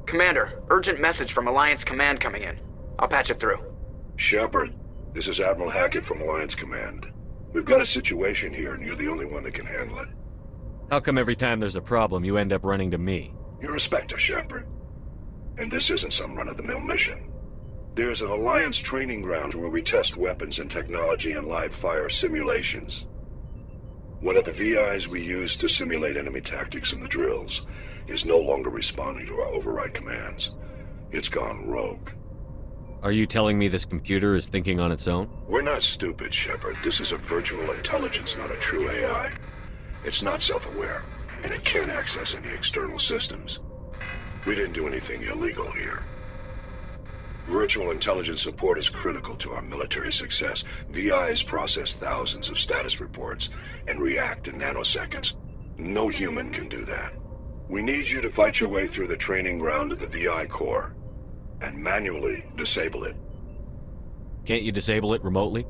Commander, urgent message from Alliance Command coming in. I'll patch it through. Shepard, this is Admiral Hackett from Alliance Command. We've got a situation here, and you're the only one that can handle it. How come every time there's a problem, you end up running to me? You're a Spectre, Shepard. And this isn't some run-of-the-mill mission. There's an Alliance training ground where we test weapons and technology in live-fire simulations. One of the VIs we use to simulate enemy tactics in the drills is no longer responding to our override commands. It's gone rogue. Are you telling me this computer is thinking on its own? We're not stupid, Shepard. This is a virtual intelligence, not a true AI. It's not self-aware, and it can't access any external systems. We didn't do anything illegal here. Virtual intelligence support is critical to our military success. VIs process thousands of status reports and react in nanoseconds. No human can do that. We need you to fight your way through the training ground of the VI core and manually disable it. Can't you disable it remotely?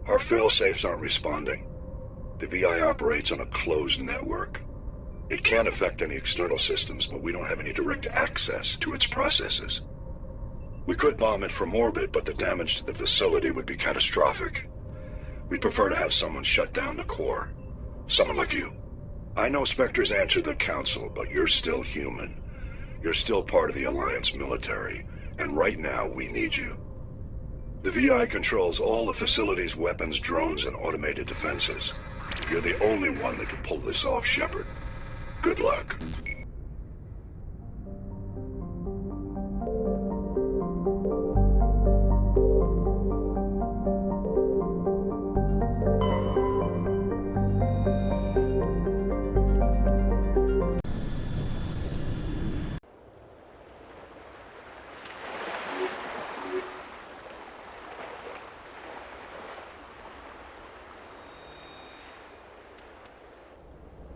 Our fail-safes aren't responding. The VI operates on a closed network. It can't affect any external systems, but we don't have any direct access to its processes. We could bomb it from orbit, but the damage to the facility would be catastrophic. We'd prefer to have someone shut down the core. Someone like you. I know Spectres answer the Council, but you're still human. You're still part of the Alliance military, and right now we need you. The VI controls all the facility's weapons, drones, and automated defenses. You're the only one that can pull this off, Shepard. Good luck.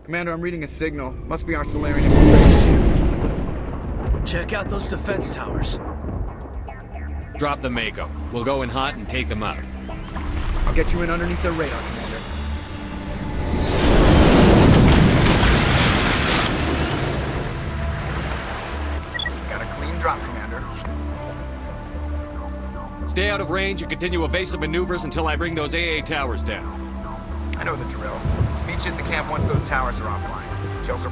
Commander, I'm reading a signal. Must be our Solarian infiltration team. Check out those defense towers. Drop the Mako. We'll go in hot and take them out. I'll get you in underneath their radar, Commander. Got a clean drop, Commander. Stay out of range and continue evasive maneuvers until I bring those AA towers down. I know the drill. Meet you at the camp once those towers are offline. Joker.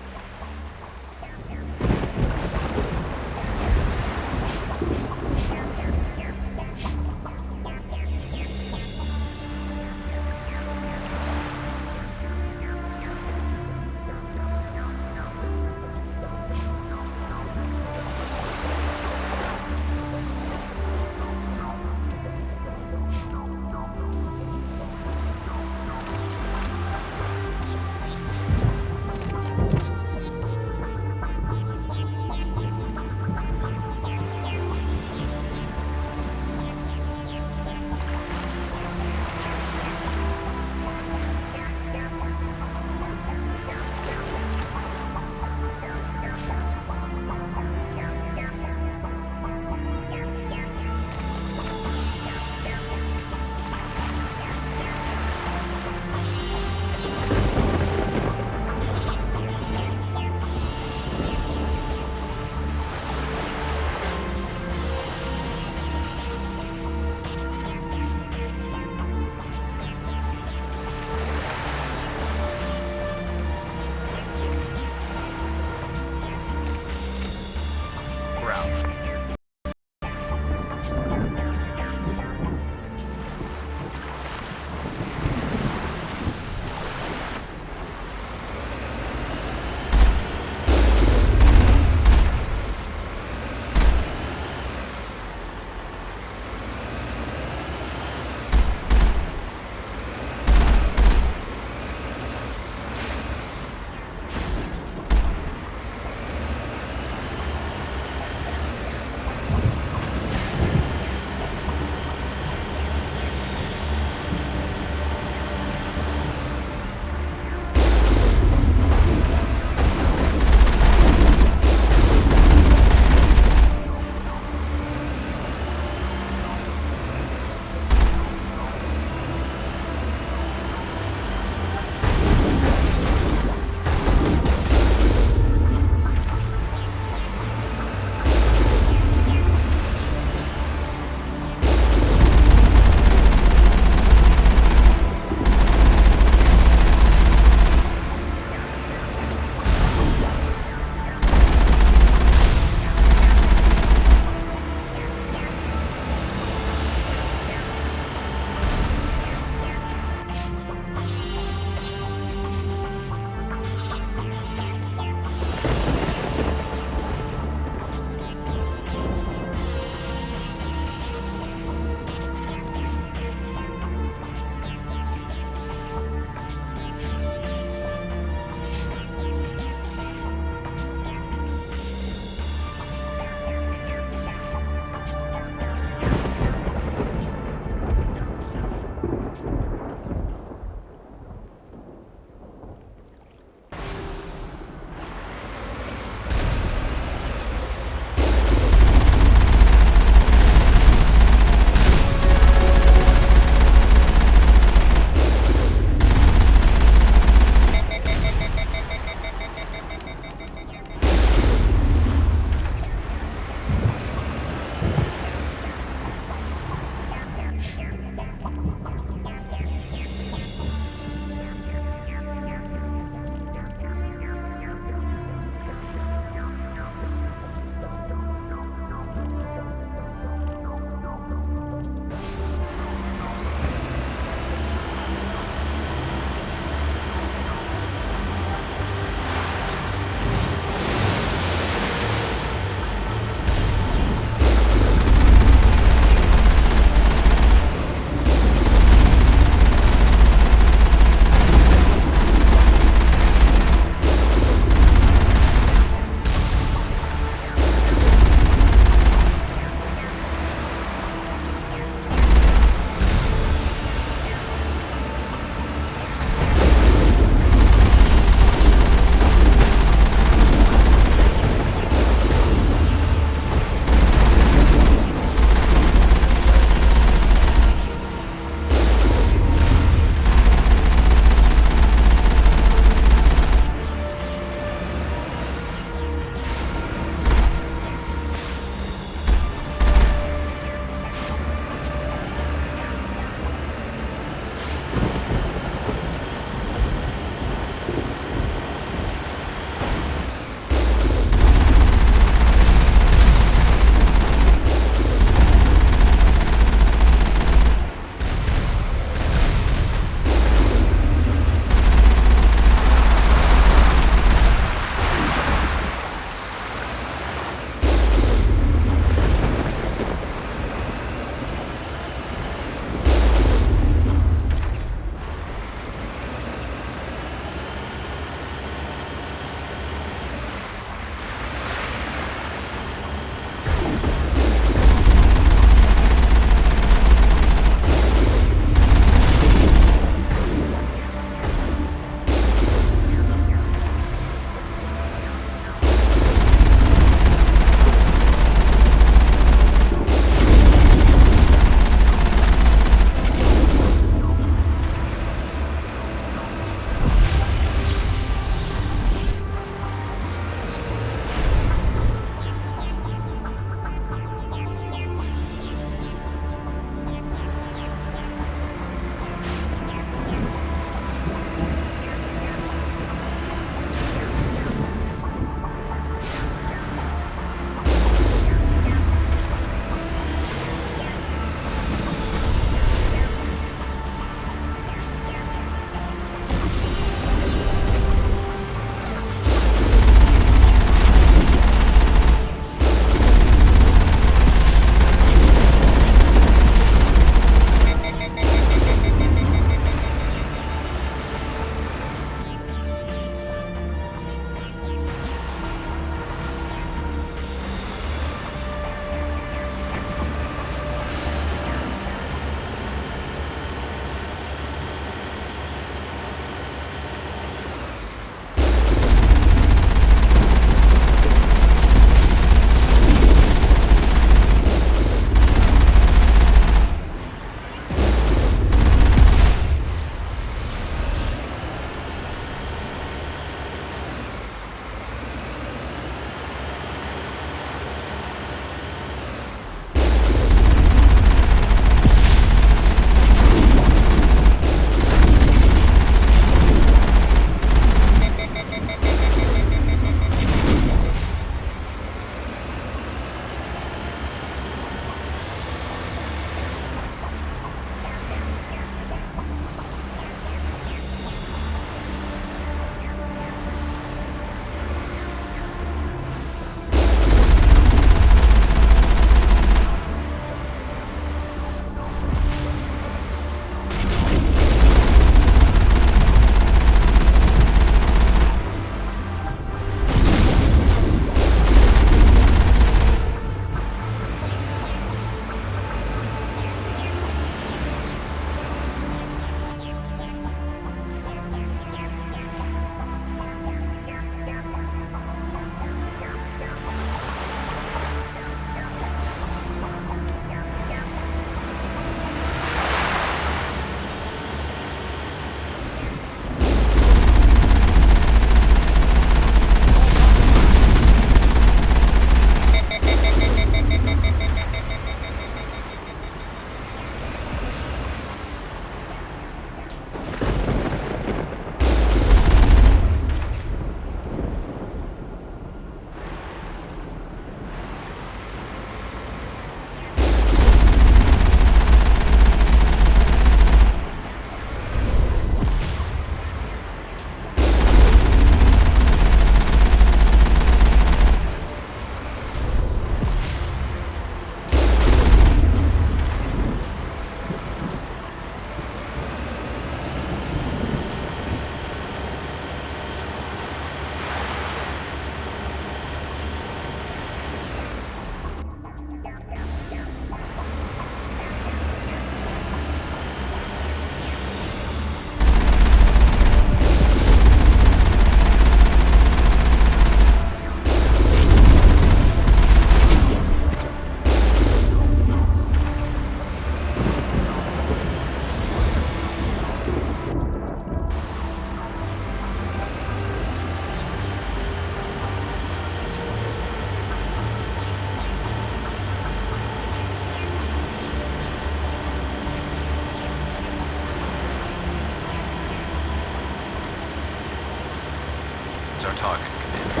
our target, Commander.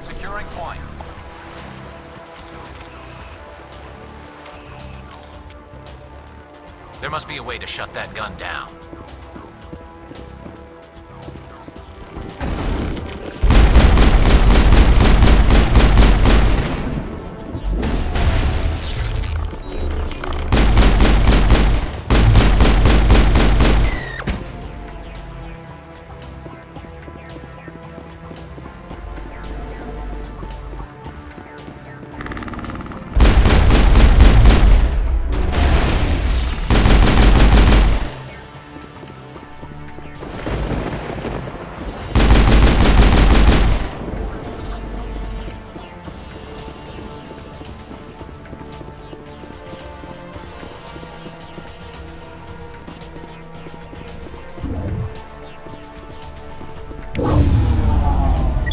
Securing point. There must be a way to shut that gun down.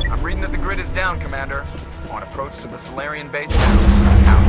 I'm reading that the grid is down, Commander. On approach to the Solarian base now. Out.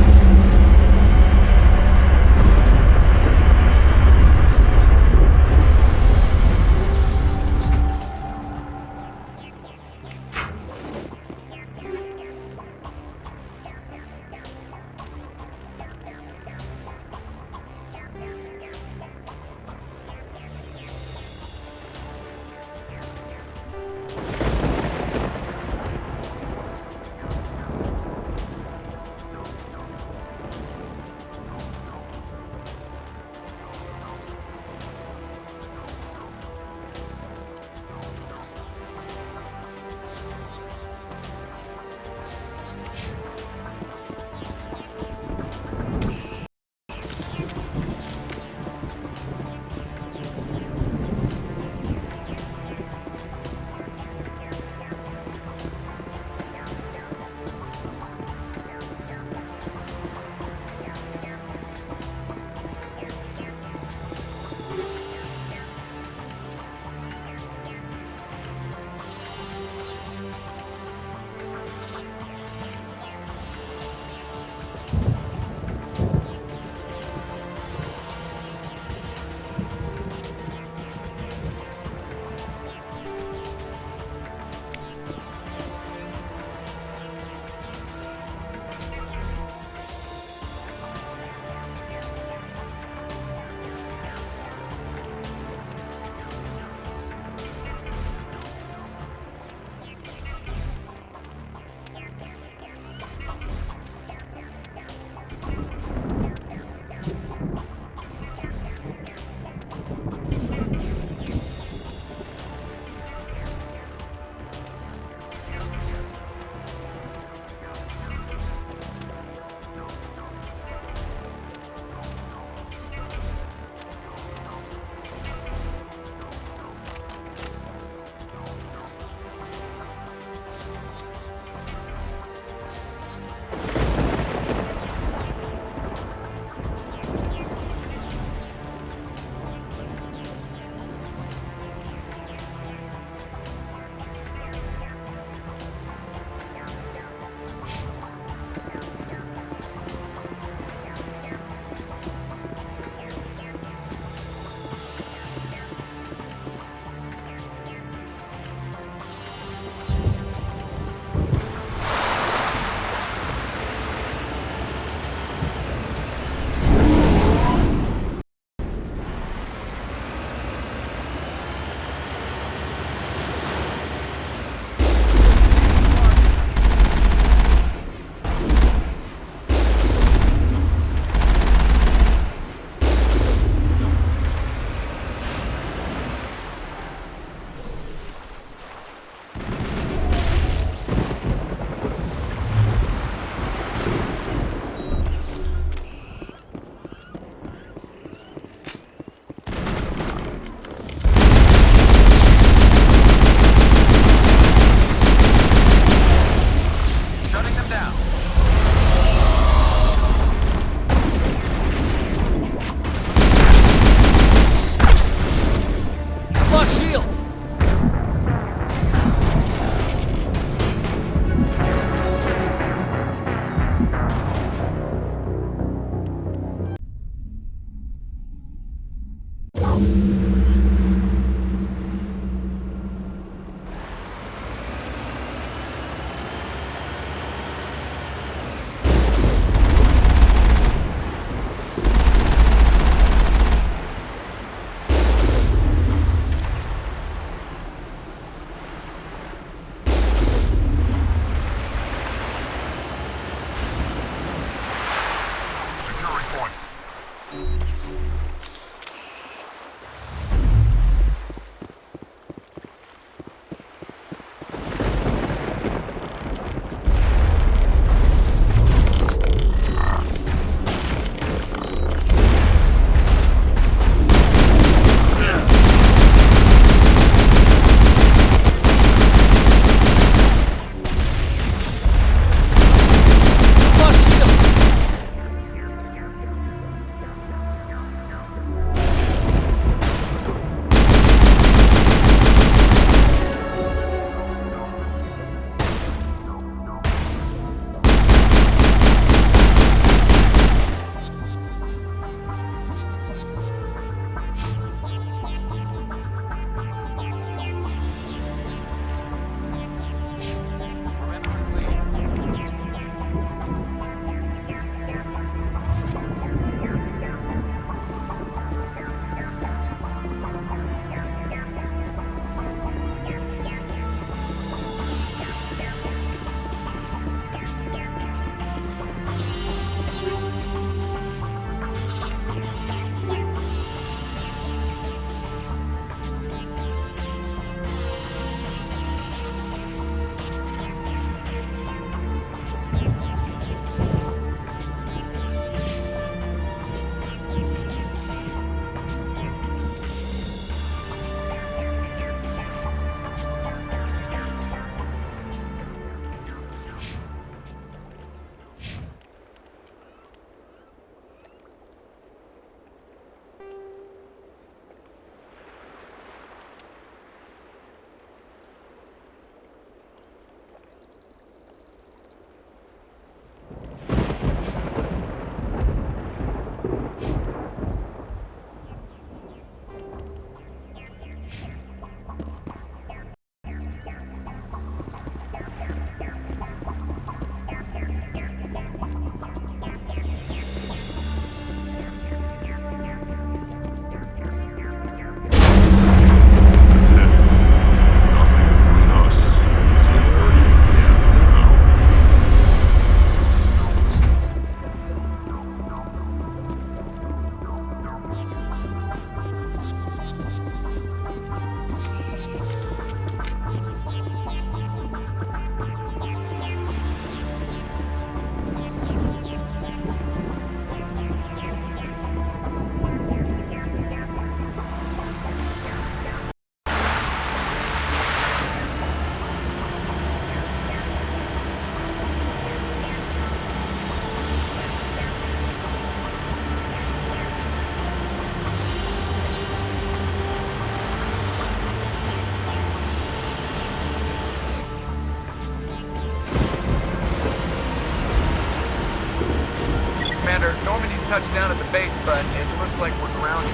touched down at the base, but it looks like we're grounded.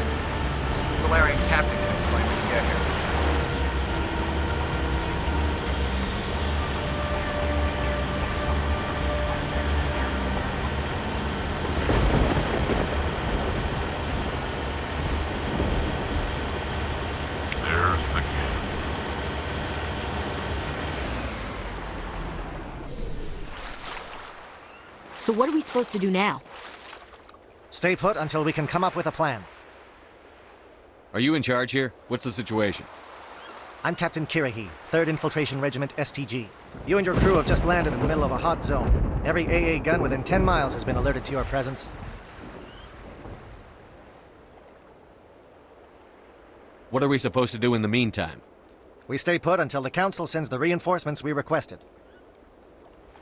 The Solarian captain can explain when we get here. There's the kid. So what are we supposed to do now? Stay put until we can come up with a plan. Are you in charge here? What's the situation? I'm Captain Kirahi, 3rd Infiltration Regiment STG. You and your crew have just landed in the middle of a hot zone. Every AA gun within 10 miles has been alerted to your presence. What are we supposed to do in the meantime? We stay put until the Council sends the reinforcements we requested.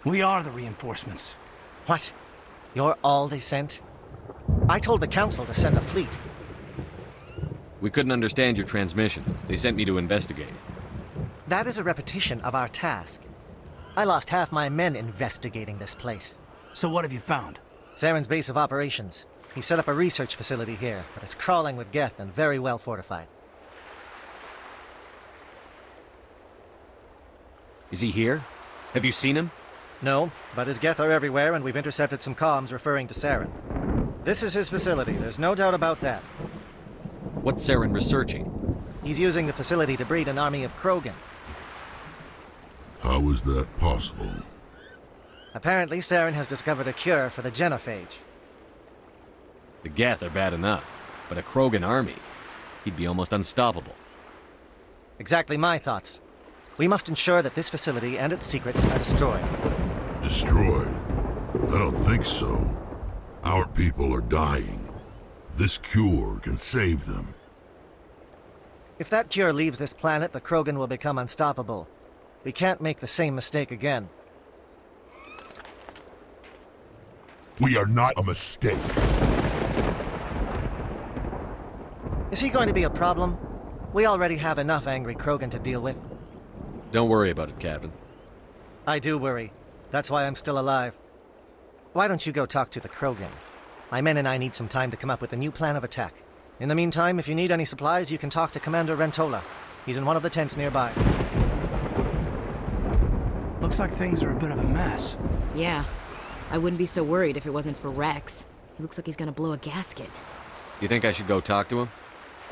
We are the reinforcements. What? You're all they sent? I told the Council to send a fleet. We couldn't understand your transmission. They sent me to investigate. That is a repetition of our task. I lost half my men investigating this place. So what have you found? Saren's base of operations. He set up a research facility here, but it's crawling with Geth and very well fortified. Is he here? Have you seen him? No, but his Geth are everywhere, and we've intercepted some comms referring to Saren. This is his facility, there's no doubt about that. What's Saren researching? He's using the facility to breed an army of Krogan. How is that possible? Apparently, Saren has discovered a cure for the genophage. The Geth are bad enough, but a Krogan army? He'd be almost unstoppable. Exactly my thoughts. We must ensure that this facility and its secrets are destroyed. Destroyed? I don't think so. Our people are dying. This cure can save them. If that cure leaves this planet, the Krogan will become unstoppable. We can't make the same mistake again. We are not a mistake. Is he going to be a problem? We already have enough angry Krogan to deal with. Don't worry about it, Captain. I do worry. That's why I'm still alive. Why don't you go talk to the Krogan? My men and I need some time to come up with a new plan of attack. In the meantime, if you need any supplies, you can talk to Commander Rentola. He's in one of the tents nearby. Looks like things are a bit of a mess. Yeah. I wouldn't be so worried if it wasn't for Rex. He looks like he's gonna blow a gasket. You think I should go talk to him?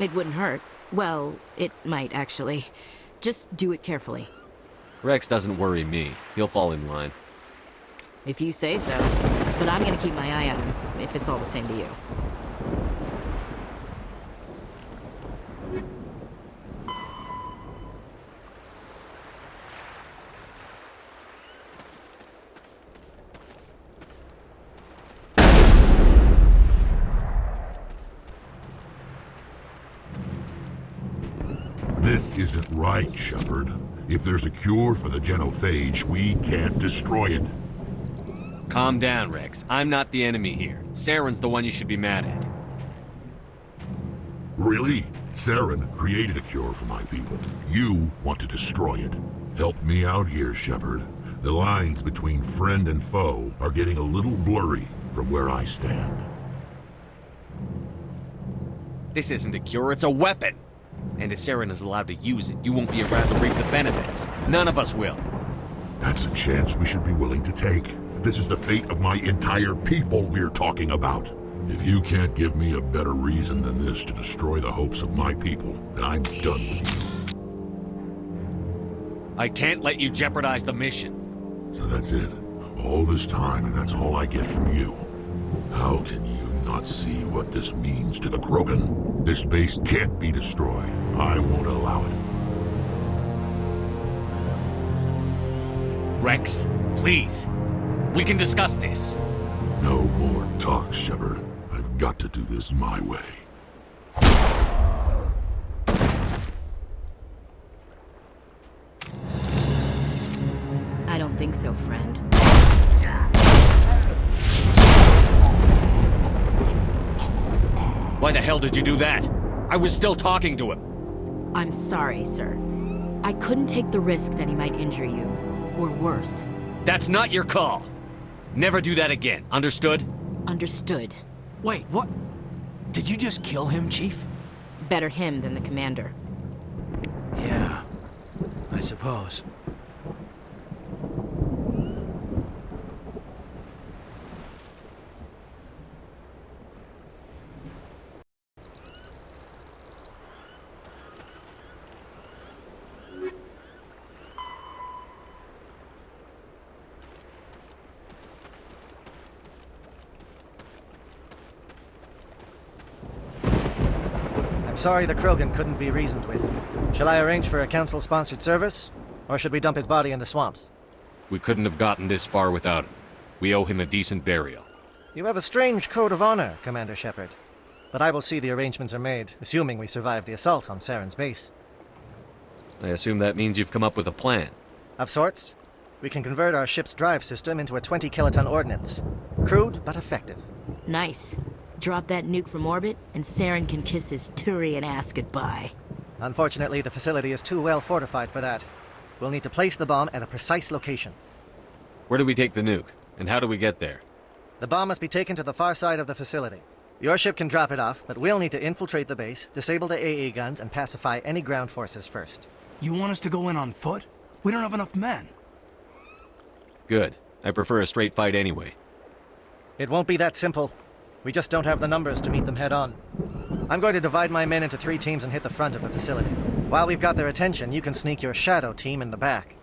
It wouldn't hurt. Well, it might, actually. Just do it carefully. Rex doesn't worry me. He'll fall in line. If you say so. But I'm gonna keep my eye on him, if it's all the same to you. This isn't right, Shepard. If there's a cure for the genophage, we can't destroy it. Calm down, Rex. I'm not the enemy here. Saren's the one you should be mad at. Really? Saren created a cure for my people. You want to destroy it. Help me out here, Shepard. The lines between friend and foe are getting a little blurry from where I stand. This isn't a cure, it's a weapon! And if Saren is allowed to use it, you won't be around to reap the benefits. None of us will. That's a chance we should be willing to take. This is the fate of my entire people we're talking about. If you can't give me a better reason than this to destroy the hopes of my people, then I'm done with you. I can't let you jeopardize the mission. So that's it. All this time, and that's all I get from you. How can you not see what this means to the Krogan? This base can't be destroyed. I won't allow it. Rex, please. We can discuss this. No more talk, Shepard. I've got to do this my way. I don't think so, friend. Why the hell did you do that? I was still talking to him. I'm sorry, sir. I couldn't take the risk that he might injure you. Or worse. That's not your call. Never do that again, understood? Understood. Wait, what? Did you just kill him, Chief? Better him than the commander. Yeah, I suppose. I'm sorry the Krogan couldn't be reasoned with. Shall I arrange for a council-sponsored service? Or should we dump his body in the swamps? We couldn't have gotten this far without him. We owe him a decent burial. You have a strange code of honor, Commander Shepard. But I will see the arrangements are made, assuming we survive the assault on Saren's base. I assume that means you've come up with a plan. Of sorts. We can convert our ship's drive system into a 20-kiloton ordnance. Crude, but effective. Nice. Drop that nuke from orbit, and Saren can kiss his Turian ass goodbye. Unfortunately, the facility is too well fortified for that. We'll need to place the bomb at a precise location. Where do we take the nuke? And how do we get there? The bomb must be taken to the far side of the facility. Your ship can drop it off, but we'll need to infiltrate the base, disable the AA guns, and pacify any ground forces first. You want us to go in on foot? We don't have enough men. Good. I prefer a straight fight anyway. It won't be that simple. We just don't have the numbers to meet them head-on. I'm going to divide my men into 3 teams and hit the front of the facility. While we've got their attention, you can sneak your shadow team in the back.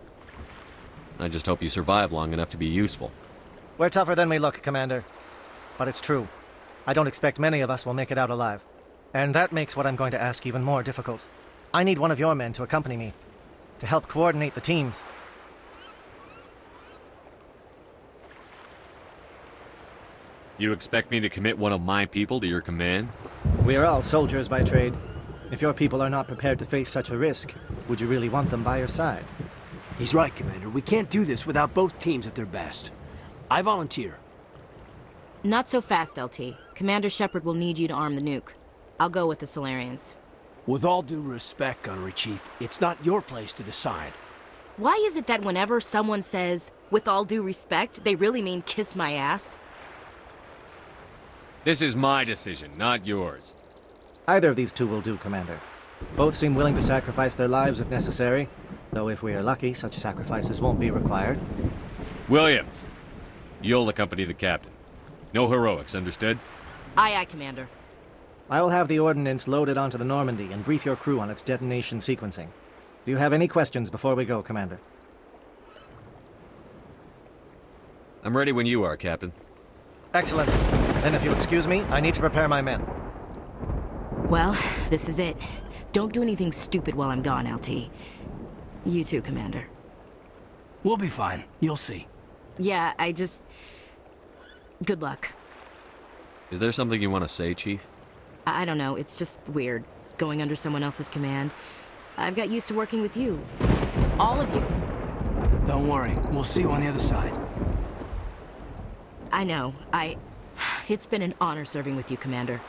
I just hope you survive long enough to be useful. We're tougher than we look, Commander. But it's true. I don't expect many of us will make it out alive. And that makes what I'm going to ask even more difficult. I need one of your men to accompany me, to help coordinate the teams. You expect me to commit one of my people to your command? We are all soldiers by trade. If your people are not prepared to face such a risk, would you really want them by your side? He's right, Commander. We can't do this without both teams at their best. I volunteer. Not so fast, LT. Commander Shepard will need you to arm the nuke. I'll go with the Solarians. With all due respect, Gunnery Chief, it's not your place to decide. Why is it that whenever someone says, with all due respect, they really mean kiss my ass? This is my decision, not yours. Either of these two will do, Commander. Both seem willing to sacrifice their lives if necessary, though if we are lucky, such sacrifices won't be required. Williams, you'll accompany the captain. No heroics, understood? Aye, aye, Commander. I will have the ordnance loaded onto the Normandy and brief your crew on its detonation sequencing. Do you have any questions before we go, Commander? I'm ready when you are, Captain. Excellent. Then if you'll excuse me, I need to prepare my men. Well, this is it. Don't do anything stupid while I'm gone, LT. You too, Commander. We'll be fine. You'll see. Yeah, good luck. Is there something you want to say, Chief? I don't know, it's just weird, going under someone else's command. I've got used to working with you. All of you. Don't worry, we'll see you on the other side. I know, It's been an honor serving with you, Commander.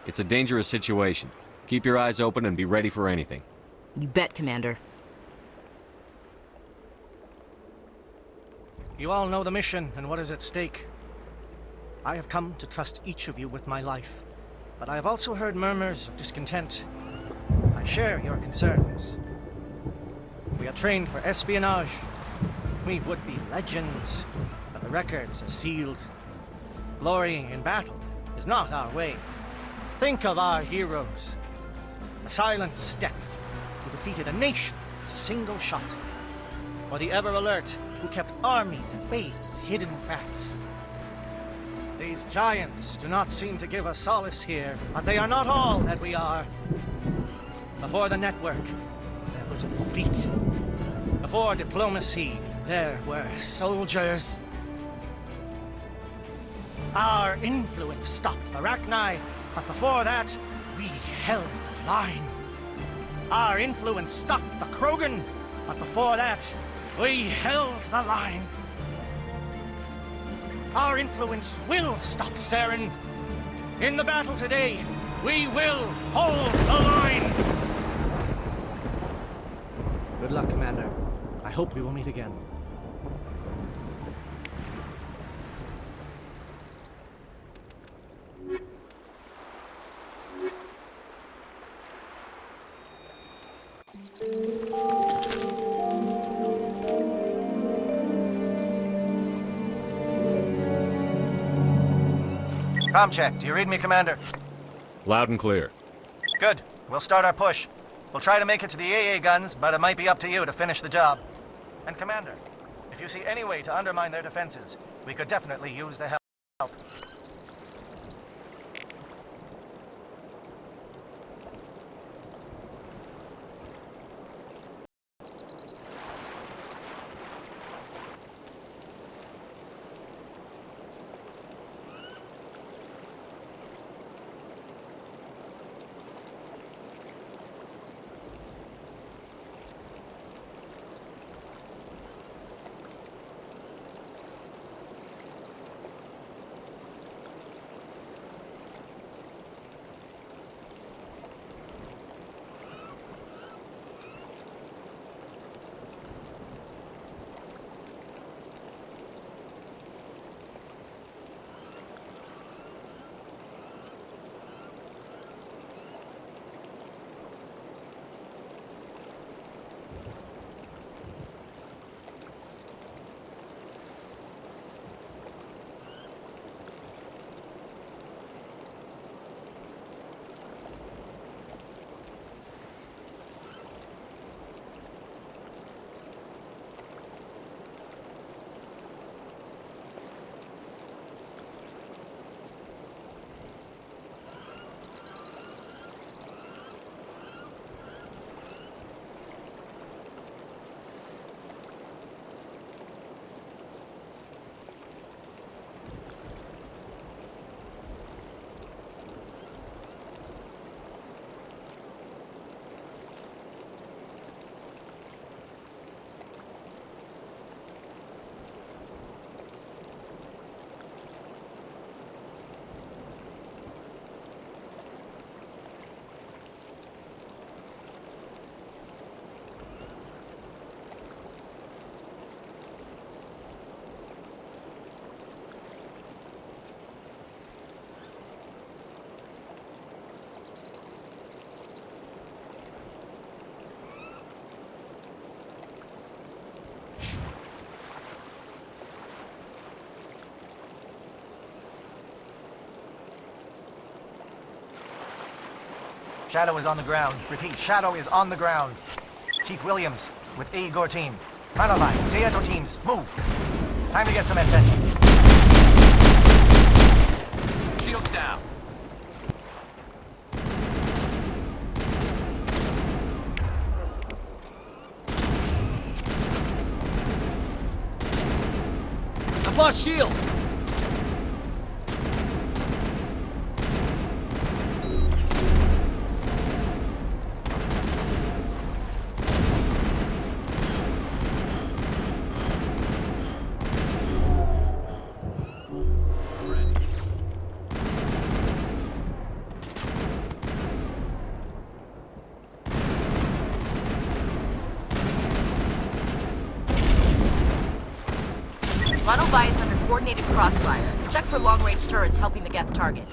It's a dangerous situation. Keep your eyes open and be ready for anything. You bet, Commander. You all know the mission and what is at stake. I have come to trust each of you with my life, but I have also heard murmurs of discontent. I share your concerns. We are trained for espionage. We would be legends, but the records are sealed. Glory in battle is not our way. Think of our heroes. The silent step who defeated a nation with a single shot. Or the ever-alert who kept armies at bay with hidden facts. These giants do not seem to give us solace here, but they are not all that we are. Before the network, there was the fleet. Before diplomacy, there were soldiers. Our influence stopped the Rachni, but before that, we held the line. Our influence stopped the Krogan, but before that, we held the line. Our influence will stop Saren. In the battle today, we will hold the line. Good luck, Commander. I hope we will meet again. Comm check. Do you read me, Commander? Loud and clear. Good. We'll start our push. We'll try to make it to the AA guns, but it might be up to you to finish the job. And Commander, if you see any way to undermine their defenses, we could definitely use the help. Shadow is on the ground. Repeat, Shadow is on the ground. Chief Williams, with Igor team. Manolai, Dieto teams, move. Time to get some attention. Shields down. I've lost shields! Manolai is under coordinated crossfire. Check for long-range turrets helping the Geth target.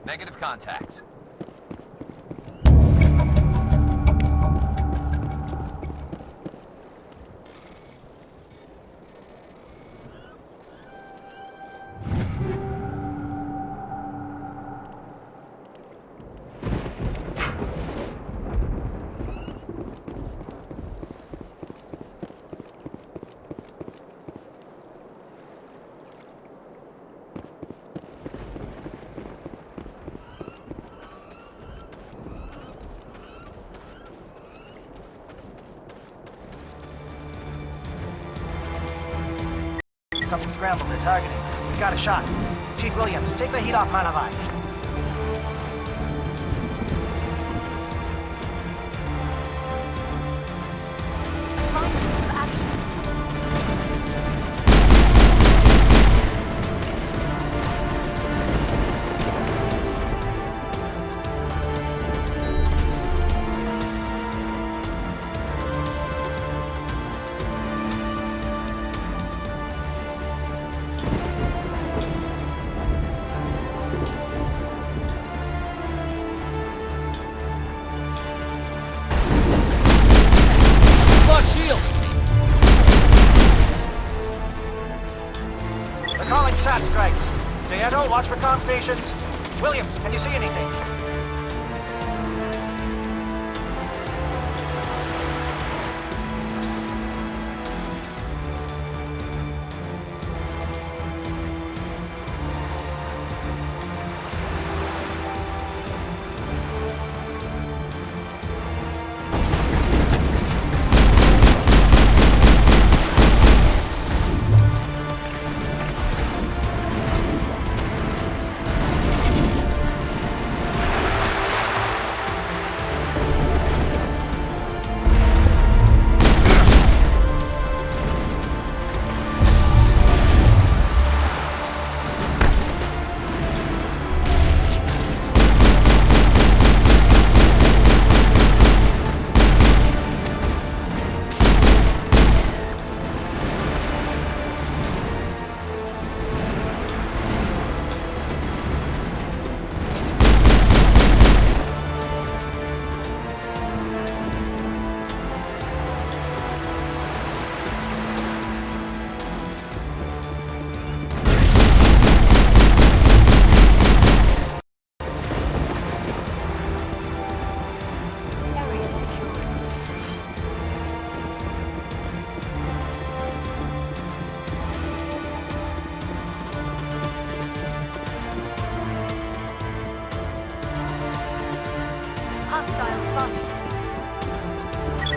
Negative contacts. something scrambled they're targeting. We got a shot. Chief Williams, take the heat off Manavai. Calling SAT strikes. Dieto, watch for comm stations. Williams, can you see anything? Hostile spotted.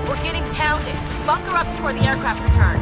We're getting pounded. Bunker up before the aircraft return.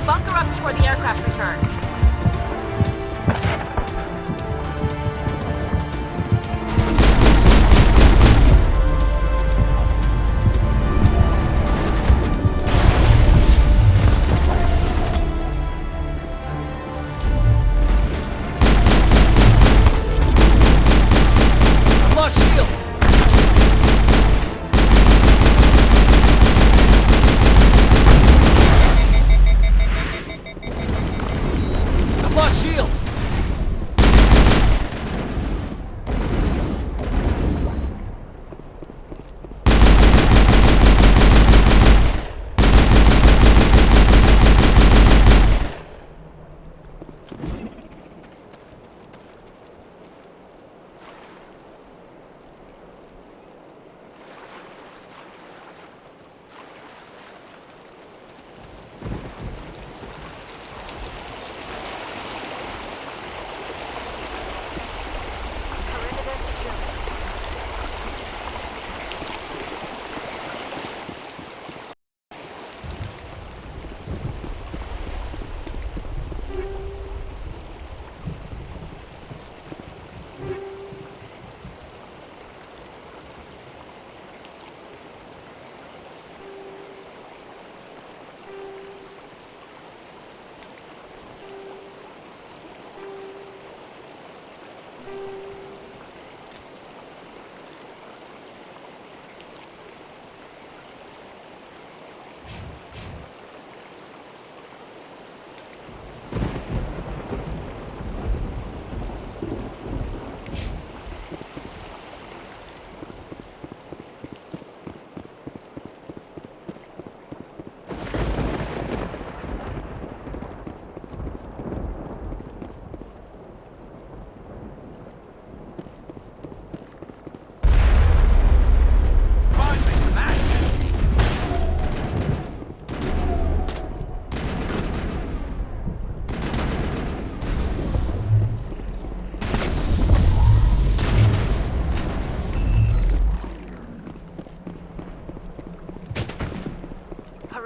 Bunker up before the aircraft return. I've lost shields!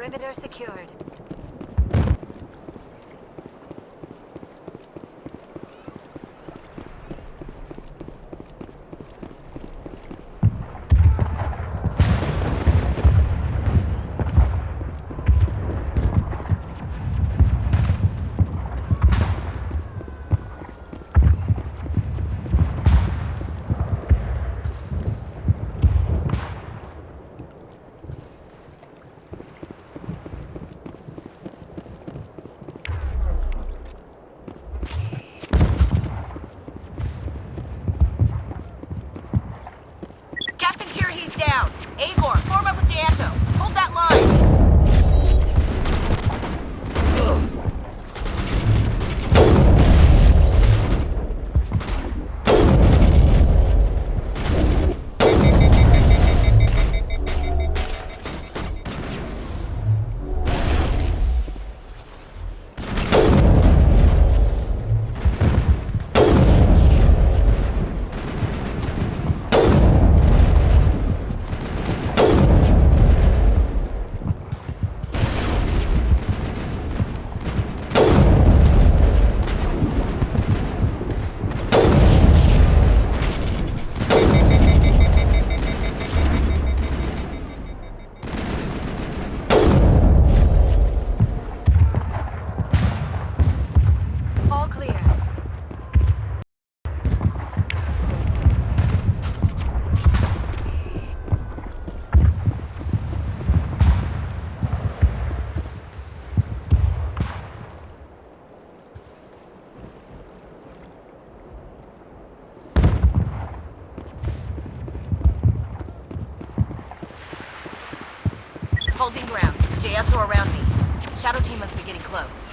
Perimeter secured. Down! Agor, form up with Gianto. Hold that line! Holding ground. Gianto around me. Shadow team must be getting close.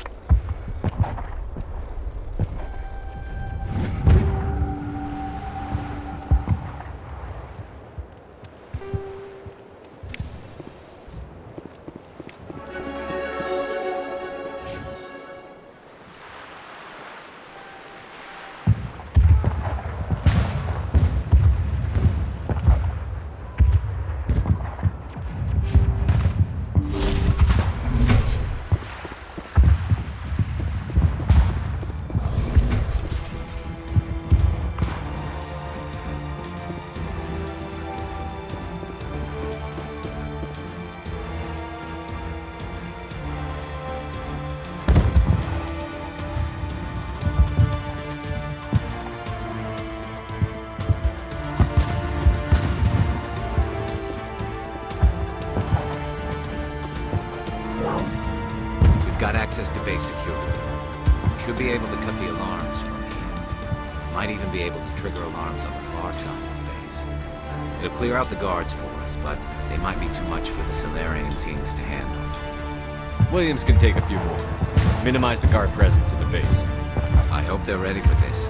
Got access to base security. Should be able to cut the alarms from here. Might even be able to trigger alarms on the far side of the base. It'll clear out the guards for us, but they might be too much for the Solarian teams to handle. Williams can take a few more. Minimize the guard presence at the base. I hope they're ready for this.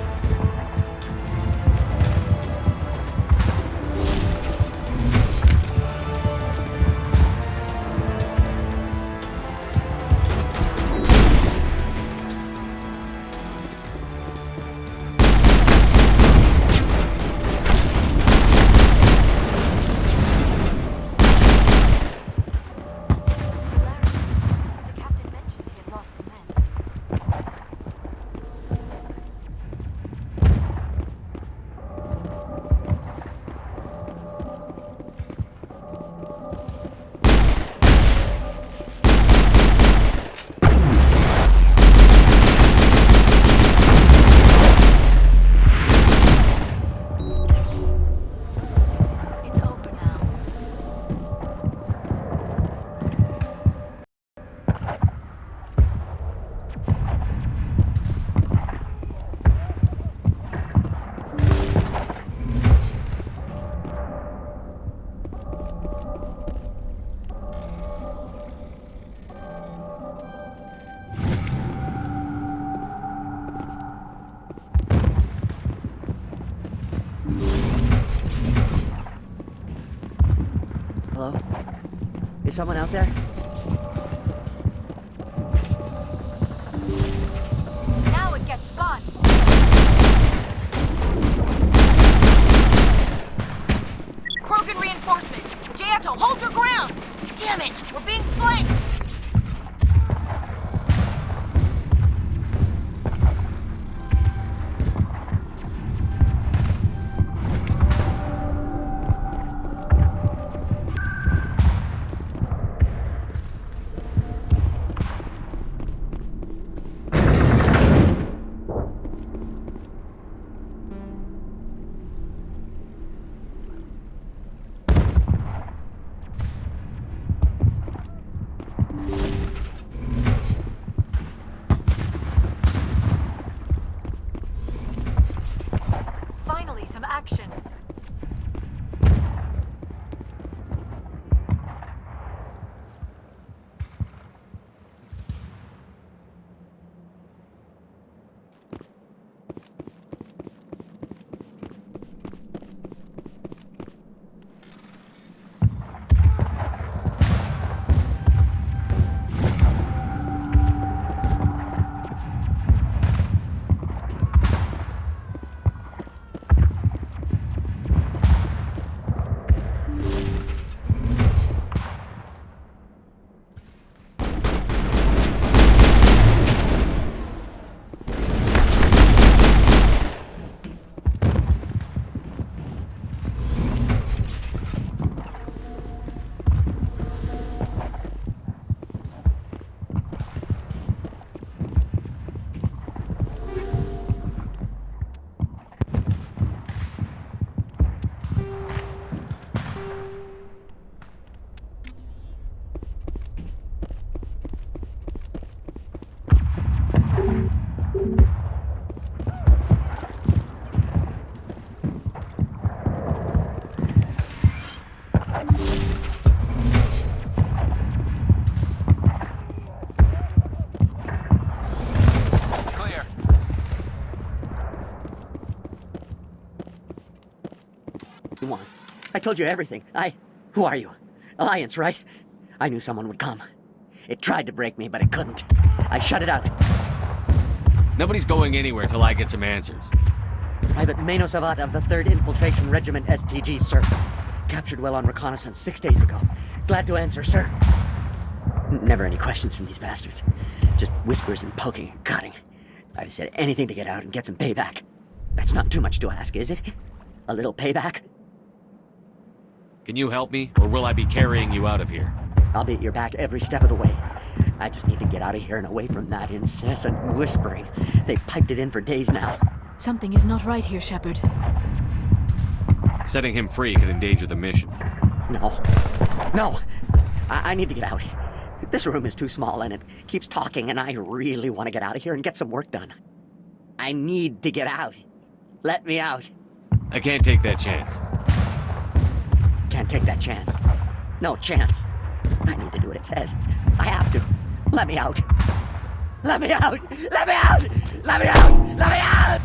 Hello? Is someone out there? Now it gets fun. Krogan reinforcements. Gianto, hold your ground. Damn it! We're being flanked! Finally, some action. You want? I told you everything. Who are you? Alliance, right? I knew someone would come. It tried to break me, but it couldn't. I shut it out. Nobody's going anywhere till I get some answers. Private Mano Savat of the 3rd Infiltration Regiment STG, sir. Captured well on reconnaissance 6 days ago. Glad to answer, sir. Never any questions from these bastards. Just whispers and poking and cutting. I'd have said anything to get out and get some payback. That's not too much to ask, is it? A little payback? Can you help me, or will I be carrying you out of here? I'll be at your back every step of the way. I just need to get out of here and away from that incessant whispering. They've piped it in for days now. Something is not right here, Shepard. Setting him free could endanger the mission. No. No! I need to get out. This room is too small and it keeps talking, and I really want to get out of here and get some work done. I need to get out. Let me out. I can't take that chance. Can't take that chance. No chance. I need to do what it says. I have to. Let me out. Let me out! Let me out! Let me out! Let me out!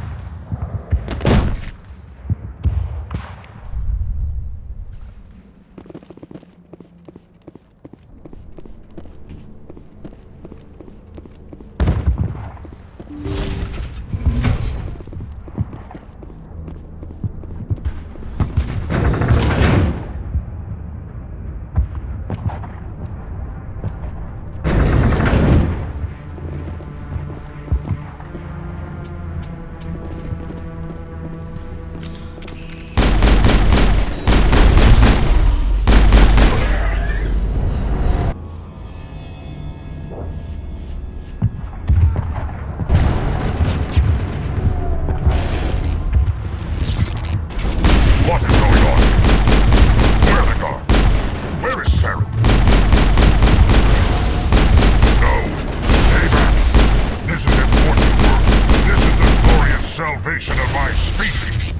What is going on? Where are the guards? Where is Saren? No, stay back. This is important work. This is the glorious salvation of my species.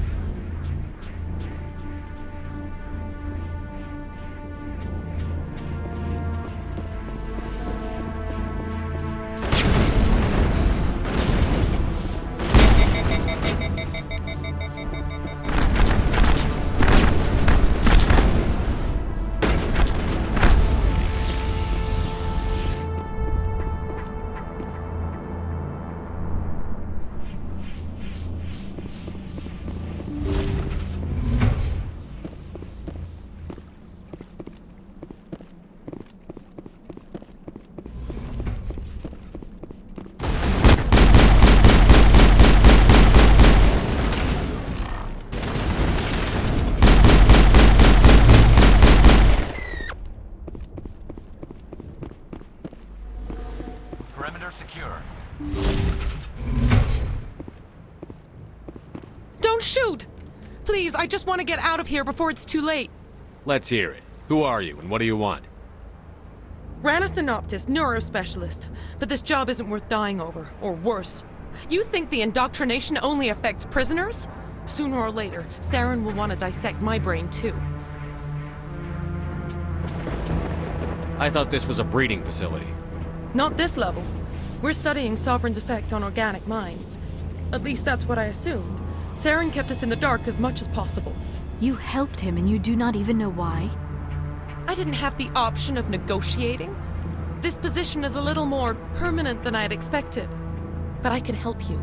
secure. Don't shoot! Please, I just want to get out of here before it's too late. Let's hear it. Who are you, and what do you want? Ranathanoptis, neurospecialist. But this job isn't worth dying over, or worse. You think the indoctrination only affects prisoners? Sooner or later, Saren will want to dissect my brain too. I thought this was a breeding facility. Not this level. We're studying Sovereign's effect on organic minds. At least that's what I assumed. Saren kept us in the dark as much as possible. You helped him and you do not even know why? I didn't have the option of negotiating. This position is a little more permanent than I had expected. But I can help you.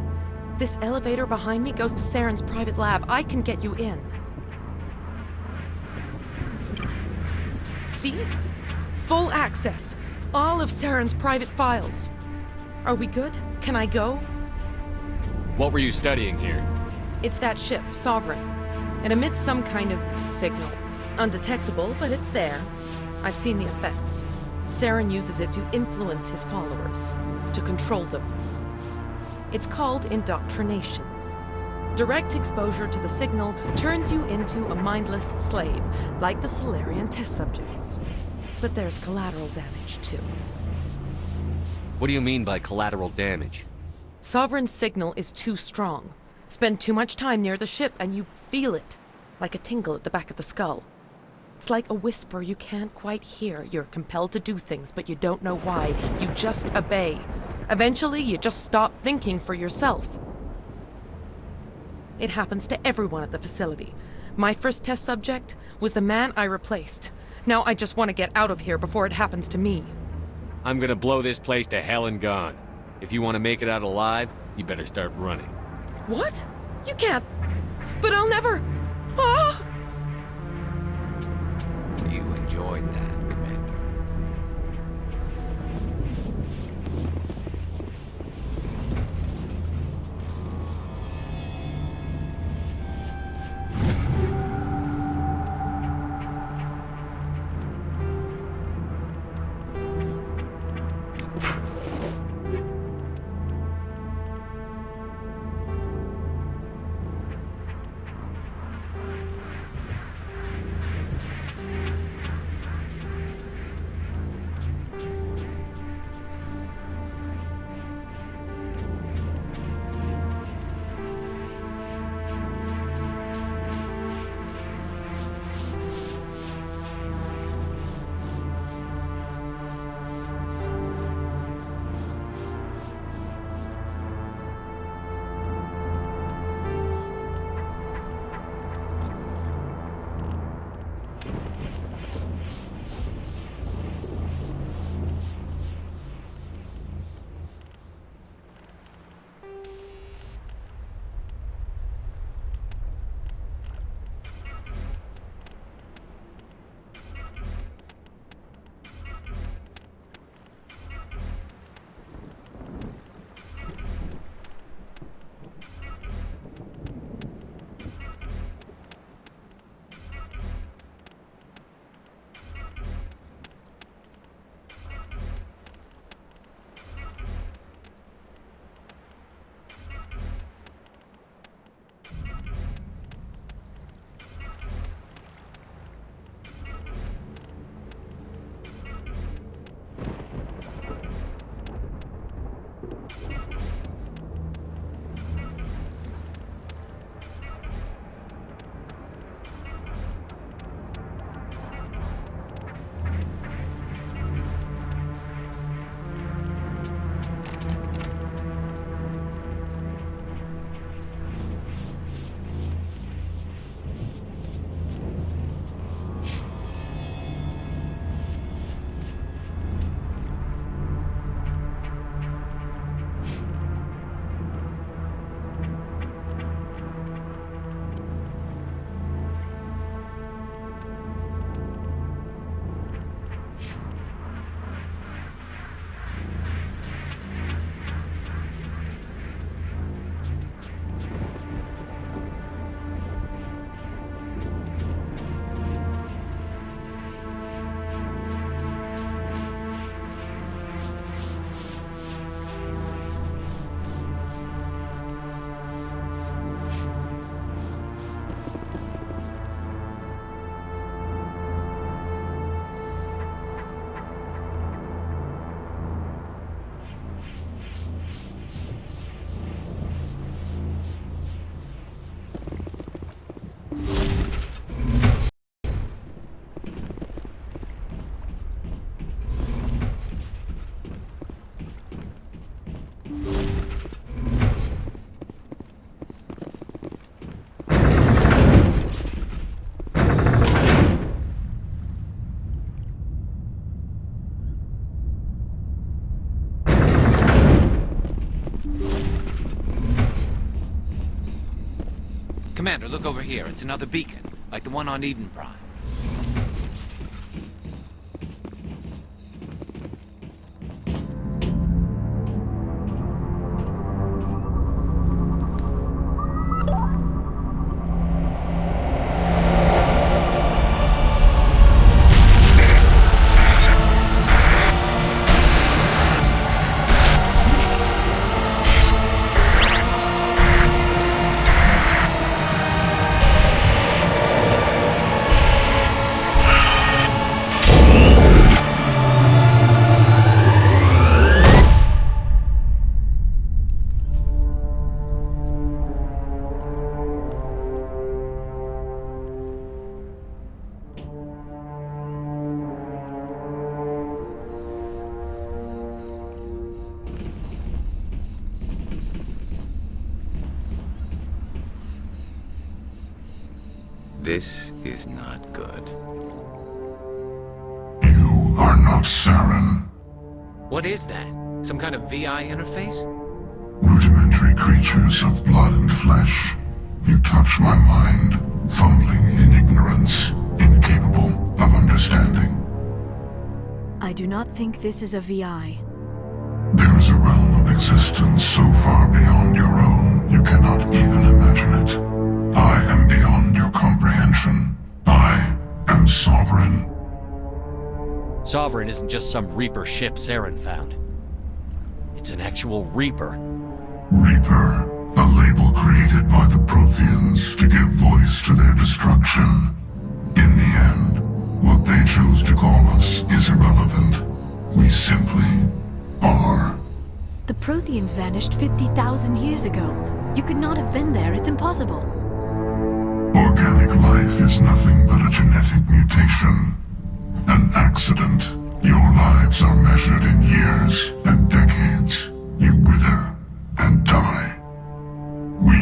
This elevator behind me goes to Saren's private lab. I can get you in. See? Full access. All of Saren's private files. Are we good? Can I go? What were you studying here? It's that ship, Sovereign. It emits some kind of signal. Undetectable, but it's there. I've seen the effects. Saren uses it to influence his followers, to control them. It's called indoctrination. Direct exposure to the signal turns you into a mindless slave, like the Solarian test subjects. But there's collateral damage, too. What do you mean by collateral damage? Sovereign's signal is too strong. Spend too much time near the ship and you feel it, like a tingle at the back of the skull. It's like a whisper you can't quite hear. You're compelled to do things, but you don't know why. You just obey. Eventually, you just stop thinking for yourself. It happens to everyone at the facility. My first test subject was the man I replaced. Now I just want to get out of here before it happens to me. I'm gonna blow this place to hell and gone. If you want to make it out alive, you better start running. What? You can't. But I'll never. Ah! You enjoyed that, Commander. Commander, look over here. It's another beacon, like the one on Eden Prime. This is not good. You are not Saren. What is that? Some kind of VI interface? Rudimentary creatures of blood and flesh. You touch my mind, fumbling in ignorance, incapable of understanding. I do not think this is a VI. There is a realm of existence so far beyond your own, you cannot even imagine it. I am beyond your comprehension. I am Sovereign. Sovereign isn't just some Reaper ship Saren found. It's an actual Reaper. Reaper, a label created by the Protheans to give voice to their destruction. In the end, what they chose to call us is irrelevant. We simply are. The Protheans vanished 50,000 years ago. You could not have been there. It's impossible. Organic life is nothing but a genetic mutation. An accident. Your lives are measured in years and decades. You wither and die. We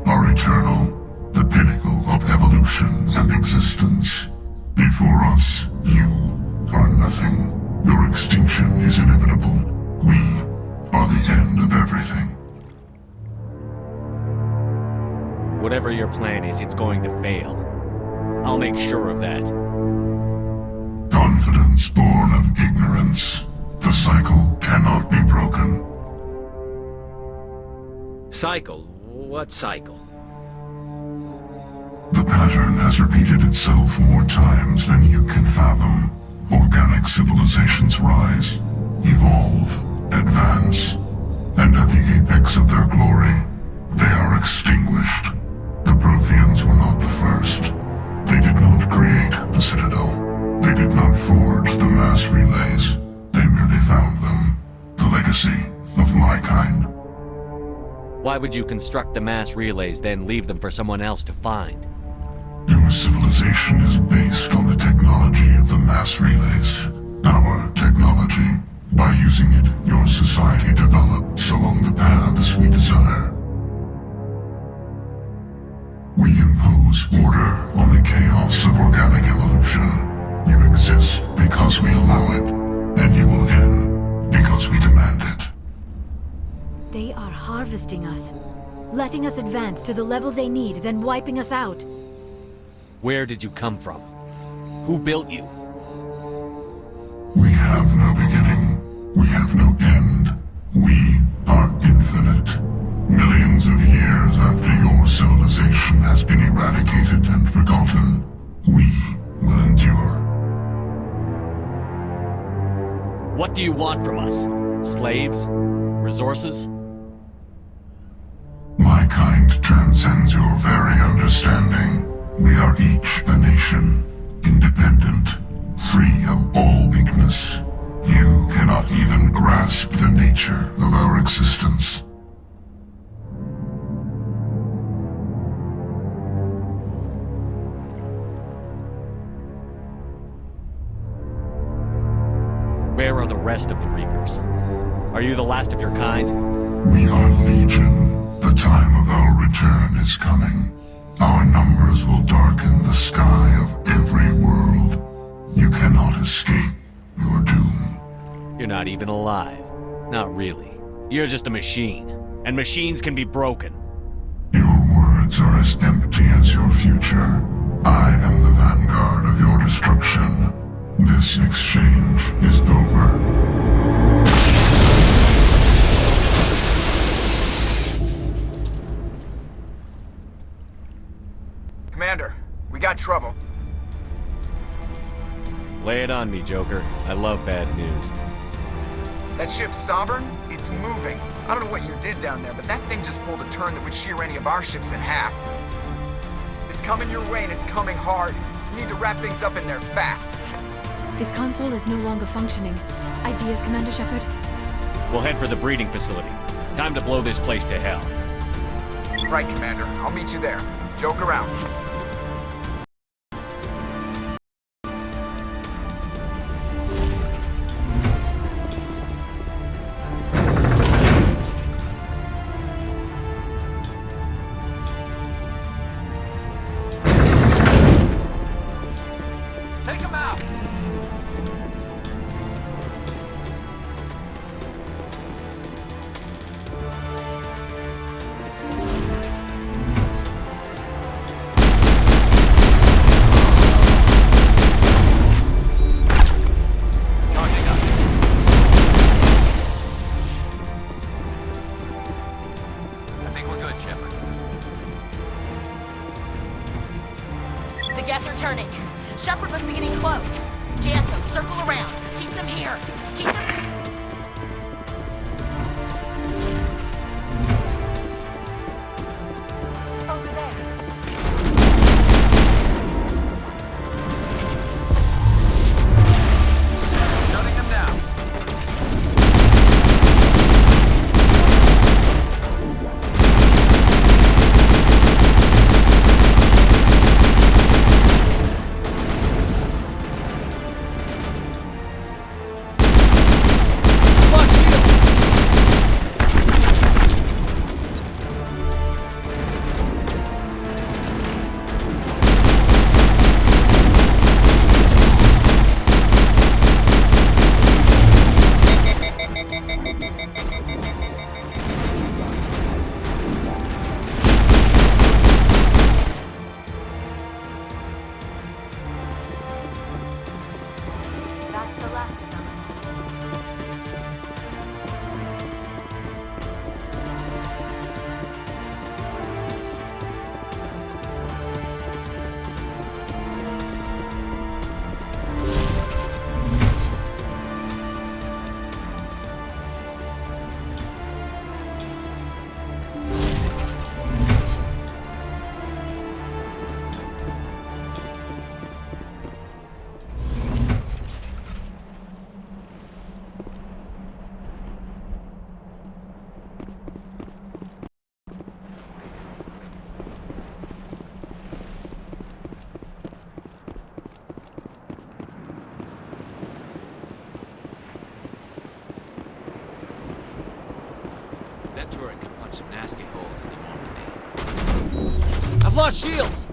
are eternal, the pinnacle of evolution and existence. Before us, you are nothing. Your extinction is inevitable. We are the end of everything. Whatever your plan is, it's going to fail. I'll make sure of that. Confidence born of ignorance. The cycle cannot be broken. Cycle? What cycle? The pattern has repeated itself more times than you can fathom. Organic civilizations rise, evolve, advance, and at the apex of their glory, they are extinguished. The Protheans were not the first. They did not create the Citadel. They did not forge the mass relays. They merely found them. The legacy of my kind. Why would you construct the mass relays, then leave them for someone else to find? Your civilization is based on the technology of the mass relays. Our technology. By using it, your society develops along the paths we desire. We impose order on the chaos of organic evolution. You exist because we allow it, and you will end because we demand it. They are harvesting us, letting us advance to the level they need, then wiping us out. Where did you come from? Who built you? We have no beginning. We have no end. We are infinite. Millions of years after your civilization has been eradicated and forgotten, we will endure. What do you want from us? Slaves? Resources? My kind transcends your very understanding. We are each a nation, independent, free of all weakness. You cannot even grasp the nature of our existence. Where are the rest of the Reapers? Are you the last of your kind? We are Legion. The time of our return is coming. Our numbers will darken the sky of every world. You cannot escape your doom. You're not even alive. Not really. You're just a machine. And machines can be broken. Your words records are as empty as your future. I am the vanguard of your destruction. This exchange is over. Commander, we got trouble. Lay it on me, Joker. I love bad news. That ship Sovereign? It's moving. I don't know what you did down there, but that thing just pulled a turn that would shear any of our ships in half. It's coming your way and it's coming hard. You need to wrap things up in there fast. This console is no longer functioning. Ideas, Commander Shepard? We'll head for the breeding facility. Time to blow this place to hell. Right, Commander. I'll meet you there. Joker out. Take him out! Charging up. I think we're good, Shepard. The gas are turning. Shepard must be getting close. Janto, circle around. Keep them here. Keep them... Over there. Shutting him down. That's the last of them. That turret can punch some nasty holes in the Normandy. I've lost shields!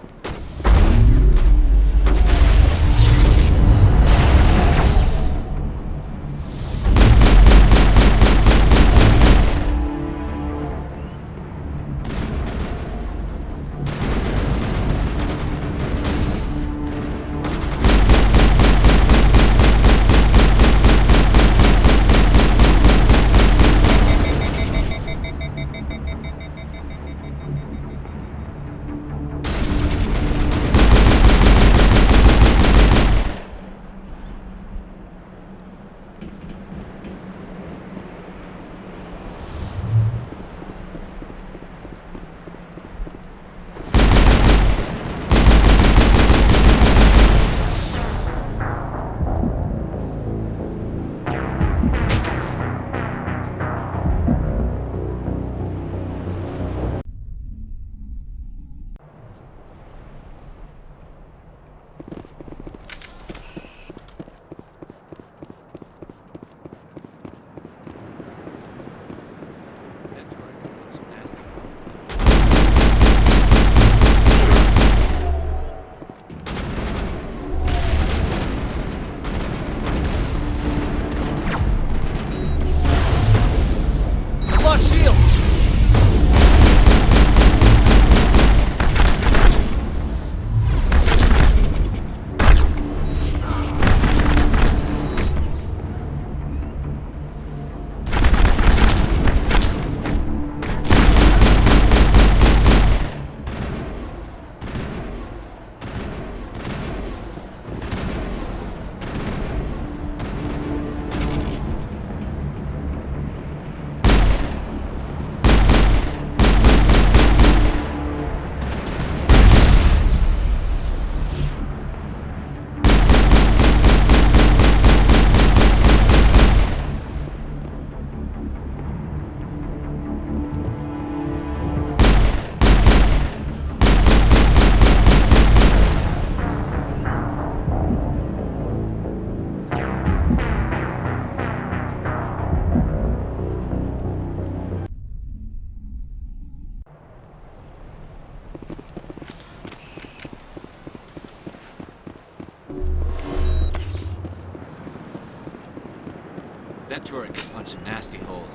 That turret can punch some nasty holes.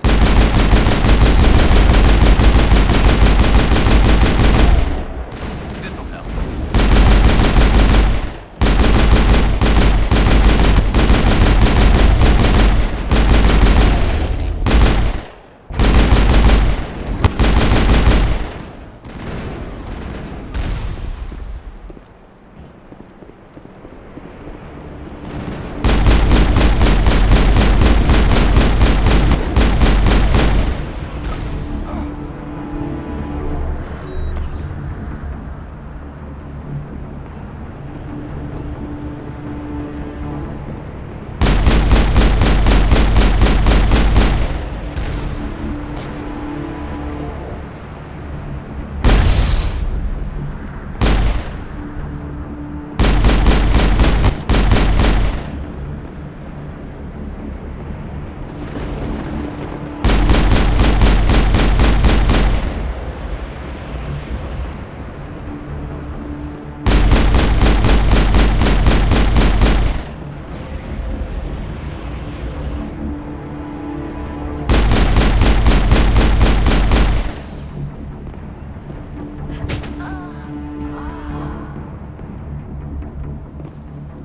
This'll help.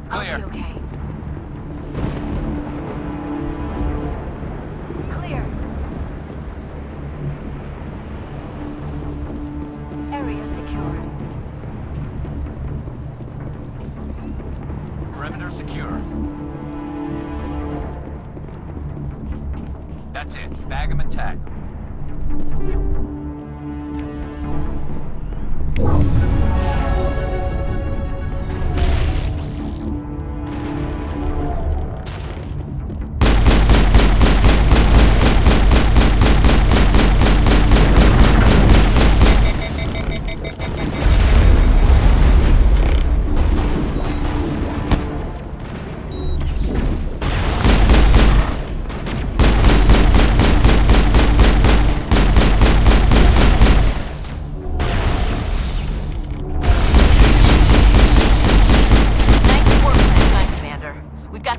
Clear. I'll be okay. Clear. Area secured. Perimeter secure. That's it. Bag 'em and tag 'em.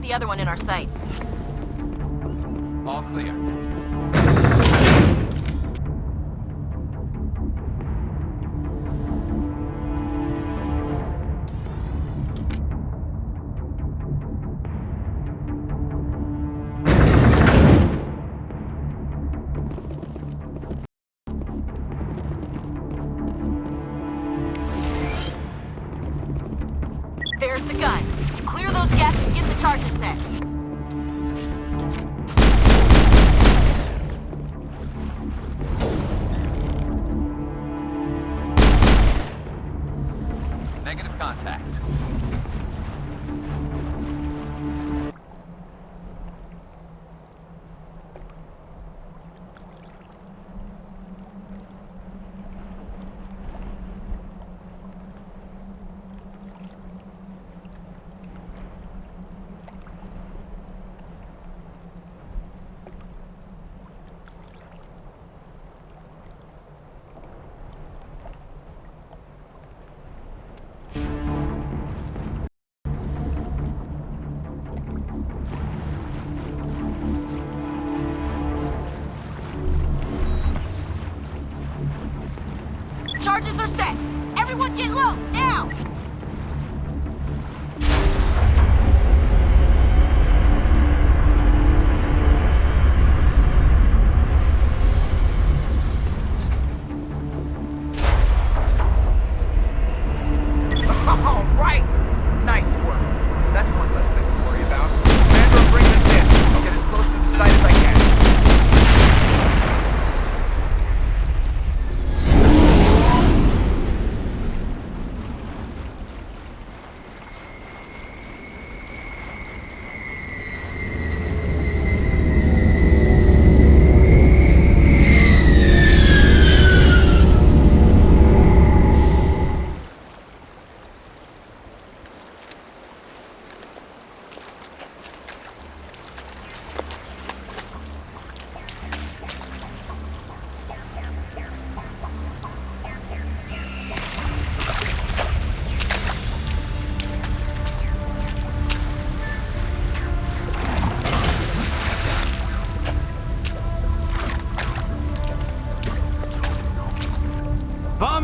The other one in our sights. All clear. There's the gun. Clear those gaps and get the charges set. Negative contacts. Charges are set! Everyone get low, now! All right! Nice work. That's one less thing to worry about. Commander, bring this in. I'll get as close to the site as I can.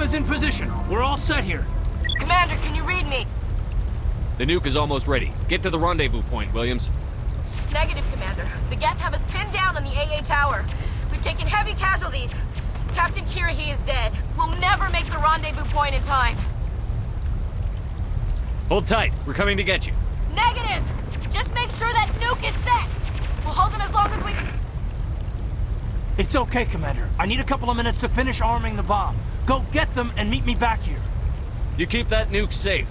is in position. We're all set here. Commander, can you read me? The nuke is almost ready. Get to the rendezvous point, Williams. Negative, Commander. The Geth have us pinned down on the AA tower. We've taken heavy casualties. Captain Kirahi is dead. We'll never make the rendezvous point in time. Hold tight. We're coming to get you. Negative! Just make sure that nuke is set! We'll hold them as long as we... It's okay, Commander. I need a couple of minutes to finish arming the bomb. Go get them and meet me back here. You keep that nuke safe.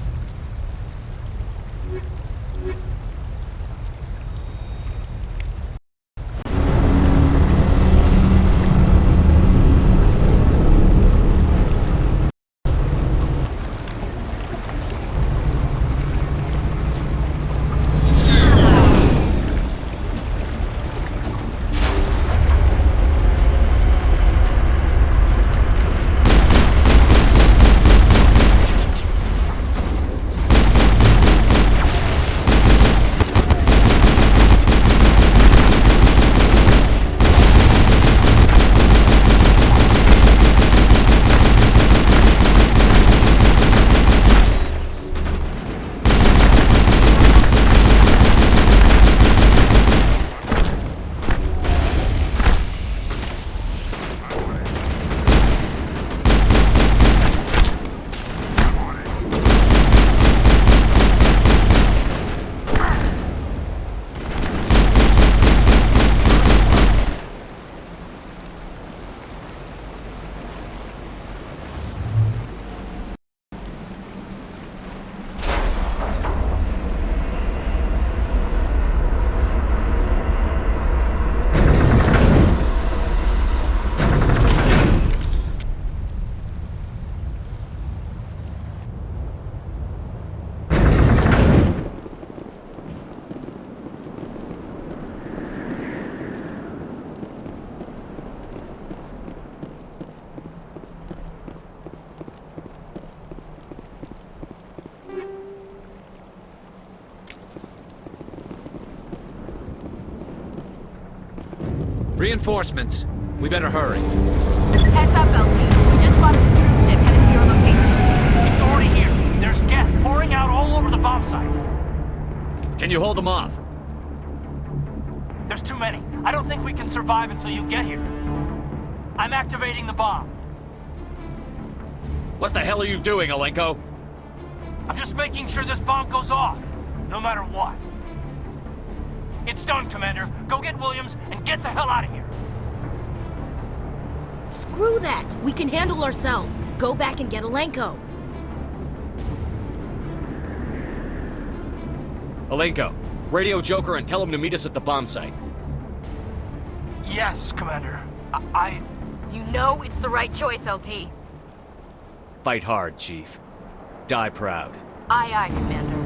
Reinforcements. We better hurry. Heads up, LT. We just spotted a troop ship headed to your location. It's already here. There's Geth pouring out all over the bomb site. Can you hold them off? There's too many. I don't think we can survive until you get here. I'm activating the bomb. What the hell are you doing, Alenko? I'm just making sure this bomb goes off, no matter what. It's done, Commander. Go get Williams and get the hell out of here. Screw that. We can handle ourselves. Go back and get Alenko. Alenko, radio Joker and tell him to meet us at the bomb site. Yes, Commander. You know it's the right choice, LT. Fight hard, Chief. Die proud. Aye, aye, Commander.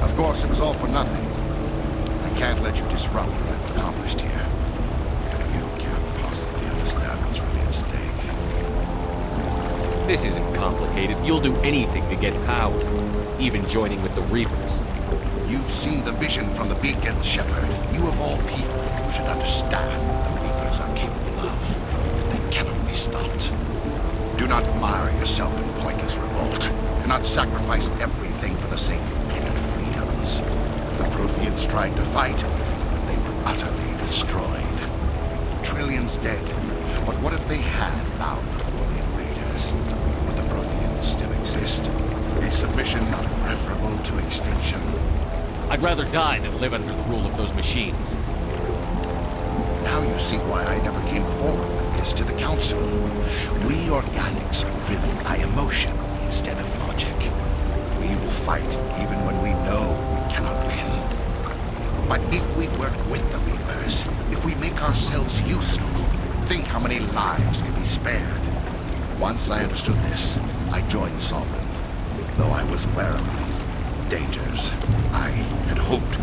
Of course, it was all for nothing. I can't let you disrupt what I've accomplished here. You can't possibly understand what's really at stake. This isn't complicated. You'll do anything to get power, even joining with the Reapers. You've seen the vision from the beacon, Shepard. You of all people should understand what the Reapers are capable of. They cannot be stopped. Do not mire yourself in pointless revolt. Do not sacrifice everything for the sake of petty freedoms. The Protheans tried to fight, but they were utterly destroyed. Trillions dead. But what if they had bowed before the invaders? Would the Protheans still exist? A submission not preferable to extinction? I'd rather die than live under the rule of those machines. Now you see why I never came forward with this to the Council. We organics are driven by emotion instead of logic. We will fight even when we know we cannot win. But if we work with the Reapers, if we make ourselves useful, think how many lives could be spared. Once I understood this, I joined Sovereign, though I was aware of the dangers. I had hoped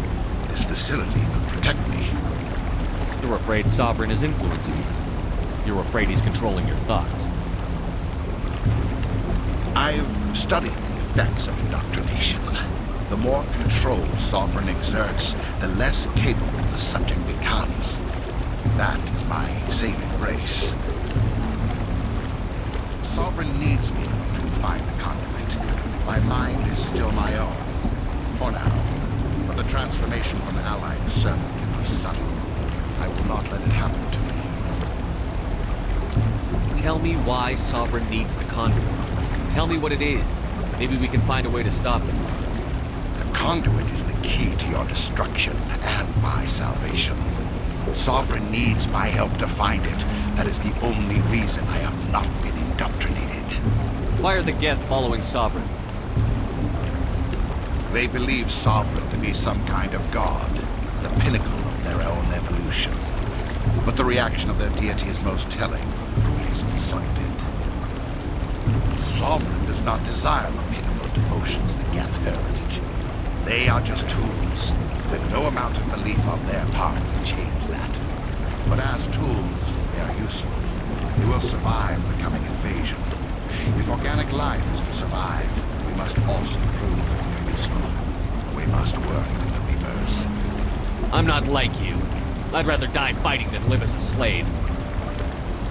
this facility could protect me. You're afraid Sovereign is influencing you. You're afraid he's controlling your thoughts. I've studied the effects of indoctrination. The more control Sovereign exerts, the less capable the subject becomes. That is my saving grace. Sovereign needs me to find the conduit. My mind is still my own. For now. But the transformation from ally to servant can be subtle. I will not let it happen to me. Tell me why Sovereign needs the conduit. Tell me what it is. Maybe we can find a way to stop it. The conduit is the key to your destruction and my salvation. Sovereign needs my help to find it. That is the only reason I have not been indoctrinated. Why are the Geth following Sovereign? They believe Sovereign to be some kind of god, the pinnacle of their own evolution. But the reaction of their deity is most telling. It is insulted. Sovereign does not desire the pitiful devotions the Geth hurl at it. They are just tools, and no amount of belief on their part will change that. But as tools, they are useful. They will survive the coming invasion. If organic life is to survive, we must also prove we're useful. We must work with the Reapers. I'm not like you. I'd rather die fighting than live as a slave.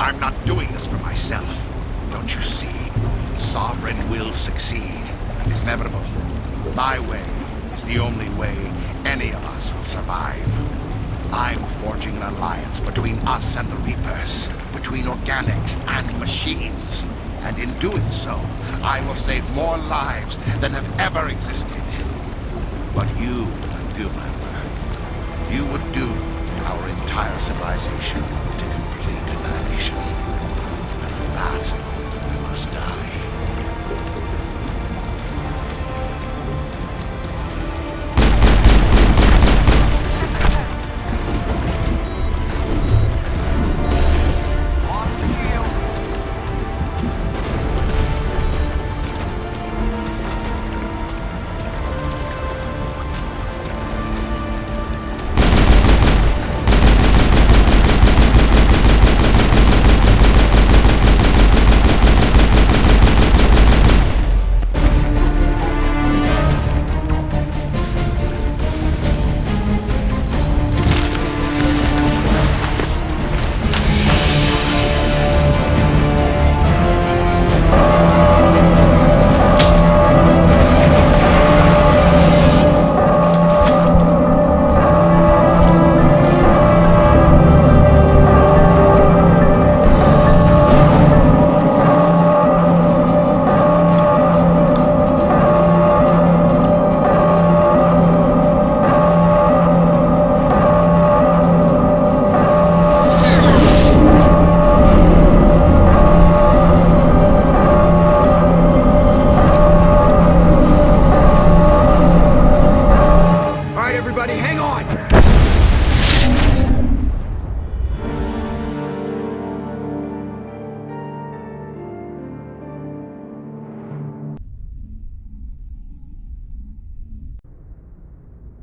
I'm not doing this for myself. Don't you see? Sovereign will succeed. It's inevitable. My way is the only way any of us will survive. I'm forging an alliance between us and the Reapers, between organics and machines. And in doing so, I will save more lives than have ever existed. But you would undo my work. You would doom our entire civilization to complete annihilation. And for that, I must die.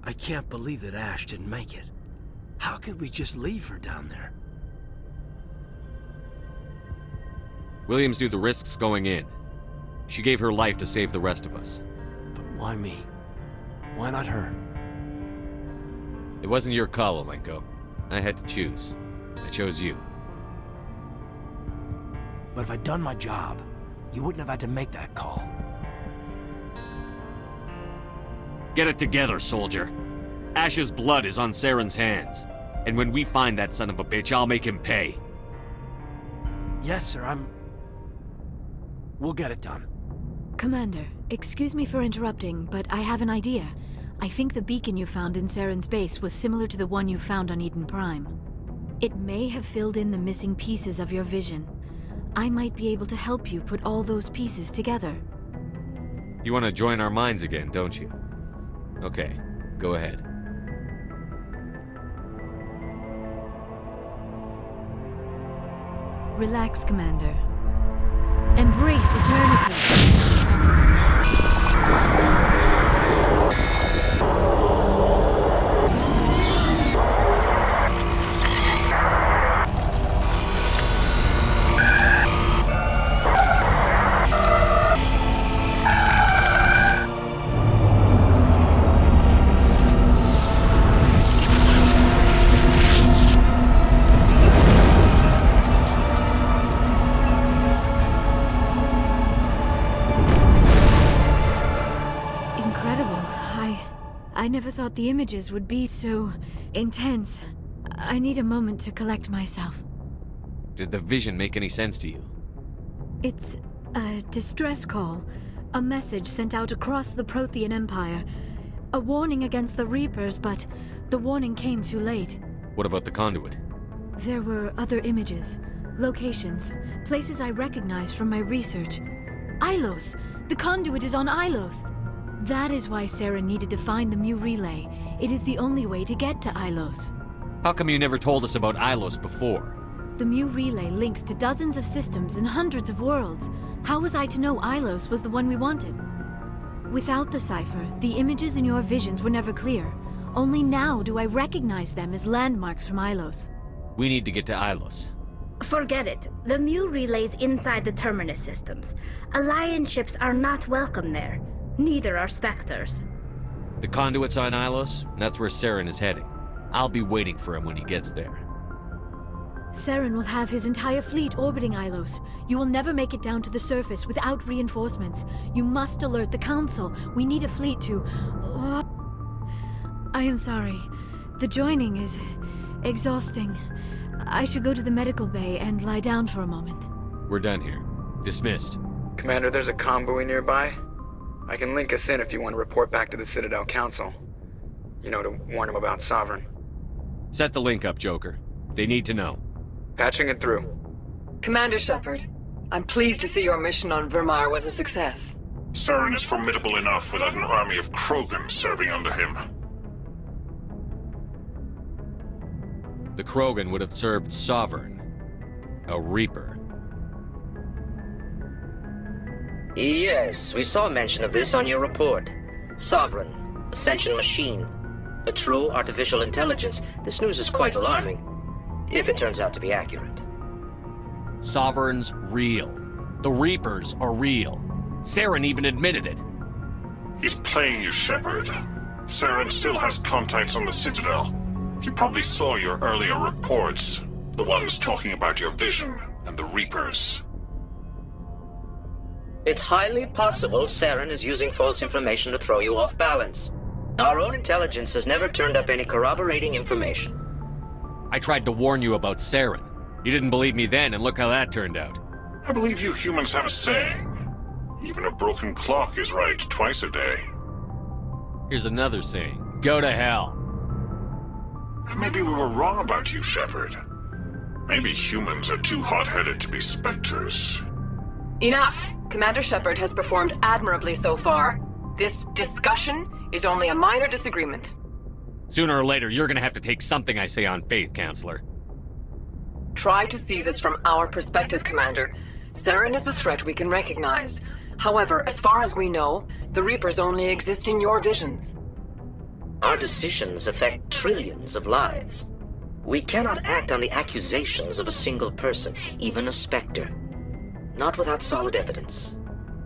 I can't believe that Ash didn't make it. How could we just leave her down there? Williams knew the risks going in. She gave her life to save the rest of us. But why me? Why not her? It wasn't your call, Olenko. I had to choose. I chose you. But if I'd done my job, you wouldn't have had to make that call. Get it together, soldier. Ash's blood is on Saren's hands. And when we find that son of a bitch, I'll make him pay. Yes, sir, We'll get it done. Commander, excuse me for interrupting, but I have an idea. I think the beacon you found in Saren's base was similar to the one you found on Eden Prime. It may have filled in the missing pieces of your vision. I might be able to help you put all those pieces together. You want to join our minds again, don't you? Okay, go ahead. Relax, Commander. Embrace eternity. I never thought the images would be so intense. I need a moment to collect myself. Did the vision make any sense to you? It's a distress call. A message sent out across the Prothean Empire. A warning against the Reapers, but the warning came too late. What about the conduit? There were other images, locations, places I recognized from my research. Ilos! The conduit is on Ilos! That is why Sarah needed to find the Mu Relay. It is the only way to get to Ilos. How come you never told us about Ilos before? The Mu Relay links to dozens of systems and hundreds of worlds. How was I to know Ilos was the one we wanted? Without the cipher, the images in your visions were never clear. Only now do I recognize them as landmarks from Ilos. We need to get to Ilos. Forget it. The Mu Relay's inside the Terminus systems. Alliance ships are not welcome there. Neither are Spectres. The conduit's on Ilos, and that's where Saren is heading. I'll be waiting for him when he gets there. Saren will have his entire fleet orbiting Ilos. You will never make it down to the surface without reinforcements. You must alert the Council. We need a fleet to... I am sorry. The joining is exhausting. I should go to the medical bay and lie down for a moment. We're done here. Dismissed. Commander, there's a convoy nearby. I can link us in if you want to report back to the Citadel Council. You know, to warn them about Sovereign. Set the link up, Joker. They need to know. Patching it through. Commander Shepard, I'm pleased to see your mission on Vermeer was a success. Saren is formidable enough without an army of Krogan serving under him. The Krogan would have served Sovereign. A Reaper. Yes, we saw mention of this on your report. Sovereign, Ascension machine, a true artificial intelligence. This news is quite alarming, if it turns out to be accurate. Sovereign's real. The Reapers are real. Saren even admitted it. He's playing you, Shepard. Saren still has contacts on the Citadel. He probably saw your earlier reports, the ones talking about your vision and the Reapers. It's highly possible Saren is using false information to throw you off balance. Our own intelligence has never turned up any corroborating information. I tried to warn you about Saren. You didn't believe me then, and look how that turned out. I believe you humans have a saying. Even a broken clock is right twice a day. Here's another saying. Go to hell. Maybe we were wrong about you, Shepard. Maybe humans are too hot-headed to be Spectres. Enough! Commander Shepard has performed admirably so far. This discussion is only a minor disagreement. Sooner or later, you're gonna have to take something I say on faith, Counselor. Try to see this from our perspective, Commander. Saren is a threat we can recognize. However, as far as we know, the Reapers only exist in your visions. Our decisions affect trillions of lives. We cannot act on the accusations of a single person, even a Spectre. Not without solid evidence.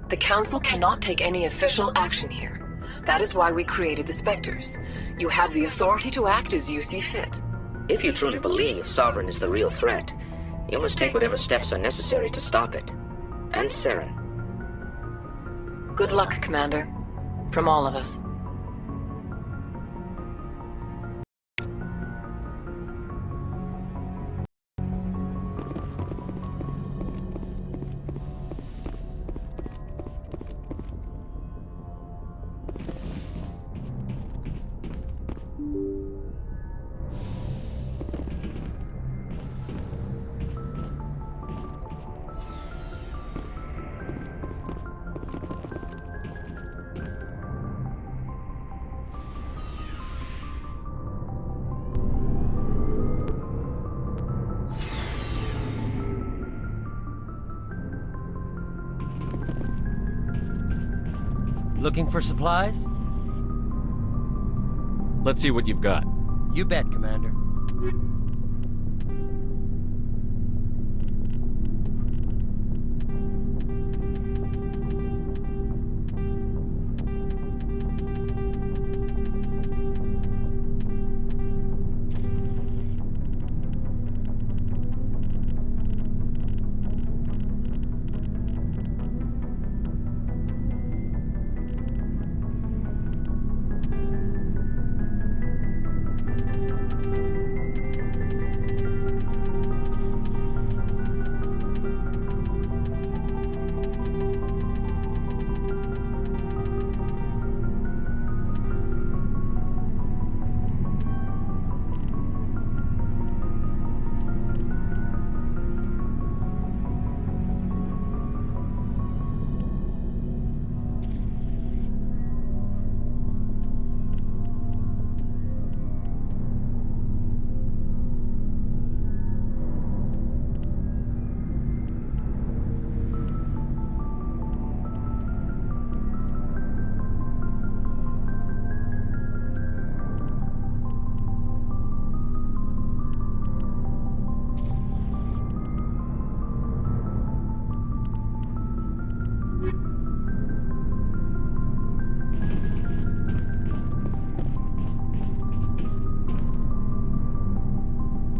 The Council cannot take any official action here. That is why we created the Spectres. You have the authority to act as you see fit. If you truly believe Sovereign is the real threat, you must take whatever steps are necessary to stop it. And Saren. Good luck, Commander. From all of us. Looking for supplies? Let's see what you've got. You bet, Commander.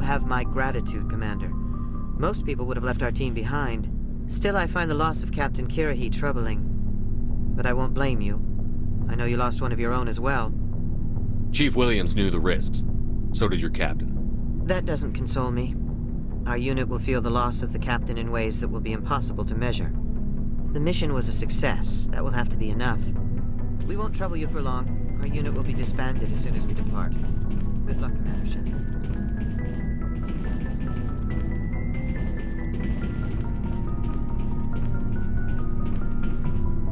Have my gratitude, Commander. Most people would have left our team behind. Still, I find the loss of Captain Kirahi troubling. But I won't blame you. I know you lost one of your own as well. Chief Williams knew the risks. So did your captain. That doesn't console me. Our unit will feel the loss of the captain in ways that will be impossible to measure. The mission was a success. That will have to be enough. We won't trouble you for long. Our unit will be disbanded as soon as we depart. Good luck, Commander Shepard.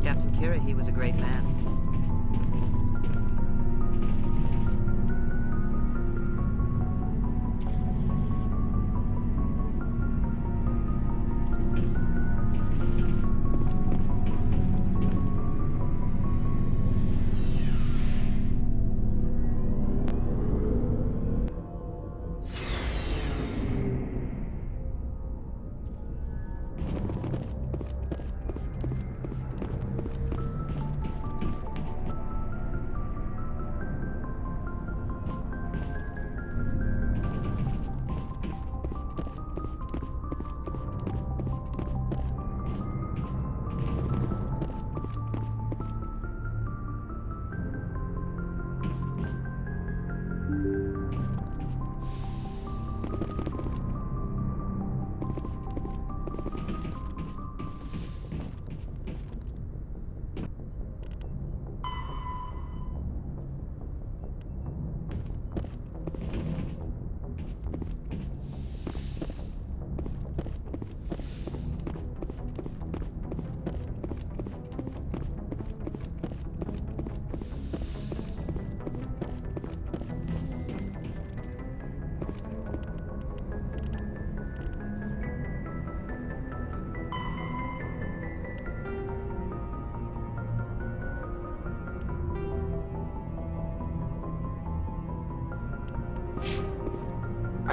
Captain Kirahi was a great man.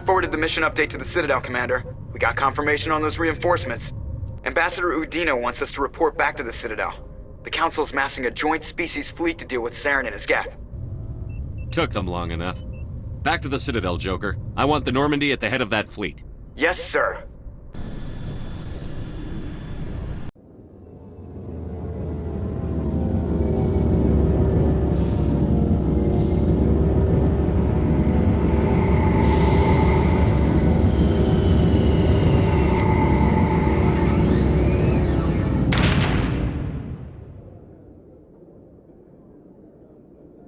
I forwarded the mission update to the Citadel, Commander. We got confirmation on those reinforcements. Ambassador Udina wants us to report back to the Citadel. The Council's massing a joint species fleet to deal with Saren and his Geth. Took them long enough. Back to the Citadel, Joker. I want the Normandy at the head of that fleet. Yes, sir.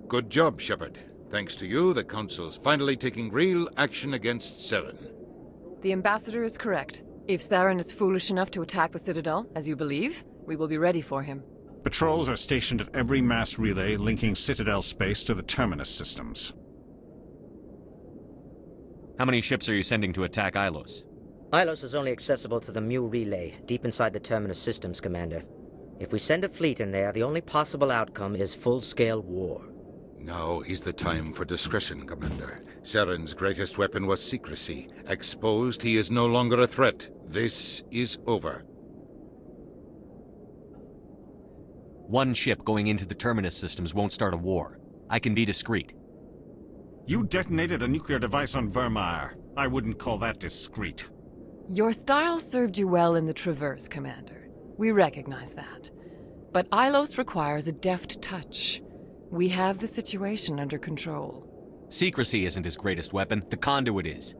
Good job, Shepard. Thanks to you, the Council's finally taking real action against Saren. The Ambassador is correct. If Saren is foolish enough to attack the Citadel, as you believe, we will be ready for him. Patrols are stationed at every mass relay linking Citadel space to the Terminus systems. How many ships are you sending to attack Ilos? Ilos is only accessible to the Mu relay, deep inside the Terminus systems, Commander. If we send a fleet in there, the only possible outcome is full-scale war. Now is the time for discretion, Commander. Saren's greatest weapon was secrecy. Exposed, he is no longer a threat. This is over. One ship going into the Terminus systems won't start a war. I can be discreet. You detonated a nuclear device on Vermeer. I wouldn't call that discreet. Your style served you well in the Traverse, Commander. We recognize that. But Ilos requires a deft touch. We have the situation under control. Secrecy isn't his greatest weapon. The conduit is.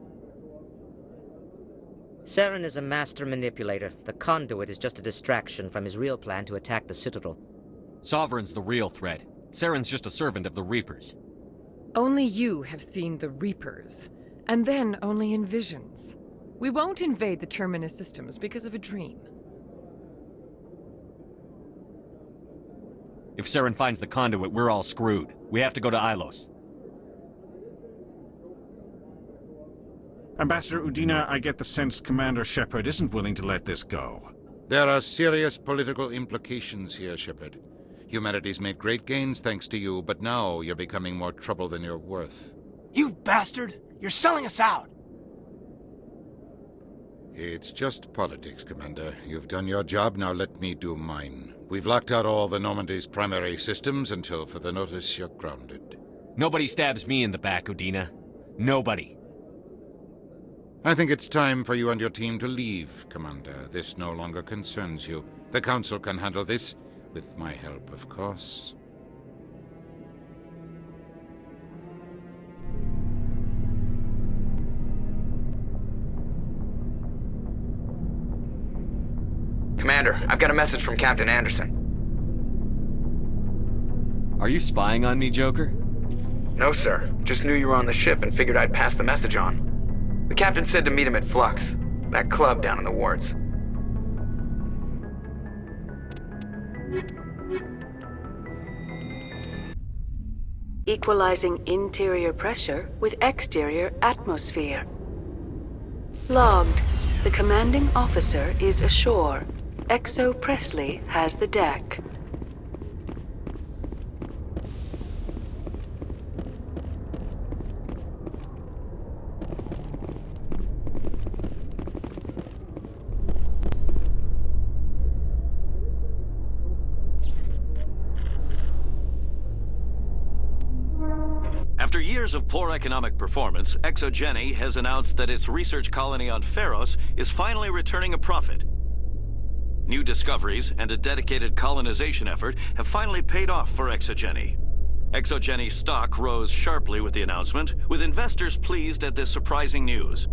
Saren is a master manipulator. The conduit is just a distraction from his real plan to attack the Citadel. Sovereign's the real threat. Saren's just a servant of the Reapers. Only you have seen the Reapers, and then only in visions. We won't invade the Terminus systems because of a dream. If Saren finds the conduit, we're all screwed. We have to go to Ilos. Ambassador Udina, I get the sense Commander Shepard isn't willing to let this go. There are serious political implications here, Shepard. Humanity's made great gains thanks to you, but now you're becoming more trouble than you're worth. You bastard! You're selling us out! It's just politics, Commander. You've done your job, now let me do mine. We've locked out all the Normandy's primary systems until further notice you're grounded. Nobody stabs me in the back, Udina. Nobody. I think it's time for you and your team to leave, Commander. This no longer concerns you. The Council can handle this, with my help, of course. Commander, I've got a message from Captain Anderson. Are you spying on me, Joker? No, sir. Just knew you were on the ship and figured I'd pass the message on. The captain said to meet him at Flux, that club down in the wards. Equalizing interior pressure with exterior atmosphere. Logged. The commanding officer is ashore. Exo Presley has the deck. After years of poor economic performance, ExoGeni has announced that its research colony on Pharos is finally returning a profit. New discoveries and a dedicated colonization effort have finally paid off for ExoGeni. ExoGeni's stock rose sharply with the announcement, with investors pleased at this surprising news.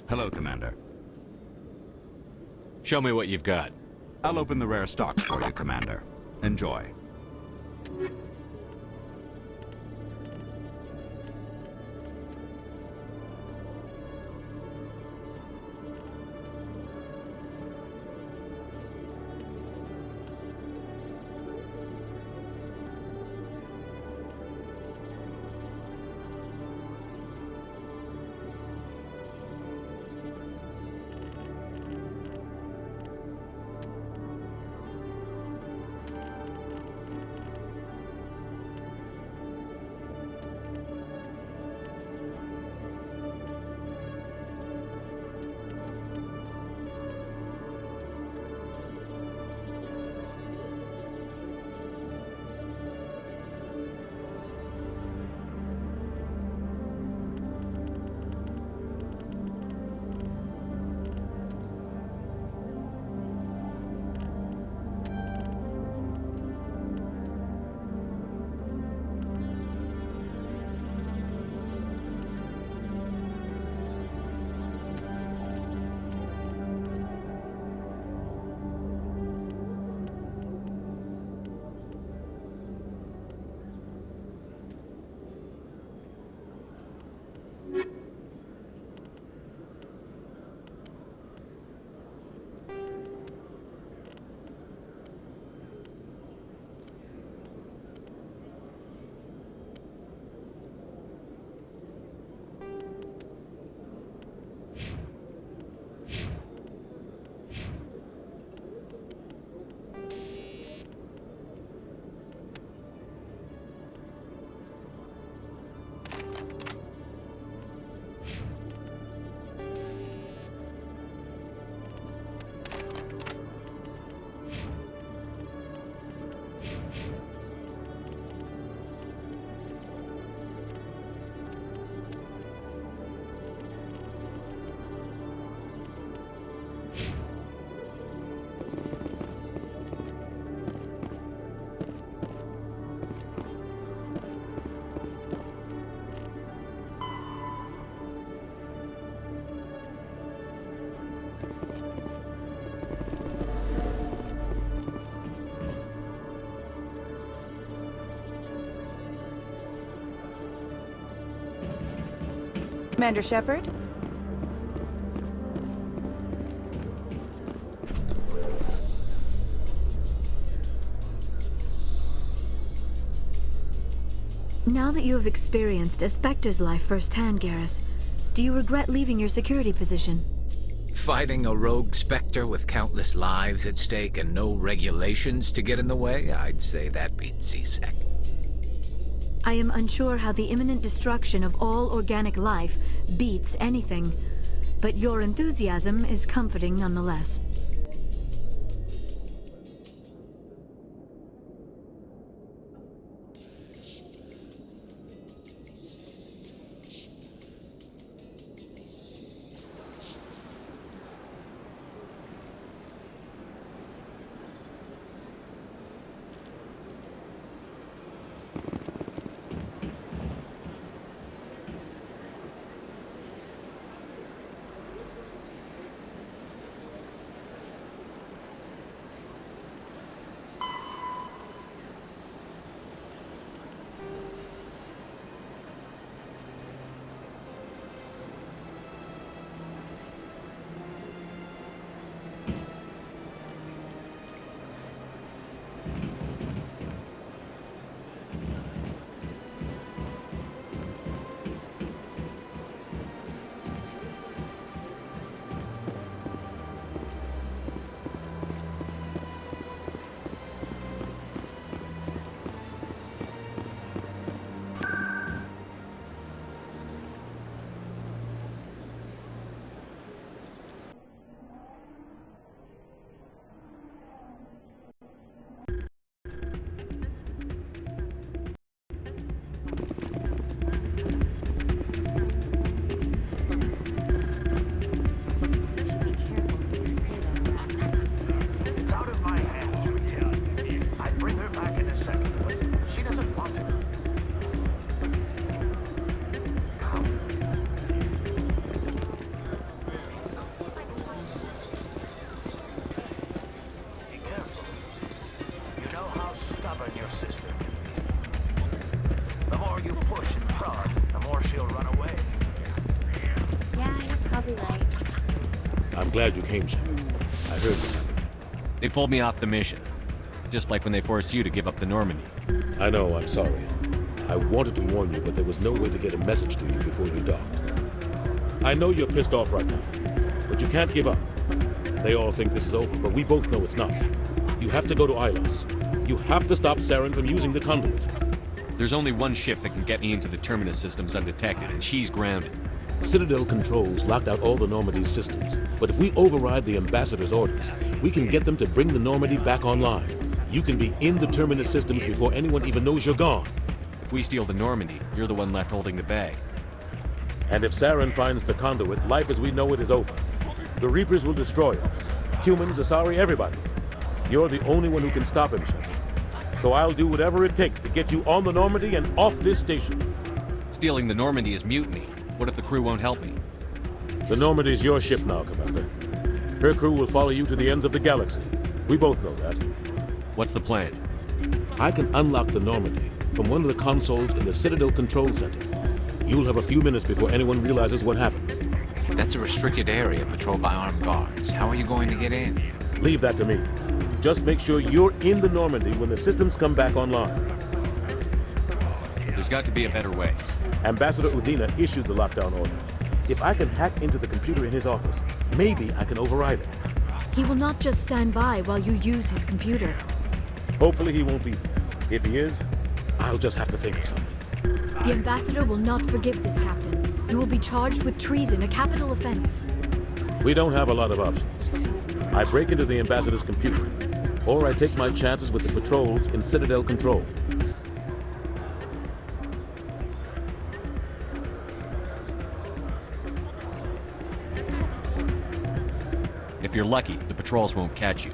Hello, Commander. Show me what you've got. I'll open the rare stock for you, Commander. Enjoy. Commander Shepard? Now that you have experienced a Spectre's life firsthand, Garrus, do you regret leaving your security position? Fighting a rogue Spectre with countless lives at stake and no regulations to get in the way? I'd say that beats CSEC. I am unsure how the imminent destruction of all organic life beats anything, but your enthusiasm is comforting nonetheless. I'm glad you came, Shepard. I heard what happened. They pulled me off the mission. Just like when they forced you to give up the Normandy. I know, I'm sorry. I wanted to warn you, but there was no way to get a message to you before you docked. I know you're pissed off right now, but you can't give up. They all think this is over, but we both know it's not. You have to go to Ilos. You have to stop Saren from using the conduit. There's only one ship that can get me into the Terminus systems undetected, and she's grounded. Citadel controls locked out all the Normandy's systems, but if we override the Ambassador's orders, we can get them to bring the Normandy back online. You can be in the Terminus systems before anyone even knows you're gone. If we steal the Normandy, you're the one left holding the bag. And if Saren finds the conduit, life as we know it is over. The Reapers will destroy us. Humans, Asari, everybody. You're the only one who can stop him, Shepard. So I'll do whatever it takes to get you on the Normandy and off this station. Stealing the Normandy is mutiny. What if the crew won't help me? The Normandy's your ship now, Commander. Her crew will follow you to the ends of the galaxy. We both know that. What's the plan? I can unlock the Normandy from one of the consoles in the Citadel Control Center. You'll have a few minutes before anyone realizes what happened. That's a restricted area patrolled by armed guards. How are you going to get in? Leave that to me. Just make sure you're in the Normandy when the systems come back online. There's got to be a better way. Ambassador Udina issued the lockdown order. If I can hack into the computer in his office, maybe I can override it. He will not just stand by while you use his computer. Hopefully he won't be there. If he is, I'll just have to think of something. The Ambassador will not forgive this, Captain. You will be charged with treason, a capital offense. We don't have a lot of options. I break into the Ambassador's computer, or I take my chances with the patrols in Citadel Control. If you're lucky, the patrols won't catch you.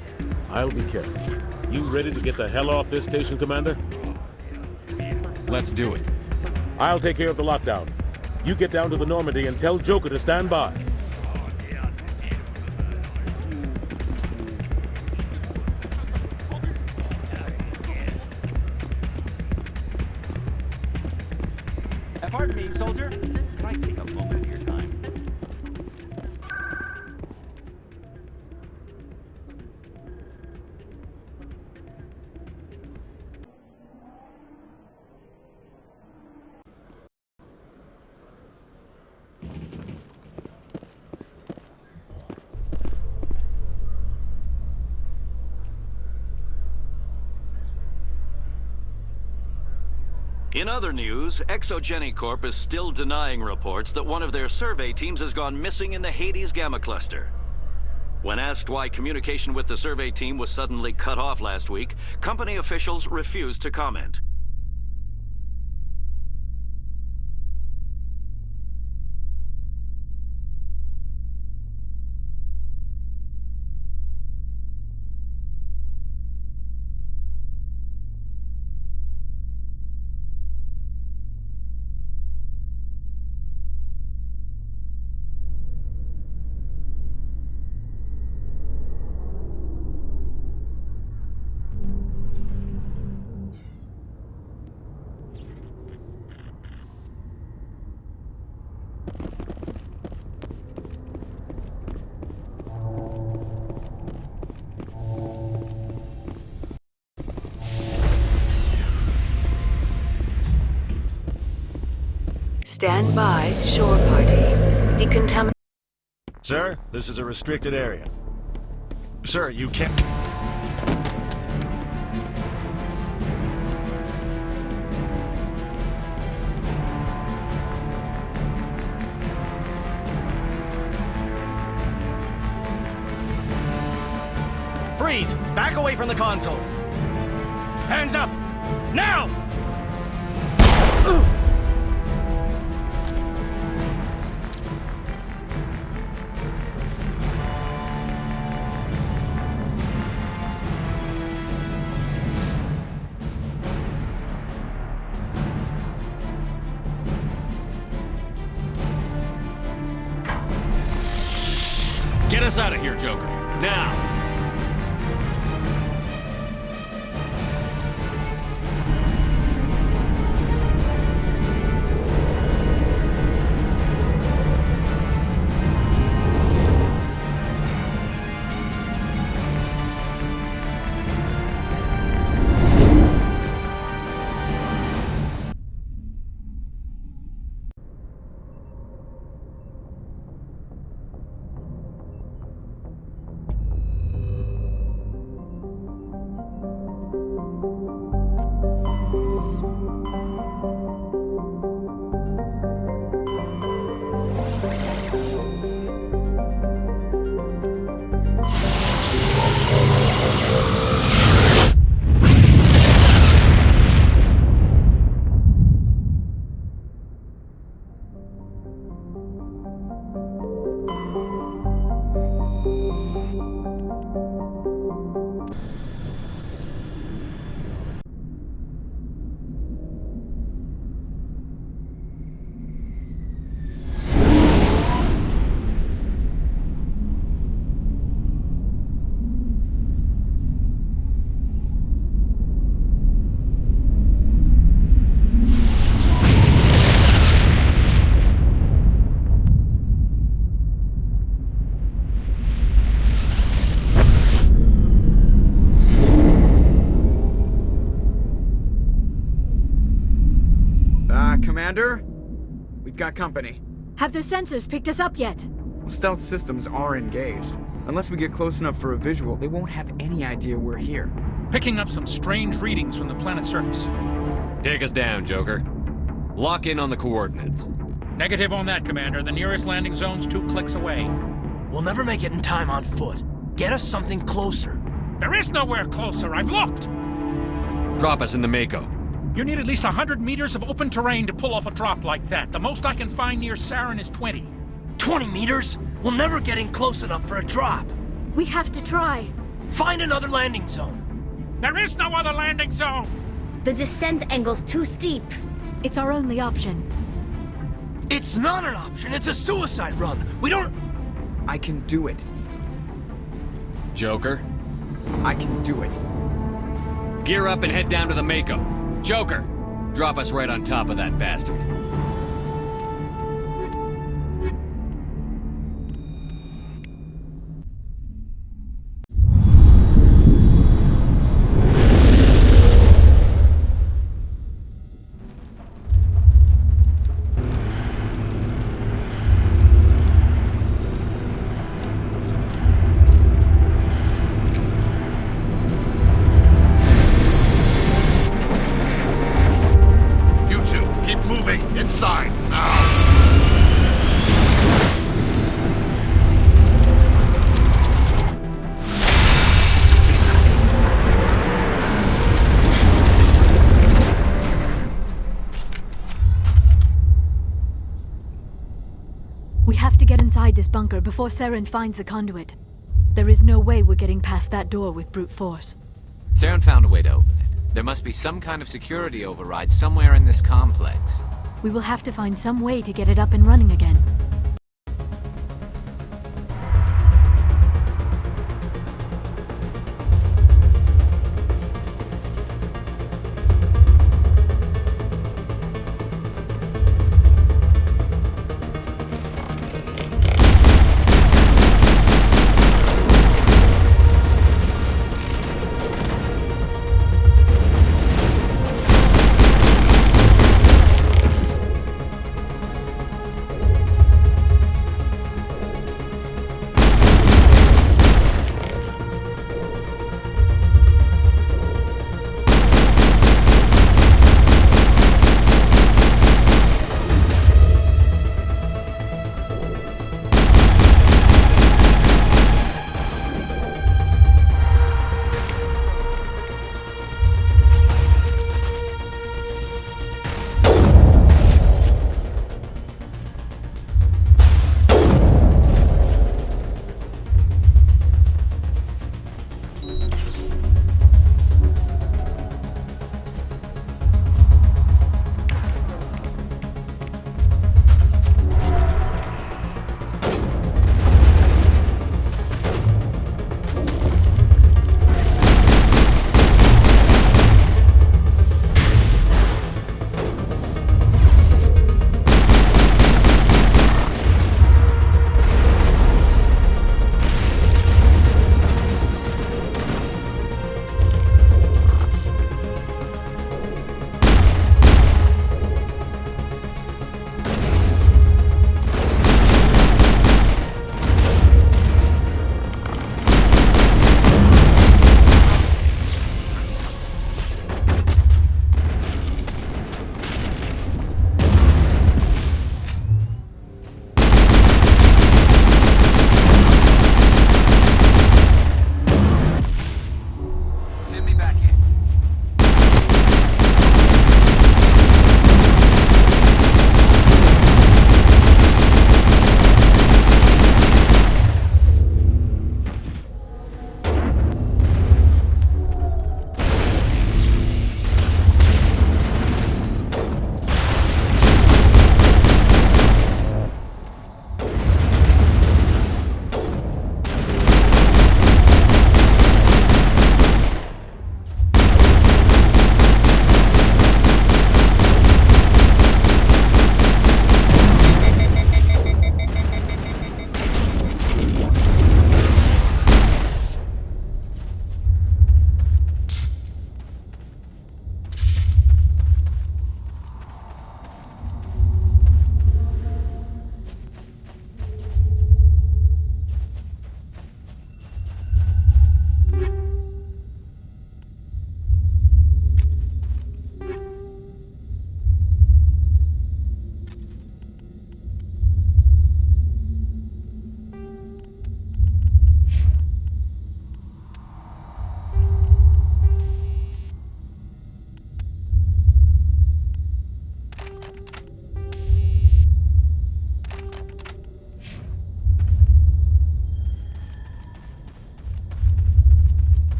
I'll be careful. You ready to get the hell off this station, Commander? Let's do it. I'll take care of the lockdown. You get down to the Normandy and tell Joker to stand by. Pardon me, soldier. Can I take a moment of your time? In other news, Exogeny Corp is still denying reports that one of their survey teams has gone missing in the Hades Gamma Cluster. When asked why communication with the survey team was suddenly cut off last week, company officials refused to comment. Stand by, shore party. Decontaminate. Sir, this is a restricted area. Sir, you can't... Freeze! Back away from the console! Hands up! Now! Get us out of here, Joker. Now! Commander, we've got company. Have their sensors picked us up yet? Stealth systems are engaged. Unless we get close enough for a visual, they won't have any idea we're here. Picking up some strange readings from the planet's surface. Take us down, Joker. Lock in on the coordinates. Negative on that, Commander. The nearest landing zone's 2 clicks away. We'll never make it in time on foot. Get us something closer. There is nowhere closer. I've looked. Drop us in the Mako. You need at least 100 meters of open terrain to pull off a drop like that. The most I can find near Saren is 20. 20 meters? We'll never get in close enough for a drop. We have to try. Find another landing zone. There is no other landing zone! The descent angle's too steep. It's our only option. It's not an option. It's a suicide run. We don't... I can do it. Joker? I can do it. Gear up and head down to the Mako. Joker, drop us right on top of that bastard. We have to get inside this bunker before Saren finds the conduit. There is no way we're getting past that door with brute force. Saren found a way to open it. There must be some kind of security override somewhere in this complex. We will have to find some way to get it up and running again.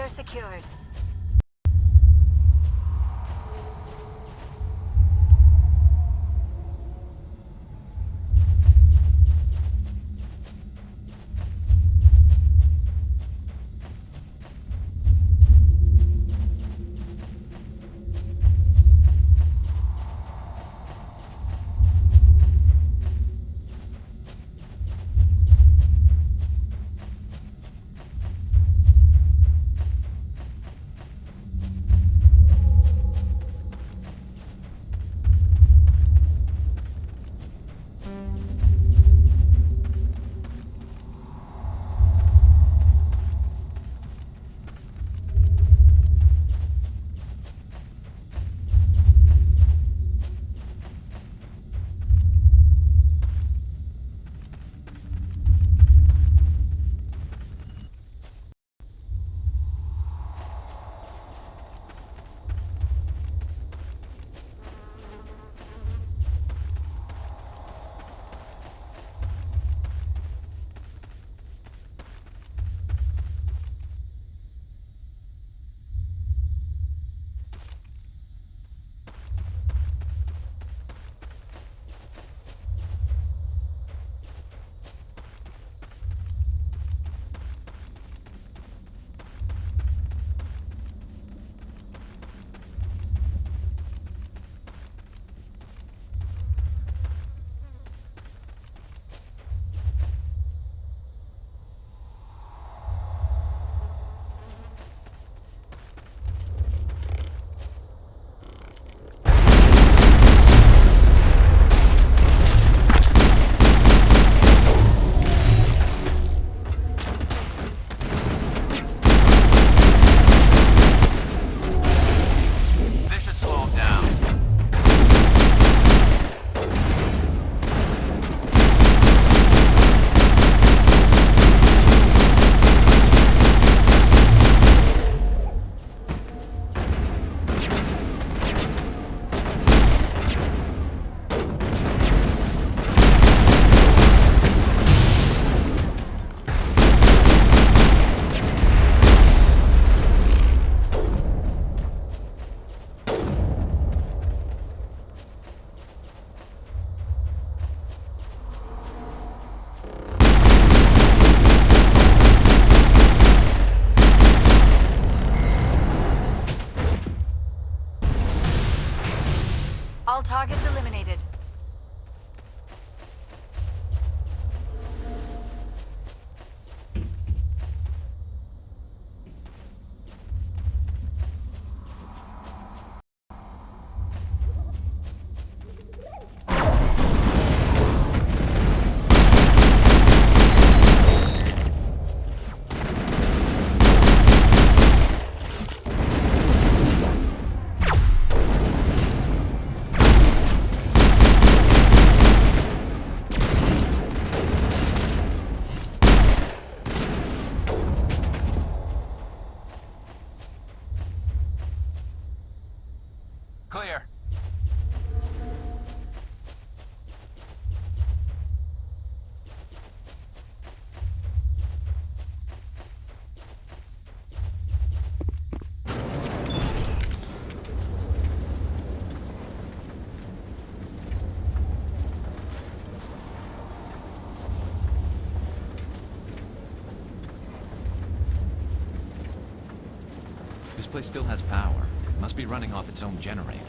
barrier secured. All targets eliminated. Clear. This place still has power. It must be running off its own generator.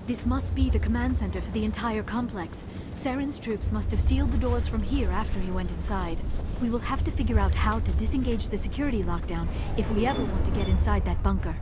This must be the command center for the entire complex. Saren's troops must have sealed the doors from here after he went inside. We will have to figure out how to disengage the security lockdown if we ever want to get inside that bunker.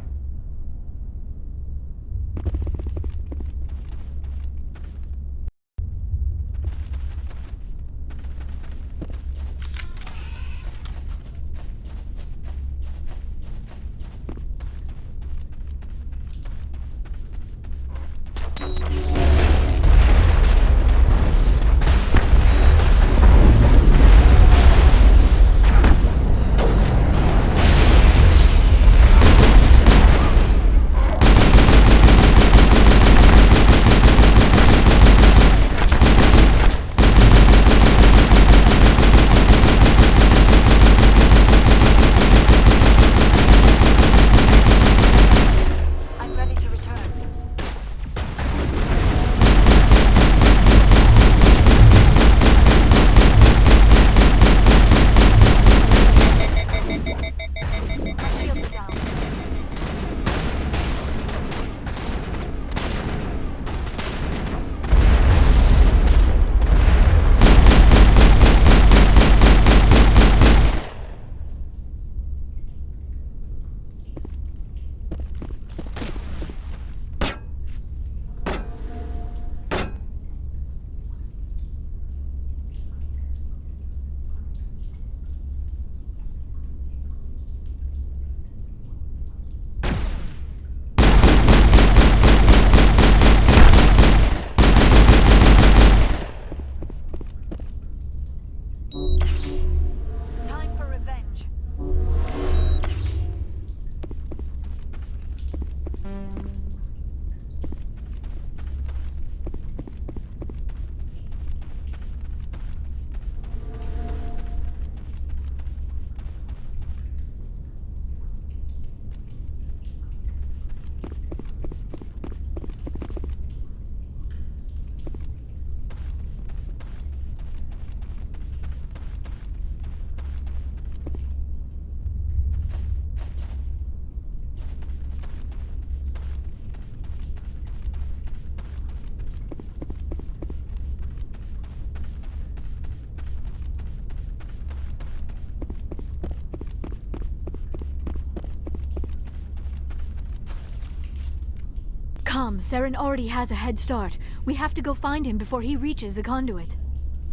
Saren already has a head start. We have to go find him before he reaches the conduit.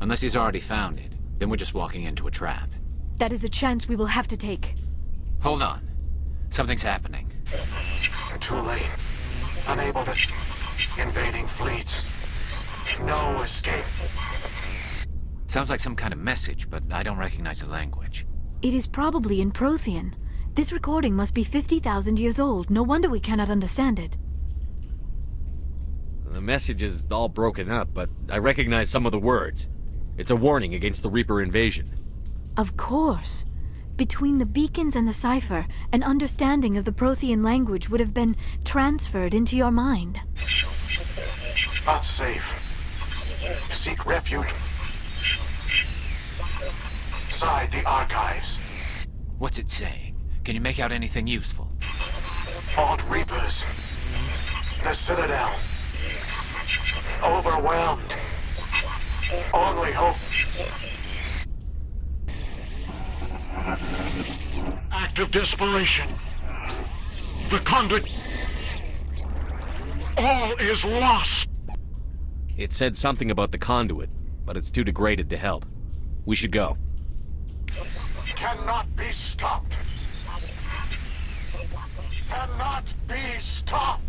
Unless he's already found it, then we're just walking into a trap. That is a chance we will have to take. Hold on. Something's happening. Too late. Unable to... Invading fleets. No escape. Sounds like some kind of message, but I don't recognize the language. It is probably in Prothean. This recording must be 50,000 years old. No wonder we cannot understand it. The message is all broken up, but I recognize some of the words. It's a warning against the Reaper invasion. Of course. Between the beacons and the cipher, an understanding of the Prothean language would have been transferred into your mind. Not safe. Seek refuge inside the archives. What's it saying? Can you make out anything useful? Fought Reapers. The Citadel. Overwhelmed. Only hope. Act of desperation. The conduit. All is lost. It said something about the conduit, but it's too degraded to help. We should go. Cannot be stopped. Cannot be stopped.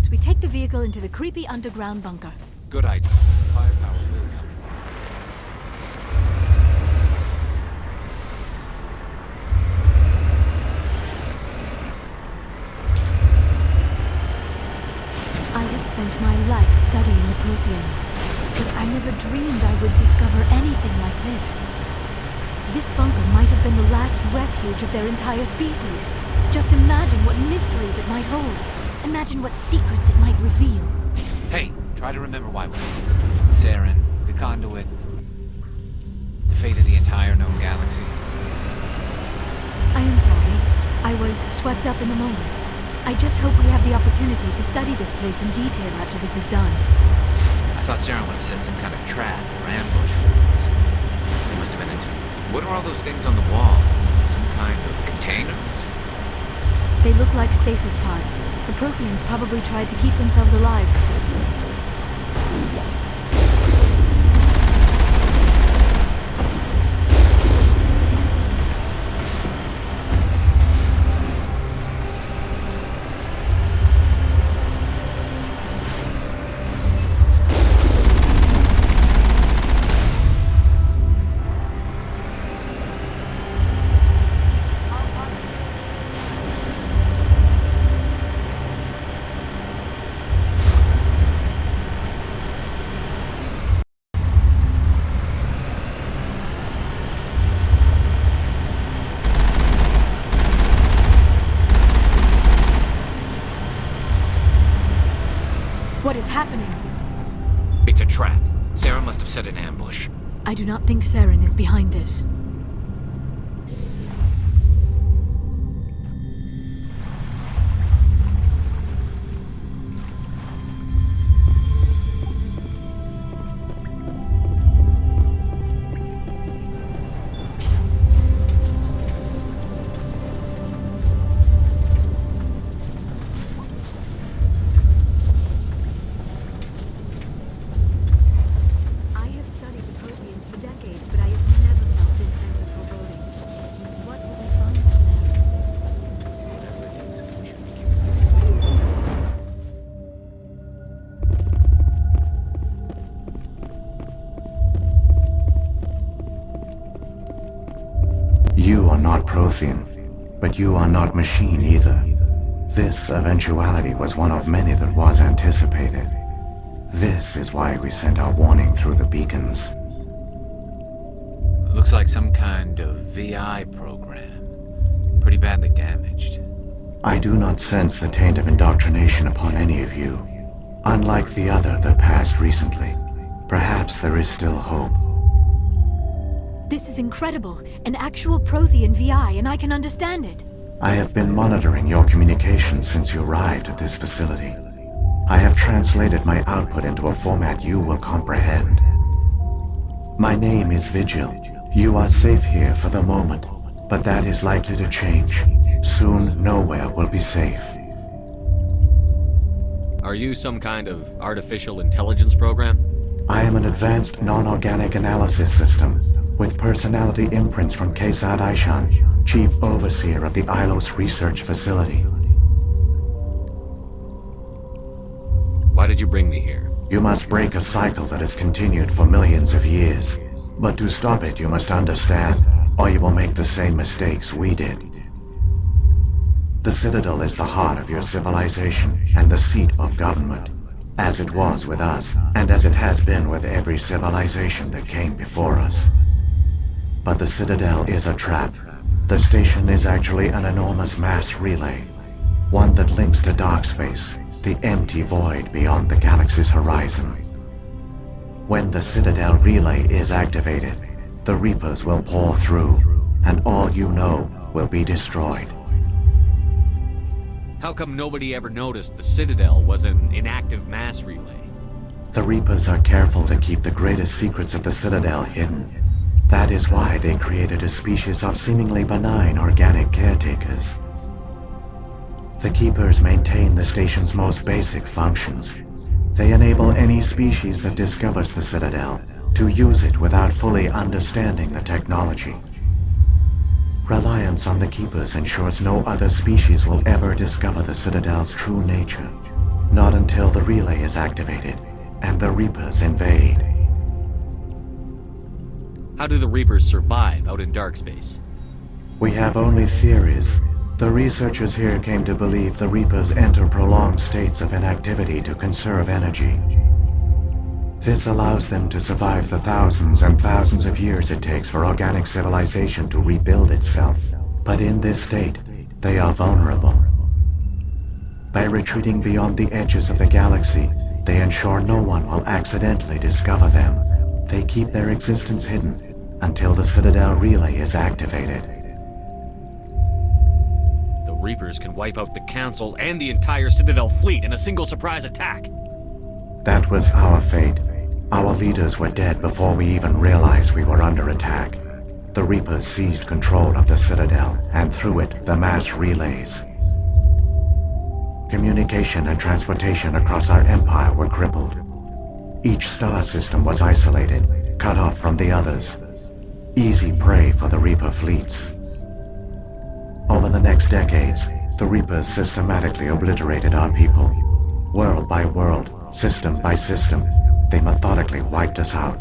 We take the vehicle into the creepy underground bunker. Good idea. Firepower will come. I have spent my life studying the Protheans, but I never dreamed I would discover anything like this. This bunker might have been the last refuge of their entire species. Just imagine what mysteries it might hold. Imagine what secrets it might reveal. Hey, try to remember why we're here. Saren, the conduit, the fate of the entire known galaxy. I am sorry. I was swept up in the moment. I just hope we have the opportunity to study this place in detail after this is done. I thought Saren would have set some kind of trap or ambush for us. They must have been into it. What are all those things on the wall? Some kind of containers? They look like stasis pods. The Protheans probably tried to keep themselves alive. What is happening? It's a trap. Saren must have set an ambush. I do not think Saren is behind this. Prothean, but you are not machine either. This eventuality was one of many that was anticipated. This is why we sent our warning through the beacons. Looks like some kind of VI program. Pretty badly damaged. I do not sense the taint of indoctrination upon any of you. Unlike the other that passed recently, perhaps there is still hope. This is incredible. An actual Prothean VI, and I can understand it. I have been monitoring your communications since you arrived at this facility. I have translated my output into a format you will comprehend. My name is Vigil. You are safe here for the moment, but that is likely to change. Soon, nowhere will be safe. Are you some kind of artificial intelligence program? I am an advanced non-organic analysis system, with personality imprints from Kesad Aishan, Chief Overseer of the Ilos Research Facility. Why did you bring me here? You must break a cycle that has continued for millions of years. But to stop it, you must understand, or you will make the same mistakes we did. The Citadel is the heart of your civilization and the seat of government, as it was with us, and as it has been with every civilization that came before us. But the Citadel is a trap. The station is actually an enormous mass relay, one that links to dark space, the empty void beyond the galaxy's horizon. When the Citadel relay is activated, the Reapers will pour through, and all you know will be destroyed. How come nobody ever noticed the Citadel was an inactive mass relay? The Reapers are careful to keep the greatest secrets of the Citadel hidden. That is why they created a species of seemingly benign organic caretakers. The Keepers maintain the station's most basic functions. They enable any species that discovers the Citadel to use it without fully understanding the technology. Reliance on the Keepers ensures no other species will ever discover the Citadel's true nature. Not until the relay is activated and the Reapers invade. How do the Reapers survive out in dark space? We have only theories. The researchers here came to believe the Reapers enter prolonged states of inactivity to conserve energy. This allows them to survive the thousands and thousands of years it takes for organic civilization to rebuild itself. But in this state, they are vulnerable. By retreating beyond the edges of the galaxy, they ensure no one will accidentally discover them. They keep their existence hidden until the Citadel relay is activated. The Reapers can wipe out the Council and the entire Citadel fleet in a single surprise attack. That was our fate. Our leaders were dead before we even realized we were under attack. The Reapers seized control of the Citadel, and through it, the mass relays. Communication and transportation across our empire were crippled. Each star system was isolated, cut off from the others. Easy prey for the Reaper fleets. Over the next decades, the Reapers systematically obliterated our people. World by world, system by system, they methodically wiped us out.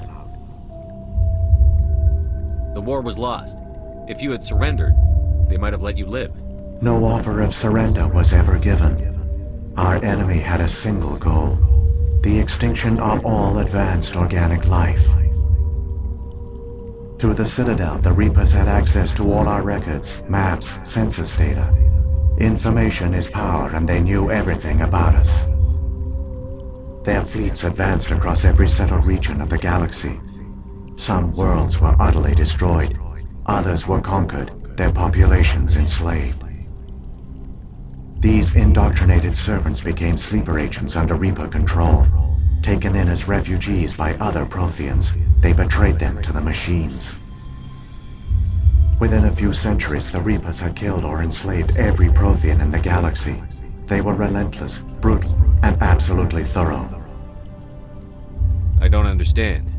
The war was lost. If you had surrendered, they might have let you live. No offer of surrender was ever given. Our enemy had a single goal: the extinction of all advanced organic life. Through the Citadel, the Reapers had access to all our records, maps, census data. Information is power, and they knew everything about us. Their fleets advanced across every settled region of the galaxy. Some worlds were utterly destroyed, others were conquered, their populations enslaved. These indoctrinated servants became sleeper agents under Reaper control. Taken in as refugees by other Protheans, they betrayed them to the machines. Within a few centuries, the Reapers had killed or enslaved every Prothean in the galaxy. They were relentless, brutal, and absolutely thorough. I don't understand.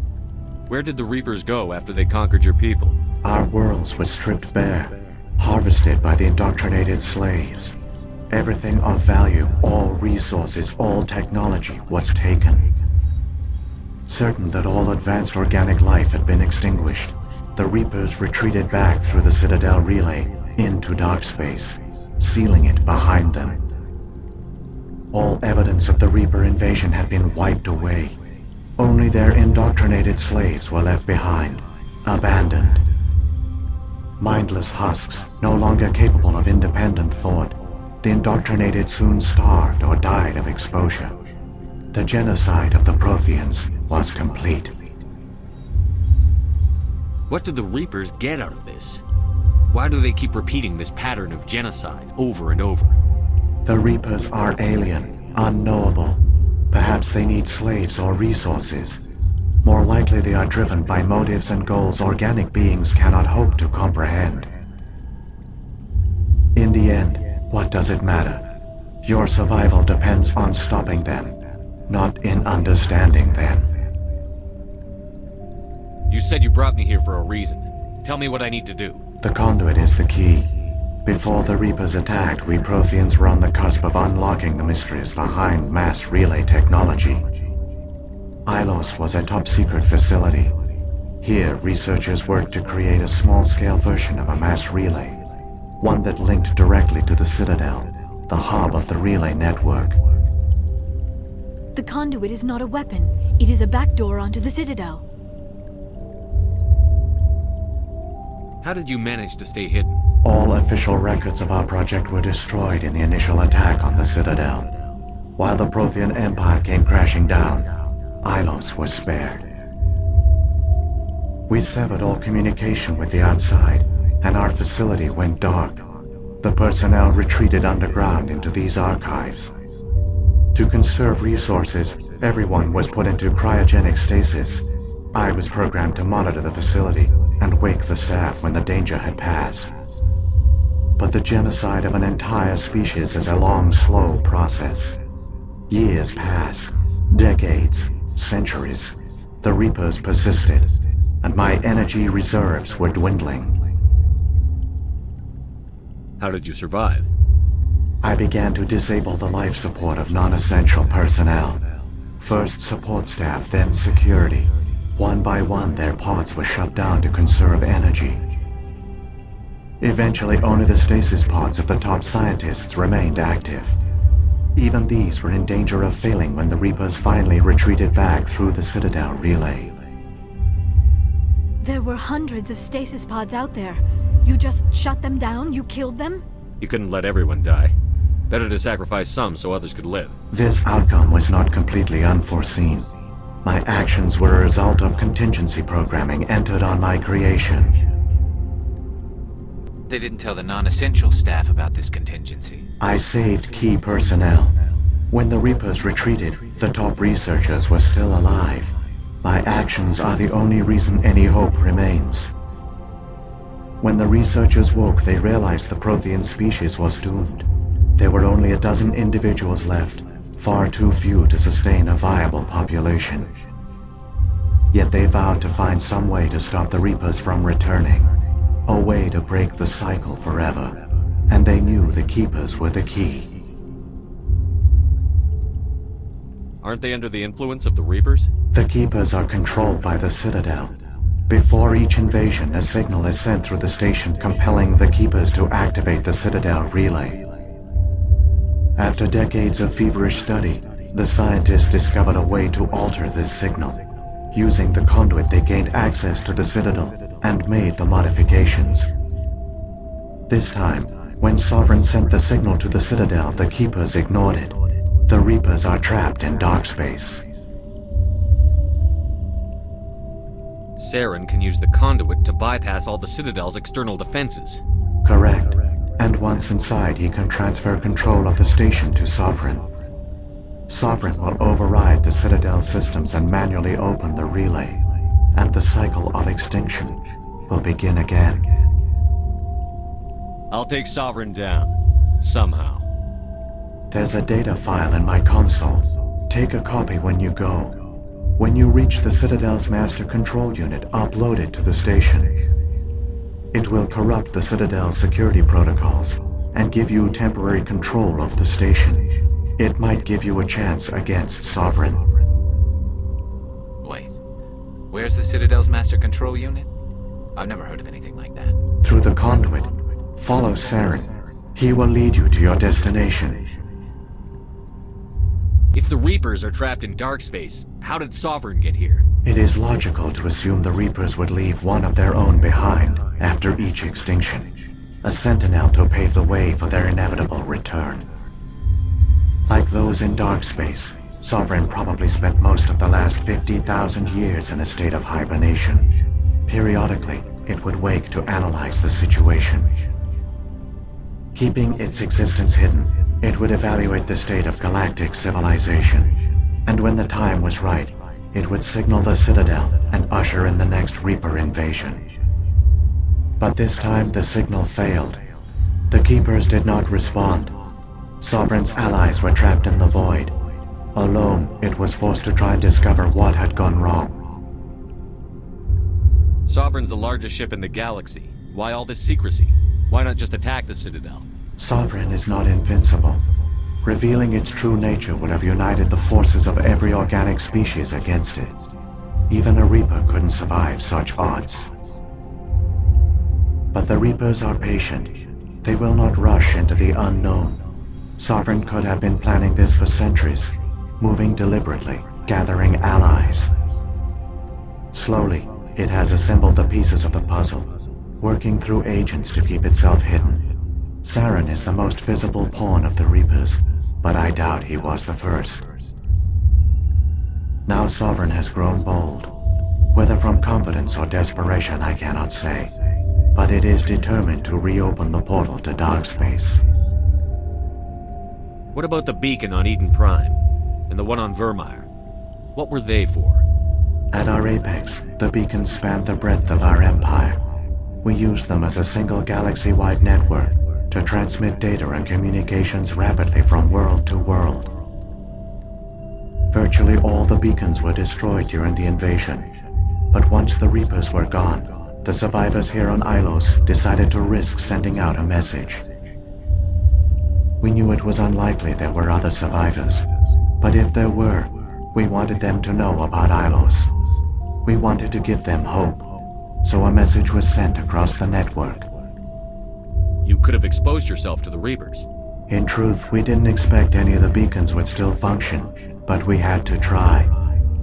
Where did the Reapers go after they conquered your people? Our worlds were stripped bare, harvested by the indoctrinated slaves. Everything of value, all resources, all technology was taken. Certain that all advanced organic life had been extinguished, the Reapers retreated back through the Citadel relay into dark space, sealing it behind them. All evidence of the Reaper invasion had been wiped away. Only their indoctrinated slaves were left behind, abandoned. Mindless husks, no longer capable of independent thought, the indoctrinated soon starved or died of exposure. The genocide of the Protheans was complete. What do the Reapers get out of this? Why do they keep repeating this pattern of genocide over and over? The Reapers are alien, unknowable. Perhaps they need slaves or resources. More likely they are driven by motives and goals organic beings cannot hope to comprehend. In the end, what does it matter? Your survival depends on stopping them, not in understanding them. You said you brought me here for a reason. Tell me what I need to do. The conduit is the key. Before the Reapers attacked, we Protheans were on the cusp of unlocking the mysteries behind mass relay technology. Ilos was a top-secret facility. Here, researchers worked to create a small-scale version of a mass relay, one that linked directly to the Citadel, the hub of the relay network. The conduit is not a weapon. It is a backdoor onto the Citadel. How did you manage to stay hidden? All official records of our project were destroyed in the initial attack on the Citadel. While the Prothean Empire came crashing down, Ilos was spared. We severed all communication with the outside, and our facility went dark. The personnel retreated underground into these archives. To conserve resources, everyone was put into cryogenic stasis. I was programmed to monitor the facility and wake the staff when the danger had passed. But the genocide of an entire species is a long, slow process. Years passed, decades, centuries. The Reapers persisted, and my energy reserves were dwindling. How did you survive? I began to disable the life support of non-essential personnel. First support staff, then security. One by one, their pods were shut down to conserve energy. Eventually, only the stasis pods of the top scientists remained active. Even these were in danger of failing when the Reapers finally retreated back through the Citadel relay. There were hundreds of stasis pods out there. You just shut them down? You killed them? You couldn't let everyone die. Better to sacrifice some so others could live. This outcome was not completely unforeseen. My actions were a result of contingency programming entered on my creation. They didn't tell the non-essential staff about this contingency. I saved key personnel. When the Reapers retreated, the top researchers were still alive. My actions are the only reason any hope remains. When the researchers woke, they realized the Prothean species was doomed. There were only a dozen individuals left, far too few to sustain a viable population. Yet they vowed to find some way to stop the Reapers from returning, a way to break the cycle forever, and they knew the Keepers were the key. Aren't they under the influence of the Reapers? The Keepers are controlled by the Citadel. Before each invasion, a signal is sent through the station compelling the Keepers to activate the Citadel relay. After decades of feverish study, the scientists discovered a way to alter this signal. Using the conduit, they gained access to the Citadel and made the modifications. This time, when Sovereign sent the signal to the Citadel, the Keepers ignored it. The Reapers are trapped in dark space. Saren can use the conduit to bypass all the Citadel's external defenses. Correct. And once inside, he can transfer control of the station to Sovereign. Sovereign will override the Citadel systems and manually open the relay, and the cycle of extinction will begin again. I'll take Sovereign down. Somehow. There's a data file in my console. Take a copy when you go. When you reach the Citadel's master control unit, upload it to the station. It will corrupt the Citadel's security protocols and give you temporary control of the station. It might give you a chance against Sovereign. Wait, where's the Citadel's master control unit? I've never heard of anything like that. Through the conduit, Follow Saren. He will lead you to your destination. If the Reapers are trapped in dark space, how did Sovereign get here? It is logical to assume the Reapers would leave one of their own behind after each extinction. A sentinel to pave the way for their inevitable return. Like those in dark space, Sovereign probably spent most of the last 50,000 years in a state of hibernation. Periodically, it would wake to analyze the situation. Keeping its existence hidden, it would evaluate the state of galactic civilization. And when the time was right, it would signal the Citadel and usher in the next Reaper invasion. But this time the signal failed. The Keepers did not respond. Sovereign's allies were trapped in the void. Alone, it was forced to try and discover what had gone wrong. Sovereign's the largest ship in the galaxy. Why all this secrecy? Why not just attack the Citadel? Sovereign is not invincible. Revealing its true nature would have united the forces of every organic species against it. Even a Reaper couldn't survive such odds. But the Reapers are patient. They will not rush into the unknown. Sovereign could have been planning this for centuries, moving deliberately, gathering allies. Slowly, it has assembled the pieces of the puzzle, working through agents to keep itself hidden. Saren is the most visible pawn of the Reapers, but I doubt he was the first. Now Sovereign has grown bold. Whether from confidence or desperation, I cannot say. But it is determined to reopen the portal to dark space. What about the beacon on Eden Prime? And the one on Vermeer? What were they for? At our apex, the beacons spanned the breadth of our empire. We used them as a single galaxy-wide network to transmit data and communications rapidly from world to world. Virtually all the beacons were destroyed during the invasion, but once the Reapers were gone, the survivors here on Ilos decided to risk sending out a message. We knew it was unlikely there were other survivors, but if there were, we wanted them to know about Ilos. We wanted to give them hope, so a message was sent across the network. You could have exposed yourself to the Reapers. In truth, we didn't expect any of the beacons would still function, but we had to try.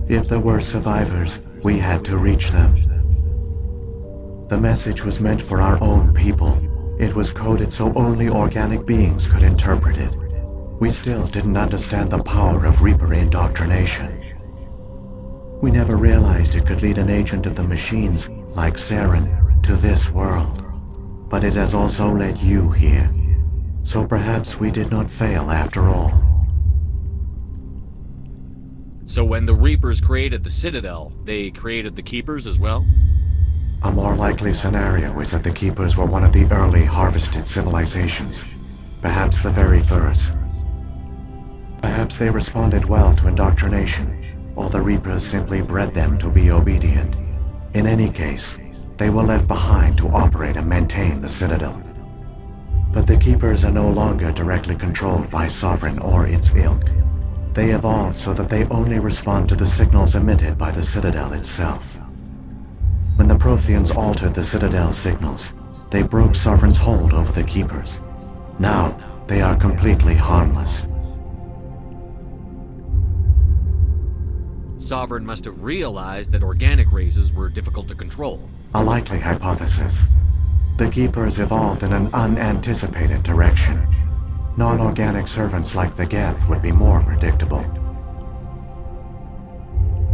If there were survivors, we had to reach them. The message was meant for our own people. It was coded so only organic beings could interpret it. We still didn't understand the power of Reaper indoctrination. We never realized it could lead an agent of the machines, like Saren, to this world. But it has also led you here. So perhaps we did not fail after all. So when the Reapers created the Citadel, they created the Keepers as well? A more likely scenario is that the Keepers were one of the early harvested civilizations. Perhaps the very first. Perhaps they responded well to indoctrination, or the Reapers simply bred them to be obedient. In any case, they were left behind to operate and maintain the Citadel. But the Keepers are no longer directly controlled by Sovereign or its ilk. They evolved so that they only respond to the signals emitted by the Citadel itself. When the Protheans altered the Citadel's signals, they broke Sovereign's hold over the Keepers. Now, they are completely harmless. Sovereign must have realized that organic races were difficult to control. A likely hypothesis. The Keepers evolved in an unanticipated direction. Non-organic servants like the Geth would be more predictable.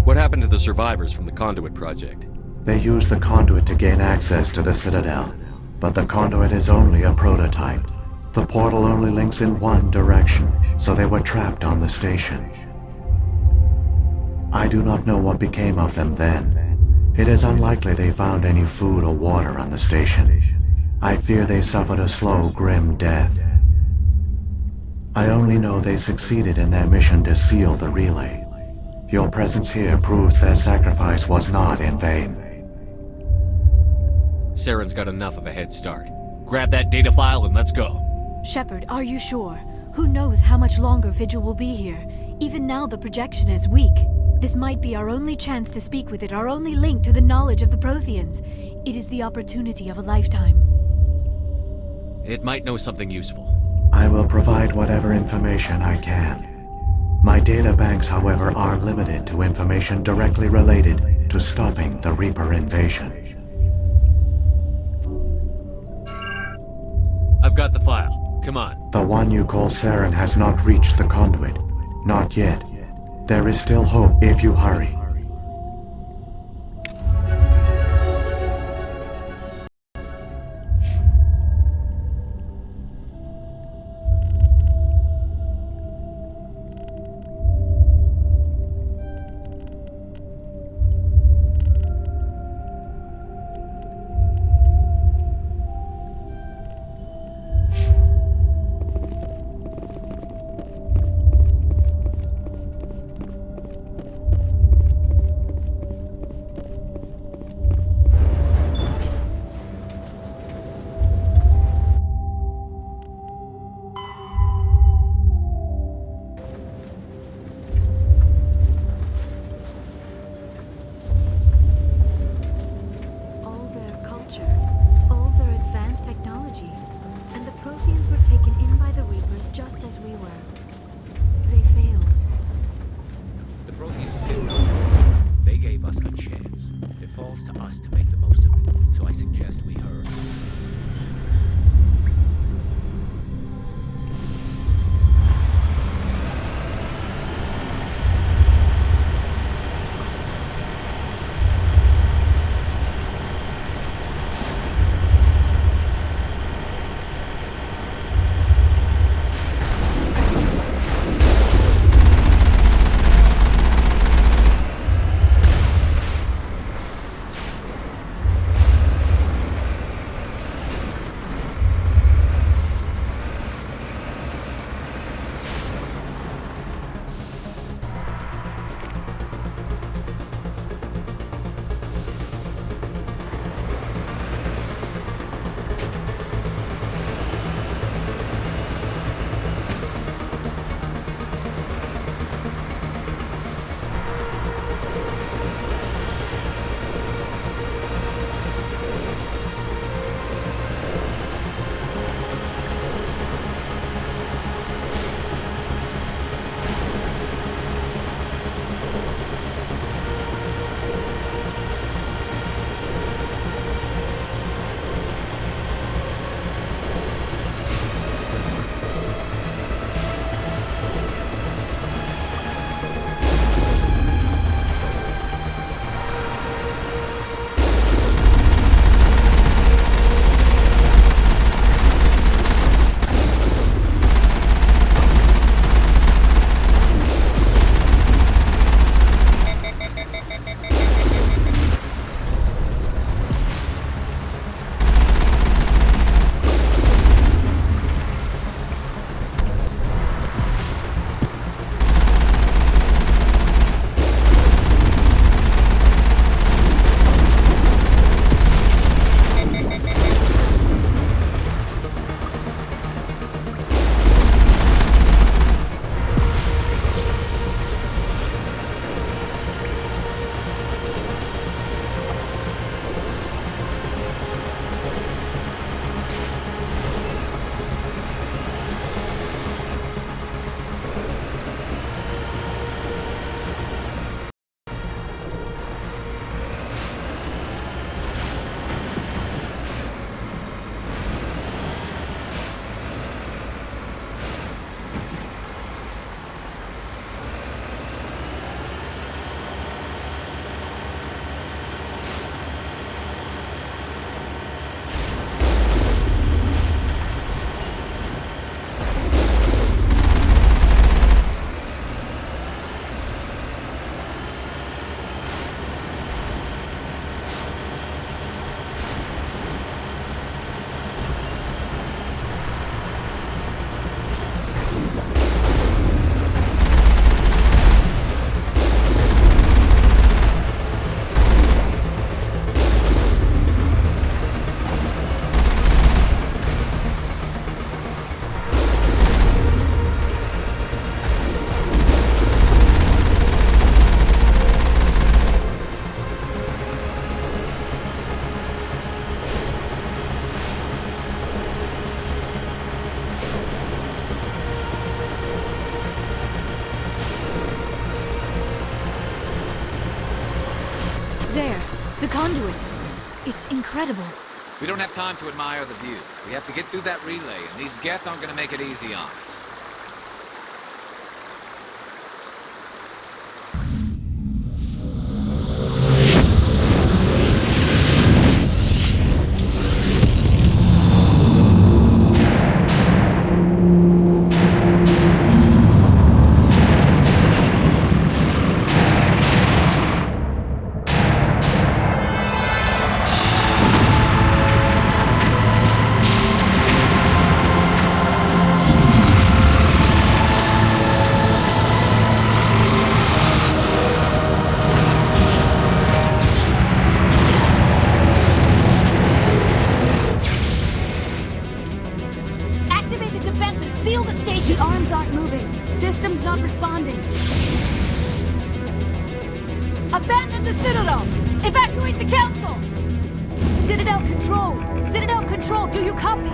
What happened to the survivors from the Conduit project? They used the Conduit to gain access to the Citadel, but the Conduit is only a prototype. The portal only links in one direction, so they were trapped on the station. I do not know what became of them then. It is unlikely they found any food or water on the station. I fear they suffered a slow, grim death. I only know they succeeded in their mission to seal the relay. Your presence here proves their sacrifice was not in vain. Saren's got enough of a head start. Grab that data file and let's go. Shepard, are you sure? Who knows how much longer Vigil will be here? Even now the projection is weak. This might be our only chance to speak with it, our only link to the knowledge of the Protheans. It is the opportunity of a lifetime. It might know something useful. I will provide whatever information I can. My data banks, however, are limited to information directly related to stopping the Reaper invasion. I've got the file. Come on. The one you call Saren has not reached the conduit. Not yet. There is still hope if you hurry. Just as we were. They failed. The Protheans did nothing. They gave us a chance. It falls to us to make the most of it. So I suggest we hurry. conduit. It's incredible. We don't have time to admire the view. We have to get through that relay, and these Geth aren't gonna make it easy on us. The arms aren't moving. System's not responding. Abandon the Citadel! Evacuate the Council! Citadel Control! Citadel Control, do you copy?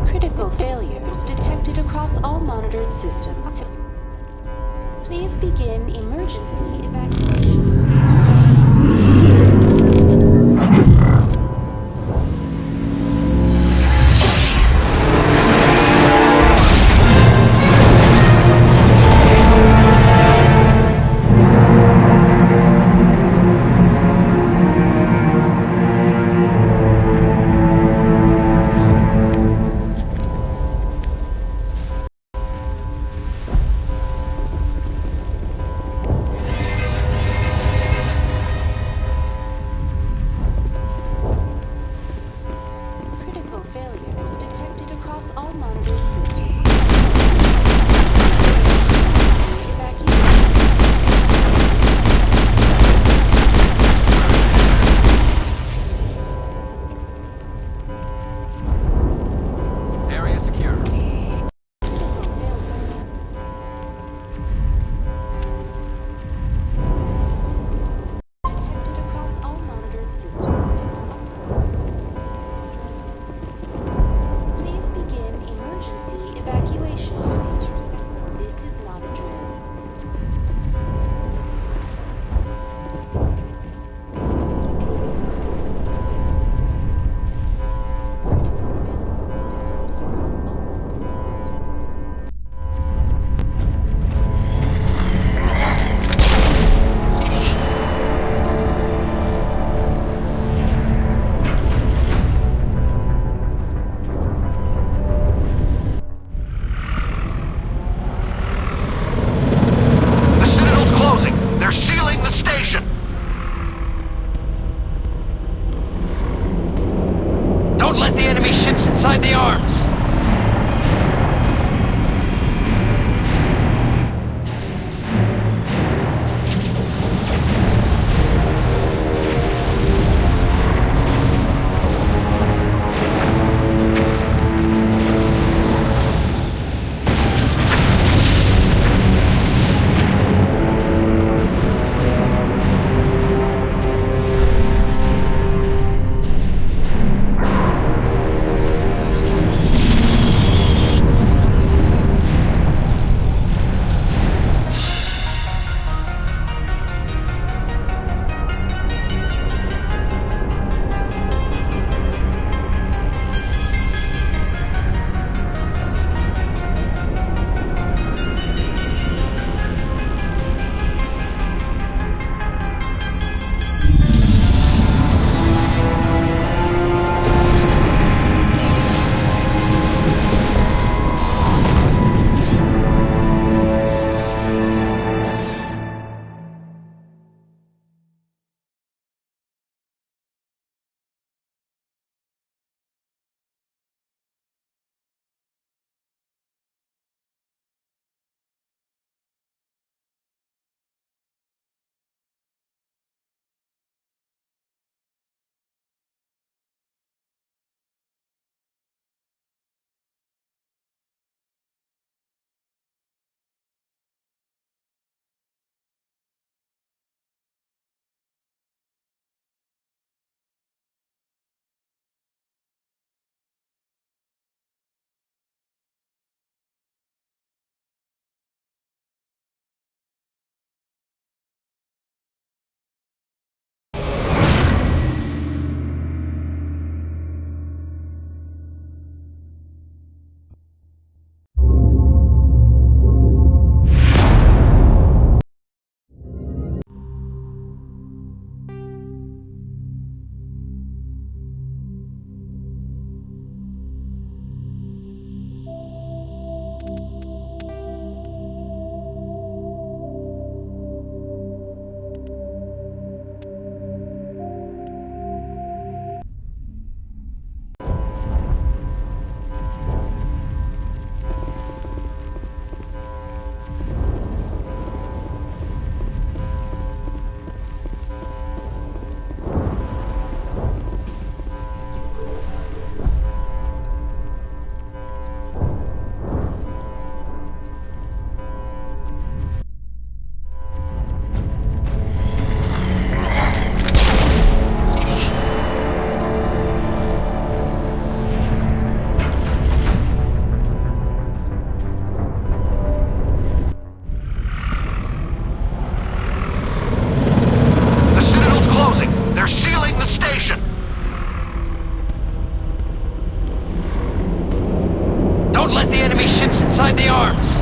Critical failures detected across all monitored systems. Please begin emergency evacuation. Find the arms!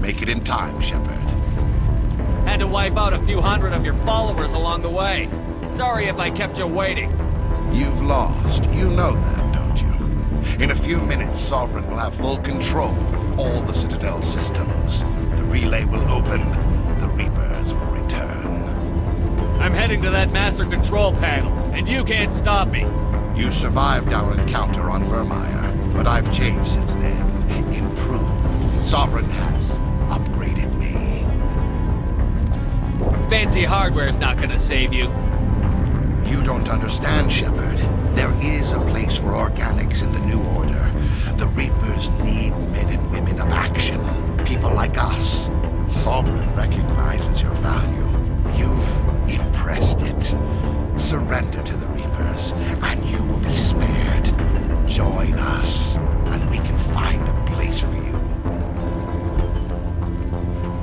make it in time, Shepard. Had to wipe out a few hundred of your followers along the way. Sorry if I kept you waiting. You've lost. You know that, don't you? In a few minutes, Sovereign will have full control of all the Citadel systems. The relay will open. The Reapers will return. I'm heading to that master control panel, and you can't stop me. You survived our encounter on Vermeer, but I've changed since then. Improved. Sovereign has upgraded me. Fancy hardware's not gonna save you. You don't understand, Shepard. There is a place for organics in the New Order. The Reapers need men and women of action. People like us. Sovereign recognizes your value. You've impressed it. Surrender to the Reapers, and you will be spared. Join us, and we can find a place for you.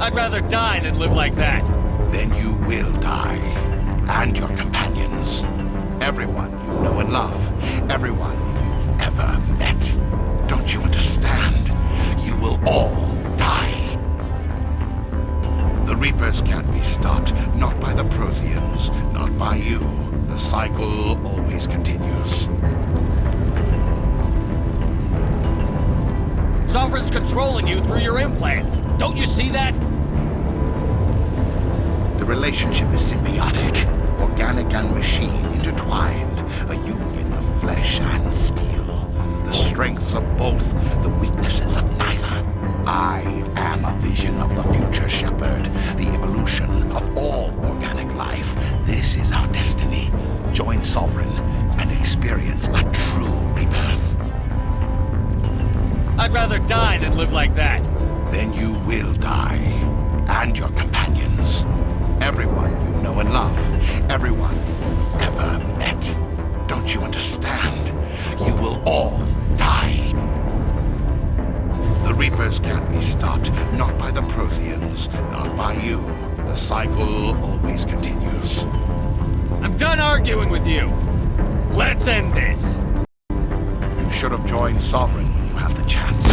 I'd rather die than live like that. Then you will die. And your companions. Everyone you know and love. Everyone you've ever met. Don't you understand? You will all die. The Reapers can't be stopped. Not by the Protheans. Not by you. The cycle always continues. Sovereign's controlling you through your implants. Don't you see that? The relationship is symbiotic. Organic and machine intertwined. A union of flesh and steel. The strengths of both, the weaknesses of neither. I am a vision of the future, Shepard. The evolution of all organic life. This is our destiny. Join Sovereign and experience a true rebirth. I'd rather die than live like that. Then you will die. And your companions. Everyone you know and love. Everyone you've ever met. Don't you understand? You will all die. The Reapers can't be stopped. Not by the Protheans. Not by you. The cycle always continues. I'm done arguing with you. Let's end this. You should have joined Sovereign when you had the chance.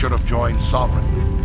should have joined Sovereign.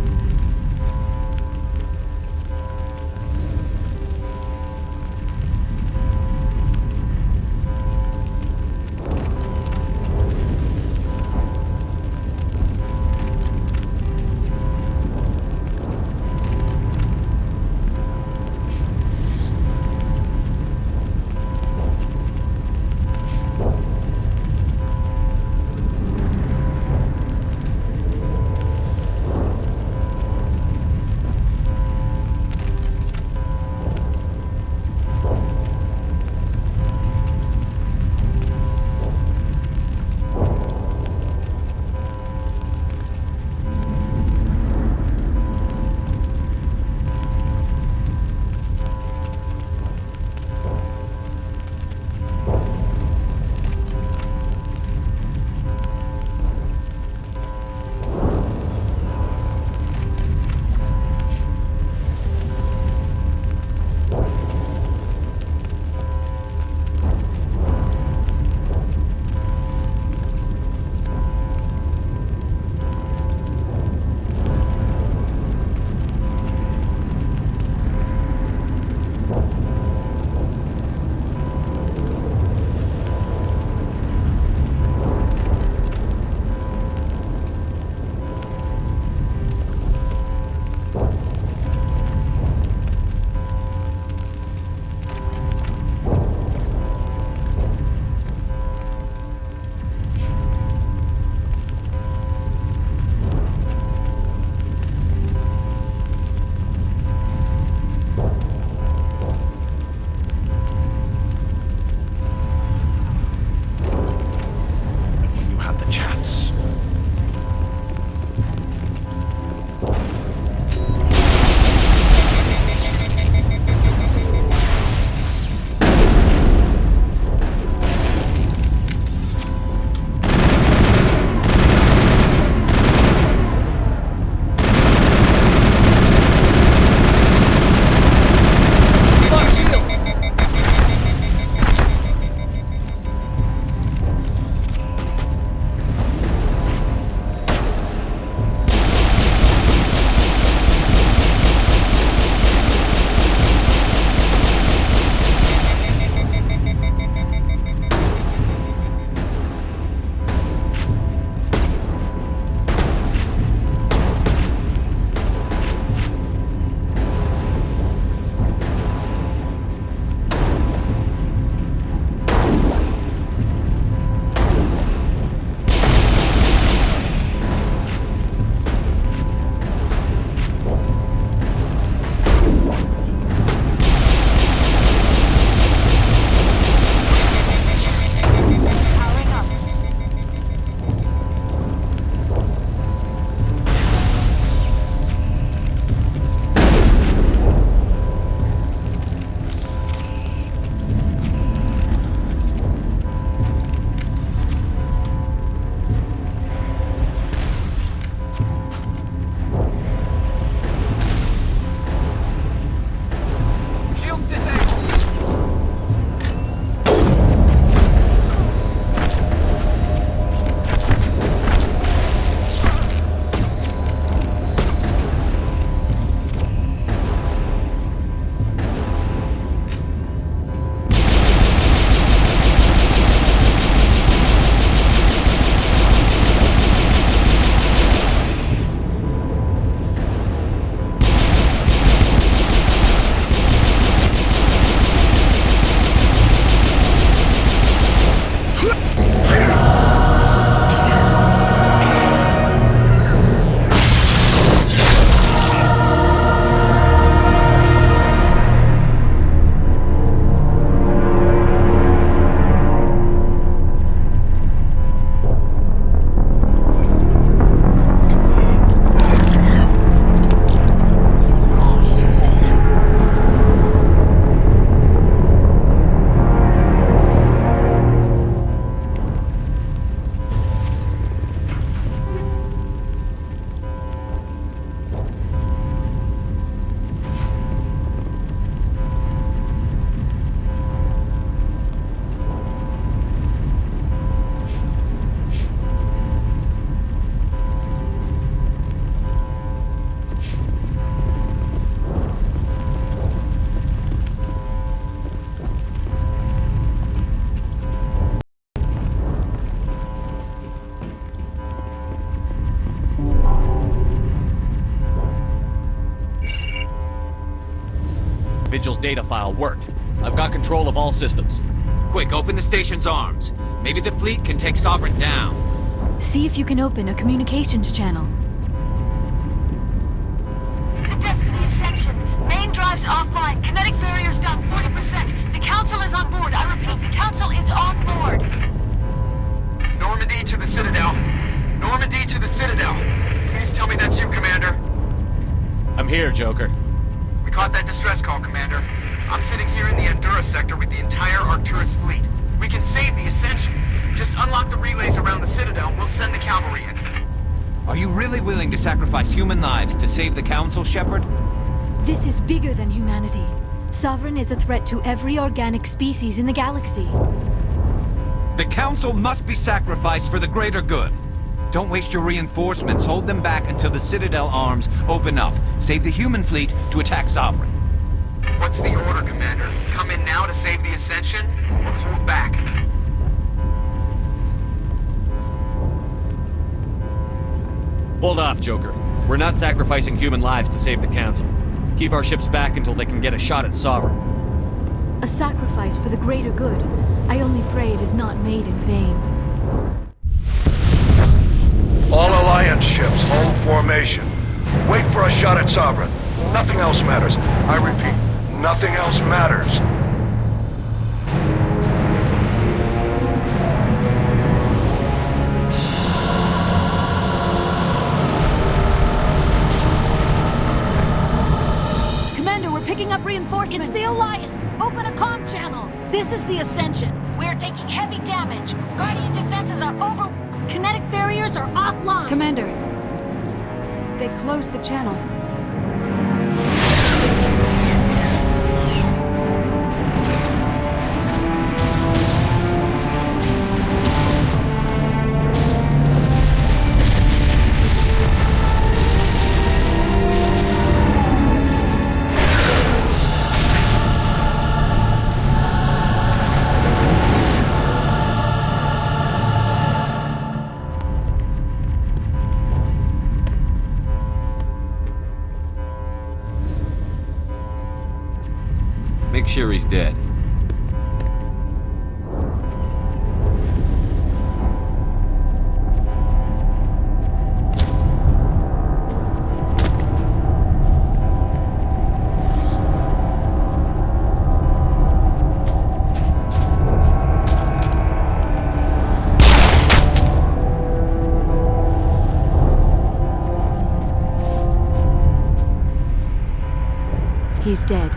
Council's data file worked. I've got control of all systems. Quick, open the station's arms. Maybe the fleet can take Sovereign down. See if you can open a communications channel. The Destiny Ascension. Main drives offline. Kinetic barriers down 40%. The Council is on board. I repeat, the Council is on board. Normandy to the Citadel. Normandy to the Citadel. Please tell me that's you, Commander. I'm here, Joker. We caught that distress call, Commander. I'm sitting here in the Endura sector with the entire Arcturus fleet. We can save the Ascension. Just unlock the relays around the Citadel and we'll send the cavalry in. Are you really willing to sacrifice human lives to save the Council, Shepard? This is bigger than humanity. Sovereign is a threat to every organic species in the galaxy. The Council must be sacrificed for the greater good. Don't waste your reinforcements. Hold them back until the Citadel arms open up. Save the human fleet to attack Sovereign. What's the order, Commander? Come in now to save the Ascension, or hold back? Hold off, Joker. We're not sacrificing human lives to save the Council. Keep our ships back until they can get a shot at Sovereign. A sacrifice for the greater good. I only pray it is not made in vain. All Alliance ships, hold formation. Wait for a shot at Sovereign. Nothing else matters. I repeat, nothing else matters. Commander, we're picking up reinforcements. It's the Alliance. Open a comm channel. This is the Ascension. We're taking heavy damage. Guardian defenses are over. Kinetic barriers are offline. Commander, they closed the channel. Make sure he's dead. He's dead.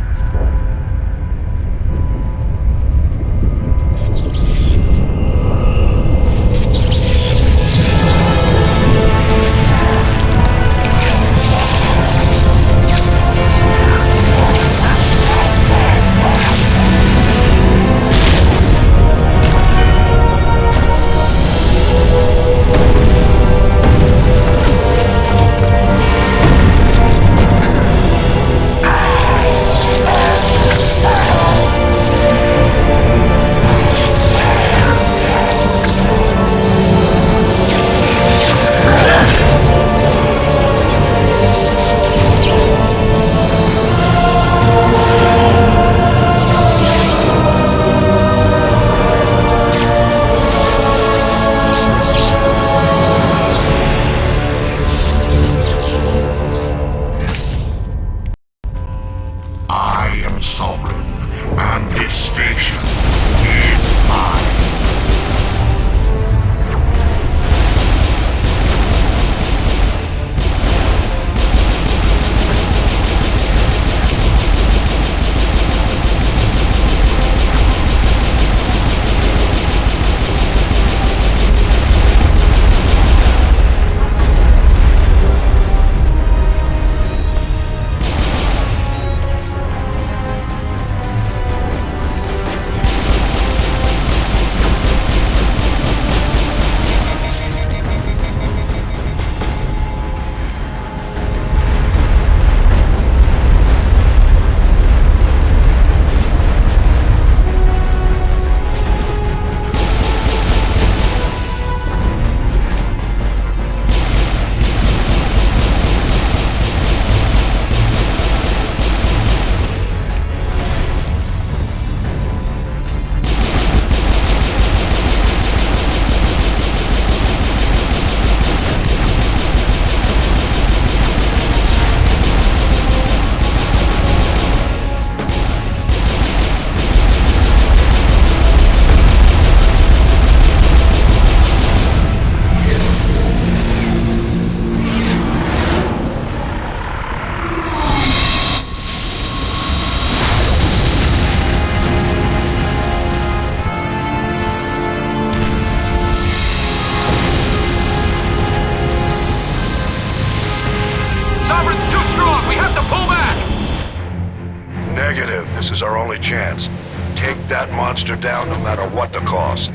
This is our only chance. Take that monster down no matter what the cost.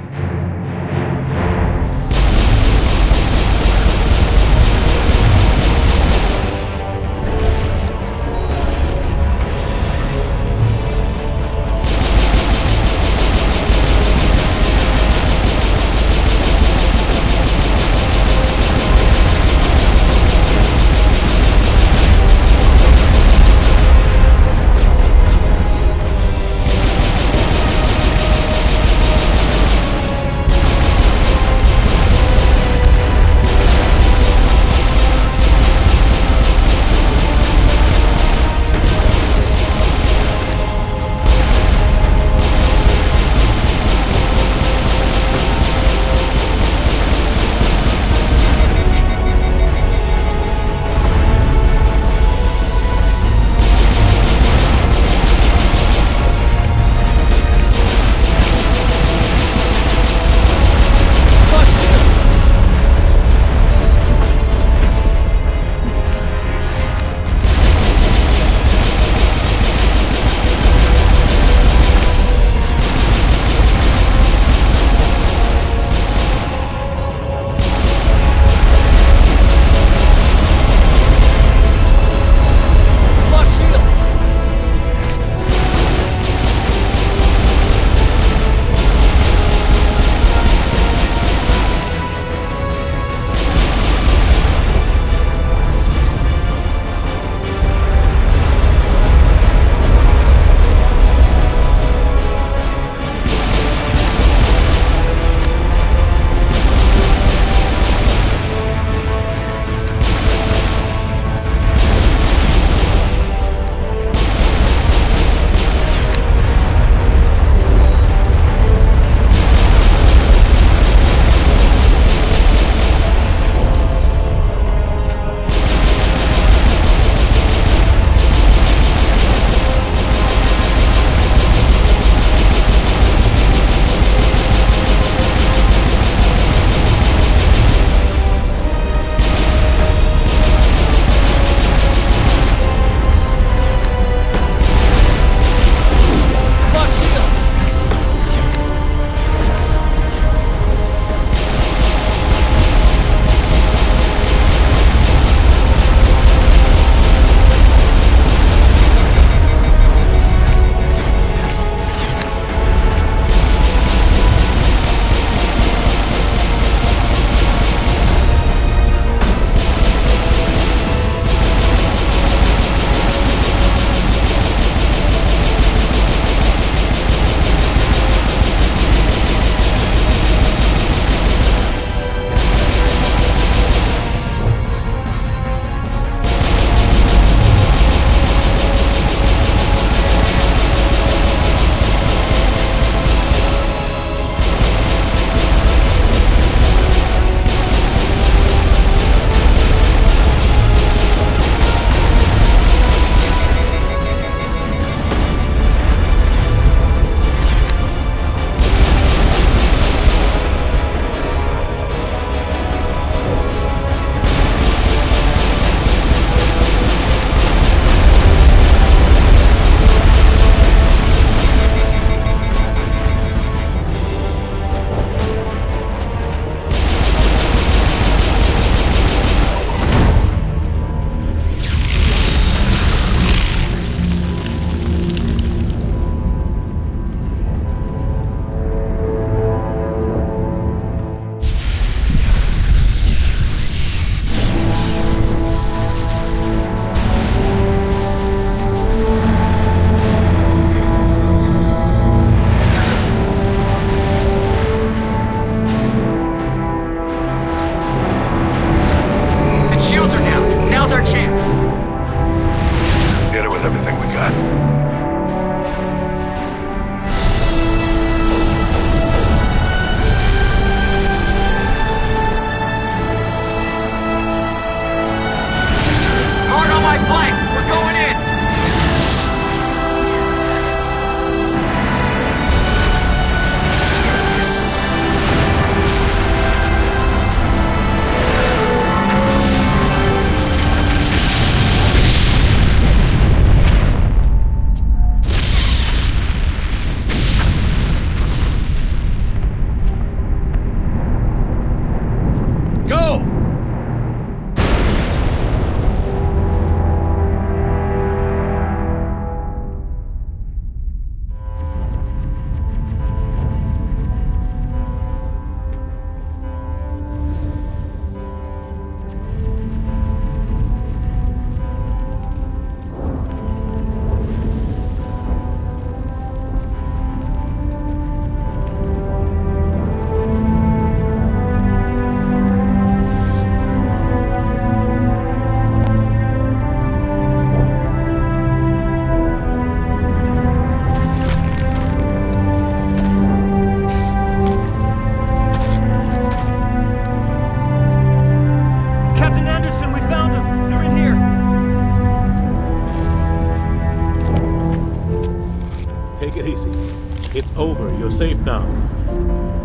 safe now.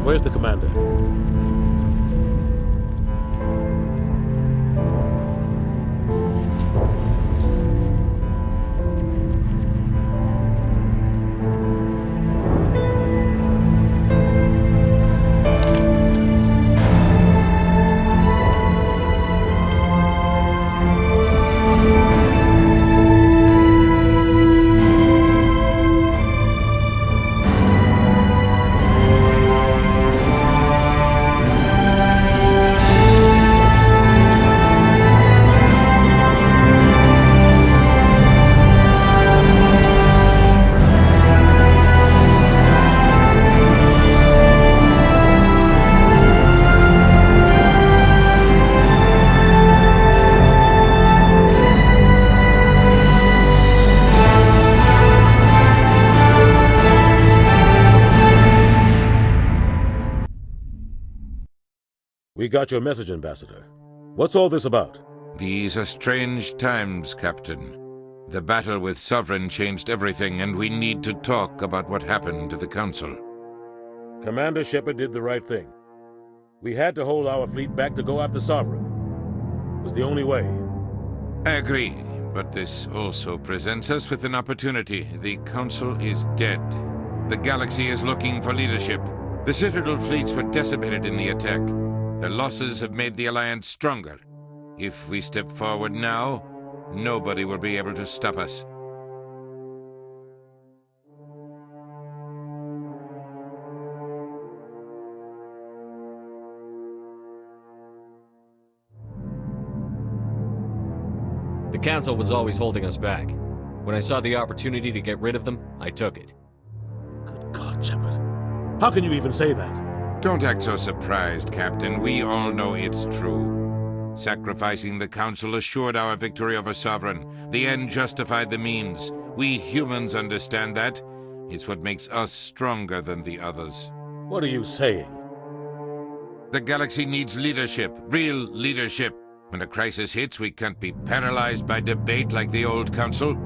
Where's the commander? We got your message, Ambassador. What's all this about? These are strange times, Captain. The battle with Sovereign changed everything, and we need to talk about what happened to the Council. Commander Shepard did the right thing. We had to hold our fleet back to go after Sovereign. It was the only way. I agree, but this also presents us with an opportunity. The Council is dead. The galaxy is looking for leadership. The Citadel fleets were decimated in the attack. The losses have made the Alliance stronger. If we step forward now, nobody will be able to stop us. The Council was always holding us back. When I saw the opportunity to get rid of them, I took it. Good God, Shepard. How can you even say that? Don't act so surprised, Captain. We all know it's true. Sacrificing the Council assured our victory over Sovereign. The end justified the means. We humans understand that. It's what makes us stronger than the others. What are you saying? The galaxy needs leadership, real leadership. When a crisis hits, we can't be paralyzed by debate like the old Council.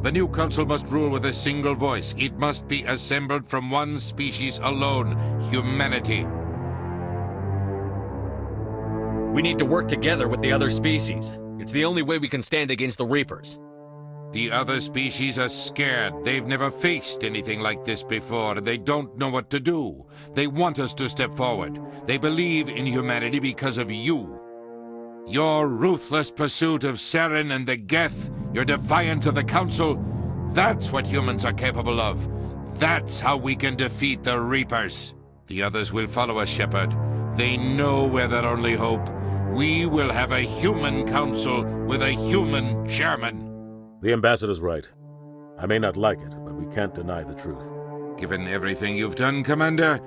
The new Council must rule with a single voice. It must be assembled from one species alone, humanity. We need to work together with the other species. It's the only way we can stand against the Reapers. The other species are scared. They've never faced anything like this before, and they don't know what to do. They want us to step forward. They believe in humanity because of you. Your ruthless pursuit of Saren and the Geth, your defiance of the Council, that's what humans are capable of. That's how we can defeat the Reapers. The others will follow us, Shepard. They know we're their only hope. We will have a human council with a human chairman. The Ambassador's right. I may not like it, but we can't deny the truth. Given everything you've done, Commander,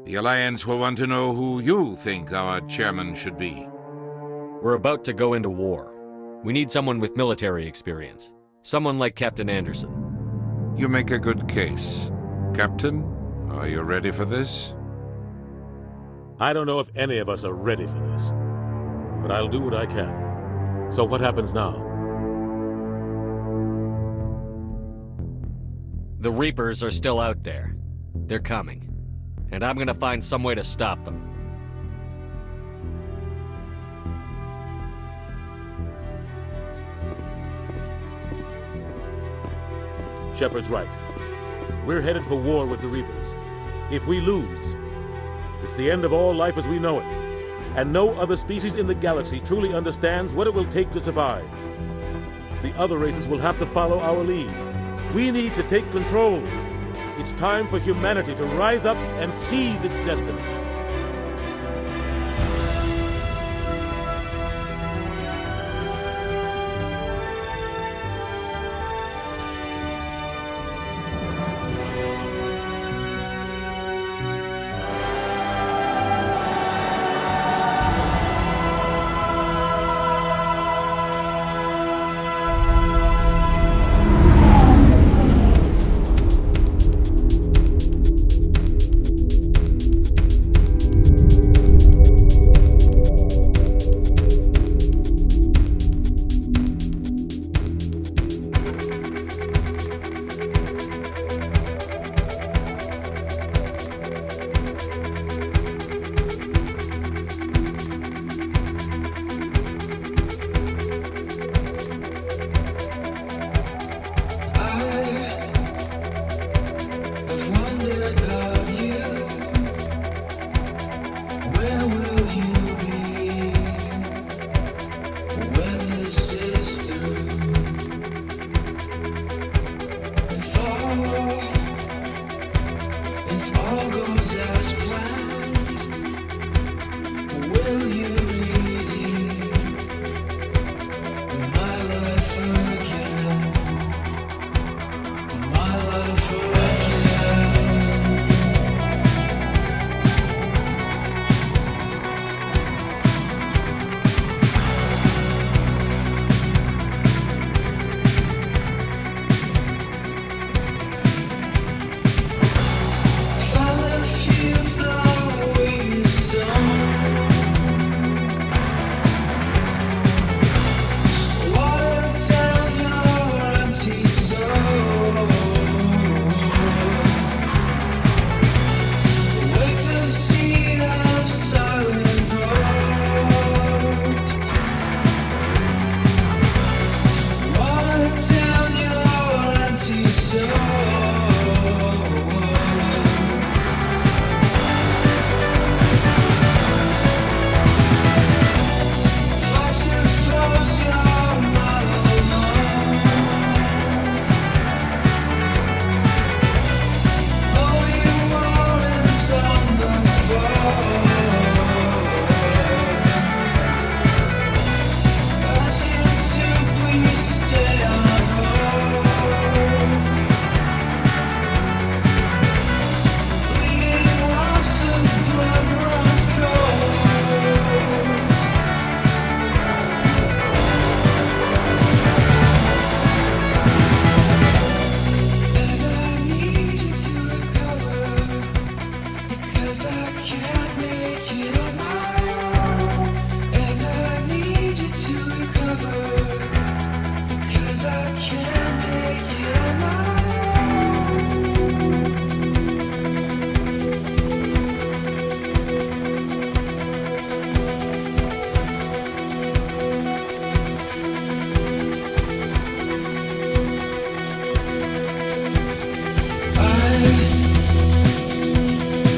the Alliance will want to know who you think our chairman should be. We're about to go into war. We need someone with military experience. Someone like Captain Anderson. You make a good case. Captain, are you ready for this? I don't know if any of us are ready for this, but I'll do what I can. So what happens now? The Reapers are still out there. They're coming. And I'm gonna find some way to stop them. Shepard's right. We're headed for war with the Reapers. If we lose, it's the end of all life as we know it. And no other species in the galaxy truly understands what it will take to survive. The other races will have to follow our lead. We need to take control. It's time for humanity to rise up and seize its destiny.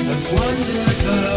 I've wondered